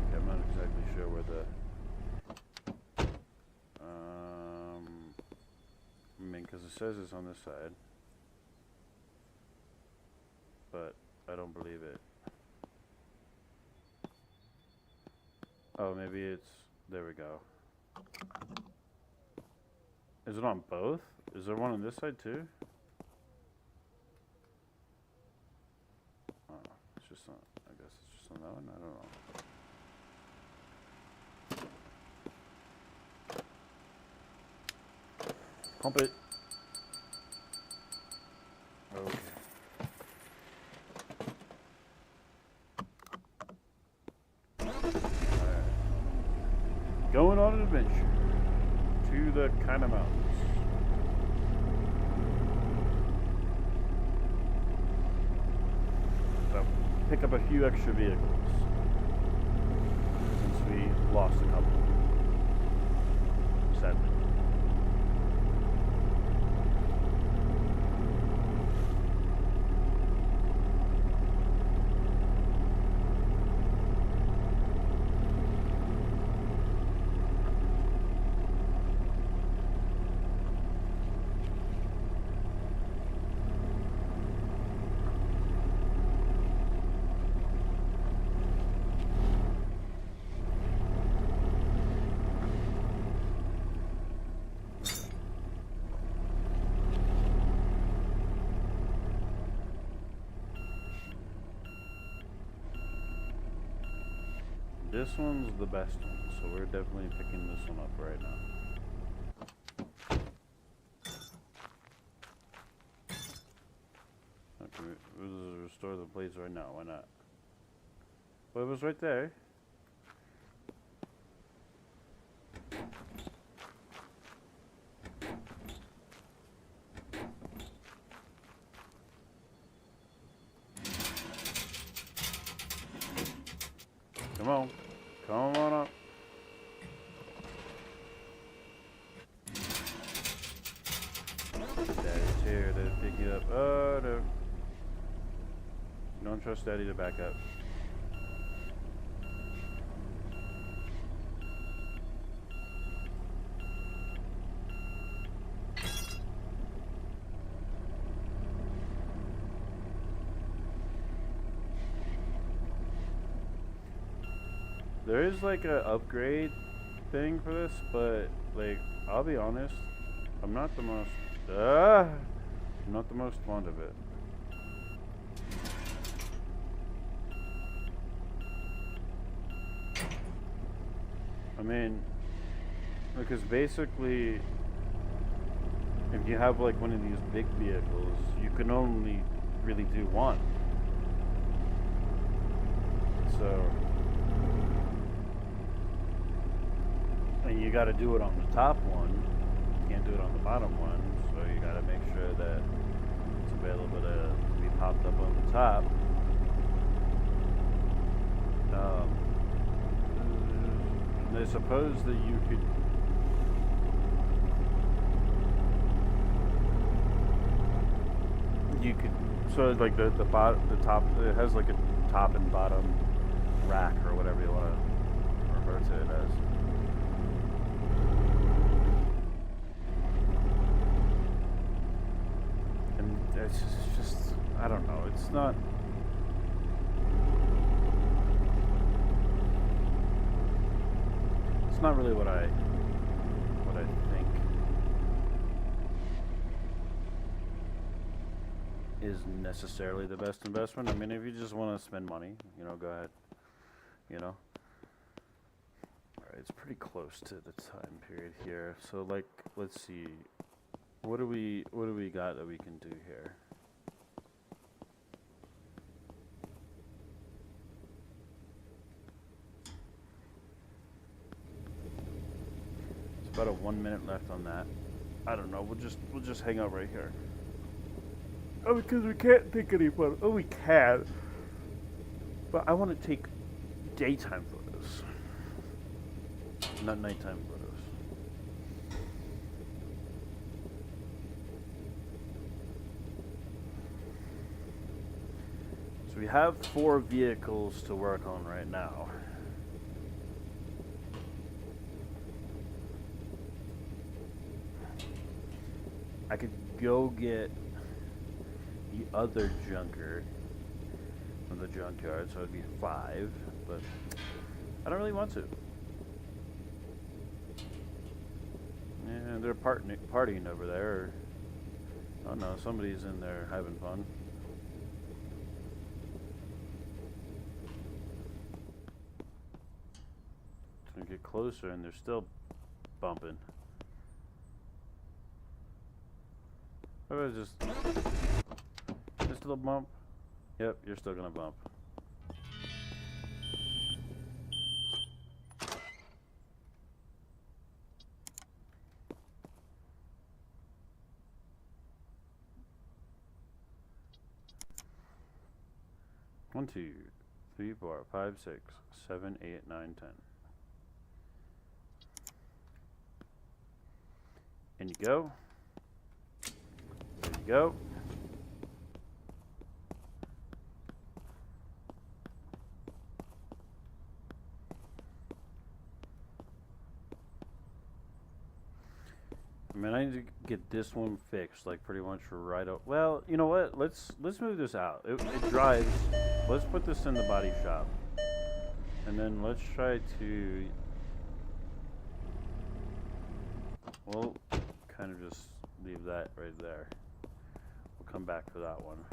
Okay, I'm not exactly sure where the. I mean, because it says it's on this side, but I don't believe it. Oh, maybe it's, there we go. Is it on both? Is there one on this side too? Oh, it's just on, I guess it's just on that one, I don't know. Pump it. Okay. Alright. Going on an adventure to the kind of mountains. So, pick up a few extra vehicles since we lost a couple. Sadly. This one's the best one, so we're definitely picking this one up right now. Okay, we'll restore the plates right now, why not? Well, it was right there. Come on. Come on up. Daddy's here to pick you up. Oh, no. Don't trust Daddy to back up. There is like a upgrade thing for this, but like I'll be honest, I'm not the most I'm not the most fond of it. I mean, because basically if you have like one of these big vehicles, you can only really do one. So, and you got to do it on the top one. You can't do it on the bottom one. So you got to make sure that it's available to be popped up on the top. And I suppose that you could. So like the top, it has like a top and bottom rack or whatever you want to refer to it as. And it's just I don't know. It's not. It's not really what I think is necessarily the best investment. I mean, if you just want to spend money, go ahead. All right, it's pretty close to the time period here. So, like, let's see. What do we got that we can do here? It's about a 1 minute left on that. I don't know. We'll just hang out right here. Oh, because we can't take any photos. Oh, we can. But I want to take daytime photos, not nighttime photos. So we have 4 vehicles to work on right now. I could go get the other junker from the junkyard, so it'd be 5, but I don't really want to. Yeah, they're partying over there. Oh no, somebody's in there having fun. It's gonna get closer and they're still bumping. How about just a little bump? Yep, you're still gonna bump. One, 2, 3, 4, 5, 6, 7, 8, 9, 10. And you go. There you go. I mean, I need to get this one fixed, like pretty much right up. Well, you know what? Let's move this out. It drives. Let's put this in the body shop, and then let's try to. We'll kind of just leave that right there. We'll come back for that one.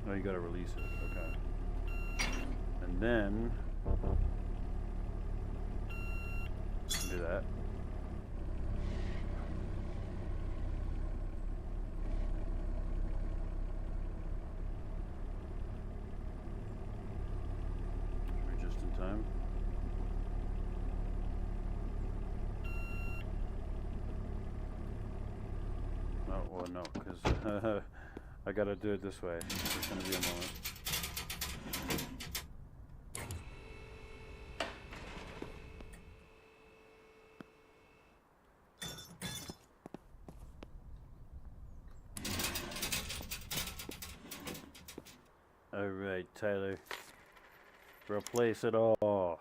Oh, you gotta release it. Okay. And then do that. We're just in time. Oh, well, no, because I gotta do it this way. It's gonna be a moment. Alright, Tyler. Replace it all.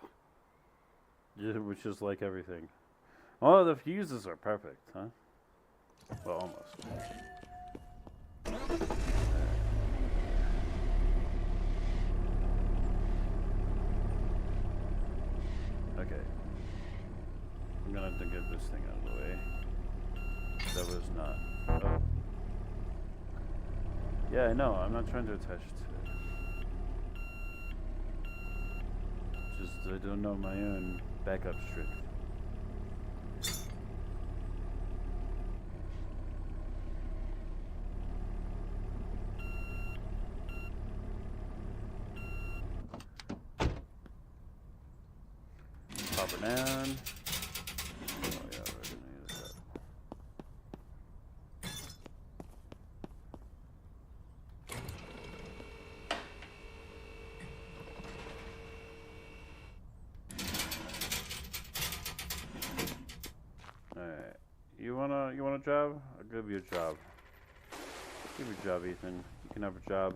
Which is like everything. Oh, the fuses are perfect, huh? Well, almost. Okay. I'm gonna have to get this thing out of the way. That was not. Oh. Yeah, I know. I'm not trying to attach it to it. Just I don't know my own backup strength. Pop her down. Oh yeah, we're gonna use that. Alright. You want a job? I'll give you a job. Give me a job, Ethan. You can have a job.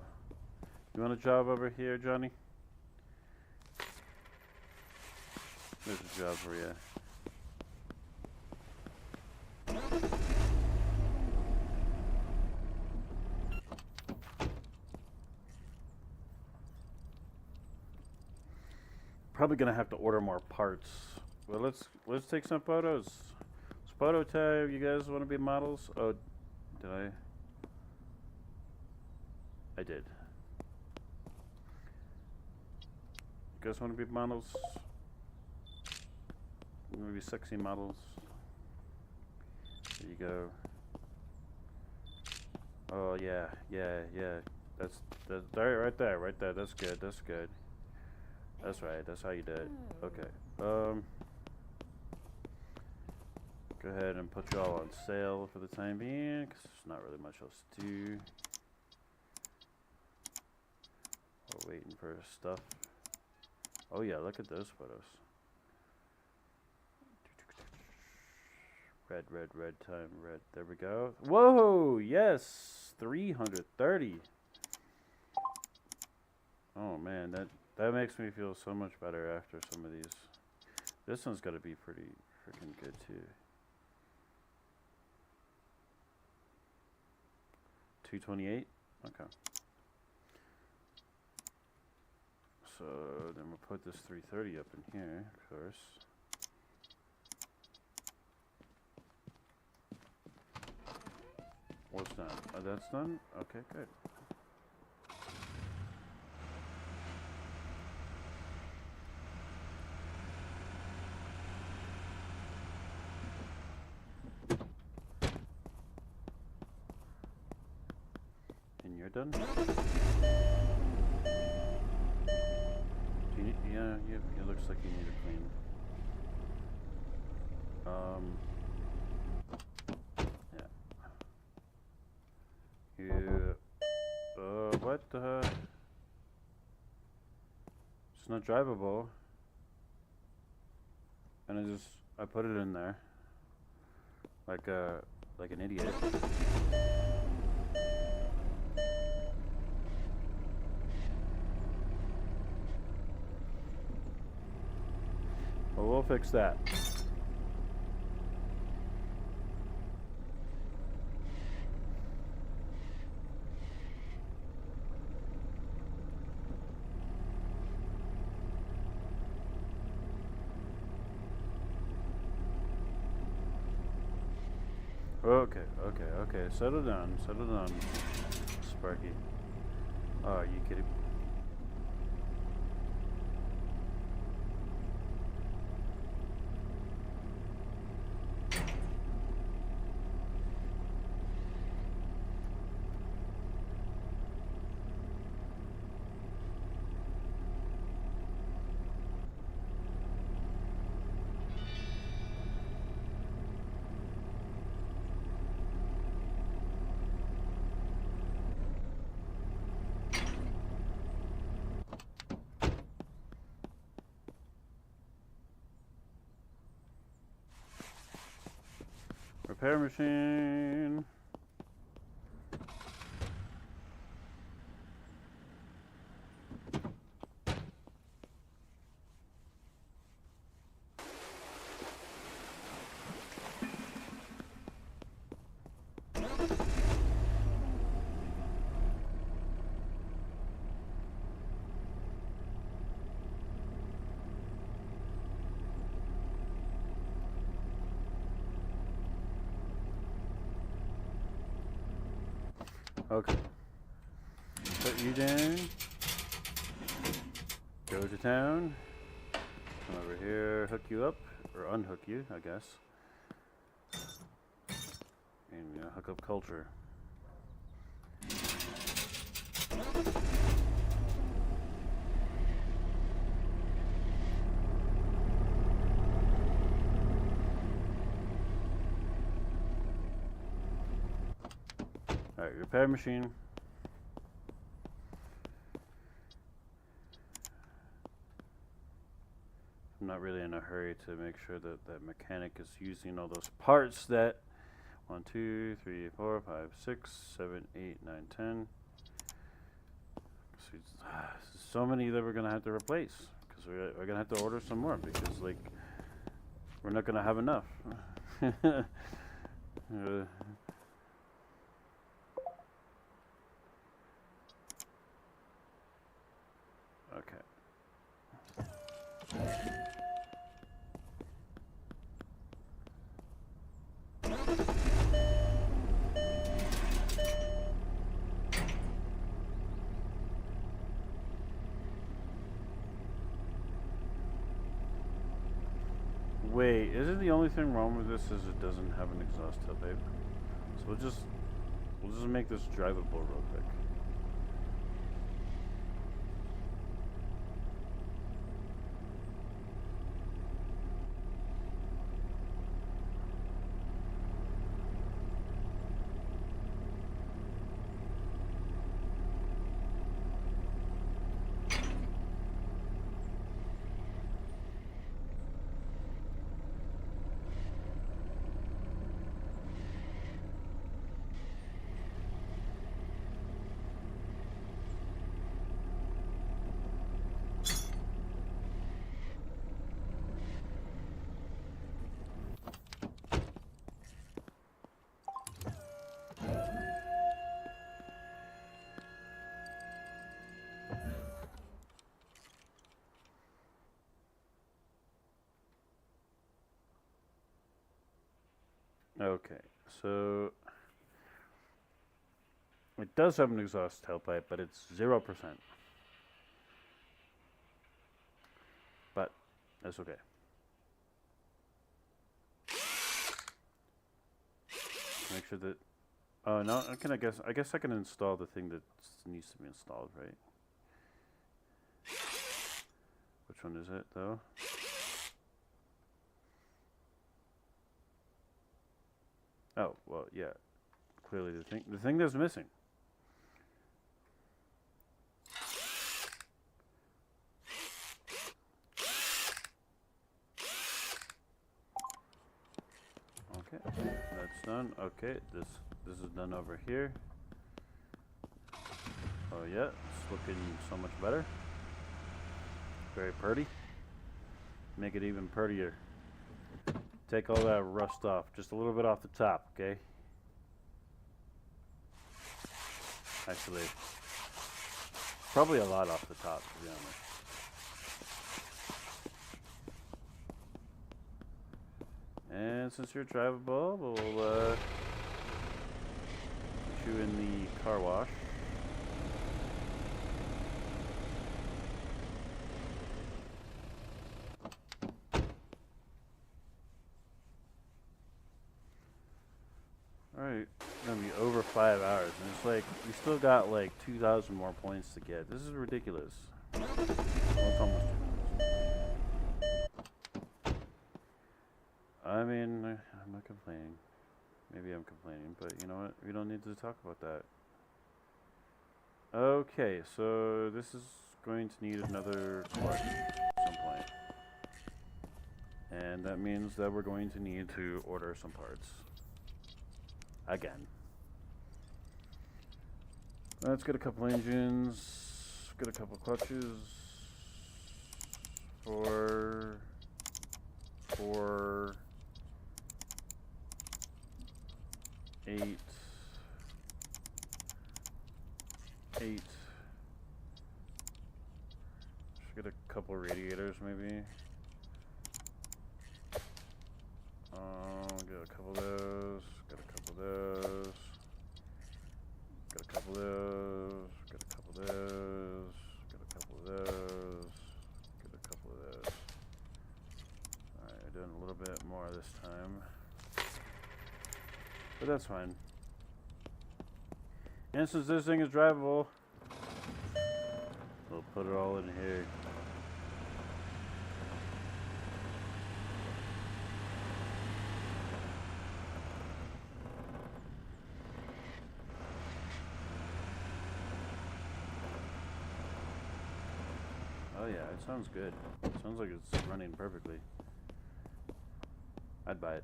You want a job over here, Johnny? There's a job for you. Probably gonna have to order more parts. Well, let's take some photos. It's photo time. You guys want to be models? Oh, did I? I did. You guys want to be models? Maybe sexy models. There you go. Oh yeah. That's right there. That's good. That's right. That's how you do it. Okay. Go ahead and put you all on sale for the time being, because there's not really much else to do. We're waiting for stuff. Oh yeah, look at those photos. Red, time, red. There we go. Whoa, yes, 330. Oh man, that makes me feel so much better after some of these. This one's got to be pretty freaking good too. 228. Okay. So then we'll put this 330 up in here, of course. What's done? Oh, that's done? Okay, good. And you're done? Do you need, yeah, it looks like you need a clean. Yeah. What the? It's not drivable. And I put it in there. Like an idiot. Well, we'll fix that. Okay. Settle down, Sparky. Oh, are you kidding? Repair machine. Okay. Put you down. Go to town. Come over here, hook you up, or unhook you, I guess. And hook up culture. Alright, repair machine. I'm not really in a hurry to make sure that that mechanic is using all those parts that 1, 2, 3, 4, 5, 6, 7, 8, 9, 10. So many that we're gonna have to replace because we're gonna have to order some more because like we're not gonna have enough. Okay. Wait, isn't the only thing wrong with this is it doesn't have an exhaust tailpipe? So we'll just make this drivable real quick. Okay, so it does have an exhaust tailpipe, but it's 0%. But that's okay. Make sure that. Oh no, I guess I can install the thing that needs to be installed, right? Which one is it though? Oh, well, yeah. Clearly the thing that's missing. Okay, that's done. Okay, this is done over here. Oh yeah, it's looking so much better. Very pretty. Make it even prettier. Take all that rust off, just a little bit off the top, okay? Actually, probably a lot off the top, to be honest. And since you're drivable, we'll put you in the car wash. Alright, it's gonna be over 5 hours, and it's like, we still got like 2,000 more points to get. This is ridiculous. Well, it's almost 2,000. I mean, I'm not complaining. Maybe I'm complaining, but you know what? We don't need to talk about that. Okay, so this is going to need another part at some point. And that means that we're going to need to order some parts. Again. Let's get a couple engines, get a couple clutches, 4, 8, 8. Should get a couple radiators maybe. Get a couple of those. Got a couple of those. Got a couple But that's fine. And since this thing is drivable, we'll put it all in here. Oh yeah, it sounds good. It sounds like it's running perfectly. I'd buy it.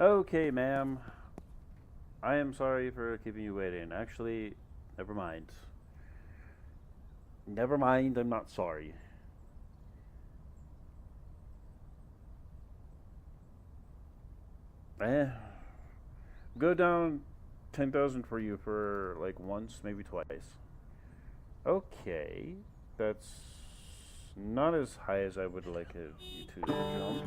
Okay, ma'am. I am sorry for keeping you waiting. Actually, never mind. Never mind, I'm not sorry. Go down 10,000 for you for like once, maybe twice. Okay, that's not as high as I would like you to jump.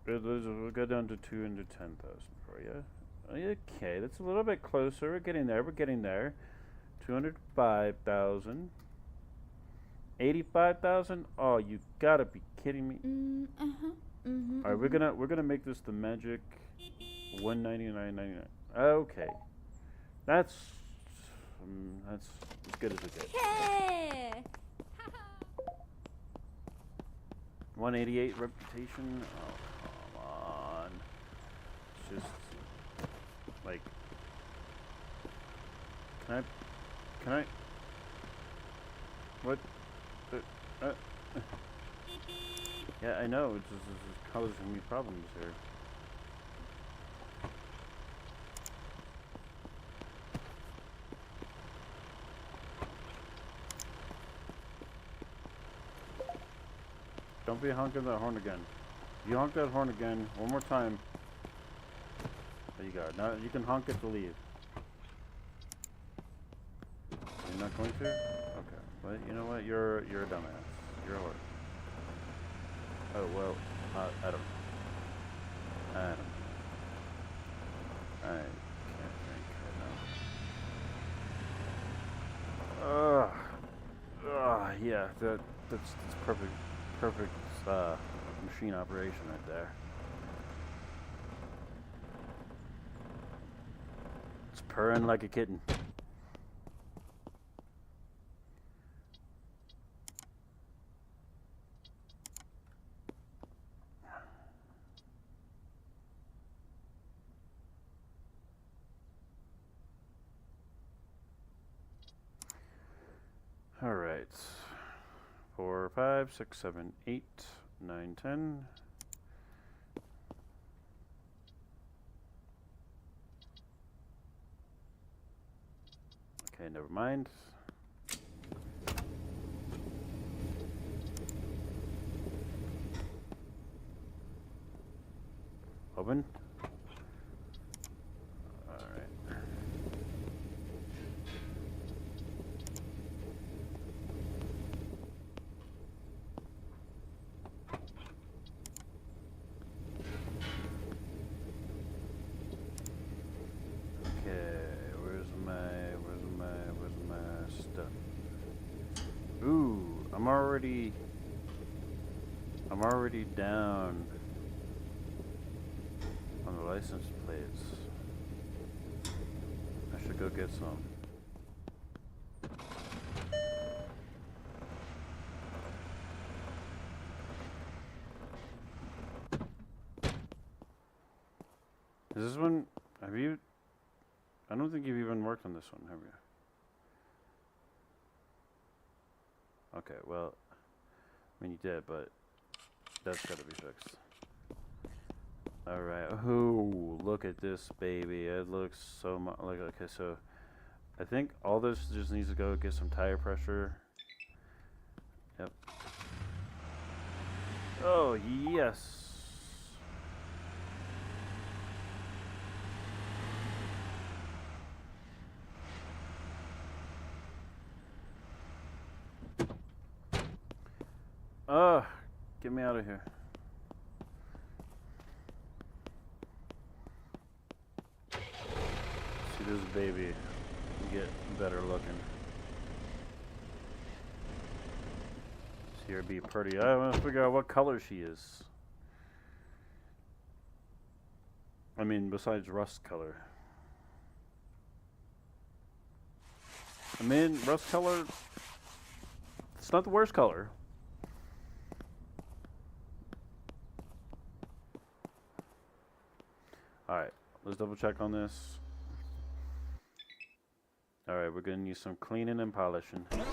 We'll go down to 210,000 for you. Okay, that's a little bit closer. We're getting there. We're getting there. 205,000. 85,000. Oh, you gotta be kidding me! All right, we're gonna make this the magic 199.99. Okay, that's as good as it gets. Yeah. 188 reputation. Oh, come on. It's just like, can I? What? Yeah, I know. It's just causing me problems here. Don't be honking that horn again. You honk that horn again one more time. There you go. Now you can honk it to leave. You're not going to? Okay. But you know what? You're a dumbass. You're a whore. Oh well. I don't know. I don't know. I can't think right now. Yeah. That's perfect. Perfect machine operation right there. It's purring like a kitten. All right. 4, 5, 6, 7, 8, 9, 10. Okay, never mind. Open. All right. Where's my stuff? Ooh, I'm already down on the license plates. I should go get some. Is this one, have you, I don't think you've even worked on this one, have you? Okay, well, I mean you did, but that's gotta be fixed. Alright, ooh, look at this baby. It looks so much like, okay, so I think all this just needs to go get some tire pressure. Yep. Oh, yes. Get me out of here. See this baby get better looking. See her be pretty. I want to figure out what color she is. I mean, besides rust color. I mean, rust color, it's not the worst color. Alright, let's double check on this. Alright, we're gonna need some cleaning and polishing. And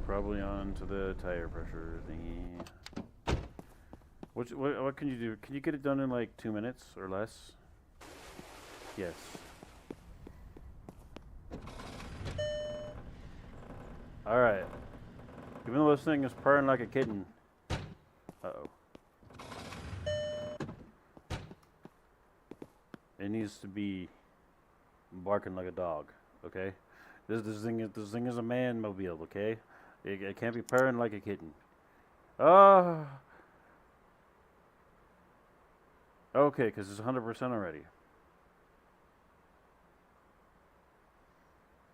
probably on to the tire pressure thingy. What can you do? Can you get it done in like 2 minutes or less? Yes. Alright. Even though this thing is purring like a kitten. Uh-oh. It needs to be barking like a dog, okay? This thing is a man mobile, okay? It can't be purring like a kitten. Ah. Okay, because it's 100% already.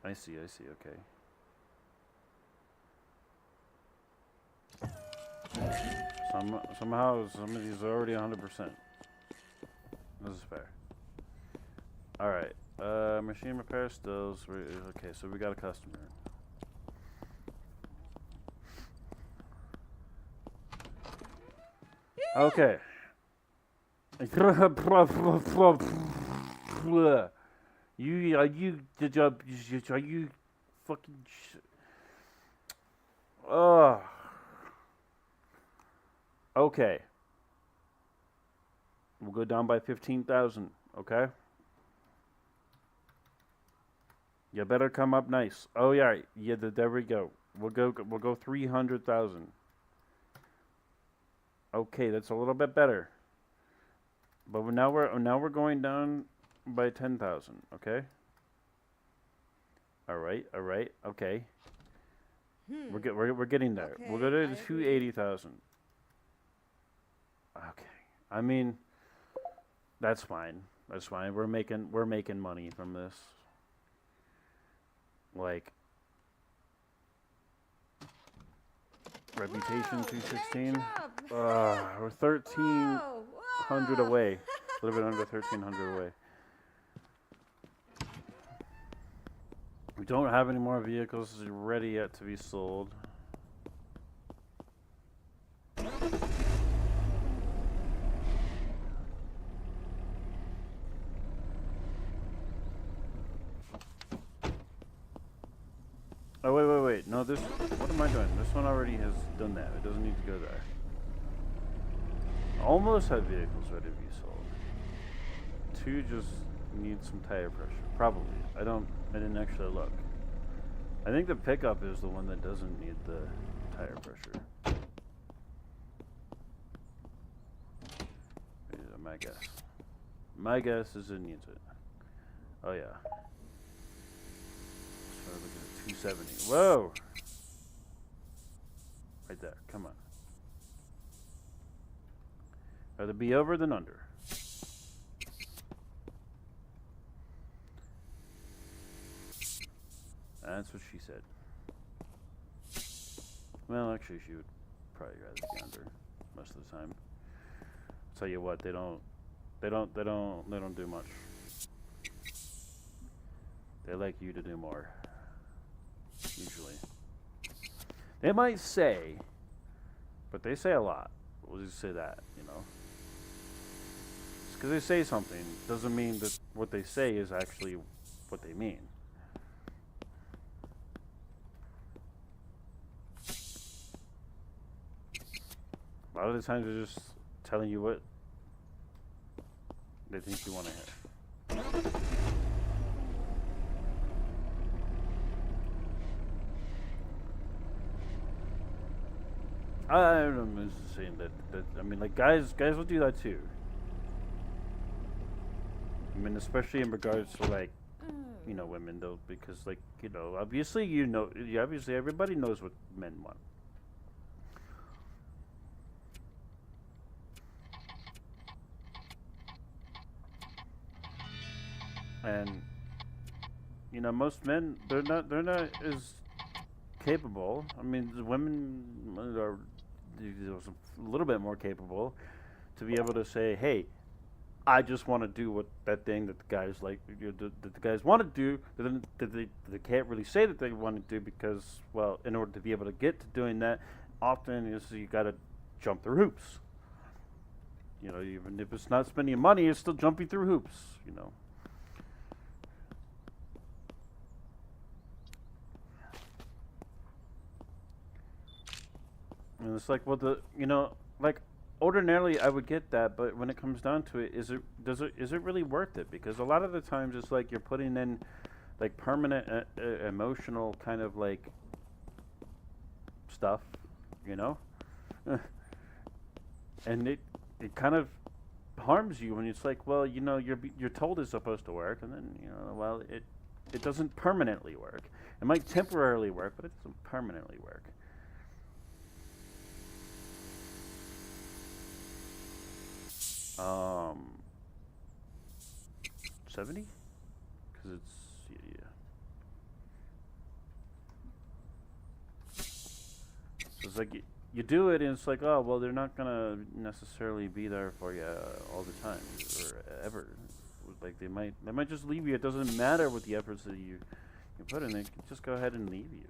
I see, okay. Somehow, some of these are already 100%. This is fair. Alright, machine repair stills. Okay, so we got a customer. Okay. Are you fucking okay. We'll go down by 15,000, okay? You better come up nice. Oh yeah, there we go. We'll go 300,000. Okay, that's a little bit better. But now we're going down by 10,000, okay? All right, okay. We're getting there. Okay, We'll go to I agree. 280,000. Okay. I mean, that's fine. That's fine. We're making money from this. Like reputation Whoa, 216. great job. We're 1,300 Whoa, away. A little bit under 1,300 away. We don't have any more vehicles ready yet to be sold. Oh, wait. No, this... What am I doing? This one already has done that. It doesn't need to go there. Almost have vehicles ready to be sold. 2 just need some tire pressure. Probably. I didn't actually look. I think the pickup is the one that doesn't need the tire pressure. My guess. My guess is it needs it. Oh yeah. So look at it, 270. Whoa! Right there. Come on. Rather be over than under. That's what she said. Well, actually, she would probably rather be under most of the time. Tell you what, they don't do much. They like you to do more. Usually. They might say, but they say a lot. We'll just say that, you know. Just because they say something doesn't mean that what they say is actually what they mean. A lot of the times they're just telling you what they think you want to hear. I'm just saying that I mean, like, guys will do that too. I mean, especially in regards to, like, you know, women, though, because, like, you know, obviously everybody knows what men want. And, you know, most men, they're not as capable. I mean, the women are a little bit more capable to be able to say, "Hey, I just want to do what that thing that the guys like that the guys want to do, but then they can't really say that they want to do because, well, in order to be able to get to doing that, often is you got to jump through hoops. You know, even if it's not spending money, it's still jumping through hoops. You know." And it's like, well, like ordinarily I would get that, but when it comes down to it, is it really worth it? Because a lot of the times it's like you're putting in like permanent emotional kind of like stuff, you know, and it kind of harms you when it's like, well, you know, you're told it's supposed to work, and then you know, well, it doesn't permanently work. It might temporarily work, but it doesn't permanently work. 70? Because it's, yeah. So it's like you do it and it's like, oh, well, they're not going to necessarily be there for you all the time or ever. Like they might just leave you. It doesn't matter what the efforts that you put in. They can just go ahead and leave you.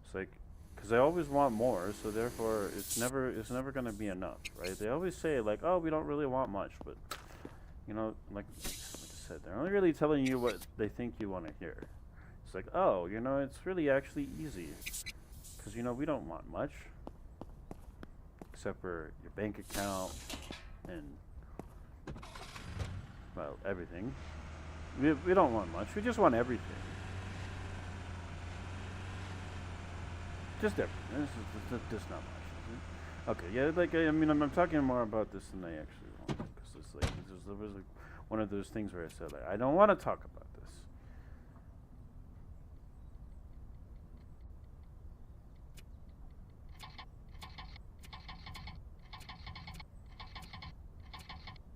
It's like, because they always want more, so therefore it's never going to be enough, right? They always say like, oh, we don't really want much, but you know, like I said, they're only really telling you what they think you want to hear. It's like, oh, you know, it's really actually easy, because you know we don't want much, except for your bank account and well, everything. We don't want much. We just want everything. Just everything. This is just not much. Okay, yeah, like I mean, I'm talking more about this than I actually want, because it's like there was like one of those things where I said like I don't want to talk about this.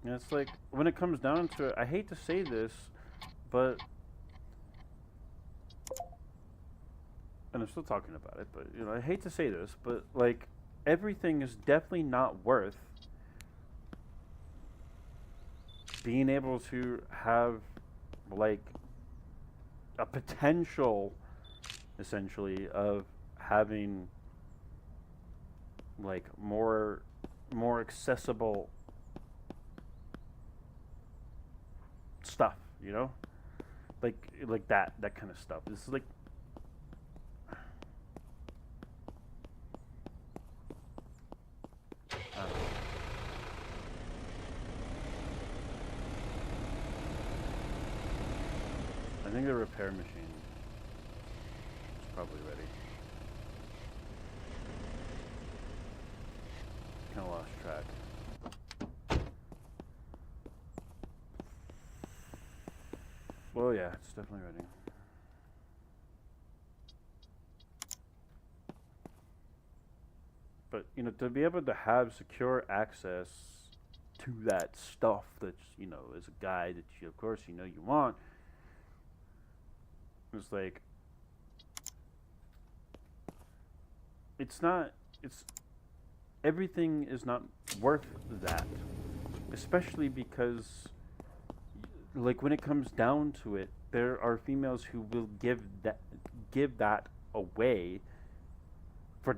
And it's like when it comes down to it, I hate to say this, but and I'm still talking about it, but you know, I hate to say this, but like everything is definitely not worth being able to have like a potential essentially of having like more accessible stuff, you know? Like that kind of stuff. It's like I think the repair machine is probably ready. Kind of lost track. Well, yeah, it's definitely ready. But, you know, to be able to have secure access to that stuff that, you know, as a guy that you, of course, you know you want, it's like, everything is not worth that. Especially because, like, when it comes down to it, there are females who will give that away for,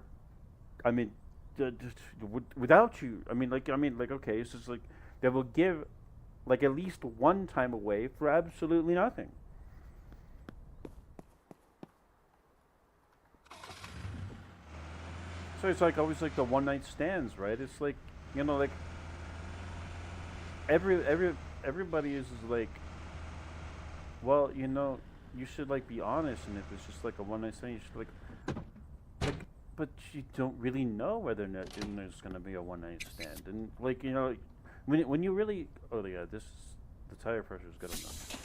I mean, without you. I mean, like, okay, it's just like, they will give, like, at least one time away for absolutely nothing. So it's like always like the one night stands, right? It's like, you know, like everybody is like, well, you know, you should like be honest, and if it's just like a one night stand, you should like, but you don't really know whether or not there's gonna be a one night stand, and like, you know, when you really, oh yeah, the tire pressure is good enough.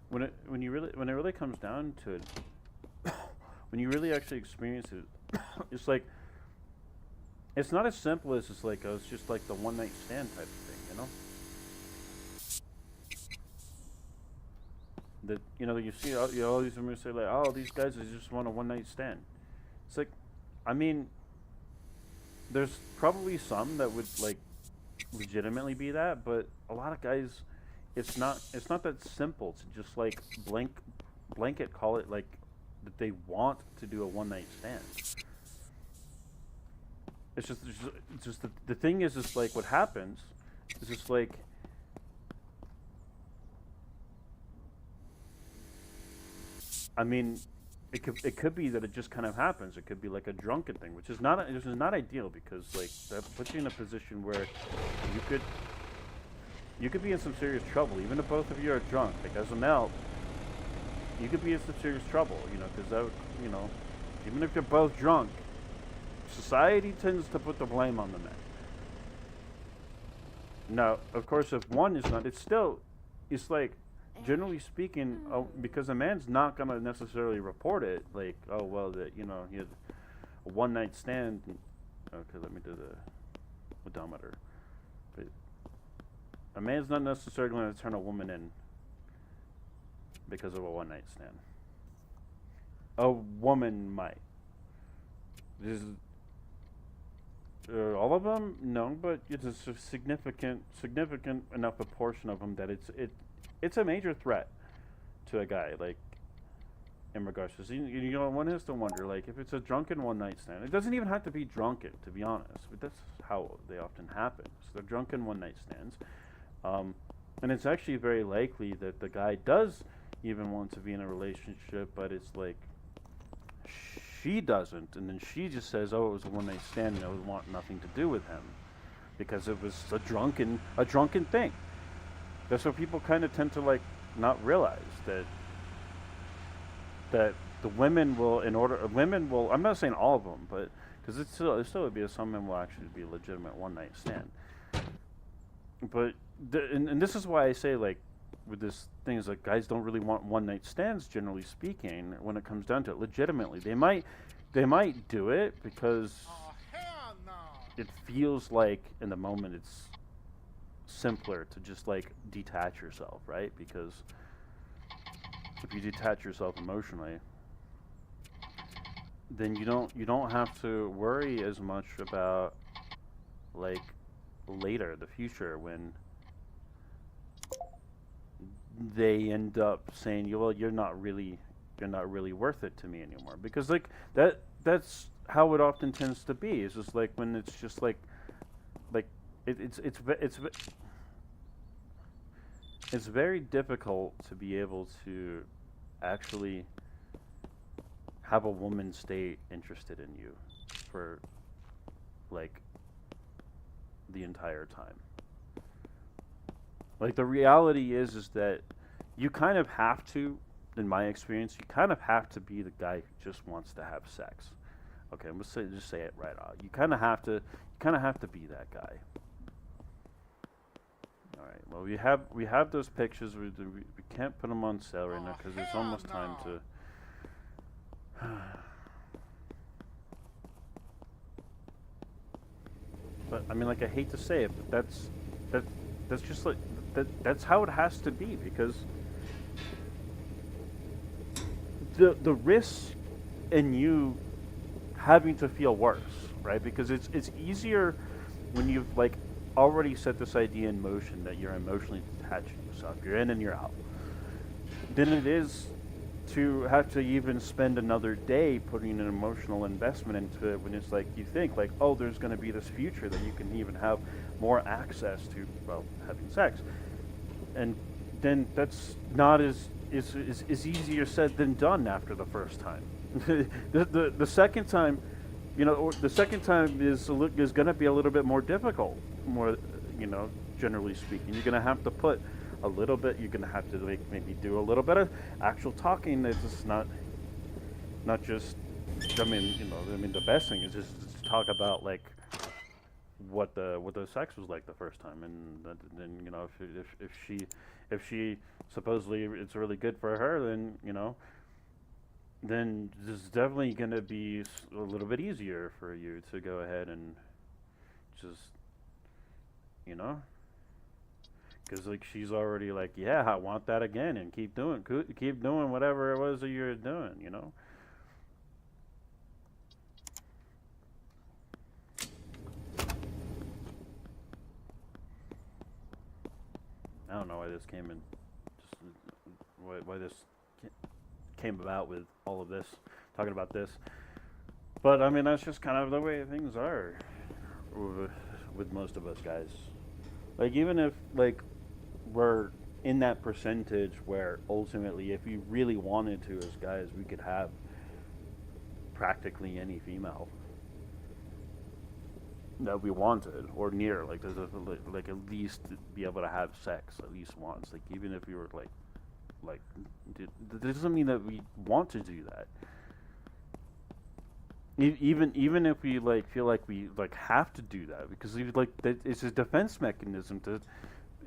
When it really comes down to it, when you really actually experience it. It's like, it's not as simple as it's like, it's just like the one night stand type of thing, you know? that you see all these women say like, oh, these guys just want a one night stand. It's like, I mean, there's probably some that would like legitimately be that, but a lot of guys, it's not that simple to just like blanket call it like that they want to do a one night stand. It's just the thing is just like what happens is just like I mean, it could be that it just kind of happens. It could be like a drunken thing, which is not ideal because like that puts you in a position where you could be in some serious trouble, even if both of you are drunk. Like as a male, you could be in some serious trouble, because that would, even if you're both drunk, society tends to put the blame on the men. Now, of course, if one is not, it's like, generally speaking, because a man's not going to necessarily report it, like, oh, well, that, he had a one night stand. Okay, let me do the odometer. But a man's not necessarily going to turn a woman in because of a one night stand. A woman might. All of them, no, but it's a significant enough proportion of them that it's a major threat to a guy, like, in regards to, one has to wonder, like, if it's a drunken one night stand, it doesn't even have to be drunken, to be honest, but that's how they often happen. So they're drunken one night stands, and it's actually very likely that the guy does even want to be in a relationship, but it's like, she doesn't, and then she just says, oh, it was a one night stand and I would want nothing to do with him because it was a drunken thing. That's what people kind of tend to like not realize, that the women will, I'm not saying all of them, but because it still would be, some men will actually be a legitimate one night stand. But and this is why I say, like, with this thing is like guys don't really want one night stands, generally speaking, when it comes down to it. Legitimately, they might do it because it feels like in the moment it's simpler to just like detach yourself, right? Because if you detach yourself emotionally, then you don't have to worry as much about like later, the future, when they end up saying, well, you're not really worth it to me anymore, because like that's how it often tends to be. It's just like when it's just like it's very difficult to be able to actually have a woman stay interested in you for like the entire time. Like, the reality is that you kind of have to, in my experience, you kind of have to be the guy who just wants to have sex. Okay, I'm gonna just say it right out. You kind of have to be that guy. All right. Well, we have those pictures. We can't put them on sale right now because it's almost time to. But I mean, like, I hate to say it, but that's just like that's how it has to be, because the risk in you having to feel worse, right? Because it's easier when you've like already set this idea in motion that you're emotionally detaching yourself, you're in and you're out, than it is to have to even spend another day putting an emotional investment into it when it's like you think like, oh, there's going to be this future that you can even have more access to, well, having sex. And then that's not is easier said than done after the first time. the second time, the second time is going to be a little bit more difficult, more, generally speaking. You're going to have to put a little bit, you're going to have to like maybe do a little bit of actual talking. It's not just, the best thing is just to talk about like what the sex was like the first time, and then if she supposedly it's really good for her, then it's definitely going to be a little bit easier for you to go ahead and just Because like she's already like, yeah, I want that again, and keep doing whatever it was that you're doing, you know. I don't know why this came in, just why this came about with all of this, talking about this. But I mean, that's just kind of the way things are with most of us guys. Like even if like we're in that percentage where ultimately, if we really wanted to as guys, we could have practically any female that we wanted or near. Like there's like at least be able to have sex at least once. Like even if we were like that doesn't mean that we want to do that. Even if we like feel like we like have to do that because we, like that it's a defense mechanism to.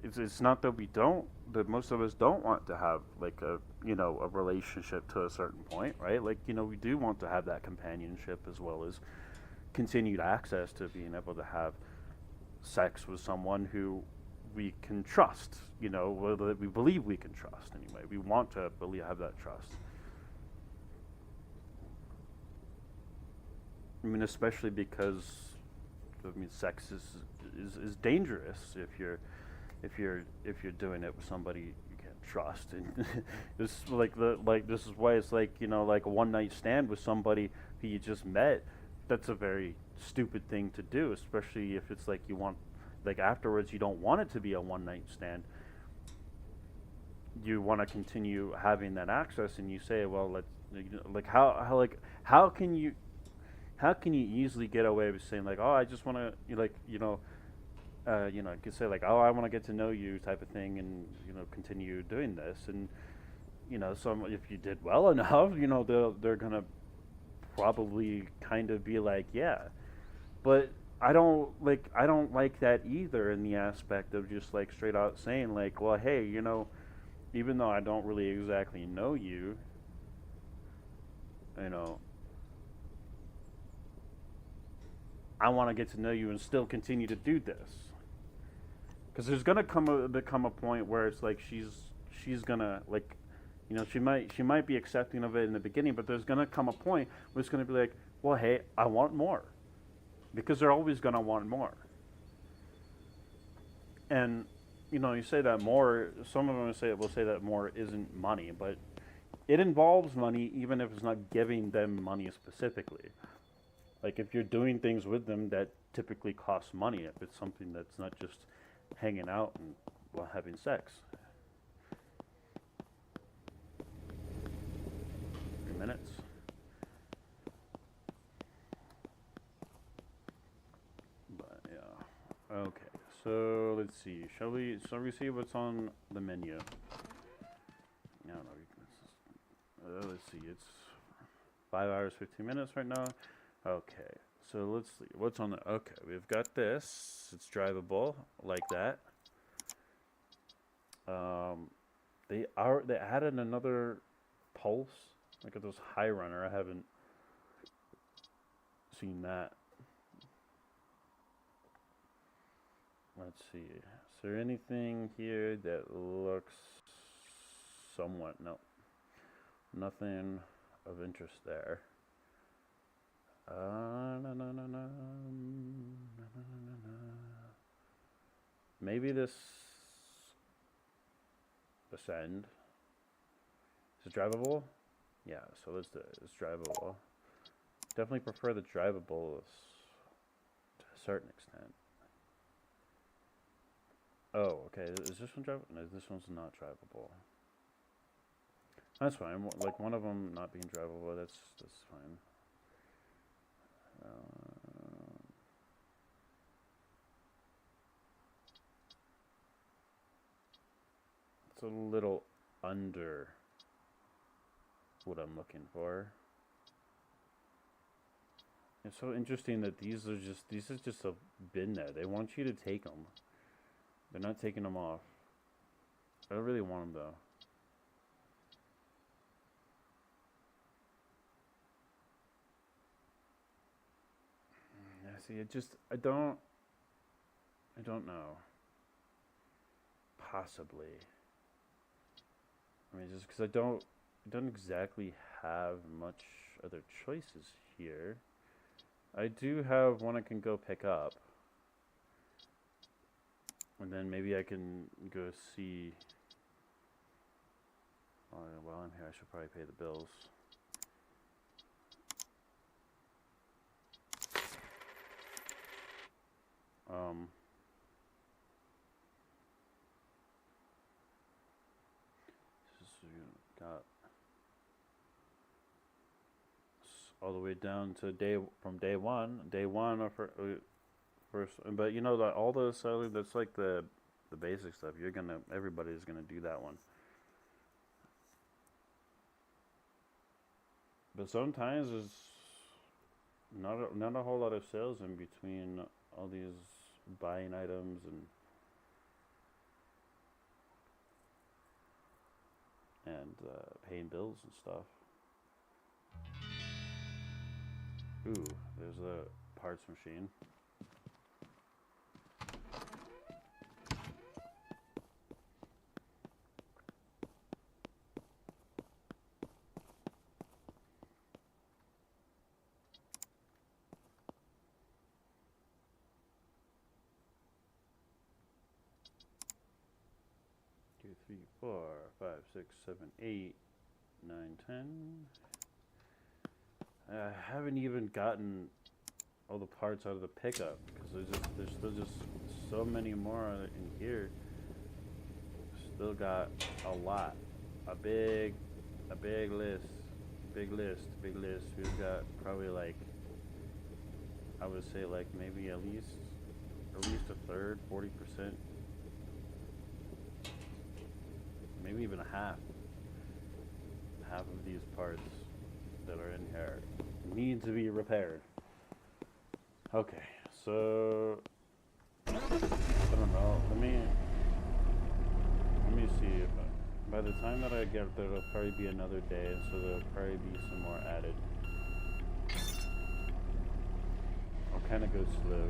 It's not that we don't, that most of us don't want to have like a a relationship to a certain point, right? Like we do want to have that companionship as well as continued access to being able to have sex with someone who we can trust, whether we believe we can trust anyway. We want to believe have that trust. I mean, especially because sex is dangerous if you're doing it with somebody you can't trust. And this this is why it's like like a one night stand with somebody who you just met. That's a very stupid thing to do, especially if it's like you want like afterwards you don't want it to be a one night stand. You want to continue having that access, and you say, well, let's like how can you easily get away with saying like, oh, I just want to you could say like, oh, I want to get to know you type of thing, and continue doing this, and so if you did well enough, they're gonna probably kind of be like, yeah, but I don't like that either in the aspect of just like straight out saying like, well, hey, even though I don't really exactly know you, I want to get to know you and still continue to do this. Because there's gonna become a point where it's like she's gonna like, she might be accepting of it in the beginning, but there's gonna come a point where it's gonna be like, well, hey, I want more, because they're always gonna want more. And you say that more. Some of them will say that more isn't money, but it involves money, even if it's not giving them money specifically. Like if you're doing things with them that typically cost money, if it's something that's not just hanging out and having sex. 3 minutes. But yeah. Okay. So let's see. Shall we see what's on the menu? I don't know. Let's see. It's 5 hours 15 minutes right now. Okay, so let's see. What's on the... Okay, we've got this. It's drivable, like that. They added another pulse. Look at those high runner. I haven't seen that. Let's see. Is there anything here that looks somewhat... No. Nothing of interest there. Maybe this ascend. Is it drivable? Yeah, so let's do it. It's drivable. Definitely prefer the drivable to a certain extent. Oh, okay. Is this one drivable? No, this one's not drivable. That's fine. Like one of them not being drivable, that's fine. It's a little under what I'm looking for. It's so interesting that these is just a bin there. They want you to take them. They're not taking them off. I don't really want them though. See, I don't know. possibly. I mean, just because I don't exactly have much other choices here. I do have one I can go pick up. And then maybe I can go see... while I'm here, I should probably pay the bills. Got all the way down to day one of first, but you know that all the salary, that's like the basic stuff. Everybody's gonna do that one. But sometimes there's not a whole lot of sales in between all these buying items and paying bills and stuff. Ooh, there's a parts machine. Two, 3, 4, 5, 6, 7, 8, 9, 10. I haven't even gotten all the parts out of the pickup because there's still just so many more in here. Still got a lot, a big list. We've got probably like, I would say like maybe at least a third, 40%, maybe even a half of these parts that are in here need to be repaired. Okay, so I don't know. Let me see if by the time that I get there, it'll probably be another day, so there'll probably be some more added. I'll kind of go slow.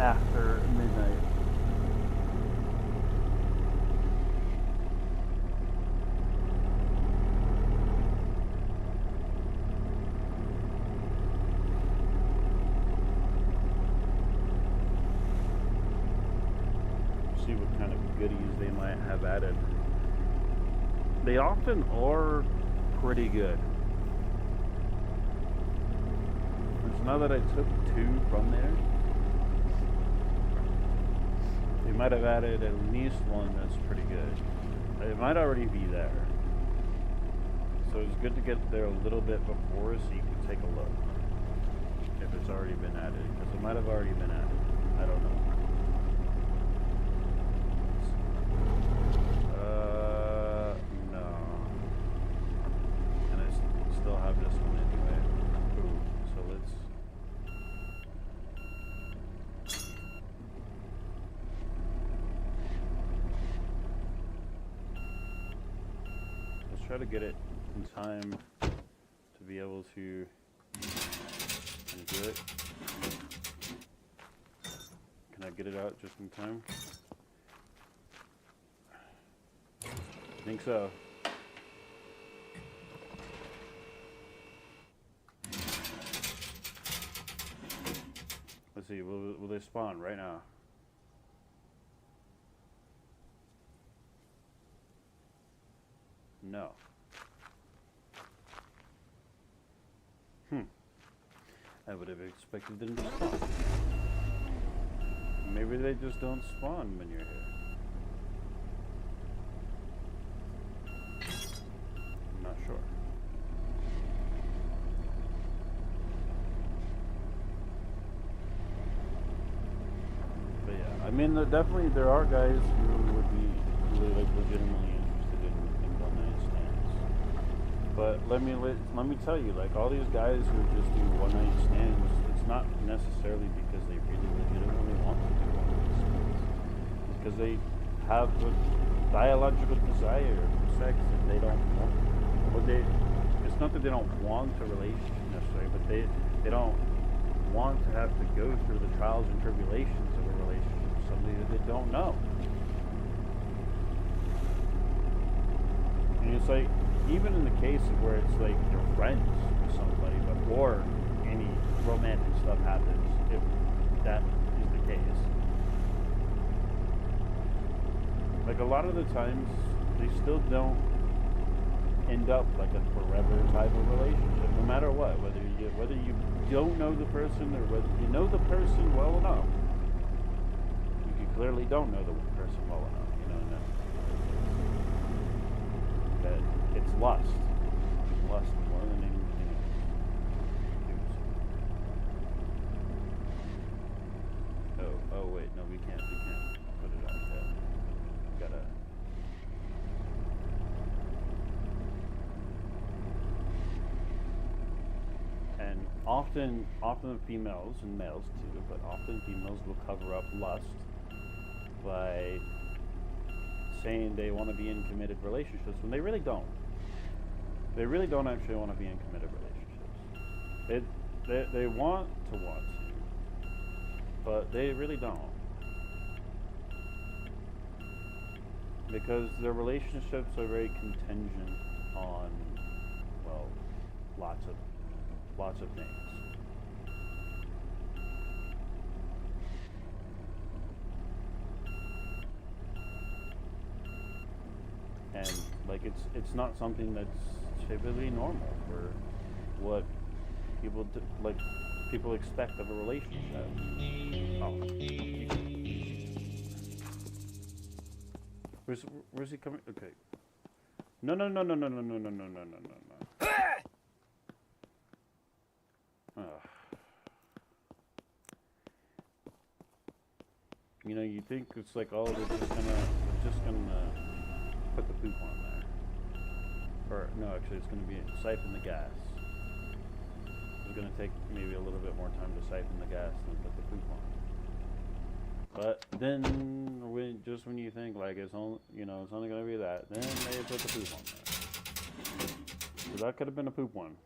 After midnight. See what kind of goodies they might have added. They often are pretty good. It's not that I took 2 from there. They might have added at least one that's pretty good. It might already be there. So it's good to get there a little bit before so you can take a look. If it's already been added. Because it might have already been added. I don't know. No. And I still have this one anyway. Ooh, so let's try to get it in time to be able to do it. Can I get it out just in time? I think so. Let's see, will they spawn right now? No. I would have expected them to spawn. Maybe they just don't spawn when you're here. I'm not sure. But yeah, I mean, definitely there are guys who would be really, like, legitimately interested in one-night stands. But let me tell you, like, all these guys who just do one-night stands, it's not necessarily because they really legitimately want to do one-night stands. because they have a biological desire for sex and they don't want. Well, it's not that they don't want a relationship necessarily, but they don't want to have to go through the trials and tribulations of a relationship with somebody that they don't know. And it's like, even in the case of where it's like you're friends with somebody before any romantic stuff happens, if that is the case. Like a lot of the times, they still don't end up like a forever type of relationship, no matter what. Whether you don't know the person or whether you know the person well enough. You clearly don't know the person well enough, you know. That it's lust. It's lust more than anything else. Oh wait, no, we can't put it on that. We gotta. And often females and males too, but often females will cover up lust by saying they want to be in committed relationships when they really don't. They really don't actually want to be in committed relationships. They want to, but they really don't. Because their relationships are very contingent on, well, lots of things. And like it's not something that's typically normal for what people do, like people expect of a relationship. Oh. Where's he coming? Okay. No. You know, you think it's like, oh, they're just gonna put the poop on there. Or no, actually, it's gonna be siphon the gas. It's gonna take maybe a little bit more time to siphon the gas than put the poop on. But then, when you think like it's only, it's only gonna be that, then they put the poop on there. So that could have been a poop one.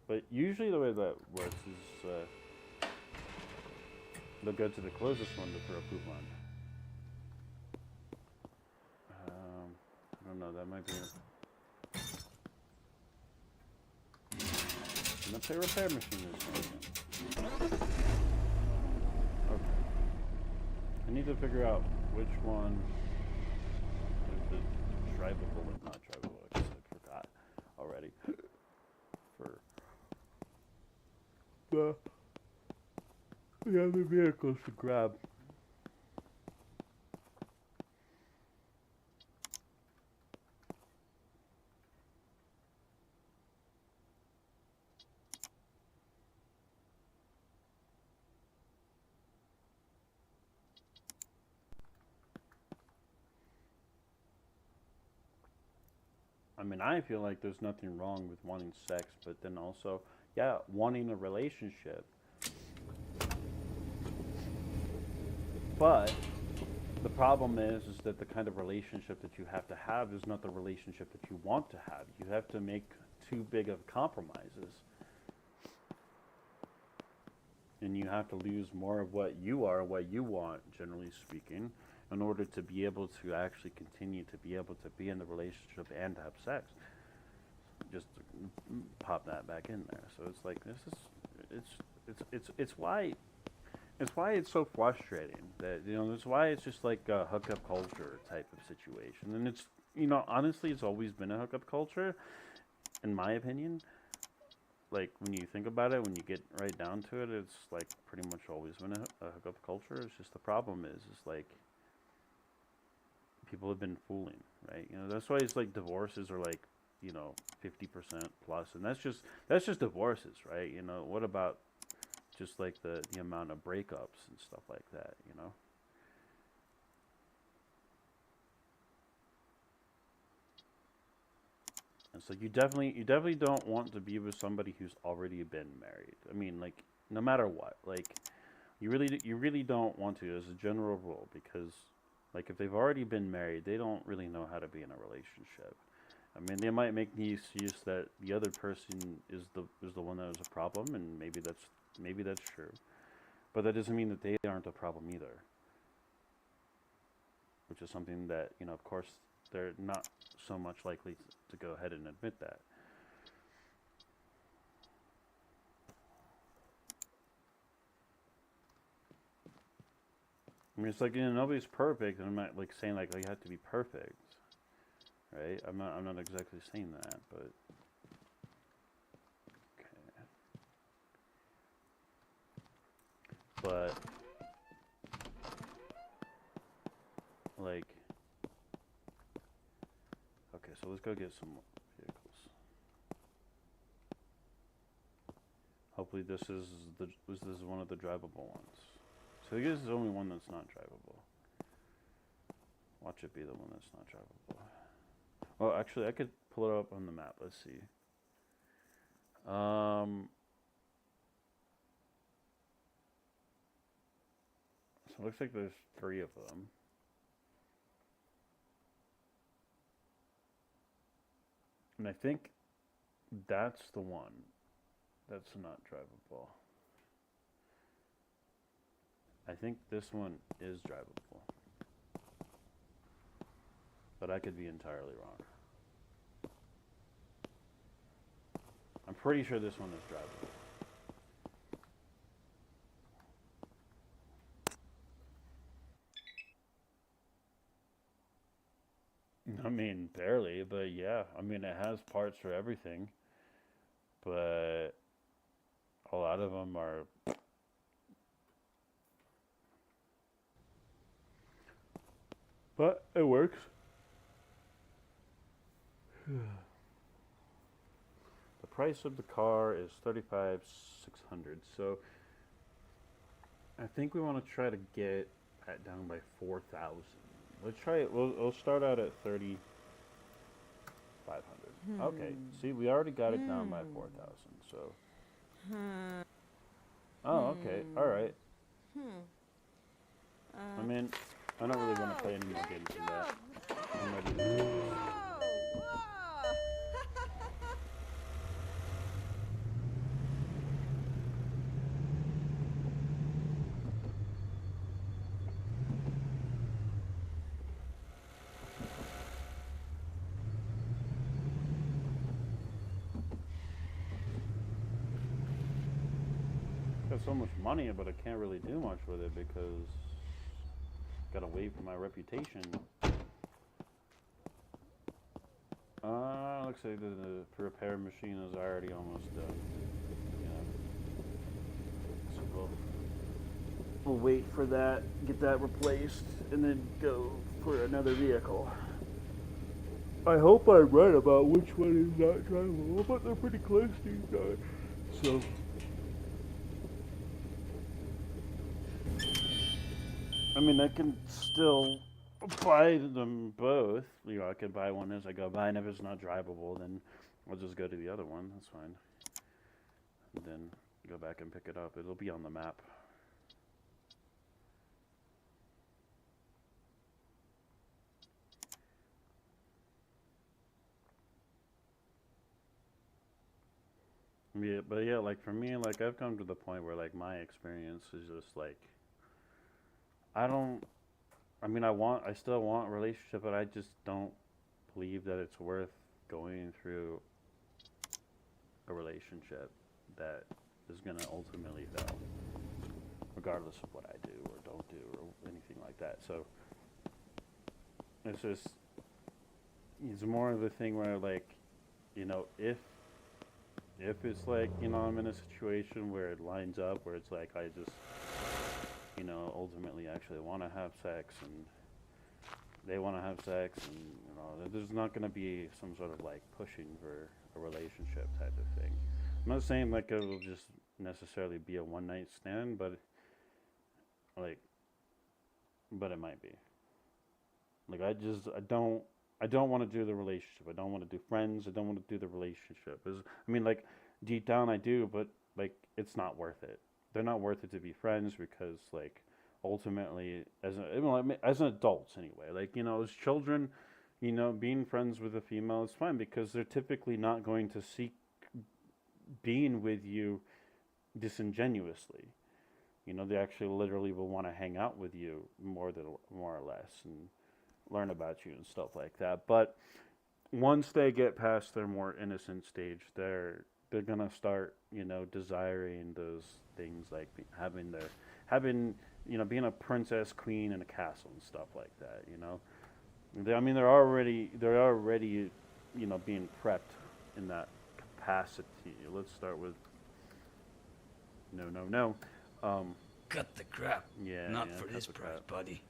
But usually the way that works is they'll go to the closest one for a poop one. I don't know, that might be let's say repair machine is working. Okay. I need to figure out which one is the drivable and not drivable, because I forgot already. For the other vehicles to grab. I mean, I feel like there's nothing wrong with wanting sex, but then also, yeah, wanting a relationship. But the problem is that the kind of relationship that you have to have is not the relationship that you want to have. You have to make too big of compromises. And you have to lose more of what you are, what you want, generally speaking, in order to be able to actually continue to be able to be in the relationship and have sex. Just to pop that back in there. So it's like it's why it's so frustrating that that's why it's just like a hookup culture type of situation. And it's honestly it's always been a hookup culture, in my opinion. Like when you think about it, when you get right down to it, it's like pretty much always been a hookup culture. It's just the problem is like people have been fooling, right? That's why it's like divorces are like 50% plus, and that's just divorces, right? What about just like the amount of breakups and stuff like that, And so you definitely don't want to be with somebody who's already been married. I mean, like, no matter what, like, you really don't want to, as a general rule, because Like if they've already been married, they don't really know how to be in a relationship. I mean, they might make the excuse that the other person is the one that is a problem, and maybe that's true. But that doesn't mean that they aren't a problem either. Which is something that, of course, they're not so much likely to go ahead and admit that. I mean, it's like, nobody's perfect, and I'm not like saying like, oh, you have to be perfect, right? I'm not exactly saying that, but okay. But like, okay, so let's go get some vehicles. Hopefully, this is one of the drivable ones. So I guess there's only one that's not drivable. Watch it be the one that's not drivable. Well, actually, I could pull it up on the map. Let's see. So it looks like there's 3 of them. And I think that's the one that's not drivable. I think this one is drivable. But I could be entirely wrong. I'm pretty sure this one is drivable. I mean, barely, but yeah. I mean, it has parts for everything. But a lot of them are... But it works. The price of the car is $35,600. So I think we want to try to get that down by 4,000. Let's try it. We'll start out at 3,500. Okay. See, we already got it down by 4,000. So. Oh, okay. All right. I mean, I don't really want to play any more games than that. I'm ready to do this. Got so much money, but I can't really do much with it because gotta wait for my reputation. Looks like the repair machine is already almost done. Yeah. So we'll wait for that, get that replaced, and then go for another vehicle. I hope I'm right about which one is not drivable, but they're pretty close to each other. So. I mean, I can still buy them both. I can buy one as I go by, and if it's not drivable, then I'll just go to the other one. That's fine. And then go back and pick it up. It'll be on the map. Yeah, but yeah, like for me, like I've come to the point where like my experience is just like I still want a relationship, but I just don't believe that it's worth going through a relationship that is going to ultimately fail, regardless of what I do or don't do or anything like that. So it's more of a thing where like, if it's like, I'm in a situation where it lines up, where it's like I just ultimately actually want to have sex and they want to have sex and, there's not going to be some sort of like pushing for a relationship type of thing. I'm not saying like it will just necessarily be a one night stand, but it might be. Like I don't want to do the relationship. I don't want to do friends. I don't want to do the relationship. Like deep down I do, but like it's not worth it. They're not worth it to be friends because like ultimately, as an adults anyway, like, as children, being friends with a female is fine because they're typically not going to seek being with you disingenuously. They actually literally will want to hang out with you more or less and learn about you and stuff like that. But once they get past their more innocent stage, they're gonna start, desiring those things like having being a princess queen in a castle and stuff like that. They're already being prepped in that capacity. Let's start with no. Cut the crap. Yeah, Not yeah, for cut this the price, crap. buddy.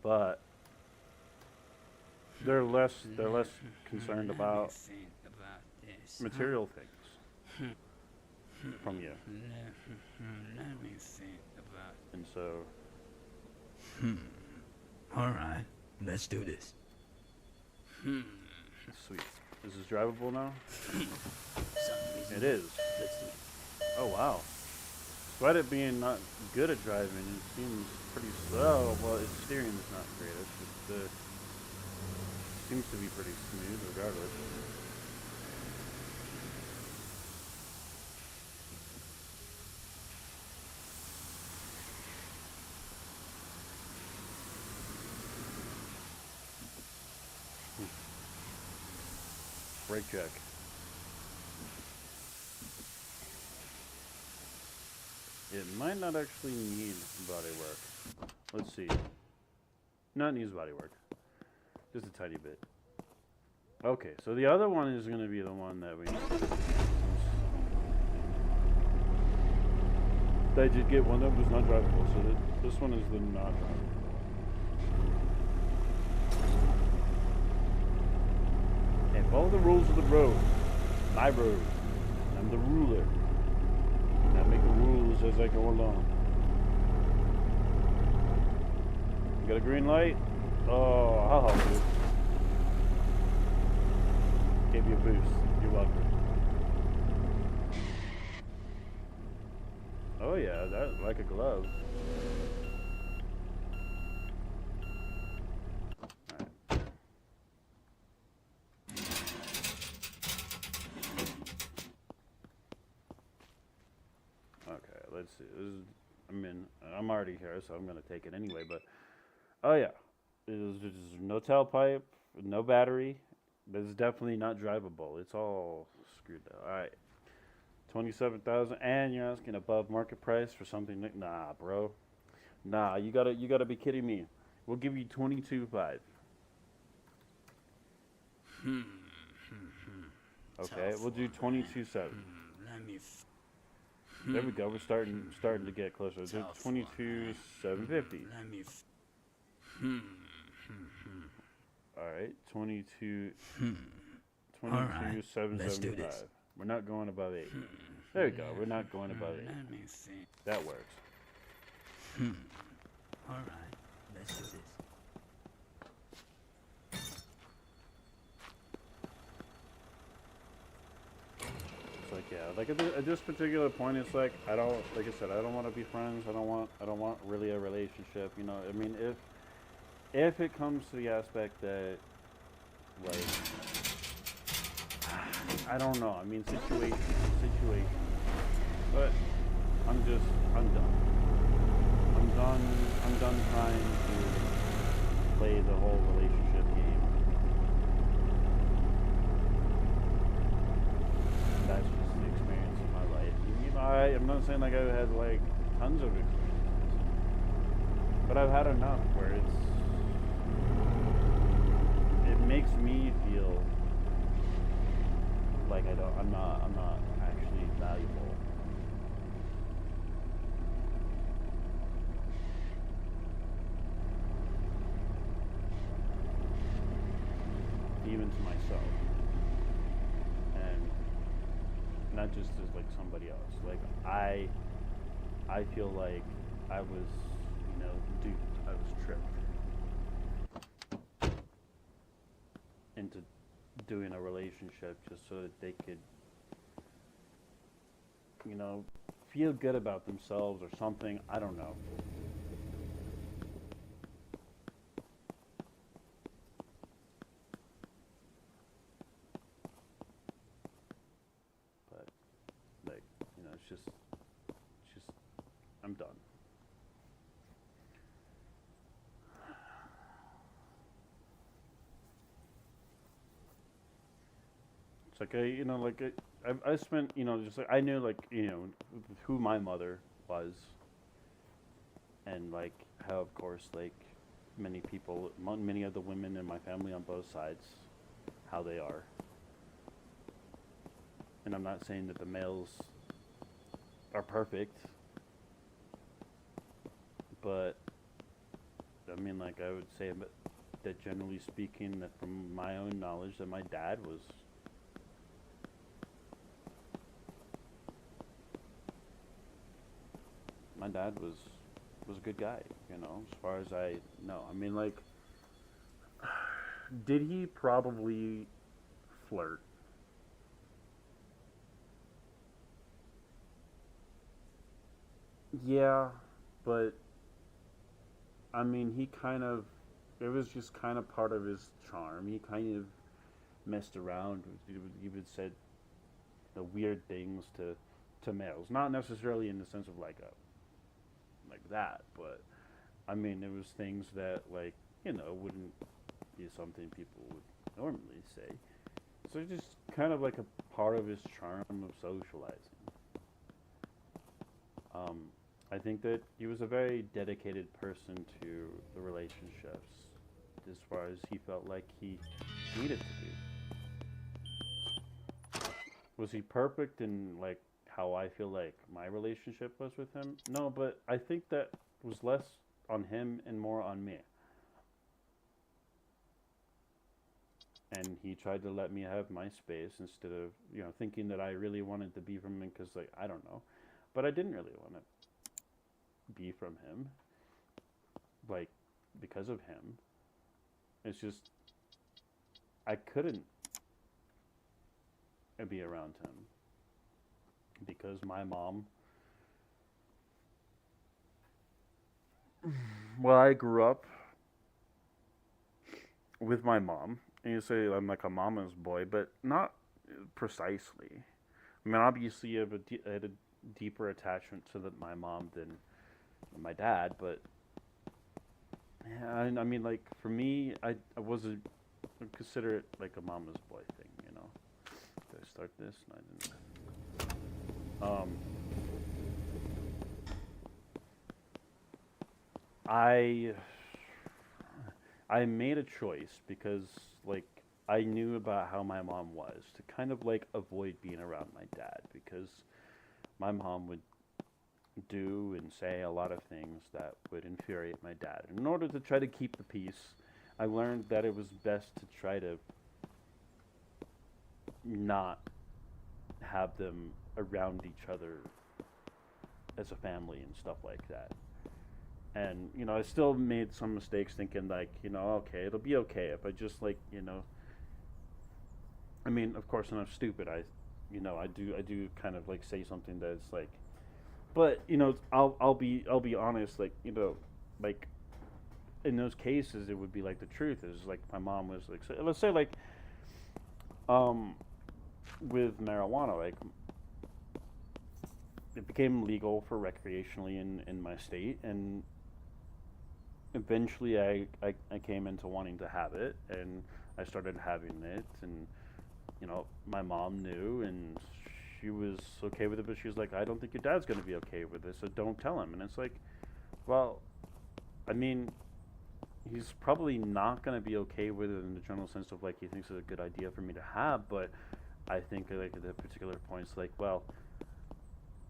But they're less concerned Let me about think about this. material things from you. Let me think about. And so, All right, let's do this. sweet. Is this drivable now? Something It is. Let's do it. Oh, wow. Despite it being not good at driving, it seems pretty slow. Well, its steering is not great. It seems to be pretty smooth regardless. Brake check. It might not actually need body work. Let's see. No, it needs body work. Just a tiny bit. Okay, so the other one is going to be the one that we need. I did get one that was not drivable, so this one is the not drivable. Hey, follow the rules of the road. My road. I'm the ruler. And I make the rules as I go along. You got a green light? Oh, I'll help you. Gave you a boost. You're welcome. Oh yeah, that's like a glove. Alright. Okay, let's see. I'm already here, so I'm gonna take it anyway. But oh yeah, there's no tailpipe, no battery. This is definitely not drivable. It's all screwed up. All right, 27,000, and you're asking above market price for something? Nah, bro. Nah, you gotta be kidding me. We'll give you 22.5. Okay, we'll do 22.7. Let me. There we go. We're starting to get closer. Do 22.750. Let me. All right, 22. All right, 22.775. We're not going above 8. There we go. We're not going above 8. Let me think. That works. All right, let's do this. It's like, yeah, like at this particular point, it's like I don't want to be friends. I don't want really a relationship. I mean, if it comes to the aspect that, like, I don't know. I mean, situation. But I'm done. I'm done trying to play the whole relationship game. That's just the experience of my life. I'm not saying like I've had like tons of experiences, but I've had enough where it makes me feel like I'm not actually valuable. Even to myself. And not just as like somebody else. Like I feel like I was, duped. I was tricked into doing a relationship just so that they could, feel good about themselves or something. I don't know. just, I'm done. It's like I spent, just like I knew like who my mother was, and like how of course like many of the women in my family on both sides, how they are. And I'm not saying that the males are perfect, but I mean, like I would say that generally speaking, that from my own knowledge, that my dad was a good guy, as far as I know. I mean, like, did he probably flirt? Yeah, but I mean, it was just kind of part of his charm. He kind of messed around. He would said the weird things to males, not necessarily in the sense of like that, but I mean, it was things that wouldn't be something people would normally say. So it's just kind of like a part of his charm of socializing. I think that he was a very dedicated person to the relationships, as far as he felt like he needed to be. Was he perfect in like how I feel like my relationship was with him? No, but I think that was less on him and more on me. And he tried to let me have my space instead of, thinking that I really wanted to be from him because, like, I don't know. But I didn't really want to be from him, like, because of him. It's just, I couldn't be around him because my mom, well, I grew up with my mom, and you say I'm like a mama's boy, but not precisely. I mean, obviously, I had a deeper attachment to my mom than my dad, but yeah, I mean, like for me, I wasn't consider it like a mama's boy thing, Did I start this? No, I didn't. I I made a choice because like I knew about how my mom was to kind of like avoid being around my dad because my mom would do and say a lot of things that would infuriate my dad. And in order to try to keep the peace, I learned that it was best to try to not have them around each other as a family and stuff like that. And, I still made some mistakes thinking like, okay, it'll be okay if I just like, I mean, of course, when I'm stupid, I do kind of like say something that's like, but I'll be honest, like like in those cases, it would be like the truth is like my mom was like, so, let's say like, with marijuana, like it became legal for recreationally in my state, and eventually I came into wanting to have it, and I started having it, and my mom knew, and she was okay with it, but she was like, I don't think your dad's going to be okay with this, so don't tell him. And it's like, well, I mean, he's probably not going to be okay with it in the general sense of like he thinks it's a good idea for me to have, but I think like at the particular points, like, well,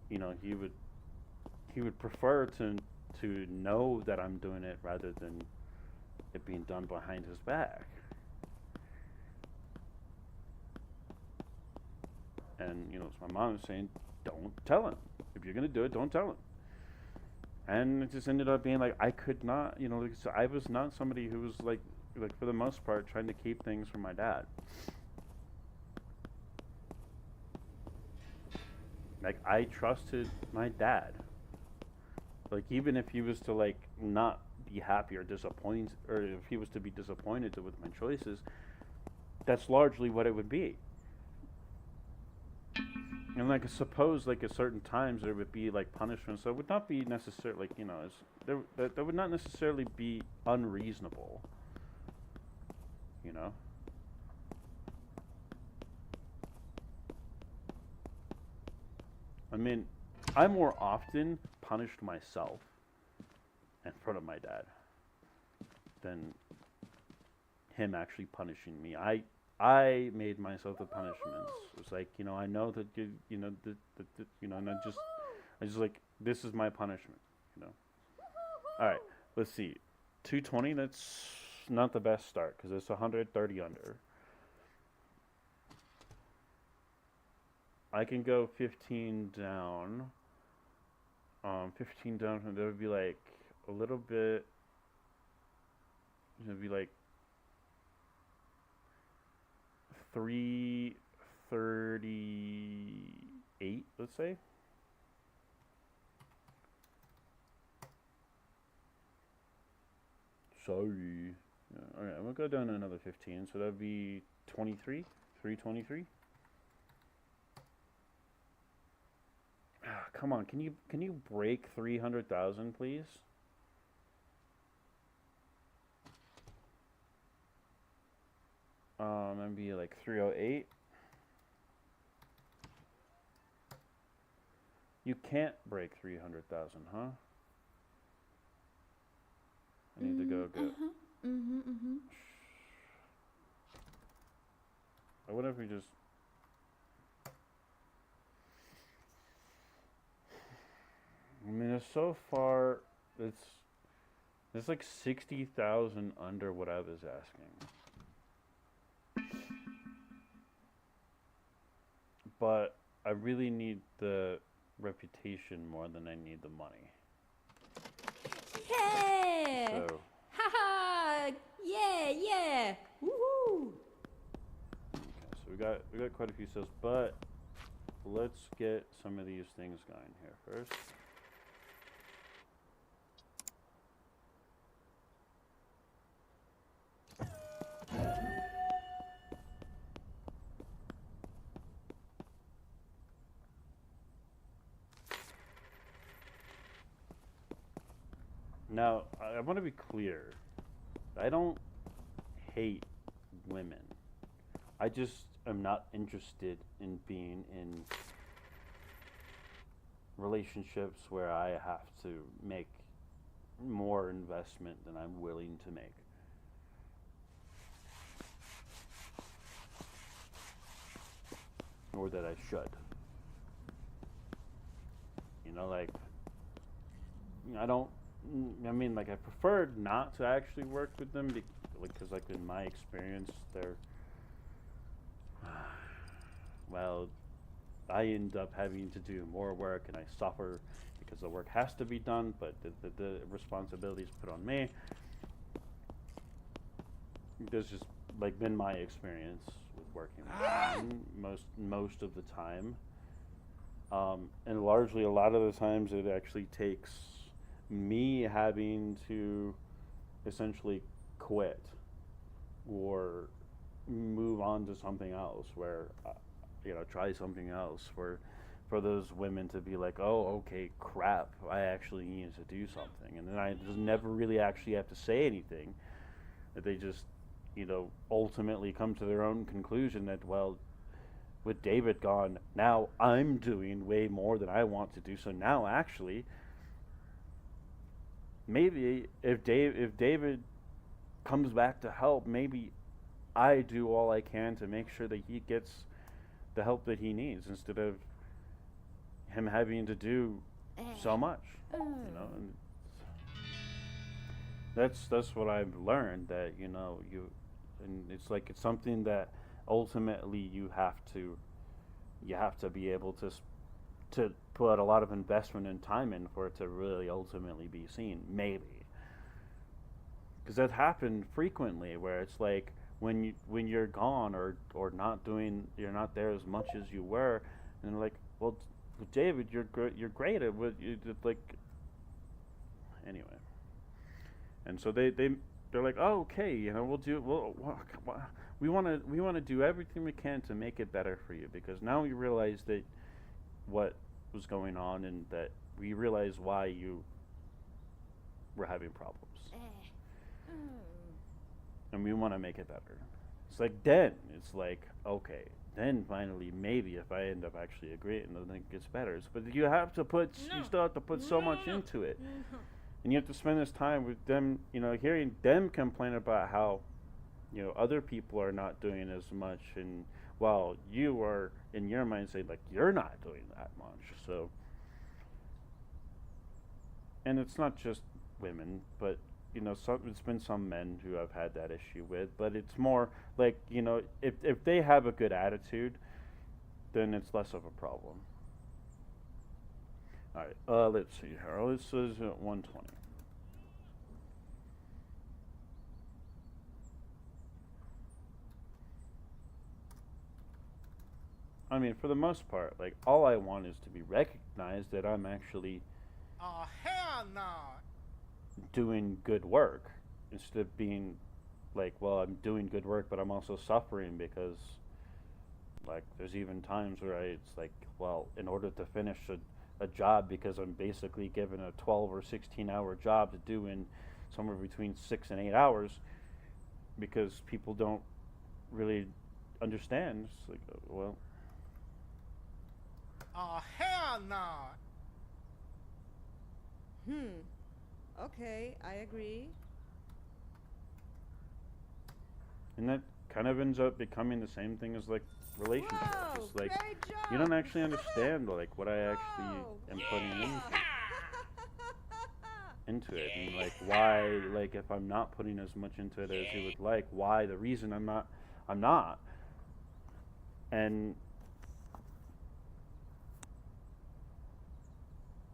he would prefer to know that I'm doing it rather than it being done behind his back. And so my mom was saying, don't tell him. If you're gonna do it, don't tell him. And it just ended up being like I could not, so I was not somebody who was like for the most part trying to keep things from my dad. Like I trusted my dad. Like even if he was to like not be happy or disappointed, or if he was to be disappointed with my choices, that's largely what it would be. And like, suppose like at certain times there would be like punishment, so it would not be necessarily like, you know, that would not necessarily be unreasonable. You know. I mean, I more often punished myself in front of my dad than him actually punishing me. I made myself the punishments. It's like, you know, I know that you know, you know, and I just like, this is my punishment, you know. All right, let's see, 220. That's not the best start because it's 130 under. I can go 15 down. 15 down, that would be like a little bit. It would be like 338, let's say. Sorry. Yeah, all right, I'm gonna go down another 15, so that'd be 23, 323. Ah, come on, can you break 300,000, please? That'd be like 308. You can't break 300,000, huh? I need to go get. What if we just? I mean, it's so far. It's like 60,000 under what I was asking. But I really need the reputation more than I need the money. Yeah! So Haha! Yeah, yeah! Woohoo! okay, so we got quite a few sales, but let's get some of these things going here first. Now, I want to be clear. I don't hate women. I just am not interested in being in relationships where I have to make more investment than I'm willing to make. Or that I should. You know, like, I don't. I mean, like, I preferred not to actually work with them because, like, in my experience, they're. Well, I end up having to do more work and I suffer because the work has to be done, but the responsibility is put on me. That's just, like, been my experience with working with women most of the time. And largely, a lot of the times, it actually takes me having to essentially quit or move on to something else where you know, try something else for those women to be like, oh, okay, crap, I actually need to do something, and then I just never really actually have to say anything. That they just, you know, ultimately come to their own conclusion that, well, with David gone, now I'm doing way more than I want to do, so now actually maybe if David comes back to help, maybe I do all I can to make sure that he gets the help that he needs instead of him having to do so much. You know, and that's what I've learned, that, you know, and it's like, it's something that ultimately you have to be able to put a lot of investment and time in for it to really ultimately be seen, maybe. Because that happened frequently, where it's like when you're gone or not doing, you're not there as much as you were, and they're like, well, David, you're great at what you did, like. Anyway, and so they're like, oh, okay, you know, we want to do everything we can to make it better for you, because now we realize that what was going on and that we realized why you were having problems. And we want to make it better. It's like then, it's like, okay, then finally, maybe if I end up actually agreeing, then it gets better. But you have to put, you No. still have to put so much No. into it. No. And you have to spend this time with them, hearing them complain about how, other people are not doing as much, and while you are in your mind saying like you're not doing that much. So, and it's not just women, but it's been some men who I've had that issue with. But it's more like if they have a good attitude, then it's less of a problem. All right, let's see here. This is 120. I mean, for the most part, like all I want is to be recognized that I'm actually Oh, hell no! doing good work instead of being like, well, I'm doing good work, but I'm also suffering because, like, there's even times where it's like, well, in order to finish a job, because I'm basically given a 12 or 16-hour job to do in somewhere between 6 and 8 hours, because people don't really understand. It's like, well, Oh, hell no! Okay, I agree. and that kind of ends up becoming the same thing as like relationships. Whoa, It's like great job. you don't actually understand like what I actually am putting into it, and like why, like if I'm not putting as much into it as you would like, why the reason I'm not, and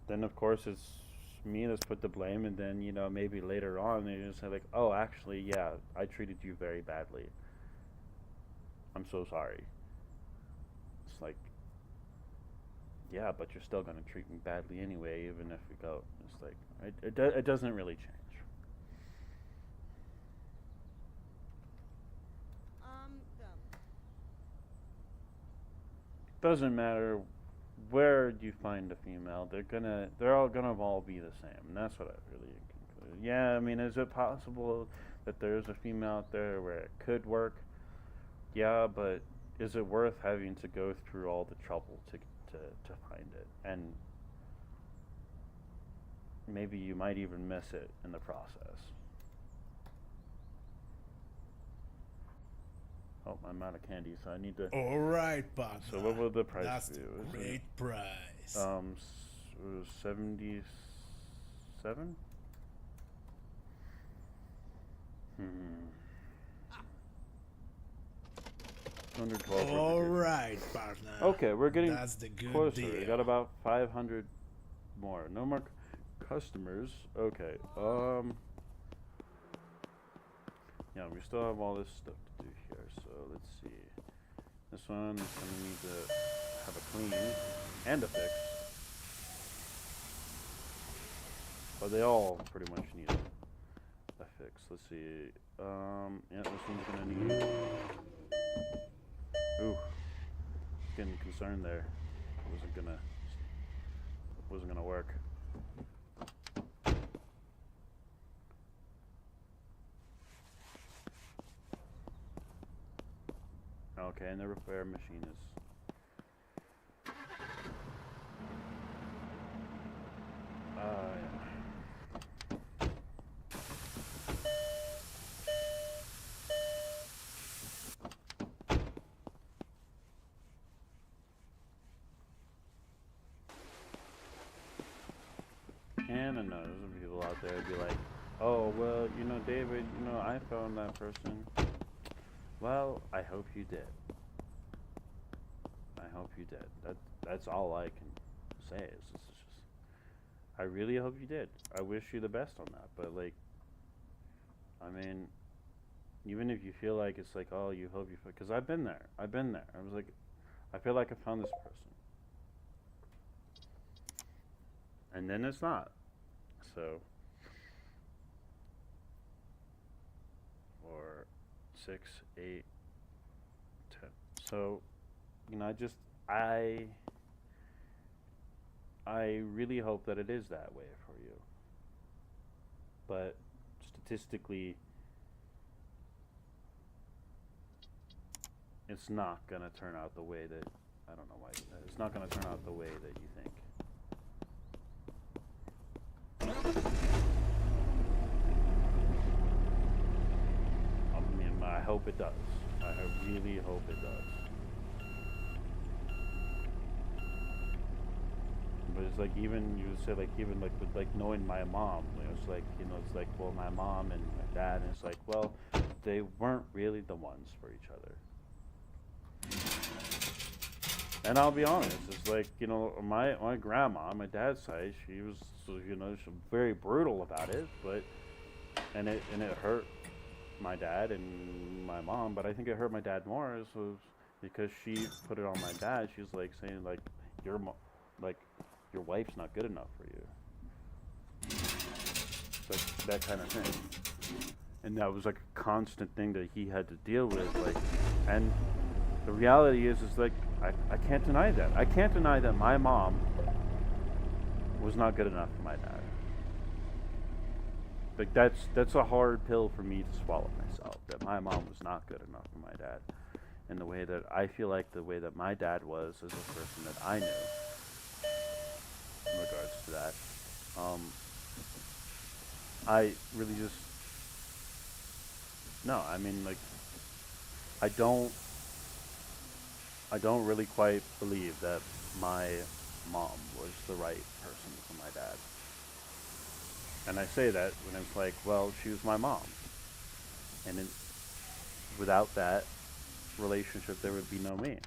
then of course it's me that's put the blame, and then maybe later on they just say like, oh, actually, yeah, I treated you very badly. I'm so sorry. It's like, yeah, but you're still gonna treat me badly anyway, even if we go. It's like it doesn't really change. Dumb. Doesn't matter where you find a female, they're all gonna all be the same, and that's what I really concluded. Yeah, I mean, is it possible that there's a female out there where it could work? Yeah, but is it worth having to go through all the trouble to find it? And maybe you might even miss it in the process. Oh, I'm out of candy, so I need to. All right, partner. So what will the price That's be? a Was great it, price. it was 77. 212. All right, partner. Okay, we're getting That's the good closer. deal. We got about 500 more. No more customers. Okay. Yeah, we still have all this stuff to do here. So let's see. This one is gonna need to have a clean and a fix. But they all pretty much need a fix. Let's see. Yeah, this one's gonna need. Ooh, getting concerned there. Wasn't gonna work. Okay, and the repair machine is. Yeah. And I know there's some people out there be like, oh, well, David, I found that person. Well, I hope you did. I hope you did. That's all I can say. It's just, I really hope you did. I wish you the best on that. But like, I mean, even if you feel like it's like, oh, you hope you, because I've been there. I was like, I feel like I found this person, and then it's not. So, 4, 6, 8, 10. So, I really hope that it is that way for you. But statistically, it's not going to turn out the way that, I don't know why, it's not going to turn out the way that you think. I mean, I hope it does. I really hope it does. But it's like, even you say, like, even like with like knowing my mom, it's like, it's like, well, my mom and my dad, and it's like, well, they weren't really the ones for each other. And I'll be honest, it's like, my grandma, my dad's side, she was, she very brutal about it, but and it hurt my dad and my mom, but I think it hurt my dad more, so because she put it on my dad. She was like saying, like, your wife's not good enough for you, like that kind of thing. And that was like a constant thing that he had to deal with, like, and the reality is like, I can't deny that. I can't deny that my mom was not good enough for my dad. Like, that's a hard pill for me to swallow myself, that my mom was not good enough for my dad. And the way that I feel like the way that my dad was as a person that I knew in regards to that, I really just, no, I mean, like, I don't really quite believe that my mom was the right person for my dad. And I say that when it's like, well, she was my mom. And without that relationship, there would be no me.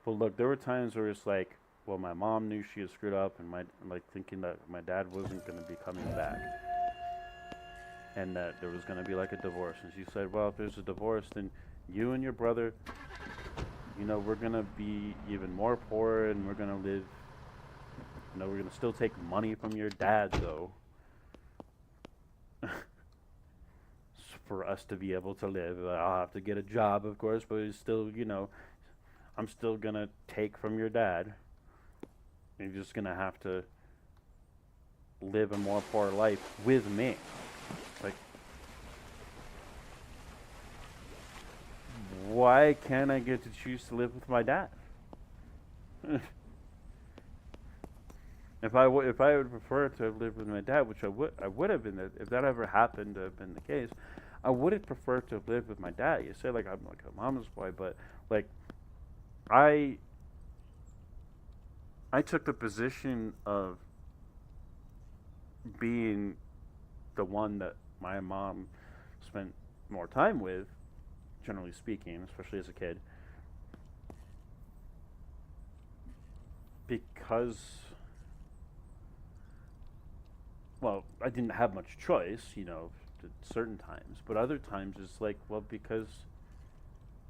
But look, there were times where it's like, well, my mom knew she had screwed up, and thinking that my dad wasn't going to be coming back, and that there was going to be like a divorce. And she said, well, if there's a divorce, then you and your brother, we're going to be even more poor, and we're going to live, we're going to still take money from your dad, though, for us to be able to live. I'll have to get a job, of course, but it's still, I'm still going to take from your dad. You're just going to have to live a more poor life with me. Like, why can't I get to choose to live with my dad? If I would prefer to live with my dad, which I would have been, if that ever happened to have been the case, I would have preferred to live with my dad. You say, like, I'm like a mama's boy, but like, I took the position of being the one that my mom spent more time with, generally speaking, especially as a kid, because, well, I didn't have much choice, at certain times, but other times it's like, well, because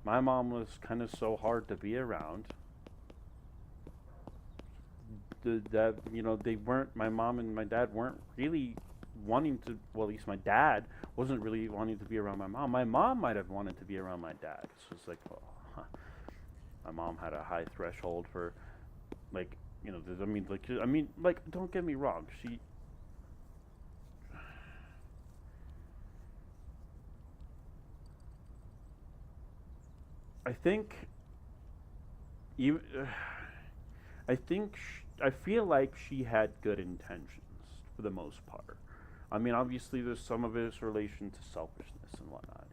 my mom was kind of so hard to be around, they weren't, my mom and my dad weren't really wanting to, well, at least my dad wasn't really wanting to be around my mom. My mom might have wanted to be around my dad. So it's like, well, my mom had a high threshold for, like, don't get me wrong, I feel like she had good intentions for the most part. I mean, obviously, there's some of it's relation to selfishness and whatnot.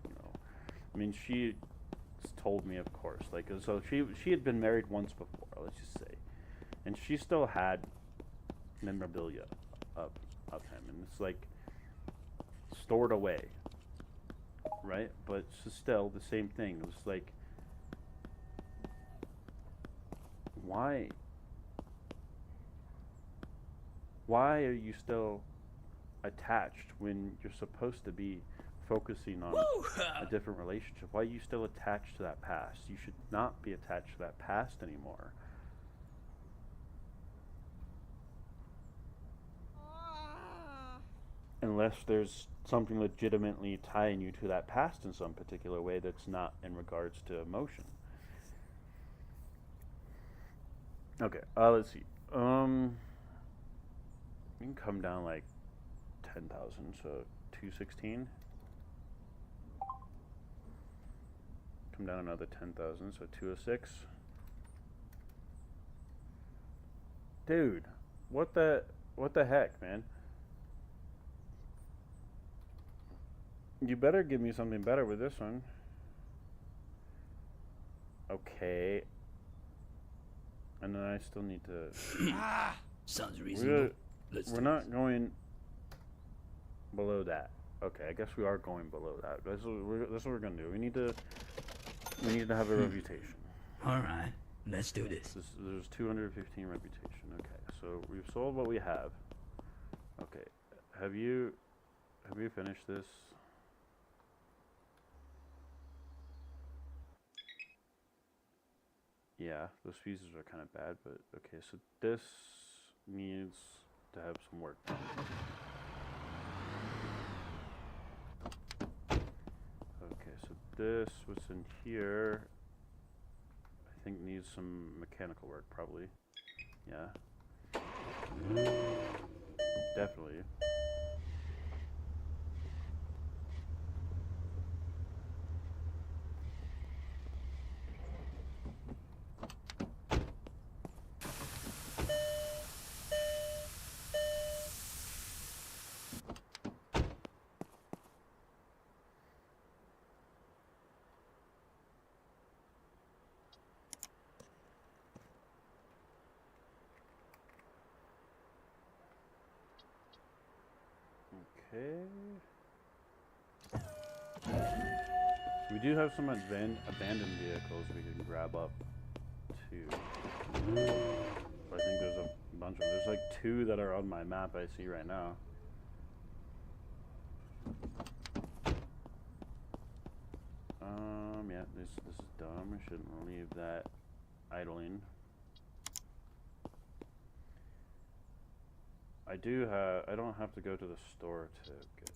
I mean, she told me, of course, like, so she had been married once before, let's just say, and she still had memorabilia of him, and it's like stored away, right? But it's still the same thing. It was like, why are you still attached when you're supposed to be focusing on a different relationship? Why are you still attached to that past? You should not be attached to that past anymore. unless there's something legitimately tying you to that past in some particular way that's not in regards to emotion. Okay, let's see. You can come down like 10,000, so 216. Come down another 10,000, so 206. Dude, what the heck, man? You better give me something better with this one. Okay. And then I still need to... Sounds reasonable. We're not going below that. Okay, I guess we are going below that. That's what we're gonna do. We need to have a reputation. All right, let's do this. There's 215 reputation. Okay, so we've sold what we have. Okay, have you finished this? Yeah, those fuses are kind of bad, but okay, so this needs to have some work done. Okay, so this, what's in here, I think needs some mechanical work, probably. Yeah. Definitely. Okay. We do have some abandoned vehicles we can grab up too. I think there's a bunch of them. There's like 2 that are on my map I see right now. Yeah, this is dumb. I shouldn't leave that idling. I don't have to go to the store to get...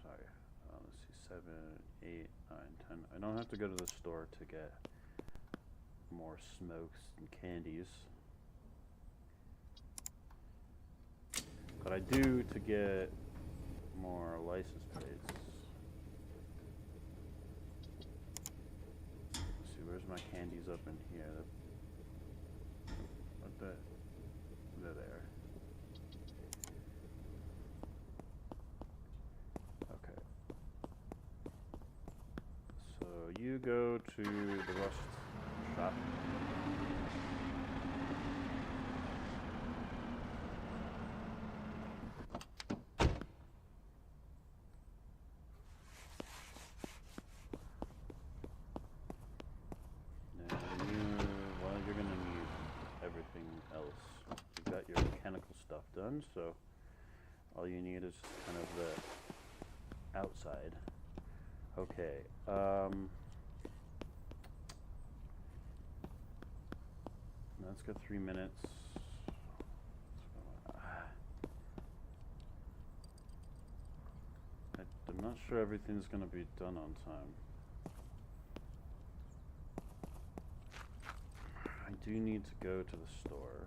Sorry, let's see, 7, 8, 9, 10. I don't have to go to the store to get more smokes and candies. But I do to get more license plates. Let's see, where's my candies up in here? They're there. Okay. So you go to the rust shop. Done, so all you need is kind of the outside. Okay, let's go 3 minutes. I'm not sure everything's gonna be done on time. I do need to go to the store.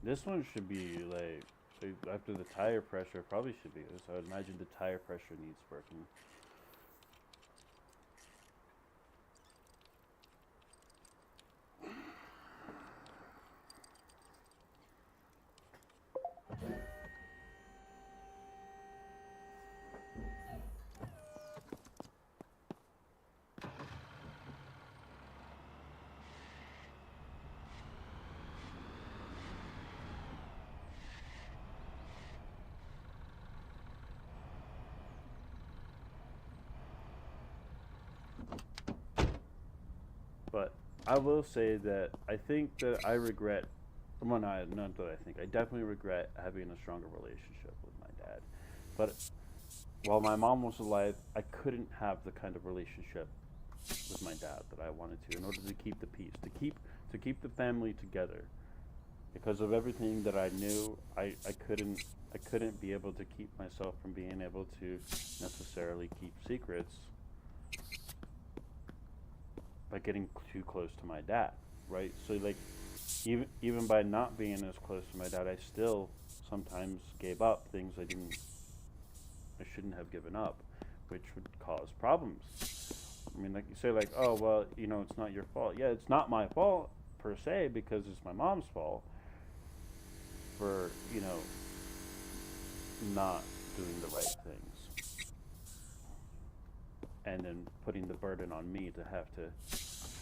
This one should be like, so after the tire pressure, probably should be. So I would imagine the tire pressure needs working. But I will say that I think that I regret, well, not that I think, I definitely regret having a stronger relationship with my dad. But while my mom was alive, I couldn't have the kind of relationship with my dad that I wanted to in order to keep the peace, to keep the family together. Because of everything that I knew, I couldn't be able to keep myself from being able to necessarily keep secrets by getting too close to my dad, right? So like even by not being as close to my dad, I still sometimes gave up things I shouldn't have given up, which would cause problems. I mean, like you say, like, oh well, you know, it's not your fault. Yeah, it's not my fault per se because it's my mom's fault for, you know, not doing the right things, and then putting the burden on me to have to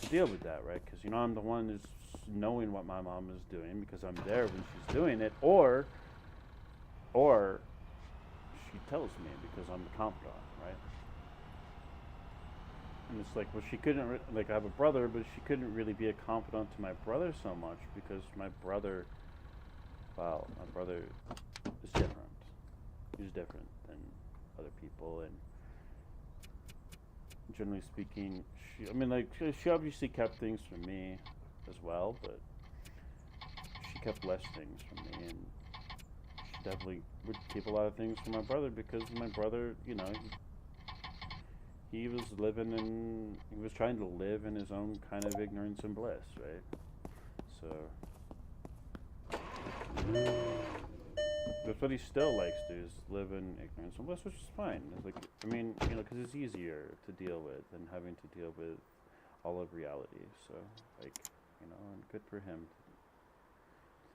deal with that, right? Because, you know, I'm the one who's knowing what my mom is doing because I'm there when she's doing it, or she tells me because I'm the confidant, right? And it's like, well, she couldn't like, I have a brother, but she couldn't really be a confidant to my brother so much because my brother, well, my brother is different. He's different than other people, and generally speaking, she obviously kept things from me as well, but she kept less things from me, and she definitely would keep a lot of things from my brother because my brother, you know, he was trying to live in his own kind of ignorance and bliss, right? So that's what he still likes to do, is live in ignorance and bliss, which is fine. It's like, I mean, you know, because it's easier to deal with than having to deal with all of reality. So, like, you know, and good for him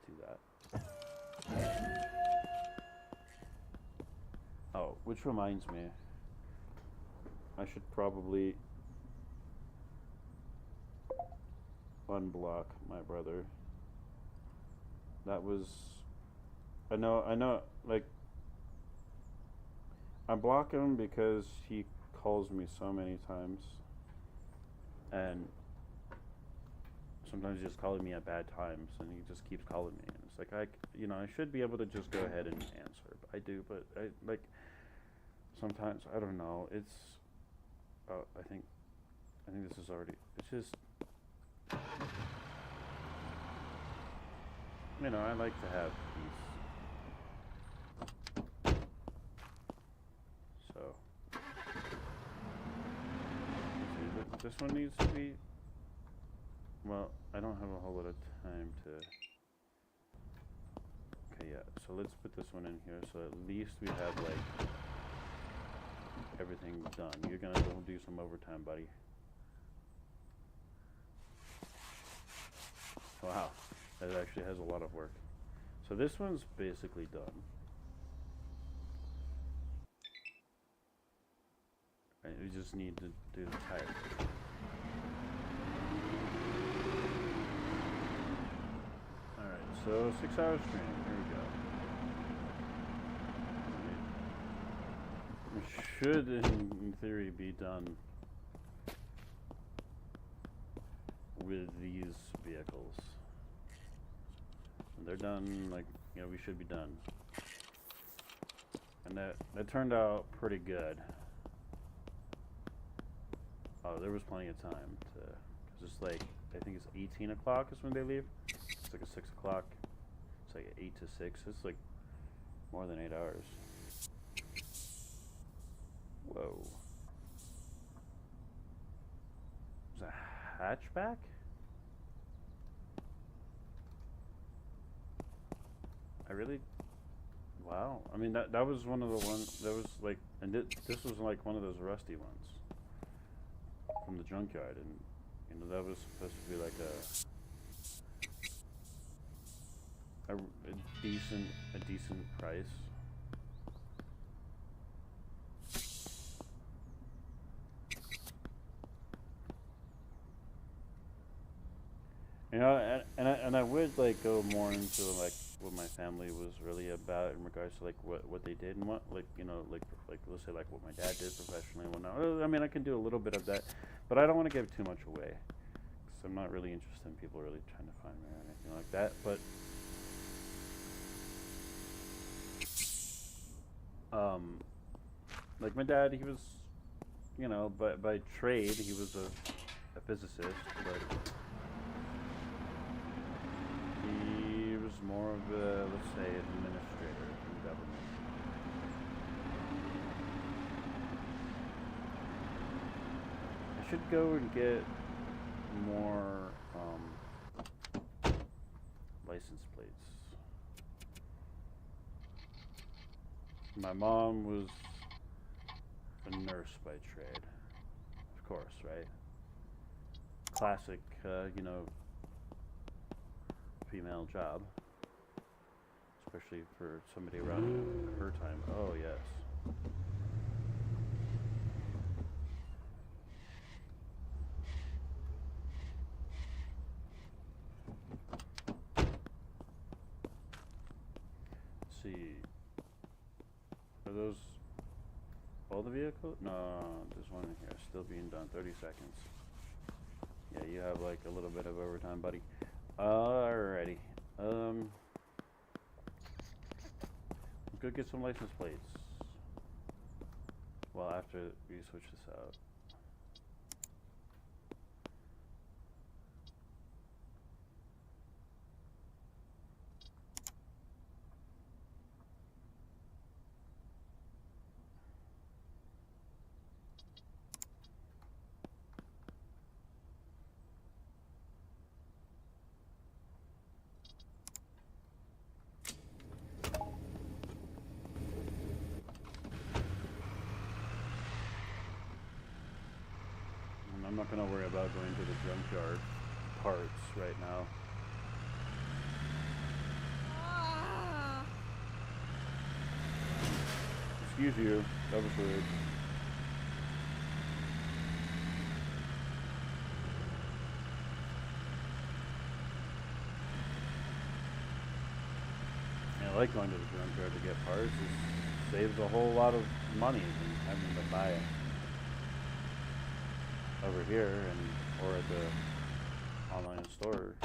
to do that. Oh, which reminds me, I should probably unblock my brother. That was, I know, like, I block him because he calls me so many times, and sometimes he's just calling me at bad times, and he just keeps calling me, and it's like, I should be able to just go ahead and answer, but I do, but sometimes, I don't know, it's, I think this is already, it's just, you know, I like to have peace. So, this one needs to be, well, I don't have a whole lot of time to, okay, yeah, so let's put this one in here, so at least we have, like, everything done. You're gonna go do some overtime, buddy. Wow, that actually has a lot of work. So this one's basically done. Right, we just need to do the tire. Alright, so 6 hours stream, here we go. We should, in theory, be done with these vehicles. And they're done, like, you know, we should be done. And that turned out pretty good. Oh, there was plenty of time to, because it's like, I think it's 18 o'clock is when they leave. It's like a 6 o'clock. It's like 8 to 6. It's like more than 8 hours. Whoa. Is that a hatchback? I really, wow. I mean, that was one of the ones, that was like, and this was like one of those rusty ones from the junkyard, and, you know, that was supposed to be like a decent price. You know, and I would like go more into like what my family was really about in regards to like what they did and what, like, you know, like let's say like what my dad did professionally and whatnot. I mean, I can do a little bit of that, but I don't want to give too much away because I'm not really interested in people really trying to find me or anything like that. But like my dad, he was you know, by trade, he was a physicist, but he was more of a, let's say, administrator in government. I should go and get more license plates. My mom was a nurse by trade, of course, right? Classic, you know, female job, especially for somebody around her time. Oh, yes. Let's see. Are those all the vehicles? No, there's one in here still being done. 30 seconds. Yeah, you have like a little bit of overtime, buddy. Alrighty. Let's go get some license plates. Well, after we switch this out. I'm not going to worry about going to the junkyard parts right now. Excuse you, that was rude. Yeah, I like going to the junkyard to get parts. It saves a whole lot of money than having to buy it over here or at the online store.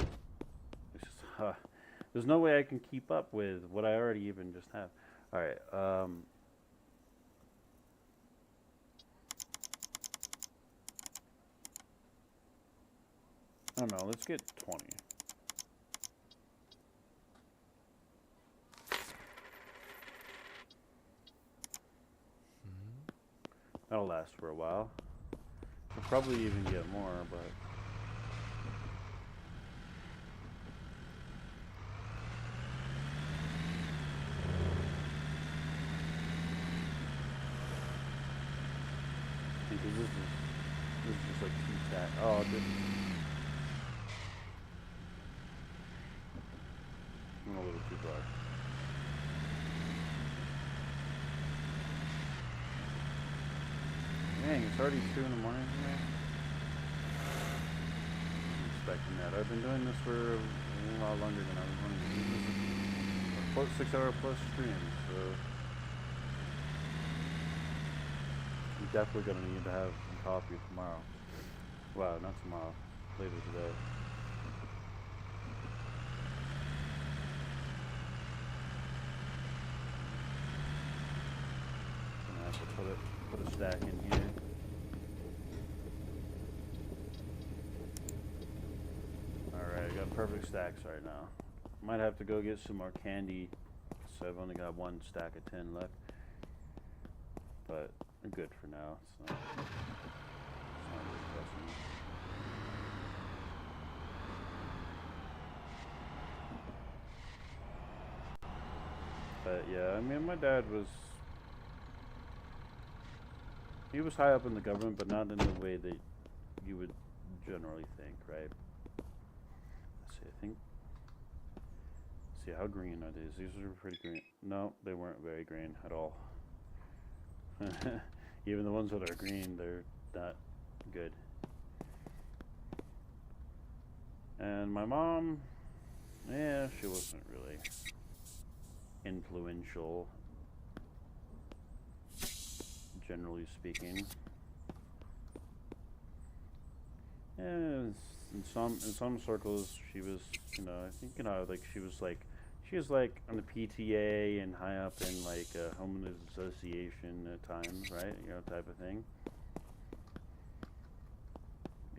It's just, there's no way I can keep up with what I already even just have. All right. I don't know. Let's get 20. That'll last for a while. We'll probably even get more, but I think this is just like 2 tack. Oh, dude. I'm a little too far. Dang, it's already 2 in the morning here. I'm expecting that. I've been doing this for a lot longer than I was wanting to do. This is a 6-hour plus stream, so I'm definitely gonna need to have some coffee tomorrow. Wow, not tomorrow. Later today. Gonna have to put a stack in here. Alright, I got perfect stacks right now. Might have to go get some more candy, so I've only got 1 stack of 10 left. But I'm good for now. It's not really pressing. But yeah, I mean, my dad was, he was high up in the government, but not in the way that you would generally think, right? Let's see, I think, let's see, how green are these? These are pretty green. No, they weren't very green at all. Even the ones that are green, they're not good. And my mom, yeah, she wasn't really influential, generally speaking. And in some circles, she was, you know, I think, you know, like she was like on the PTA and high up in like a homeowners association at times, right? You know, type of thing.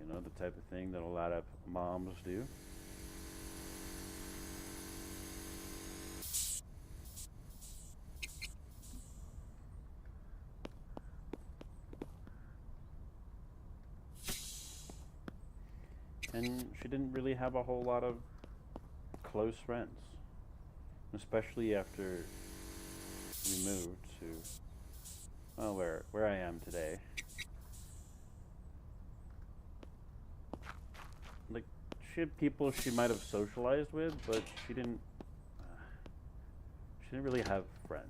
You know, the type of thing that a lot of moms do. And she didn't really have a whole lot of close friends, especially after we moved to, well, where I am today. Like, she had people she might have socialized with, but she didn't really have friends.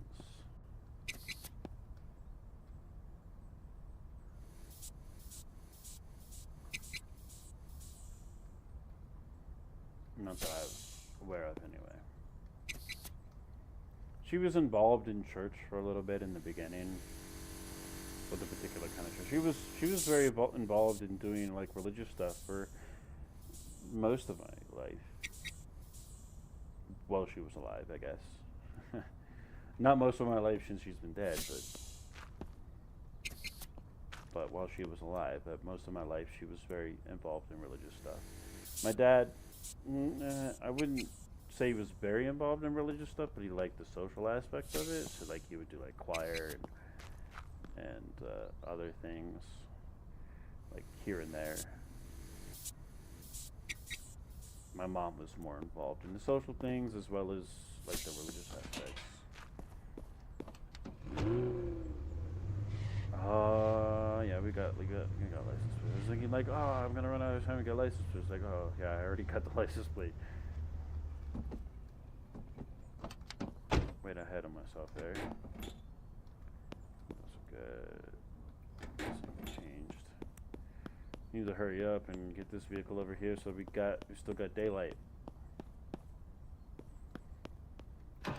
Not that I'm aware of, anyway. She was involved in church for a little bit in the beginning, with a particular kind of church. She was very involved in doing like religious stuff for most of my life. While she was alive, I guess. Not most of my life since she's been dead, but while she was alive, most of my life she was very involved in religious stuff. My dad, I wouldn't say he was very involved in religious stuff, but he liked the social aspect of it. So like he would do like choir and other things, like here and there. My mom was more involved in the social things as well as like the religious aspects. Yeah, we got license plate. I was thinking like, oh, I'm gonna run out of time to get license plate. It's like, oh yeah, I already got the license plate. Wait ahead of myself there. That's good. Something changed. Need to hurry up and get this vehicle over here so we still got daylight. I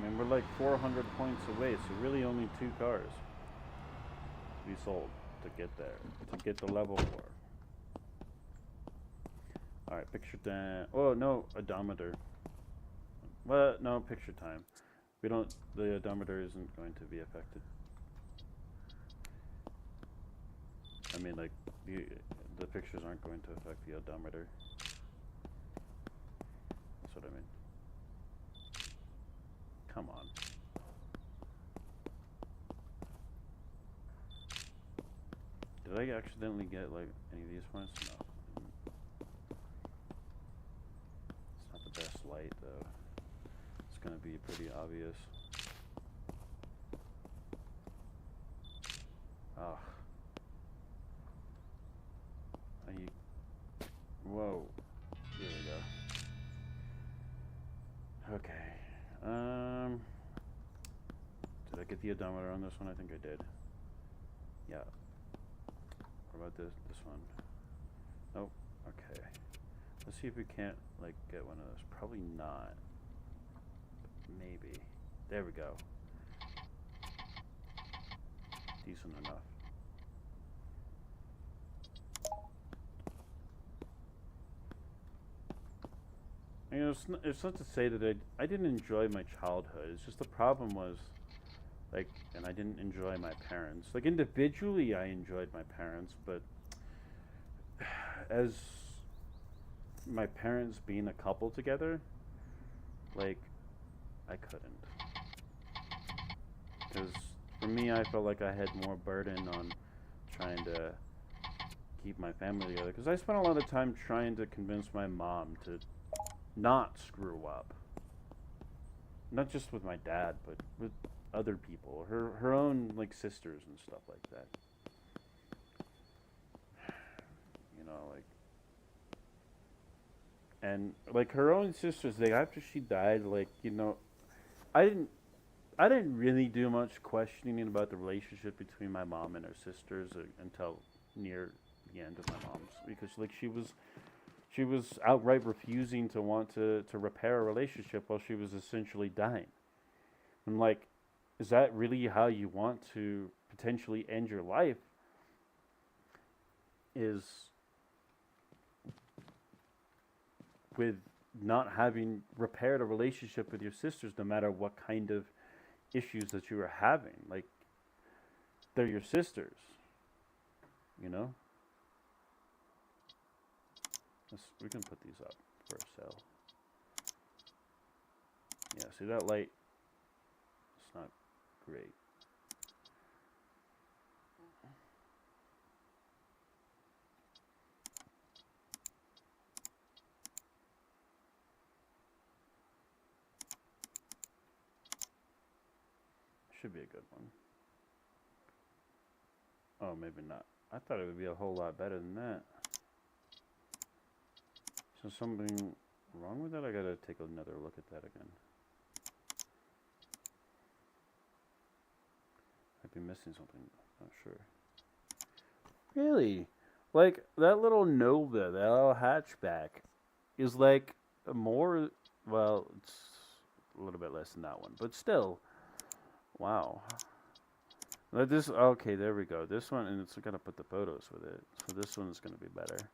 mean, we're like 400 points away, so really only 2 cars to be sold to get there, to get the level 4. Alright, picture time. Oh, no, odometer. Well, no, picture time. The odometer isn't going to be affected. I mean, like, the pictures aren't going to affect the odometer. That's what I mean. Come on. Did I accidentally get, like, any of these points? No. It's not the best light, though. It's gonna be pretty obvious. Ah. Whoa. Here we go. Okay. Did I get the odometer on this one? I think I did. Yeah. What about this one? Nope. Okay. Let's see if we can't, like, get one of those. Probably not. Maybe. There we go. Decent enough. You know, it's not to say that I didn't enjoy my childhood. It's just the problem was, like, and I didn't enjoy my parents. Like, individually, I enjoyed my parents, but as my parents being a couple together, like, I couldn't. Because for me, I felt like I had more burden on trying to keep my family together. Because I spent a lot of time trying to convince my mom to not screw up. Not just with my dad, but with other people. Her own, like, sisters and stuff like that. You know, like... And, like, her own sisters, like, after she died, like, you know... I didn't really do much questioning about the relationship between my mom and her sisters until near the end of my mom's. Because, like, she was outright refusing to want to repair a relationship while she was essentially dying. I'm like, is that really how you want to potentially end your life? Is with not having repaired a relationship with your sisters, no matter what kind of issues that you were having. Like, they're your sisters. You know? We can put these up for sale. Yeah, see that light? It's not great. Should be a good one. Oh, maybe not. I thought it would be a whole lot better than that. So something wrong with that? I gotta take another look at that again. I'd be missing something. Not sure. Really? Like, that little Nova, that little hatchback, is like more, well, it's a little bit less than that one, but still. Wow. This, okay, there we go. This one, and it's gonna put the photos with it. So this one is gonna be better.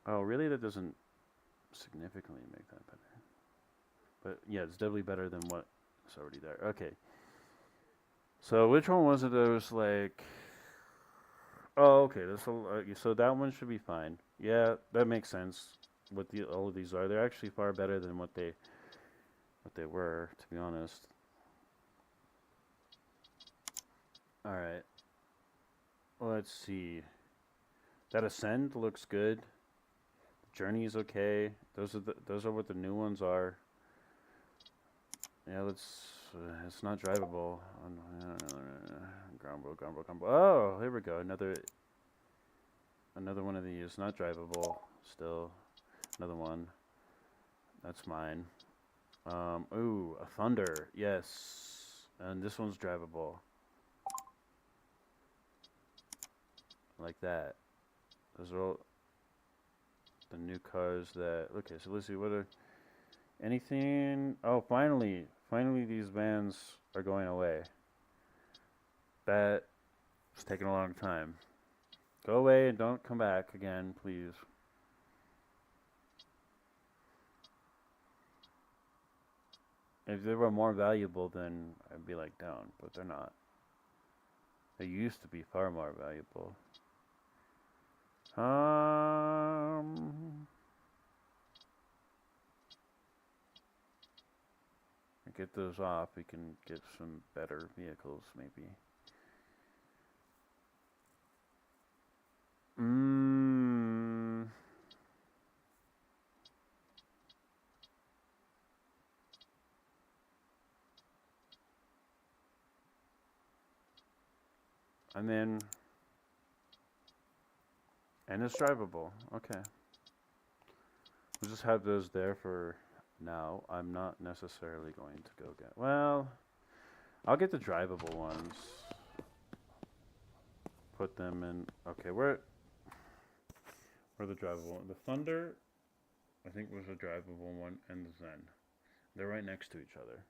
Oh, really? That doesn't significantly make that better. But yeah, it's definitely better than what's already there. Okay. So which one was it that was like... Oh, okay. So that one should be fine. Yeah, that makes sense. What all of these are. They're actually far better than what they were, to be honest. Alright. Let's see. That Ascend looks good. Journey is okay. Those are what the new ones are. Yeah, it's not drivable. Grumble. Oh, here we go. Another one of these. Not drivable. Still. Another one. That's mine. Ooh, a Thunder. Yes. And this one's drivable. Like that. Those are all the new cars that... Okay, so let's see. What are... Anything... Oh, finally these vans are going away. That was taking a long time. Go away and don't come back again, please. If they were more valuable, then I'd be like down, but they're not. They used to be far more valuable. Get those off, we can get some better vehicles, maybe. I'm in. And it's drivable. Okay. We'll just have those there for now. I'm not necessarily going to go get... Well, I'll get the drivable ones. Put them in... Okay, where are the drivable ones? The Thunder, I think, was a drivable one, and the Zen. They're right next to each other.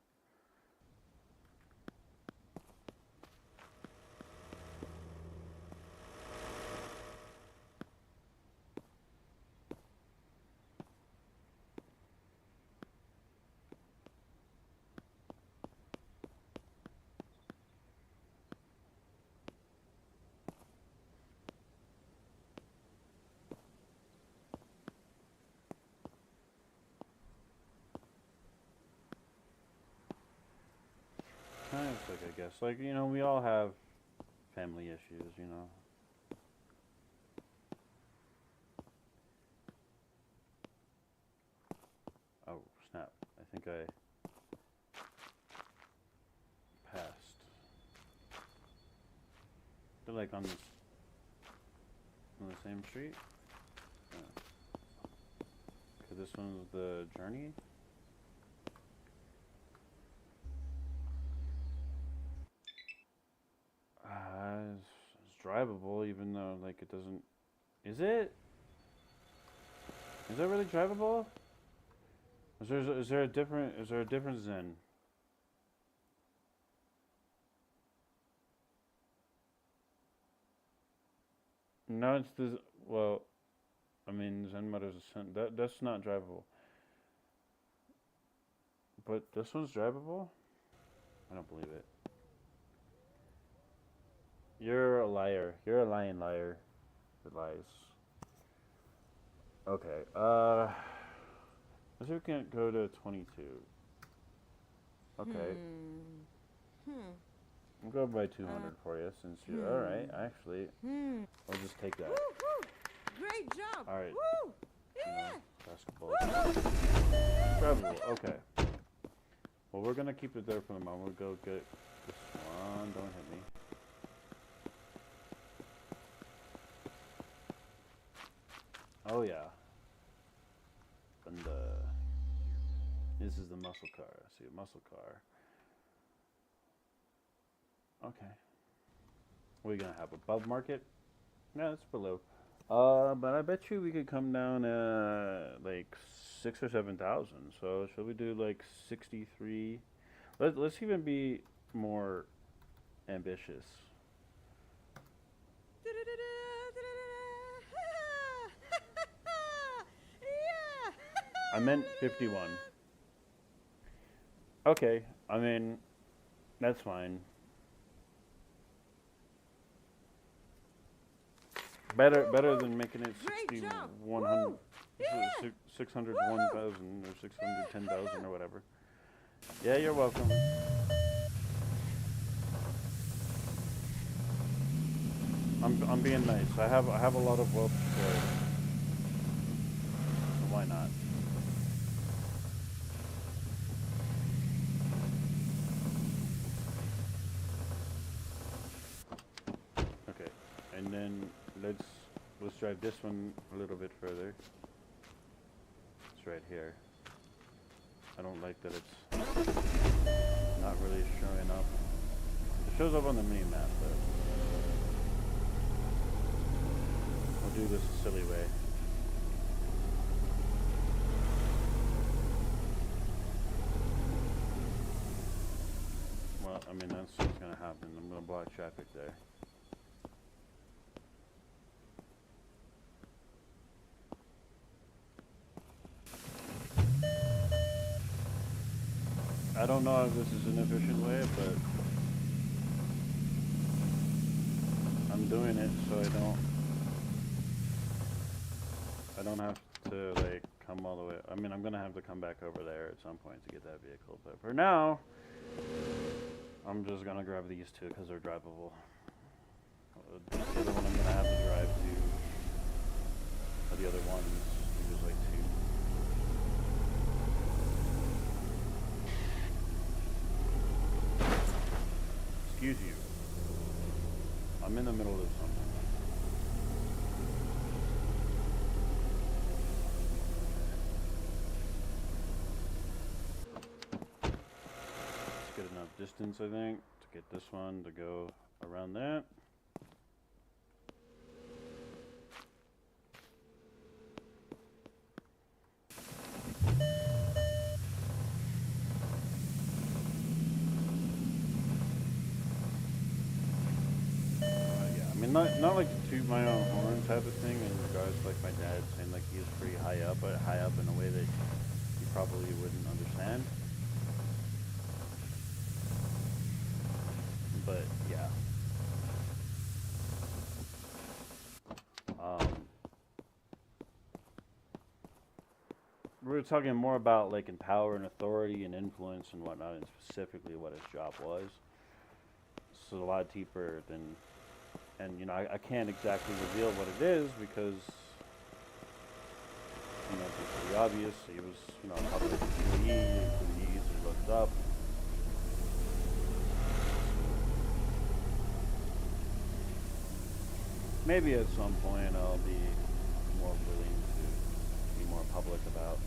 Kind of like, I guess. Like, you know, we all have family issues, you know. Oh, snap. I think I passed. They're like on the same street? Yeah. Okay, this one's the Journey? It's drivable, even though, like, it doesn't... Is it? Is that really drivable? Is there a different Zen? No, it's the... Well, I mean, Zen Mother's Ascent. That's not drivable. But this one's drivable? I don't believe it. You're a liar. You're a lying liar. That lies. Okay. Let's see if we can't go to 22. Okay. I'll go by 200 for you since you. All right. Actually, I'll just take that. Great job. All right. Woo! Basketball. Incredible. Okay. Well, we're gonna keep it there for the moment. We'll go get this one. Don't hit me. Oh yeah. And this is the muscle car. I see a muscle car. Okay. What are you gonna have? Above market? No, it's below. But I bet you we could come down like 6 or 7,000. So should we do like 63? Let's even be more ambitious. Yeah. I meant 51. Okay, I mean that's fine. Better than making it Great 60, job. 100, Woo. Yeah. 601,000 or 610,000 or whatever. Yeah, you're welcome. I'm being nice. I have a lot of wealth to share. So why not? Okay, and then let's drive this one a little bit further. It's right here. I don't like that it's not really showing up. It shows up on the mini map, but we'll do this a silly way. Well, I mean, that's what's gonna happen. I'm gonna block traffic there. I don't know if this is an efficient way, but I'm doing it so I don't have to like come all the way. I mean, I'm gonna have to come back over there at some point to get that vehicle, but for now, I'm just gonna grab these two because they're drivable. The other one I'm gonna have to drive to. Or the other ones, there's like two. Excuse you. I'm in the middle of something. It's good enough distance, I think, to get this one to go around that. Not like to toot my own horn type of thing in regards to like my dad saying like he is pretty high up, but high up in a way that you probably wouldn't understand. But yeah. We were talking more about like in power and authority and influence and whatnot, and specifically what his job was. So a lot deeper than. And, you know, I can't exactly reveal what it is because, you know, it's pretty obvious. He was, you know, a public employee, he easily looked up. Maybe at some point I'll be more willing to be more public about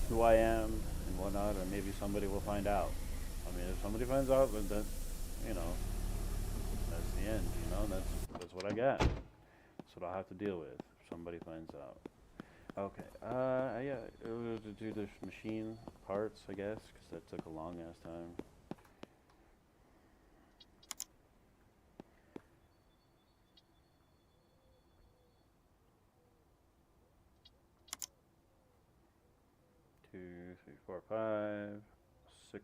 who I am and whatnot, or maybe somebody will find out. I mean, if somebody finds out, then, you know, that's the end, you know, that's what I got. That's what I'll have to deal with if somebody finds out. Okay, yeah, to do the machine parts, I guess, because that took a long ass time. Two, three, four, 5, 6,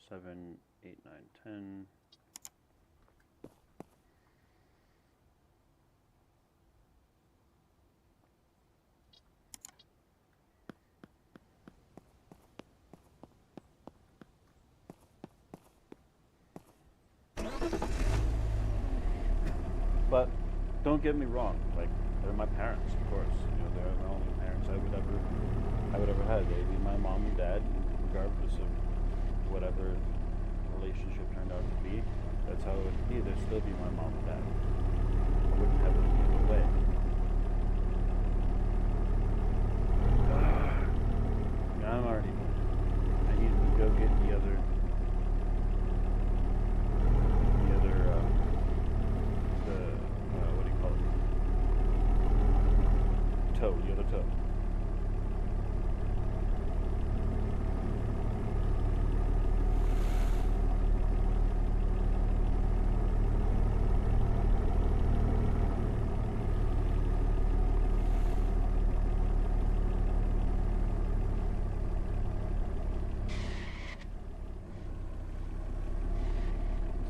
7, 8, 9, 10. But don't get me wrong, like they're my parents, of course. You know, they're the only parents I would ever have. They'd be my mom and dad, regardless of whatever relationship turned out to be. That's how it would be. They'd still be my mom and dad. I wouldn't have it any other way. I'm already. I need to go get the other. What do you call it? Toe. The other toe.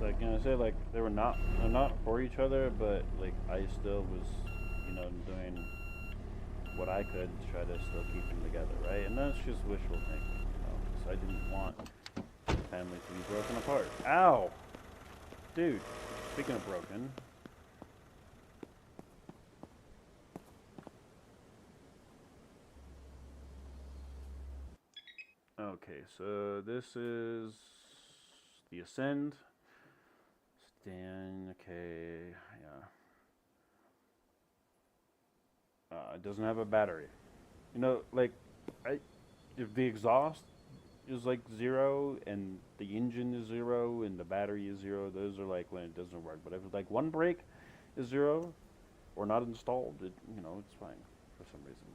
Like, you know, I say like they're not for each other, but like I still was, you know, doing what I could to try to still keep them together, right? And that's just wishful thinking, you know, because I didn't want family to be broken apart. Ow, dude. Speaking of broken. Okay, so this is the Ascend. Stand, okay, yeah. It doesn't have a battery. You know, like, if the exhaust is like 0 and the engine is 0 and the battery is 0, those are like when it doesn't work. But if it's like one brake is 0 or not installed, you know, it's fine for some reason.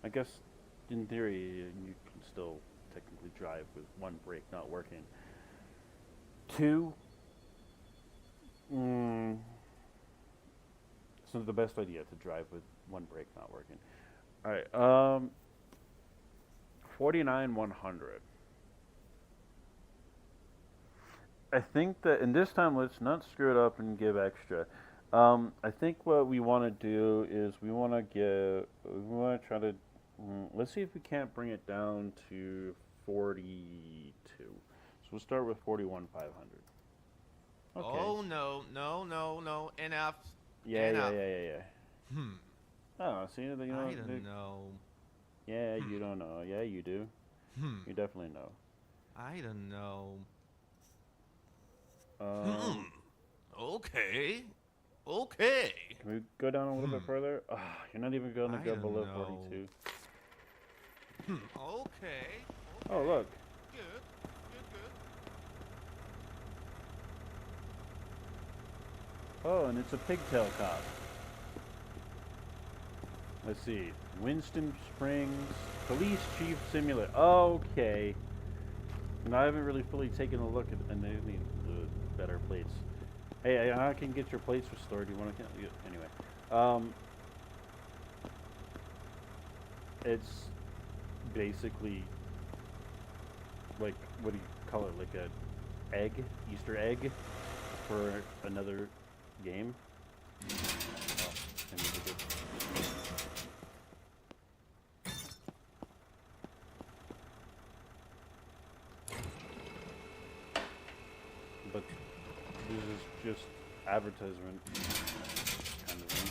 I guess in theory you can still technically drive with one brake not working. 2. It's not the best idea to drive with one brake not working. Alright, 49,100. I think that, and this time let's not screw it up and give extra. I think what we want to do is we want to try to, let's see if we can't bring it down to 42. So we'll start with 41,500. Okay. Oh, no. Enough. Yeah. Enough. Oh, see, you know, I don't know. Yeah, you don't know. Yeah, you do. You definitely know. I don't know. Um, Okay. Can we go down a little bit further? You're not even going to I go don't below know. 42. Okay. Oh, look. Good. Oh, and it's a pigtail cop. Let's see. Winston Springs Police Chief Simulator. Okay. And I haven't really fully taken a look at, and they need better plates. Hey, I can get your plates restored. You want to? Anyway, it's basically like, what do you call it? Like a egg, Easter egg for another game. Oh, I need to get. But this is just advertisement kind of thing.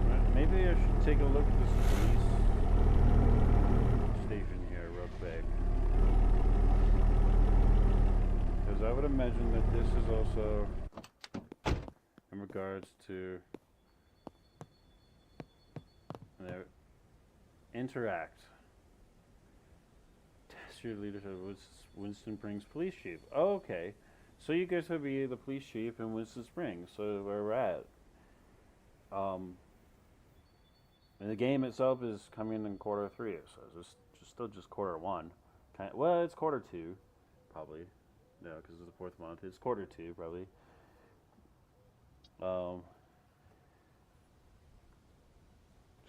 Right, maybe I should take a look at this police station here real quick. Because I would imagine that this is also in regards to their interact. Test your leadership with Winston Springs Police Chief. Oh, okay. So you guys will be the police chief in Winston Springs. So where we're at. And the game itself is coming in Q3, so it's still just Q1. Well, it's Q2, probably. No, because it's the 4th month. It's Q2, probably. So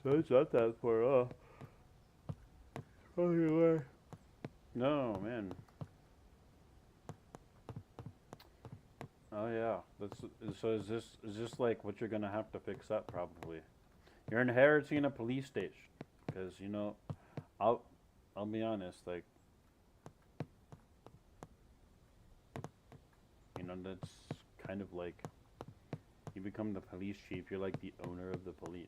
it's not that far off. Anyway. No, man. Oh yeah. So is this like what you're gonna have to fix up probably? You're inheriting a police station. Because, you know, I'll, I'll be honest, like, you know, that's kind of like, you become the police chief, you're like the owner of the police.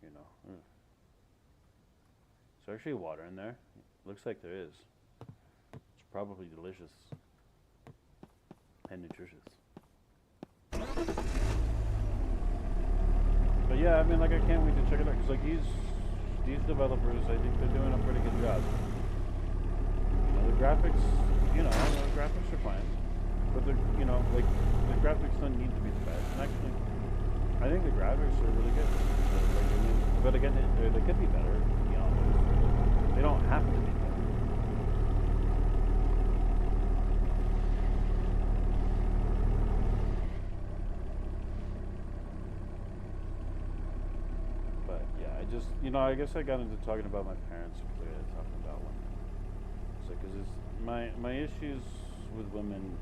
You know. Ugh. Is there actually water in there? Looks like there is. It's probably delicious. And nutritious. But yeah, I mean, like, I can't wait to check it out, because, like, these developers, I think they're doing a pretty good job. You know, the graphics, you know, the graphics are fine. But they're, you know, like, the graphics don't need to be the best. And actually, I think the graphics are really good. So, like, I mean, but again, they could be better, to be honest. They don't have to be better. But yeah, I just, you know, I guess I got into talking about my parents because I got talking about women. So, because it's my issues with women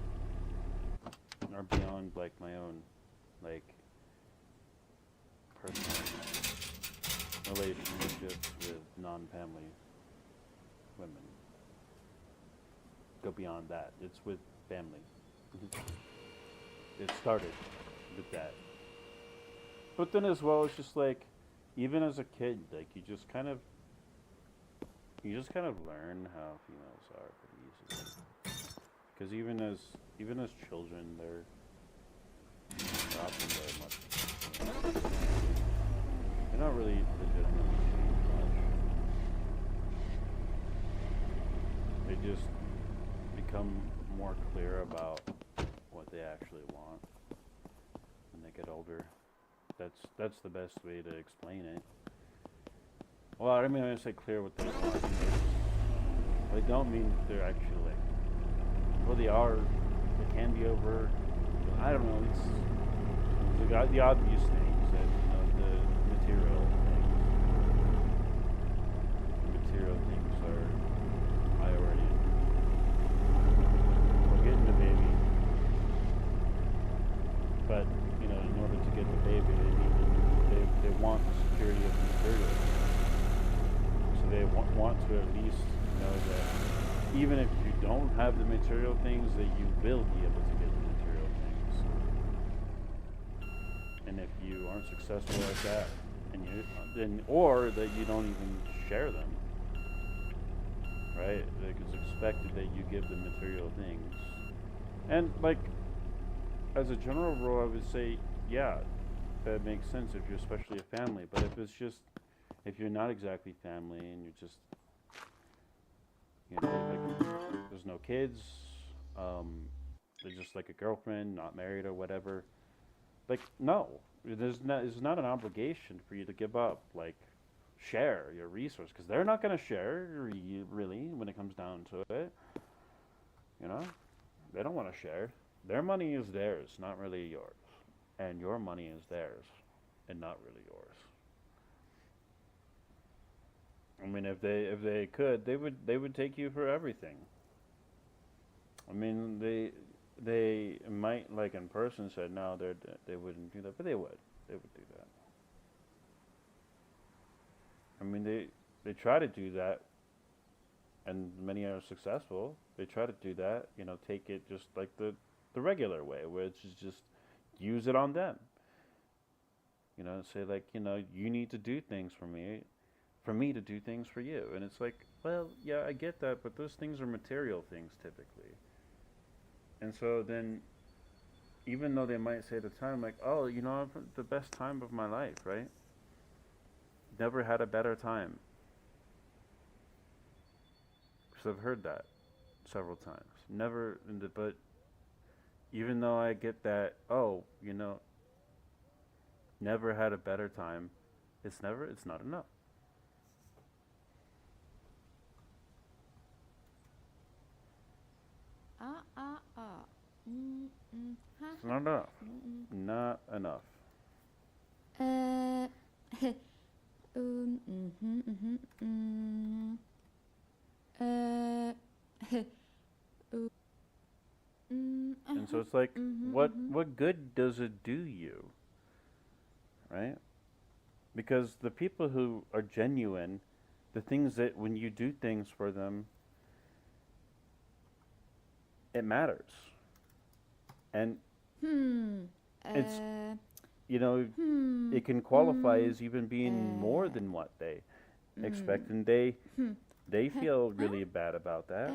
are beyond like my own, like, personal relationships with non-family women. Go beyond that. It's with family. It started with that. But then as well, it's just like, even as a kid, like, you just kind of learn how females are pretty easily. Because even as children, they're often very much, they're not really legitimately changed much. They just become more clear about what they actually want when they get older. That's the best way to explain it. Well, I mean, when I say clear what they want, I don't mean they're actually like, well, they are, they can be over, I don't know, it's the obvious things that, you know, the material things are priority. We're getting the baby, but, you know, in order to get the baby, they want the security of the material. So they want to at least know that even if you don't have the material things, that you will be able to get the material things. And if you aren't successful at that, or that you don't even share them, right? Like, it's expected that you give the material things. And, like, as a general rule, I would say, yeah, that makes sense if you're especially a family. But if you're not exactly family and you're just, you know, like, there's no kids, they're just like a girlfriend, not married or whatever. Like, no, it's not an obligation for you to give up, like, share your resource, because they're not going to share really when it comes down to it. You know, they don't want to share. Their money is theirs, not really yours, and your money is theirs, and not really yours. I mean, if they could, they would take you for everything. I mean, they might, like, in person said no, they wouldn't do that, but they would do that. I mean, they try to do that, and many are successful. They try to do that, you know, take it just like the regular way, where it's just use it on them. You know, say, like, you know, you need to do things for me to do things for you. And it's like, well, yeah, I get that, but those things are material things typically. And so then, even though they might say at the time, like, oh, you know, I've had the best time of my life, right? Never had a better time. Because I've heard that several times. Never, but even though I get that, oh, you know, never had a better time, it's not enough. It's not enough. Not enough. And so it's like, what good does it do you right? Because the people who are genuine, the things that when you do things for them, it matters. And it's, you know, it can qualify as even being more than what they expect, and they feel really bad about that.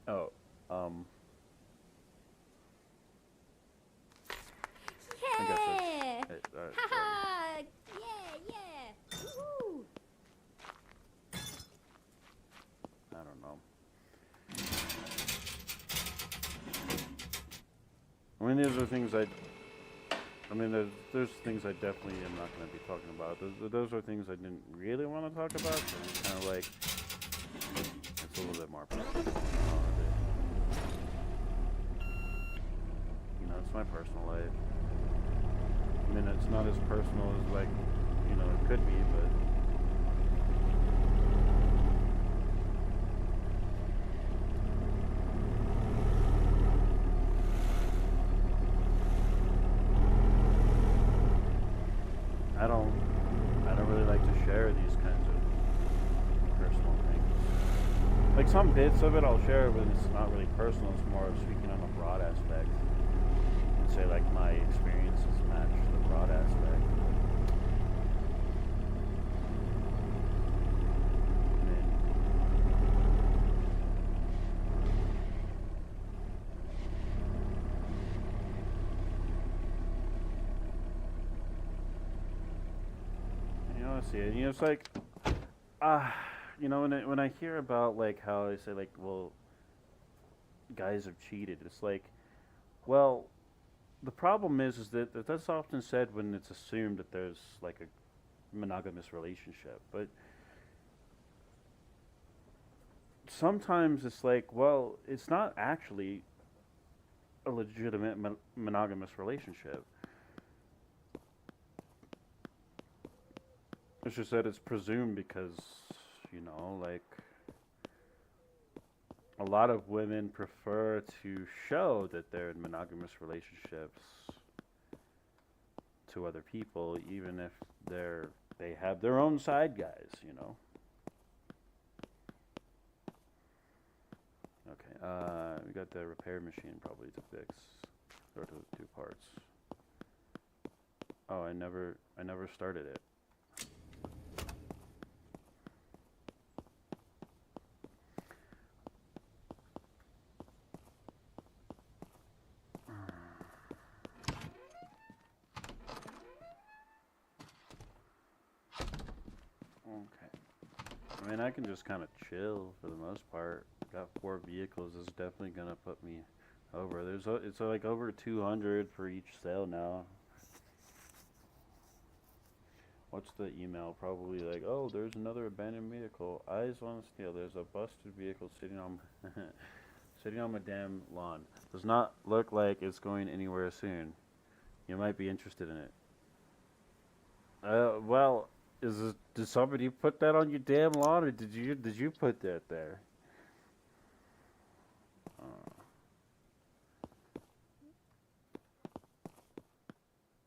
Oh, I guess Yeah! it's, Ha ha! Yeah, yeah! Woohoo! I don't know. I mean, these are things I mean, there's things I definitely am not going to be talking about. Those are things I didn't really want to talk about, so it's kind of like, it's a little bit more personal. You know, it's my personal life. I mean, it's not as personal as, like, you know, it could be, but... I don't really like to share these kinds of personal things. Like some bits of it I'll share, but it's not really personal. It's more of speaking on a broad aspect. And say like my experiences match the broad aspect. And then, you know, I see it. You know, it's like, you know, when I hear about like how they say like, well, guys have cheated, it's like, well, the problem is that that's often said when it's assumed that there's like a monogamous relationship, but sometimes it's like, well, it's not actually a legitimate monogamous relationship. It's just that it's presumed because, you know, like, a lot of women prefer to show that they're in monogamous relationships to other people, even if they have their own side guys, you know. Okay, we got the repair machine probably to fix, or to do parts. Oh, I never started it. Okay. I mean, I can just kind of chill for the most part. Got 4 vehicles. This is definitely gonna put me over. It's like over 200 for each sale now. What's the email? Probably like, oh, there's another abandoned vehicle. Eyes on steel. There's a busted vehicle sitting on sitting on my damn lawn. Does not look like it's going anywhere soon. You might be interested in it. Well, did somebody put that on your damn lawn, or did you put that there?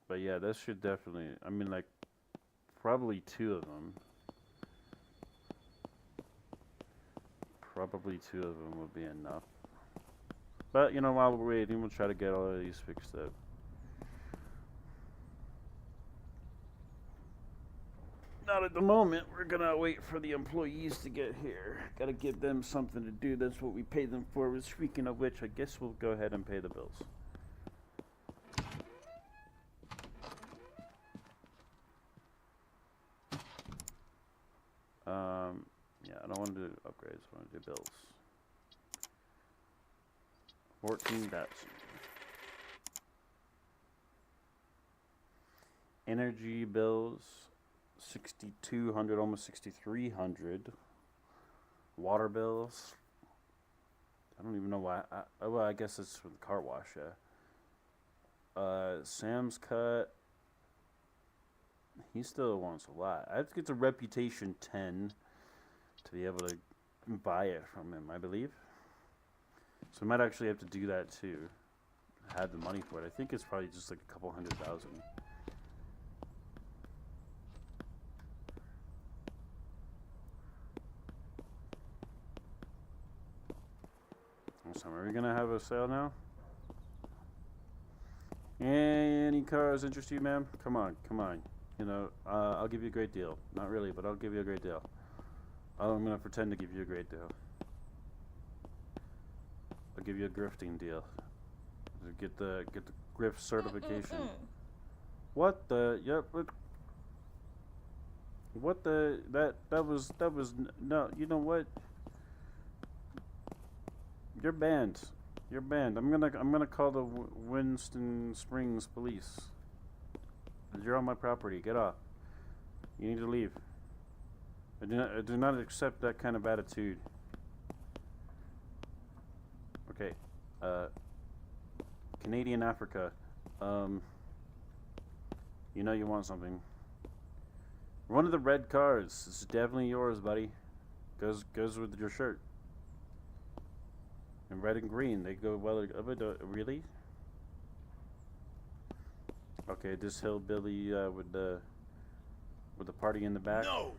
But yeah, this should definitely. I mean, like, probably 2 of them. Probably 2 of them would be enough. But you know, while we're waiting, we'll try to get all of these fixed up. Not at the moment. We're gonna wait for the employees to get here. Gotta give them something to do. That's what we pay them for. Speaking of which, I guess we'll go ahead and pay the bills. Yeah, I don't want to do upgrades. I want to do bills. 14 Datsun. Energy bills, 6,200, almost 6,300. Water bills. I don't even know why. Well, I guess it's for the car wash, yeah. Sam's Cut. He still wants a lot. I have to get the Reputation 10 to be able to buy it from him, I believe. So I might actually have to do that too. I had the money for it. I think it's probably just like a couple $100,000. So are we gonna have a sale now? Any cars interest you, ma'am? Come on, come on. You know, I'll give you a great deal. Not really, but I'll give you a great deal. I'm gonna pretend to give you a great deal. I'll give you a grifting deal. Get the grift certification. What the? Yep. What the? That was no. You know what? You're banned. You're banned. I'm gonna call the Winston Springs police. You're on my property. Get off. You need to leave. I do not accept that kind of attitude. Okay. Canadian Africa. You know you want something. One of the red cars. It's definitely yours, buddy. Goes with your shirt. And red and green, they go well. Really? Okay, this hillbilly with the party in the back. No.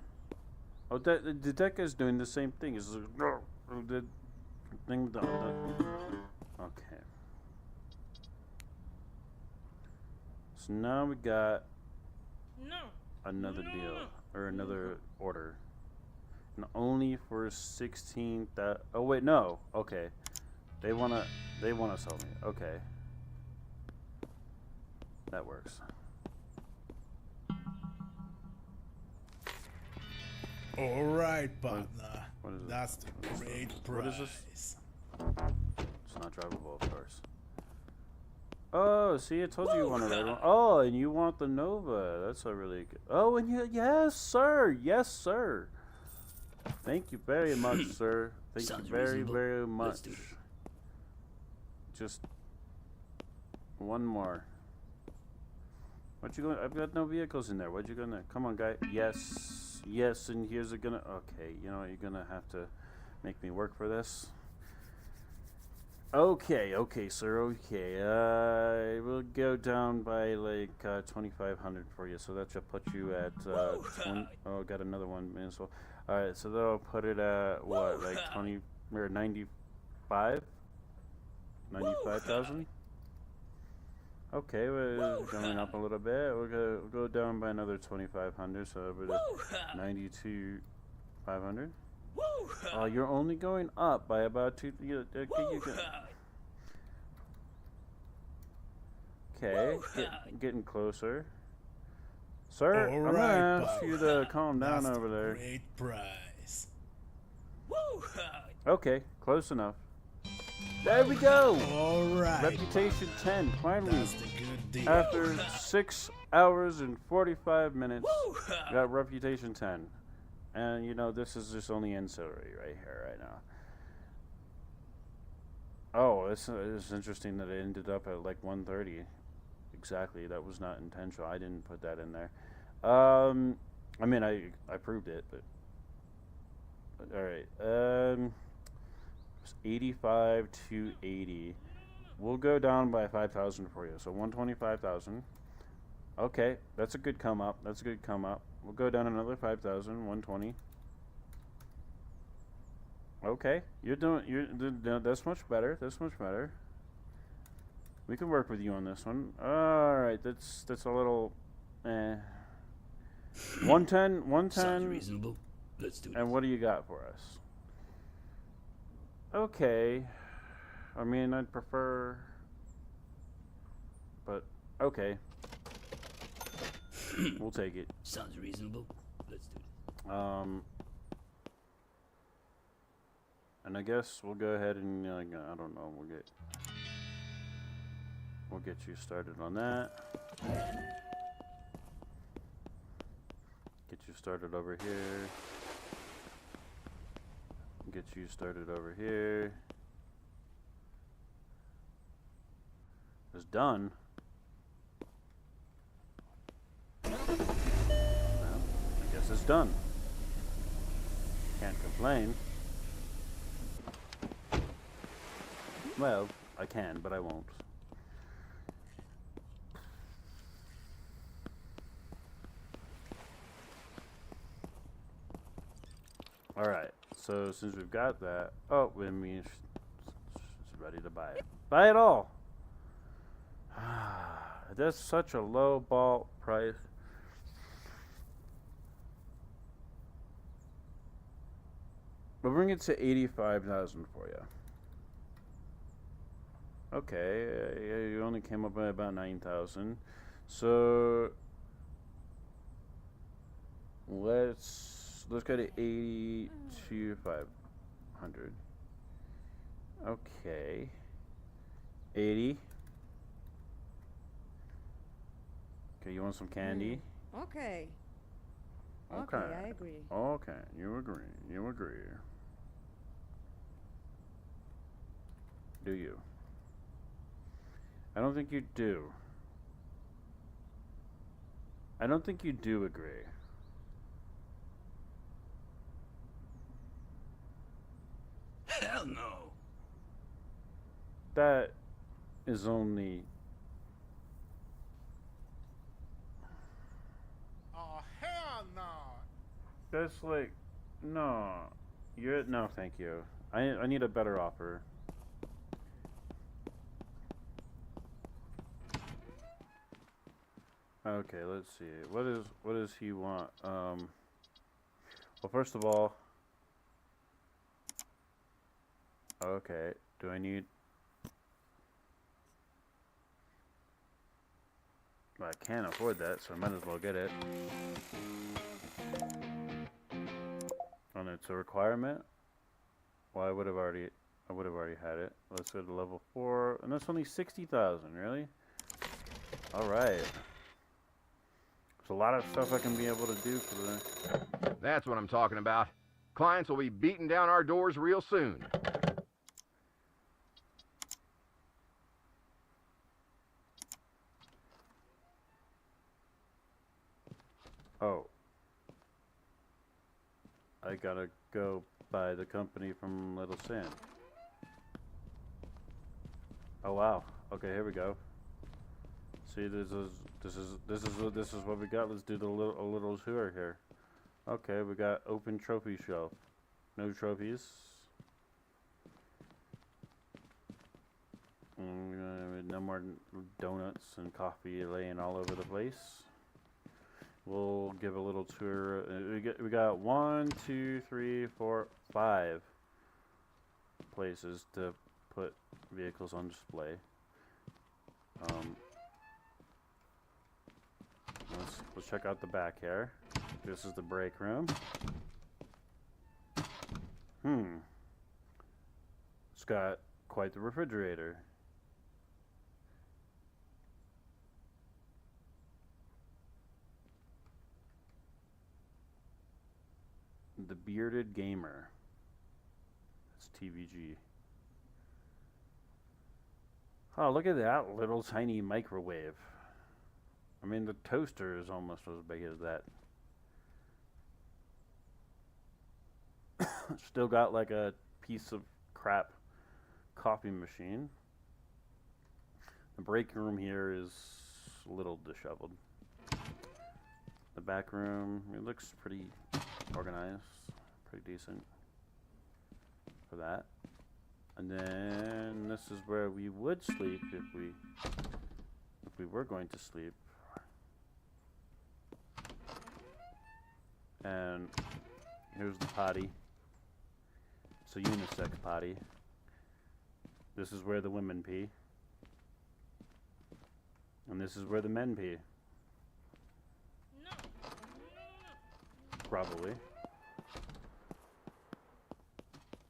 Oh, that guy's doing the same thing. Is the thing done? Okay. So now we got No. another No. deal or another order, and only for 16. Oh wait, no. Okay. They wanna sell me. Okay. That works. All right, partner. What is it? That's the great price. What is this? It's not drivable, of course. Oh, see, I told you you wanted that one. Oh, and you want the Nova. That's a really good. Oh, and yes, sir. Yes, sir. Thank you very much, sir. Thank Sounds you very, reasonable. very Let's much. do it. Just one more. What you going? I've got no vehicles in there. What you gonna? Come on, guy. Yes, yes. And here's a gonna. Okay, you know what? You're gonna have to make me work for this. Okay, okay, sir. Okay. I will go down by like 2,500 for you. So that should put you at 20. Oh, got another one. So, all right. So that'll put it at what, like 20 or 95. 95,000. Okay, we're going up a little bit. We'll go down by another 2,500, so we're at 92,500. Oh, you're only going up by about two. Okay, getting closer. Sir, All I'm right, gonna ask partner. you to calm down That's over the there. great price. Okay, close enough. There we go. All right. Reputation 10, finally. That's the good deal. After 6 hours and 45 minutes, got Reputation 10. And, you know, this is just only ancillary right here, right now. Oh, it's interesting that it ended up at like 130. Exactly, that was not intentional. I didn't put that in there. I mean, I proved it, but... Alright, 85 to 80. We'll go down by 5,000 for you. So 125,000. Okay, that's a good come up. That's a good come up. We'll go down another 5,000. 120. Okay, that's much better. That's much better. We can work with you on this one. All right, that's a little. 110. Sounds reasonable. Let's do it. And what do you got for us? Okay. I mean, I'd prefer... But, okay. We'll take it. Sounds reasonable. Let's do it. And I guess we'll go ahead and, I don't know, we'll get you started on that. Get you started over here. Get you started over here. It's done. Well, I guess it's done. Can't complain. Well, I can, but I won't. Alright, so since we've got that... Oh, I mean, it's ready to buy it. Buy it all! That's such a low ball price. We'll bring it to 85,000 for you. Okay, you only came up by about 9,000. So let's go to 82,500. Okay. 80. Okay, you want some candy? Okay. Okay. I agree. Okay, you agree. You agree. Do you? I don't think you do. I don't think you do agree. Hell no. That is only... Oh, hell no! That's like... No. You're... No, thank you. I need a better offer. Okay, let's see. What does he want? Well, first of all... Okay, do I need... Well, I can't afford that, so I might as well get it. And it's a requirement? Well, I would have already had it. Let's go to level 4, and that's only 60,000, really? Alright. There's a lot of stuff I can be able to do for the... That's what I'm talking about. Clients will be beating down our doors real soon. Oh. I gotta go buy the company from Little Sand. Oh wow. Okay, here we go. See, this is what we got. Let's do a little tour here. Okay, we got open trophy shelf. No trophies. No more donuts and coffee laying all over the place. We'll give a little tour. We got 1, 2, 3, 4, 5 places to put vehicles on display. Let's check out the back here. This is the break room. It's got quite the refrigerator. The Bearded Gamer. It's TVG. Oh, look at that little tiny microwave. I mean, the toaster is almost as big as that. Still got like a piece of crap coffee machine. The break room here is a little disheveled. The back room, it looks pretty organized, pretty decent for that. And then this is where we would sleep if we were going to sleep. And here's the potty. It's a unisex potty. This is where the women pee. And this is where the men pee. No. Probably.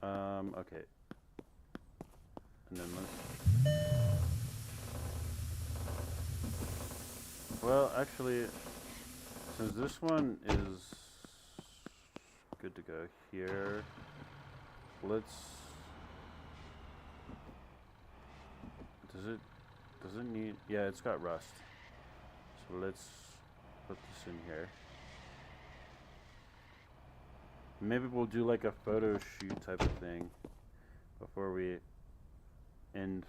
Okay. And then let's... Well, actually, since this one is good to go here, let's... Does it need... Yeah, it's got rust. So let's put this in here. Maybe we'll do like a photo shoot type of thing before we end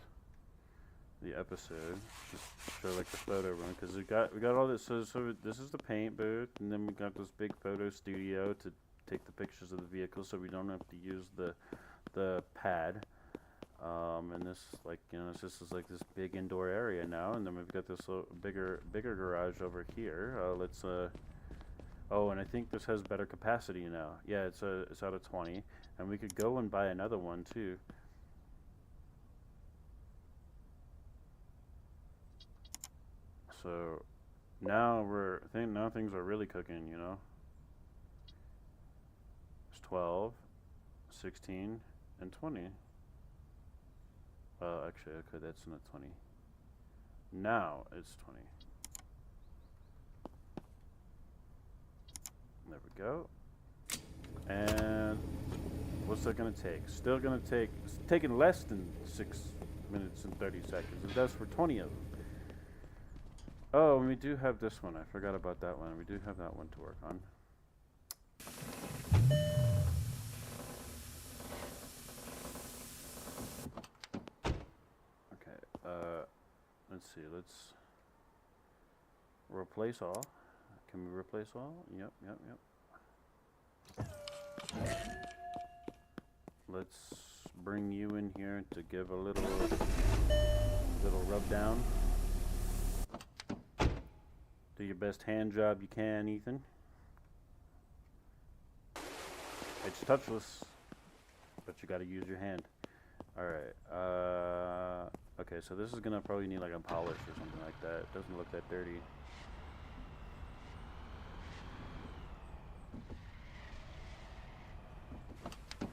the episode. Just show like the photo room because we got all this. So this is the paint booth, and then we got this big photo studio to take the pictures of the vehicle, so we don't have to use the pad. And this, like, you know, this is like this big indoor area now, and then we've got this little bigger garage over here. Let's oh, and I think this has better capacity now. Yeah, it's out of 20, and we could go and buy another one too. So now now things are really cooking, you know. It's 12, 16, and 20. Actually, okay, that's not 20. Now it's 20. There we go. And what's that gonna take? Still gonna take, it's taking less than 6 minutes and 30 seconds. It does for 20 of them. Oh, and we do have this one. I forgot about that one. We do have that one to work on. Okay, let's see. Let's replace all. Can we replace all? Yep. Let's bring you in here to give a little rub down. Do your best hand job you can, Ethan. It's touchless, but you gotta use your hand. Alright, okay, so this is gonna probably need like a polish or something like that. It doesn't look that dirty.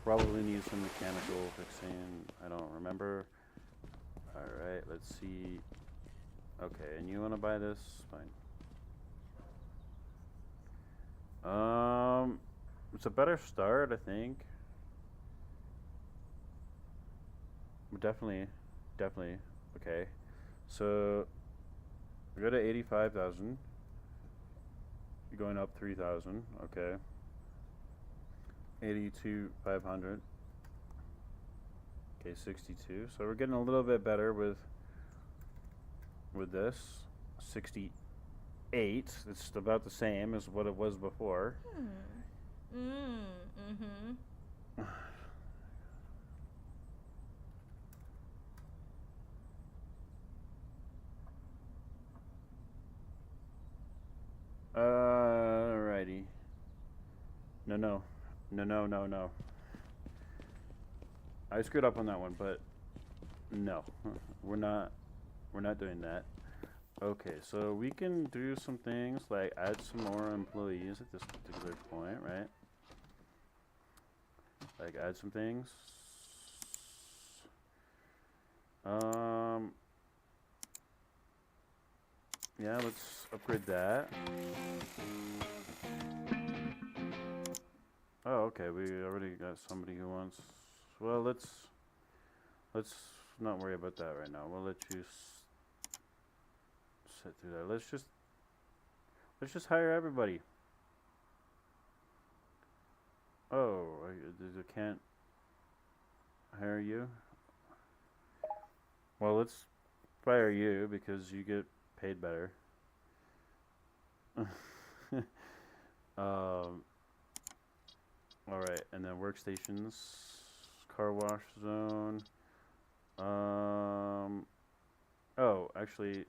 Probably need some mechanical fixing. I don't remember. Alright, let's see. Okay, and you wanna buy this? Fine. It's a better start, I think. Definitely. Okay. So we go to 85,000. You're going up 3,000. Okay. 82,500. Okay, 62. So we're getting a little bit better with this. 68. It's about the same as what it was before. Alrighty. No. I screwed up on that one, but no. We're not doing that. Okay, so we can do some things like add some more employees at this particular point, right? Like add some things. Yeah, let's upgrade that. Oh, okay, we already got somebody who wants. Well, let's not worry about that right now. We'll let you sit through that. Let's just hire everybody. Oh, I can't hire you. Well, let's fire you because you get paid better. All right, and then workstations, car wash zone. Oh, actually,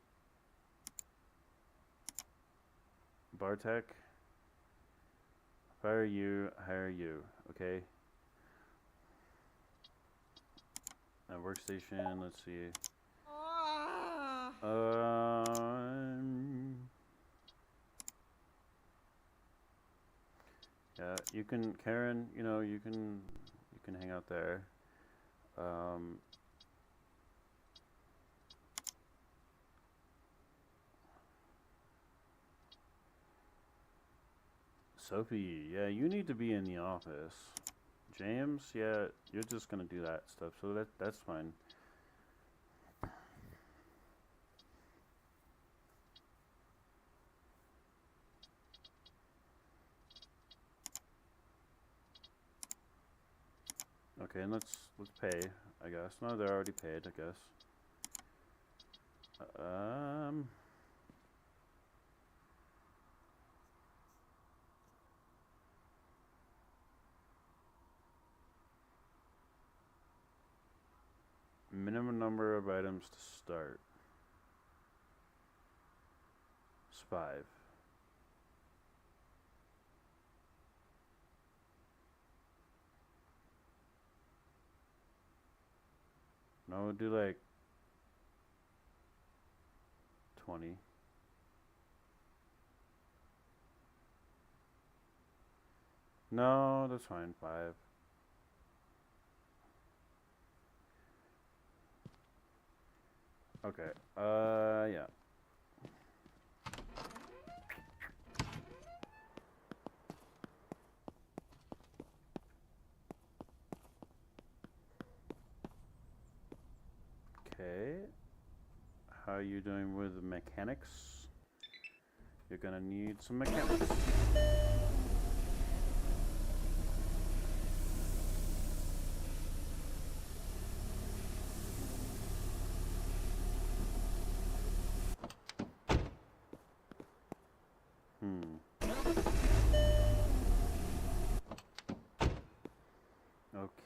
Bartek, fire you, hire you, okay? And workstation, let's see. Yeah, you can, Karen, you know, you can hang out there. Sophie, yeah, you need to be in the office. James, yeah, you're just gonna do that stuff, so that's fine. Okay, and let's pay. I guess. No, they're already paid, I guess. Minimum number of items to start. It's 5. No, we'll do like 20. No, that's fine. 5. Okay. Yeah. Okay. How are you doing with mechanics? You're gonna need some mechanics.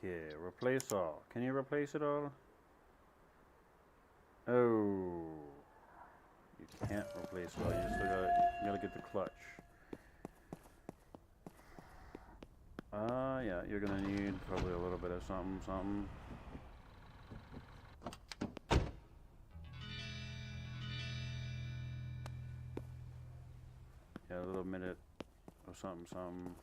Okay, replace all. Can you replace it all? Oh, you can't replace it all. You still gotta get the clutch. Yeah, you're gonna need probably a little bit of something. Yeah, a little minute of something.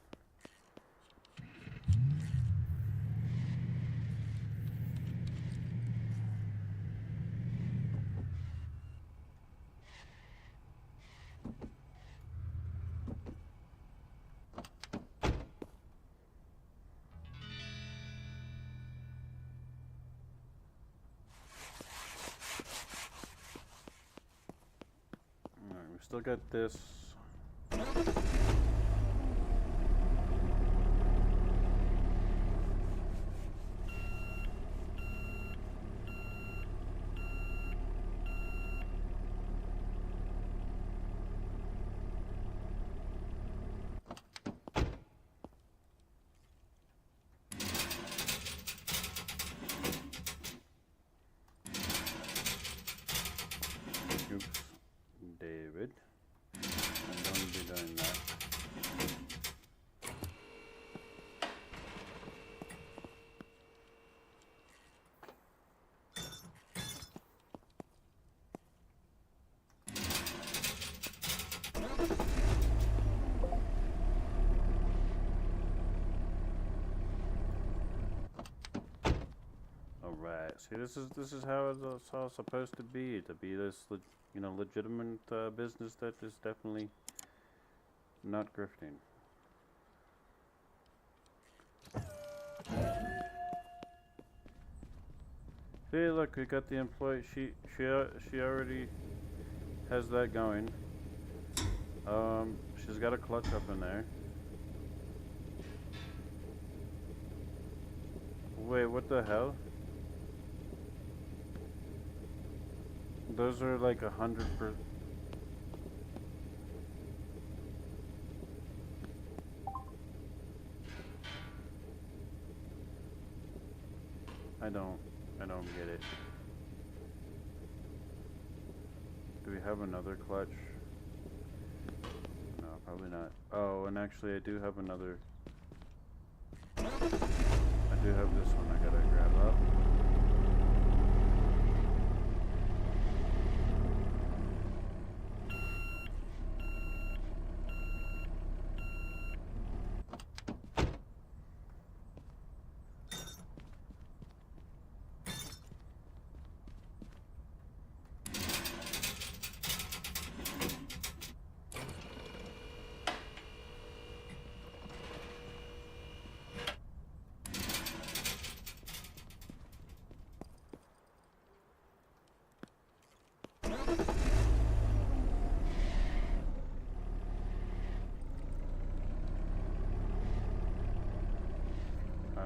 Alright, we still got this. Oops, David. I don't be doing that. Alright, see, this is how it's all supposed to be this legitimate business that is definitely not grifting. See, look, we got the employee. She already has that going. She's got a clutch up in there. Wait, what the hell? Those are like 100%. I don't get it. Do we have another clutch? No, probably not. Oh, and actually I do have another. I do have this one I gotta grab up.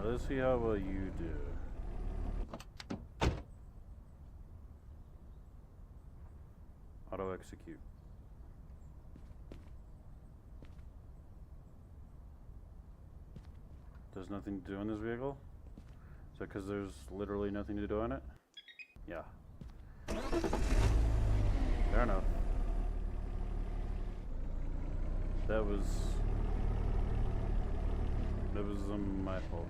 Let's see how well you do. execute. There's nothing to do in this vehicle? Is that because there's literally nothing to do on it? Yeah. Fair enough. That was my fault.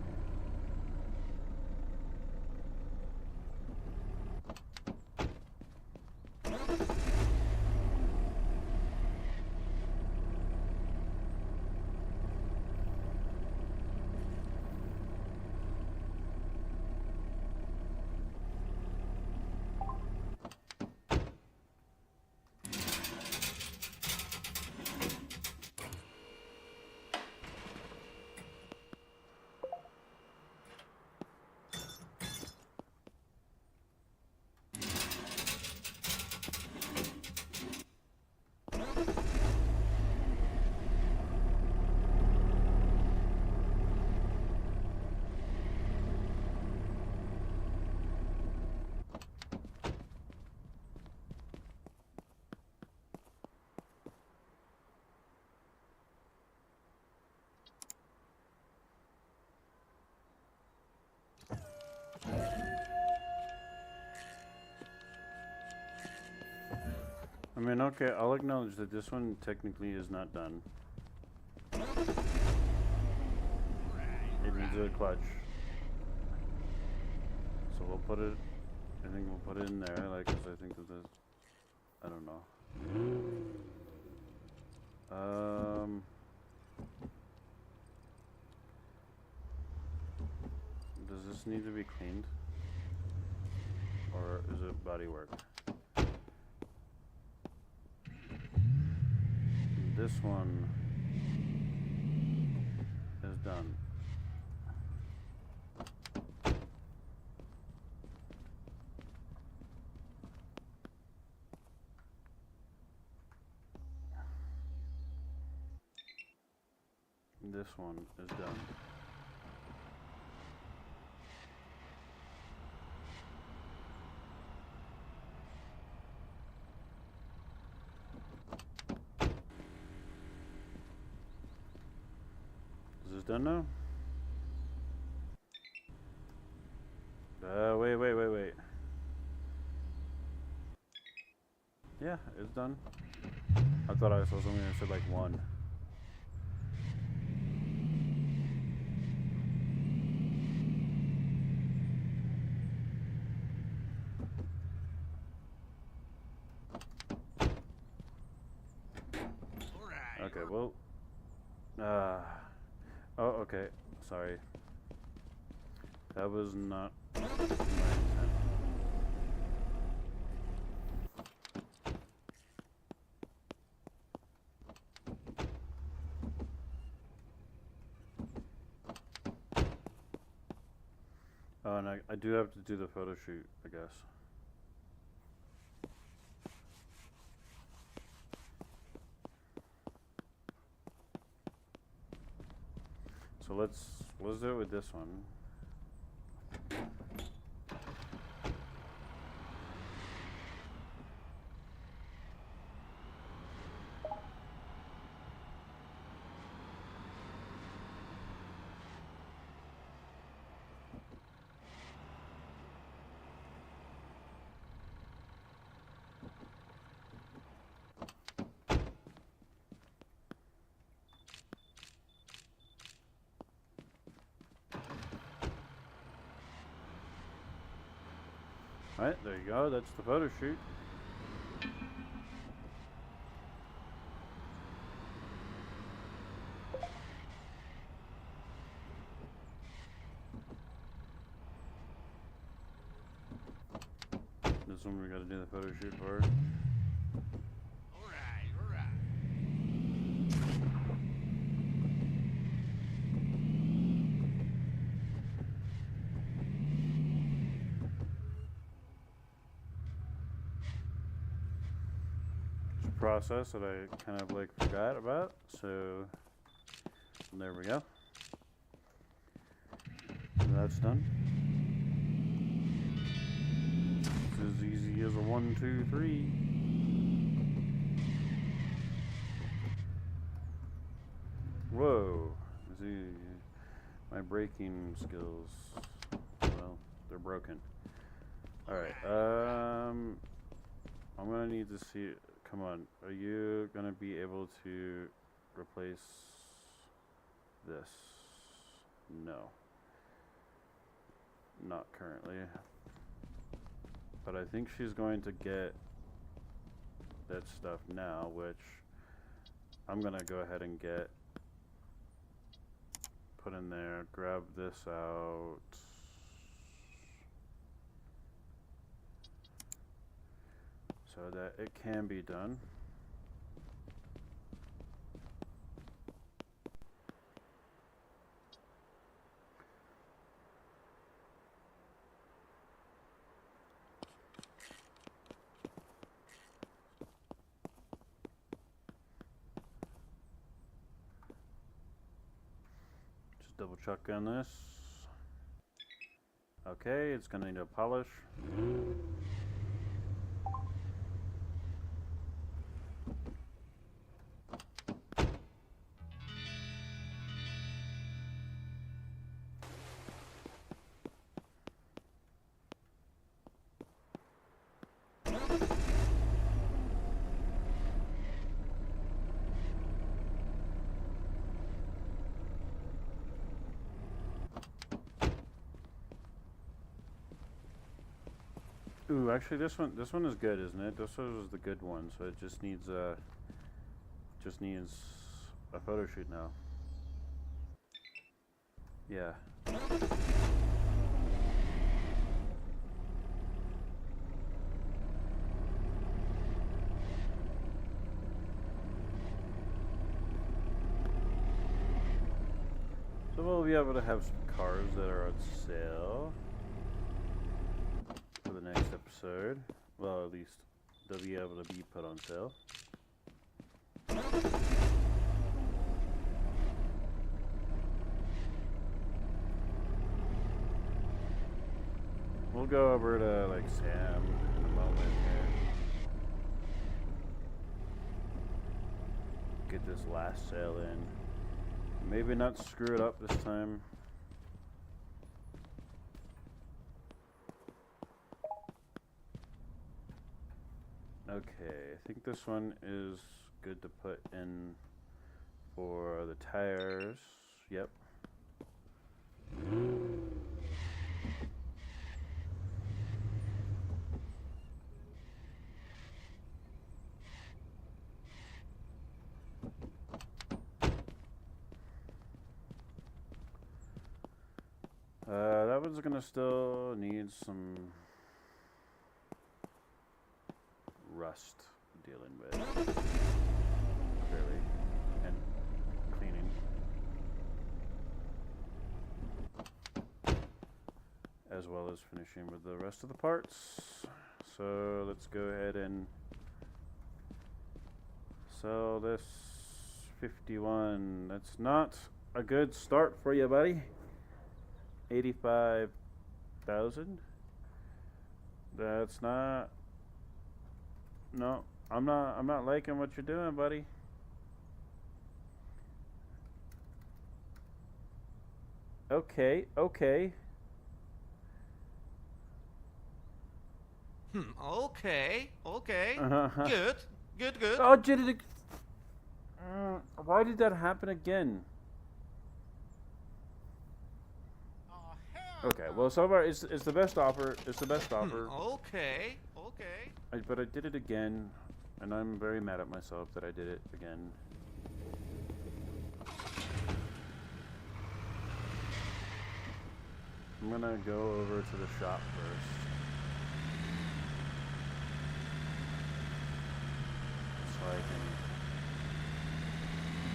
I mean, okay, I'll acknowledge that this one technically is not done. It needs a clutch. So we'll put it, I think we'll put it in there, like, 'cause I think that this, I don't know. Does this need to be cleaned? Or is it body work? This one is done. This one is done. Is this done now? Wait. Yeah, it's done. I thought I saw something that said like 1. Okay, well, oh, okay, sorry. That was not my intent. Oh, and I do have to do the photo shoot, I guess. So let's do it with this one. Alright, there you go, that's the photo shoot. This one we gotta do the photo shoot for. Process that I kind of like forgot about, so there we go. That's done. It's as easy as a 1, 2, 3. Whoa. My braking skills. Well, they're broken. Alright, I'm gonna need to see. Come on, are you gonna be able to replace this? No. Not currently. But I think she's going to get that stuff now, which I'm gonna go ahead and get put in there, grab this out. So that it can be done. Just double check on this. Okay, it's gonna need a polish. Ooh, actually, this one is good, isn't it? This was the good one, so it just needs a photo shoot now. Yeah. So we'll be able to have some cars that are on sale for the next episode. Well, at least they'll be able to be put on sale. We'll go over to like Sam in a moment here. Get this last sale in. Maybe not screw it up this time. Okay, I think this one is good to put in for the tires. Yep. That one's gonna still need some rust dealing with, clearly, and cleaning. As well as finishing with the rest of the parts. So let's go ahead and sell this 51. That's not a good start for you, buddy. 85,000. That's not. No, I'm not liking what you're doing, buddy. Okay. Okay. Okay. Good. Good. Oh, did it? Why did that happen again? Okay, well, so far it's the best offer. It's the best offer. Okay. But I did it again, and I'm very mad at myself that I did it again. I'm gonna go over to the shop first. So I can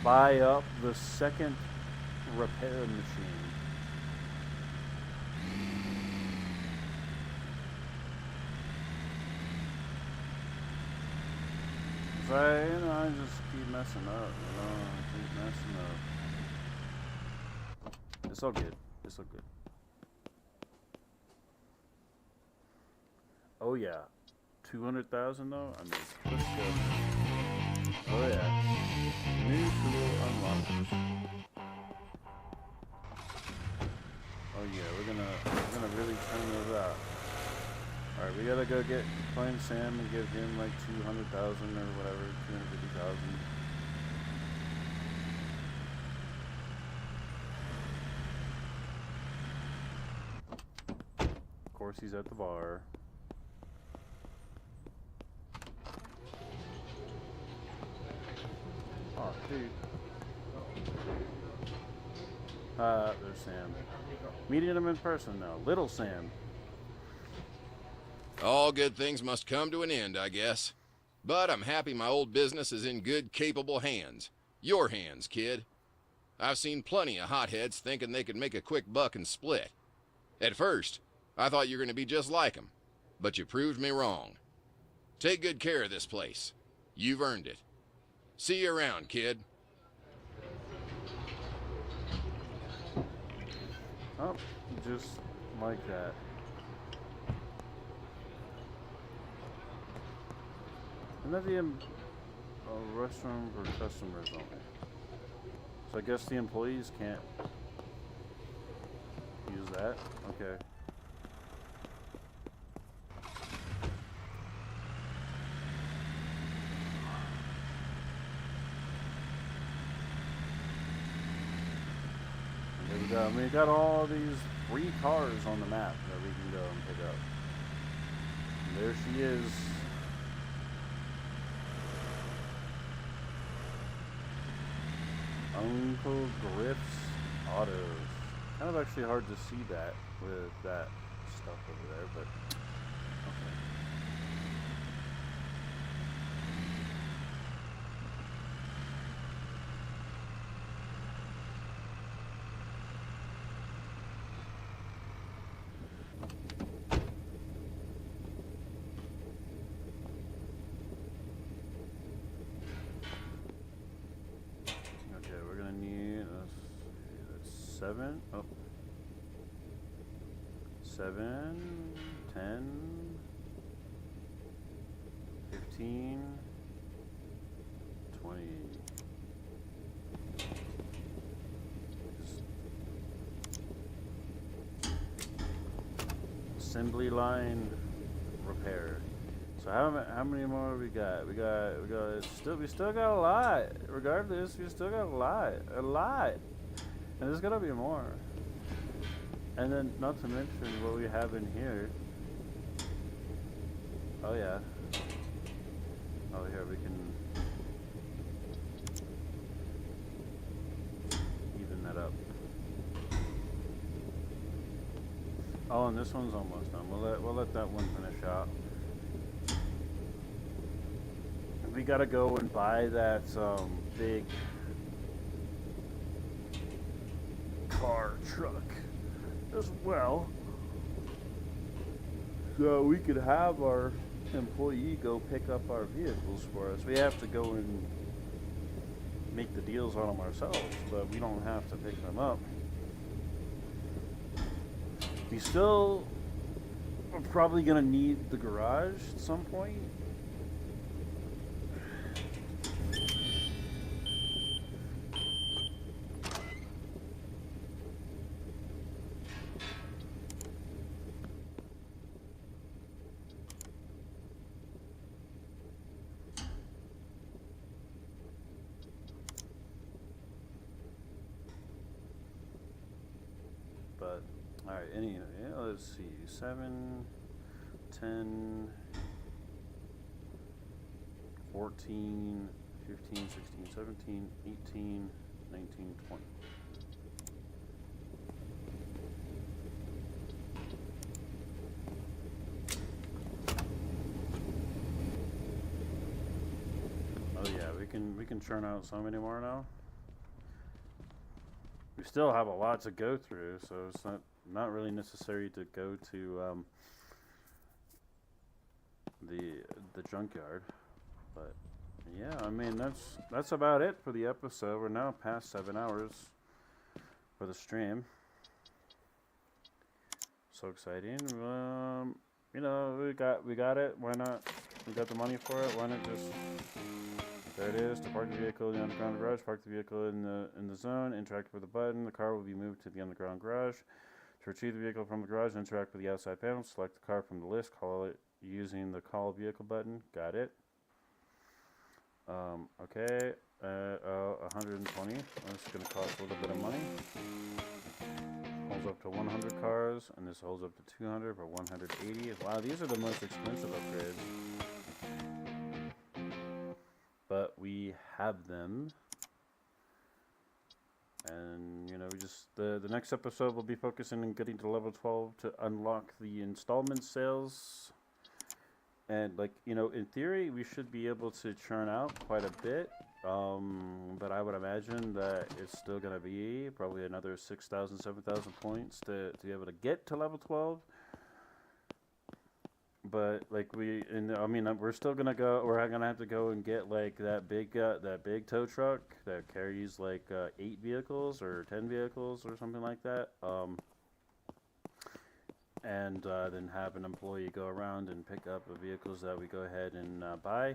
buy up the second repair machine. I just keep messing up, keep messing up. It's all good. It's all good. Oh yeah, 200,000 though. I mean, let's go. Oh yeah, new tool unlocked. yeah, we're gonna really turn those out. All right, we gotta go find Sam and give him like 200,000 or whatever, 250,000. Of course, he's at the bar. Oh, dude. There's Sam. Meeting him in person now. Little Sam. All good things must come to an end, I guess. But I'm happy my old business is in good, capable hands. Your hands, kid. I've seen plenty of hotheads thinking they could make a quick buck and split. At first, I thought you were going to be just like them, but you proved me wrong. Take good care of this place. You've earned it. See you around, kid. Oh, just like that. And that'd be a restaurant for customers only. So I guess the employees can't use that. Okay. We got all these free cars on the map that we can go and pick up. And there she is. Uncle Griff's Autos. Kind of actually hard to see that with that stuff over there, but okay. Seven, 10, 15, 20. Assembly line repair. So how many more we got? We still got a lot. Regardless, we still got a lot. And there's gotta be more. And then, not to mention what we have in here. Oh yeah. Oh, here we can even that up. Oh, and this one's almost done. We'll let that one finish out. We gotta go and buy that big truck as well, so we could have our employee go pick up our vehicles for us. We have to go and make the deals on them ourselves, but we don't have to pick them up. We still are probably gonna need the garage at some point. But, alright, let's see, 7, 10, 14, 15, 16, 17, 18, 19, 20. Oh yeah, we can churn out so many more now. We still have a lot to go through, so it's not really necessary to go to the junkyard. But yeah, I mean that's about it for the episode. We're now past 7 hours for the stream. So exciting. You know, we got it. Why not? We got the money for it. Why not just? There it is. To park the vehicle in the underground garage, park the vehicle in the zone, interact with the button. The car will be moved to the underground garage. To retrieve the vehicle from the garage, interact with the outside panel. Select the car from the list. Call it using the call vehicle button. Got it. Okay. 120. That's going to cost a little bit of money. Holds up to 100 cars, and this holds up to 200 for 180. Wow, these are the most expensive upgrades. But we have them. And, you know, we just, the next episode will be focusing on getting to level 12 to unlock the installment sales. And, like, you know, in theory, we should be able to churn out quite a bit. But I would imagine that it's still going to be probably another 6,000, 7,000 points to be able to get to level 12. But like we're still gonna go. We're gonna have to go and get like that big tow truck that carries like 8 vehicles or 10 vehicles or something like that. And then have an employee go around and pick up the vehicles that we go ahead and buy.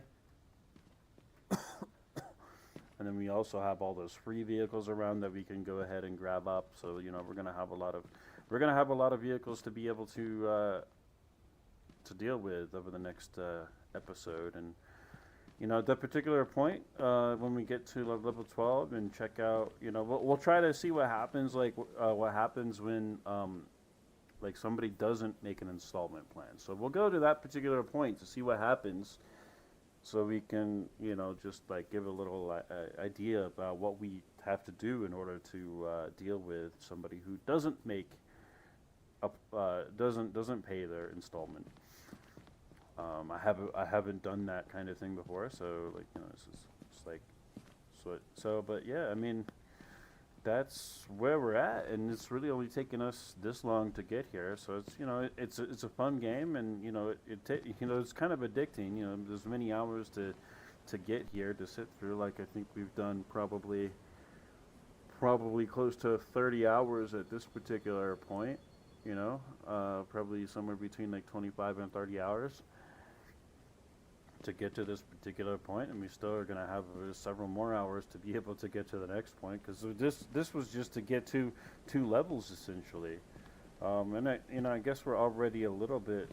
And then we also have all those free vehicles around that we can go ahead and grab up. So you know we're gonna have a lot of vehicles to be able to deal with over the next episode. And you know at that particular point when we get to level 12 and check out, you know, we'll try to see what happens, like what happens when like somebody doesn't make an installment plan. So we'll go to that particular point to see what happens, so we can, you know, just like give a little idea about what we have to do in order to deal with somebody who doesn't make doesn't pay their installment. I haven't done that kind of thing before, so like, you know, this is just like so. But yeah, I mean, that's where we're at, and it's really only taken us this long to get here. So it's, you know, it's a fun game, and you know it's kind of addicting. You know, there's many hours to get here, to sit through. Like I think we've done probably close to 30 hours at this particular point. You know, probably somewhere between like 25 and 30 hours to get to this particular point, and we still are going to have several more hours to be able to get to the next point, because this was just to get to 2 levels essentially. And I guess we're already a little bit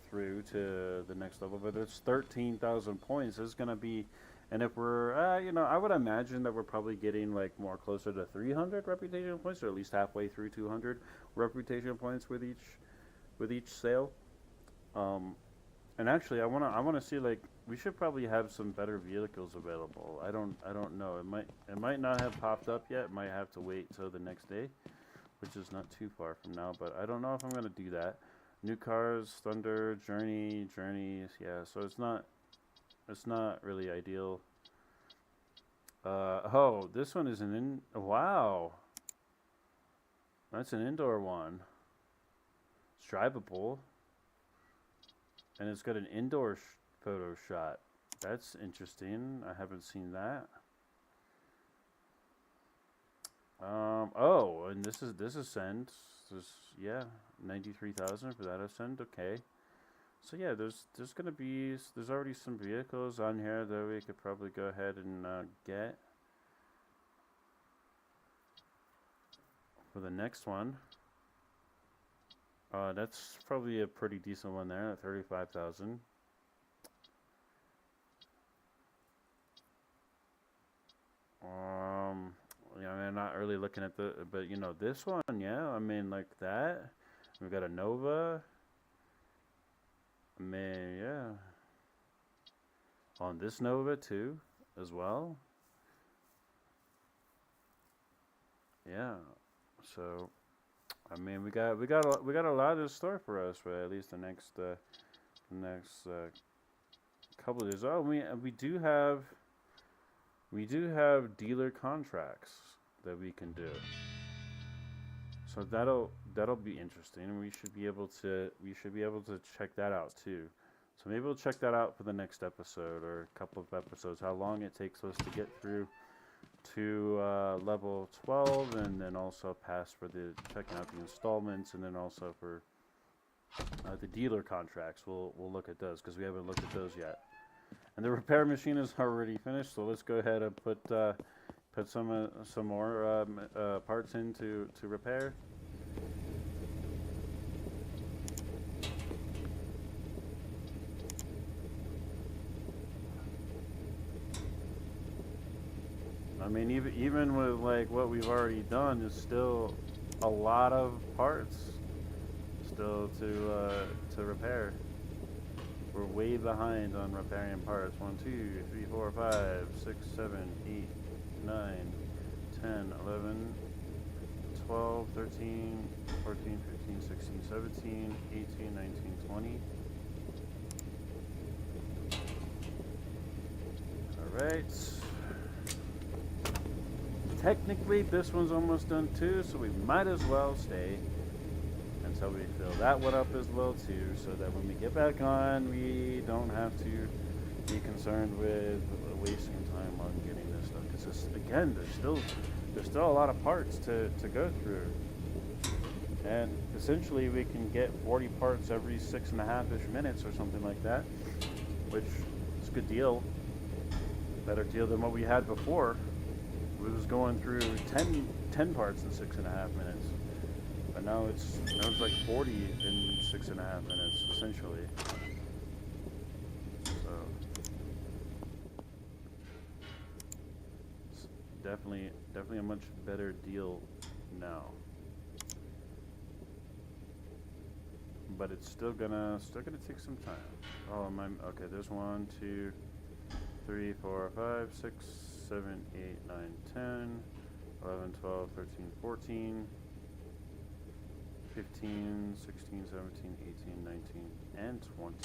through to the next level, but it's 13,000 points. It's going to be, and if we're you know, I would imagine that we're probably getting like more closer to 300 reputation points, or at least halfway through 200 reputation points with each sale. And actually, I wanna see, like, we should probably have some better vehicles available. I don't know. It might not have popped up yet. It might have to wait till the next day, which is not too far from now. But I don't know if I'm gonna do that. New cars, Thunder, Journeys. Yeah, so it's not really ideal. Oh, this one is wow. That's an indoor one. It's drivable. And it's got an indoor photo shot. That's interesting. I haven't seen that. Oh, and this Ascend. Yeah, 93,000 for that Ascend. Okay. So yeah, there's already some vehicles on here that we could probably go ahead and get for the next one. That's probably a pretty decent one there at 35,000. Yeah, I'm not really looking at but you know, this one, yeah, I mean, like that. We've got a Nova. I mean, yeah. On this Nova too, as well. Yeah. So, I mean, we got a lot in store for us for at least the next couple of years. Oh, we do have dealer contracts that we can do. So that'll be interesting, and we should be able to check that out too. So maybe we'll check that out for the next episode or a couple of episodes. How long it takes us to get through to level 12, and then also pass for the checking out the installments, and then also for the dealer contracts. We'll look at those because we haven't looked at those yet. And the repair machine is already finished, so let's go ahead and put some more parts in to repair. I mean, even with like what we've already done, is still a lot of parts still to repair. We're way behind on repairing parts. 1, 2, 3, 4, 5, 6, 7, 8, 9, 10, 11, 12, 13, 14, 15, 16, 17, 18, 19, 20. Alright. Technically, this one's almost done too, so we might as well stay until we fill that one up as well too, so that when we get back on, we don't have to be concerned with wasting time on getting this stuff. Because again, there's still a lot of parts to go through, and essentially we can get 40 parts every 6.5-ish minutes or something like that, which is a good deal. Better deal than what we had before. We was going through 10 parts in 6.5 minutes. But now it's like 40 in 6.5 minutes, essentially. So it's definitely a much better deal now. But it's still gonna take some time. Oh my, okay, there's 1, 2, 3, 4, 5, 6, 7, 8, 9, 10, 11, 12, 13, 14, 15, 16, 17, 18, 19, and 20.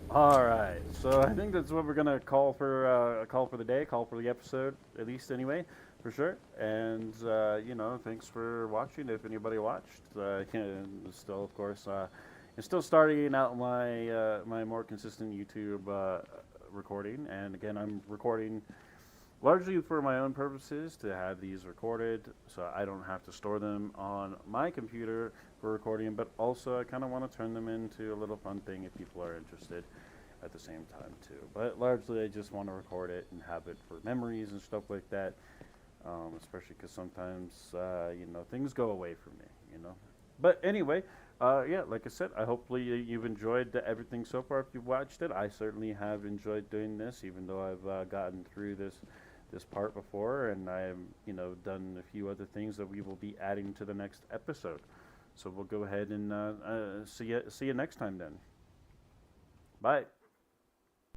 All right, so I think that's what we're gonna call for the day, call for the episode, at least anyway, for sure. And you know, thanks for watching. If anybody watched, still, of course, I'm still starting out my my more consistent YouTube recording, and again, I'm recording largely for my own purposes, to have these recorded so I don't have to store them on my computer for recording, but also I kind of want to turn them into a little fun thing if people are interested at the same time too. But largely I just want to record it and have it for memories and stuff like that, especially because sometimes you know, things go away from me, you know. But anyway, yeah, like I said, I hopefully you've enjoyed everything so far if you've watched it. I certainly have enjoyed doing this, even though I've gotten through this part before, and I've, you know, done a few other things that we will be adding to the next episode. So we'll go ahead and see you next time then. Bye.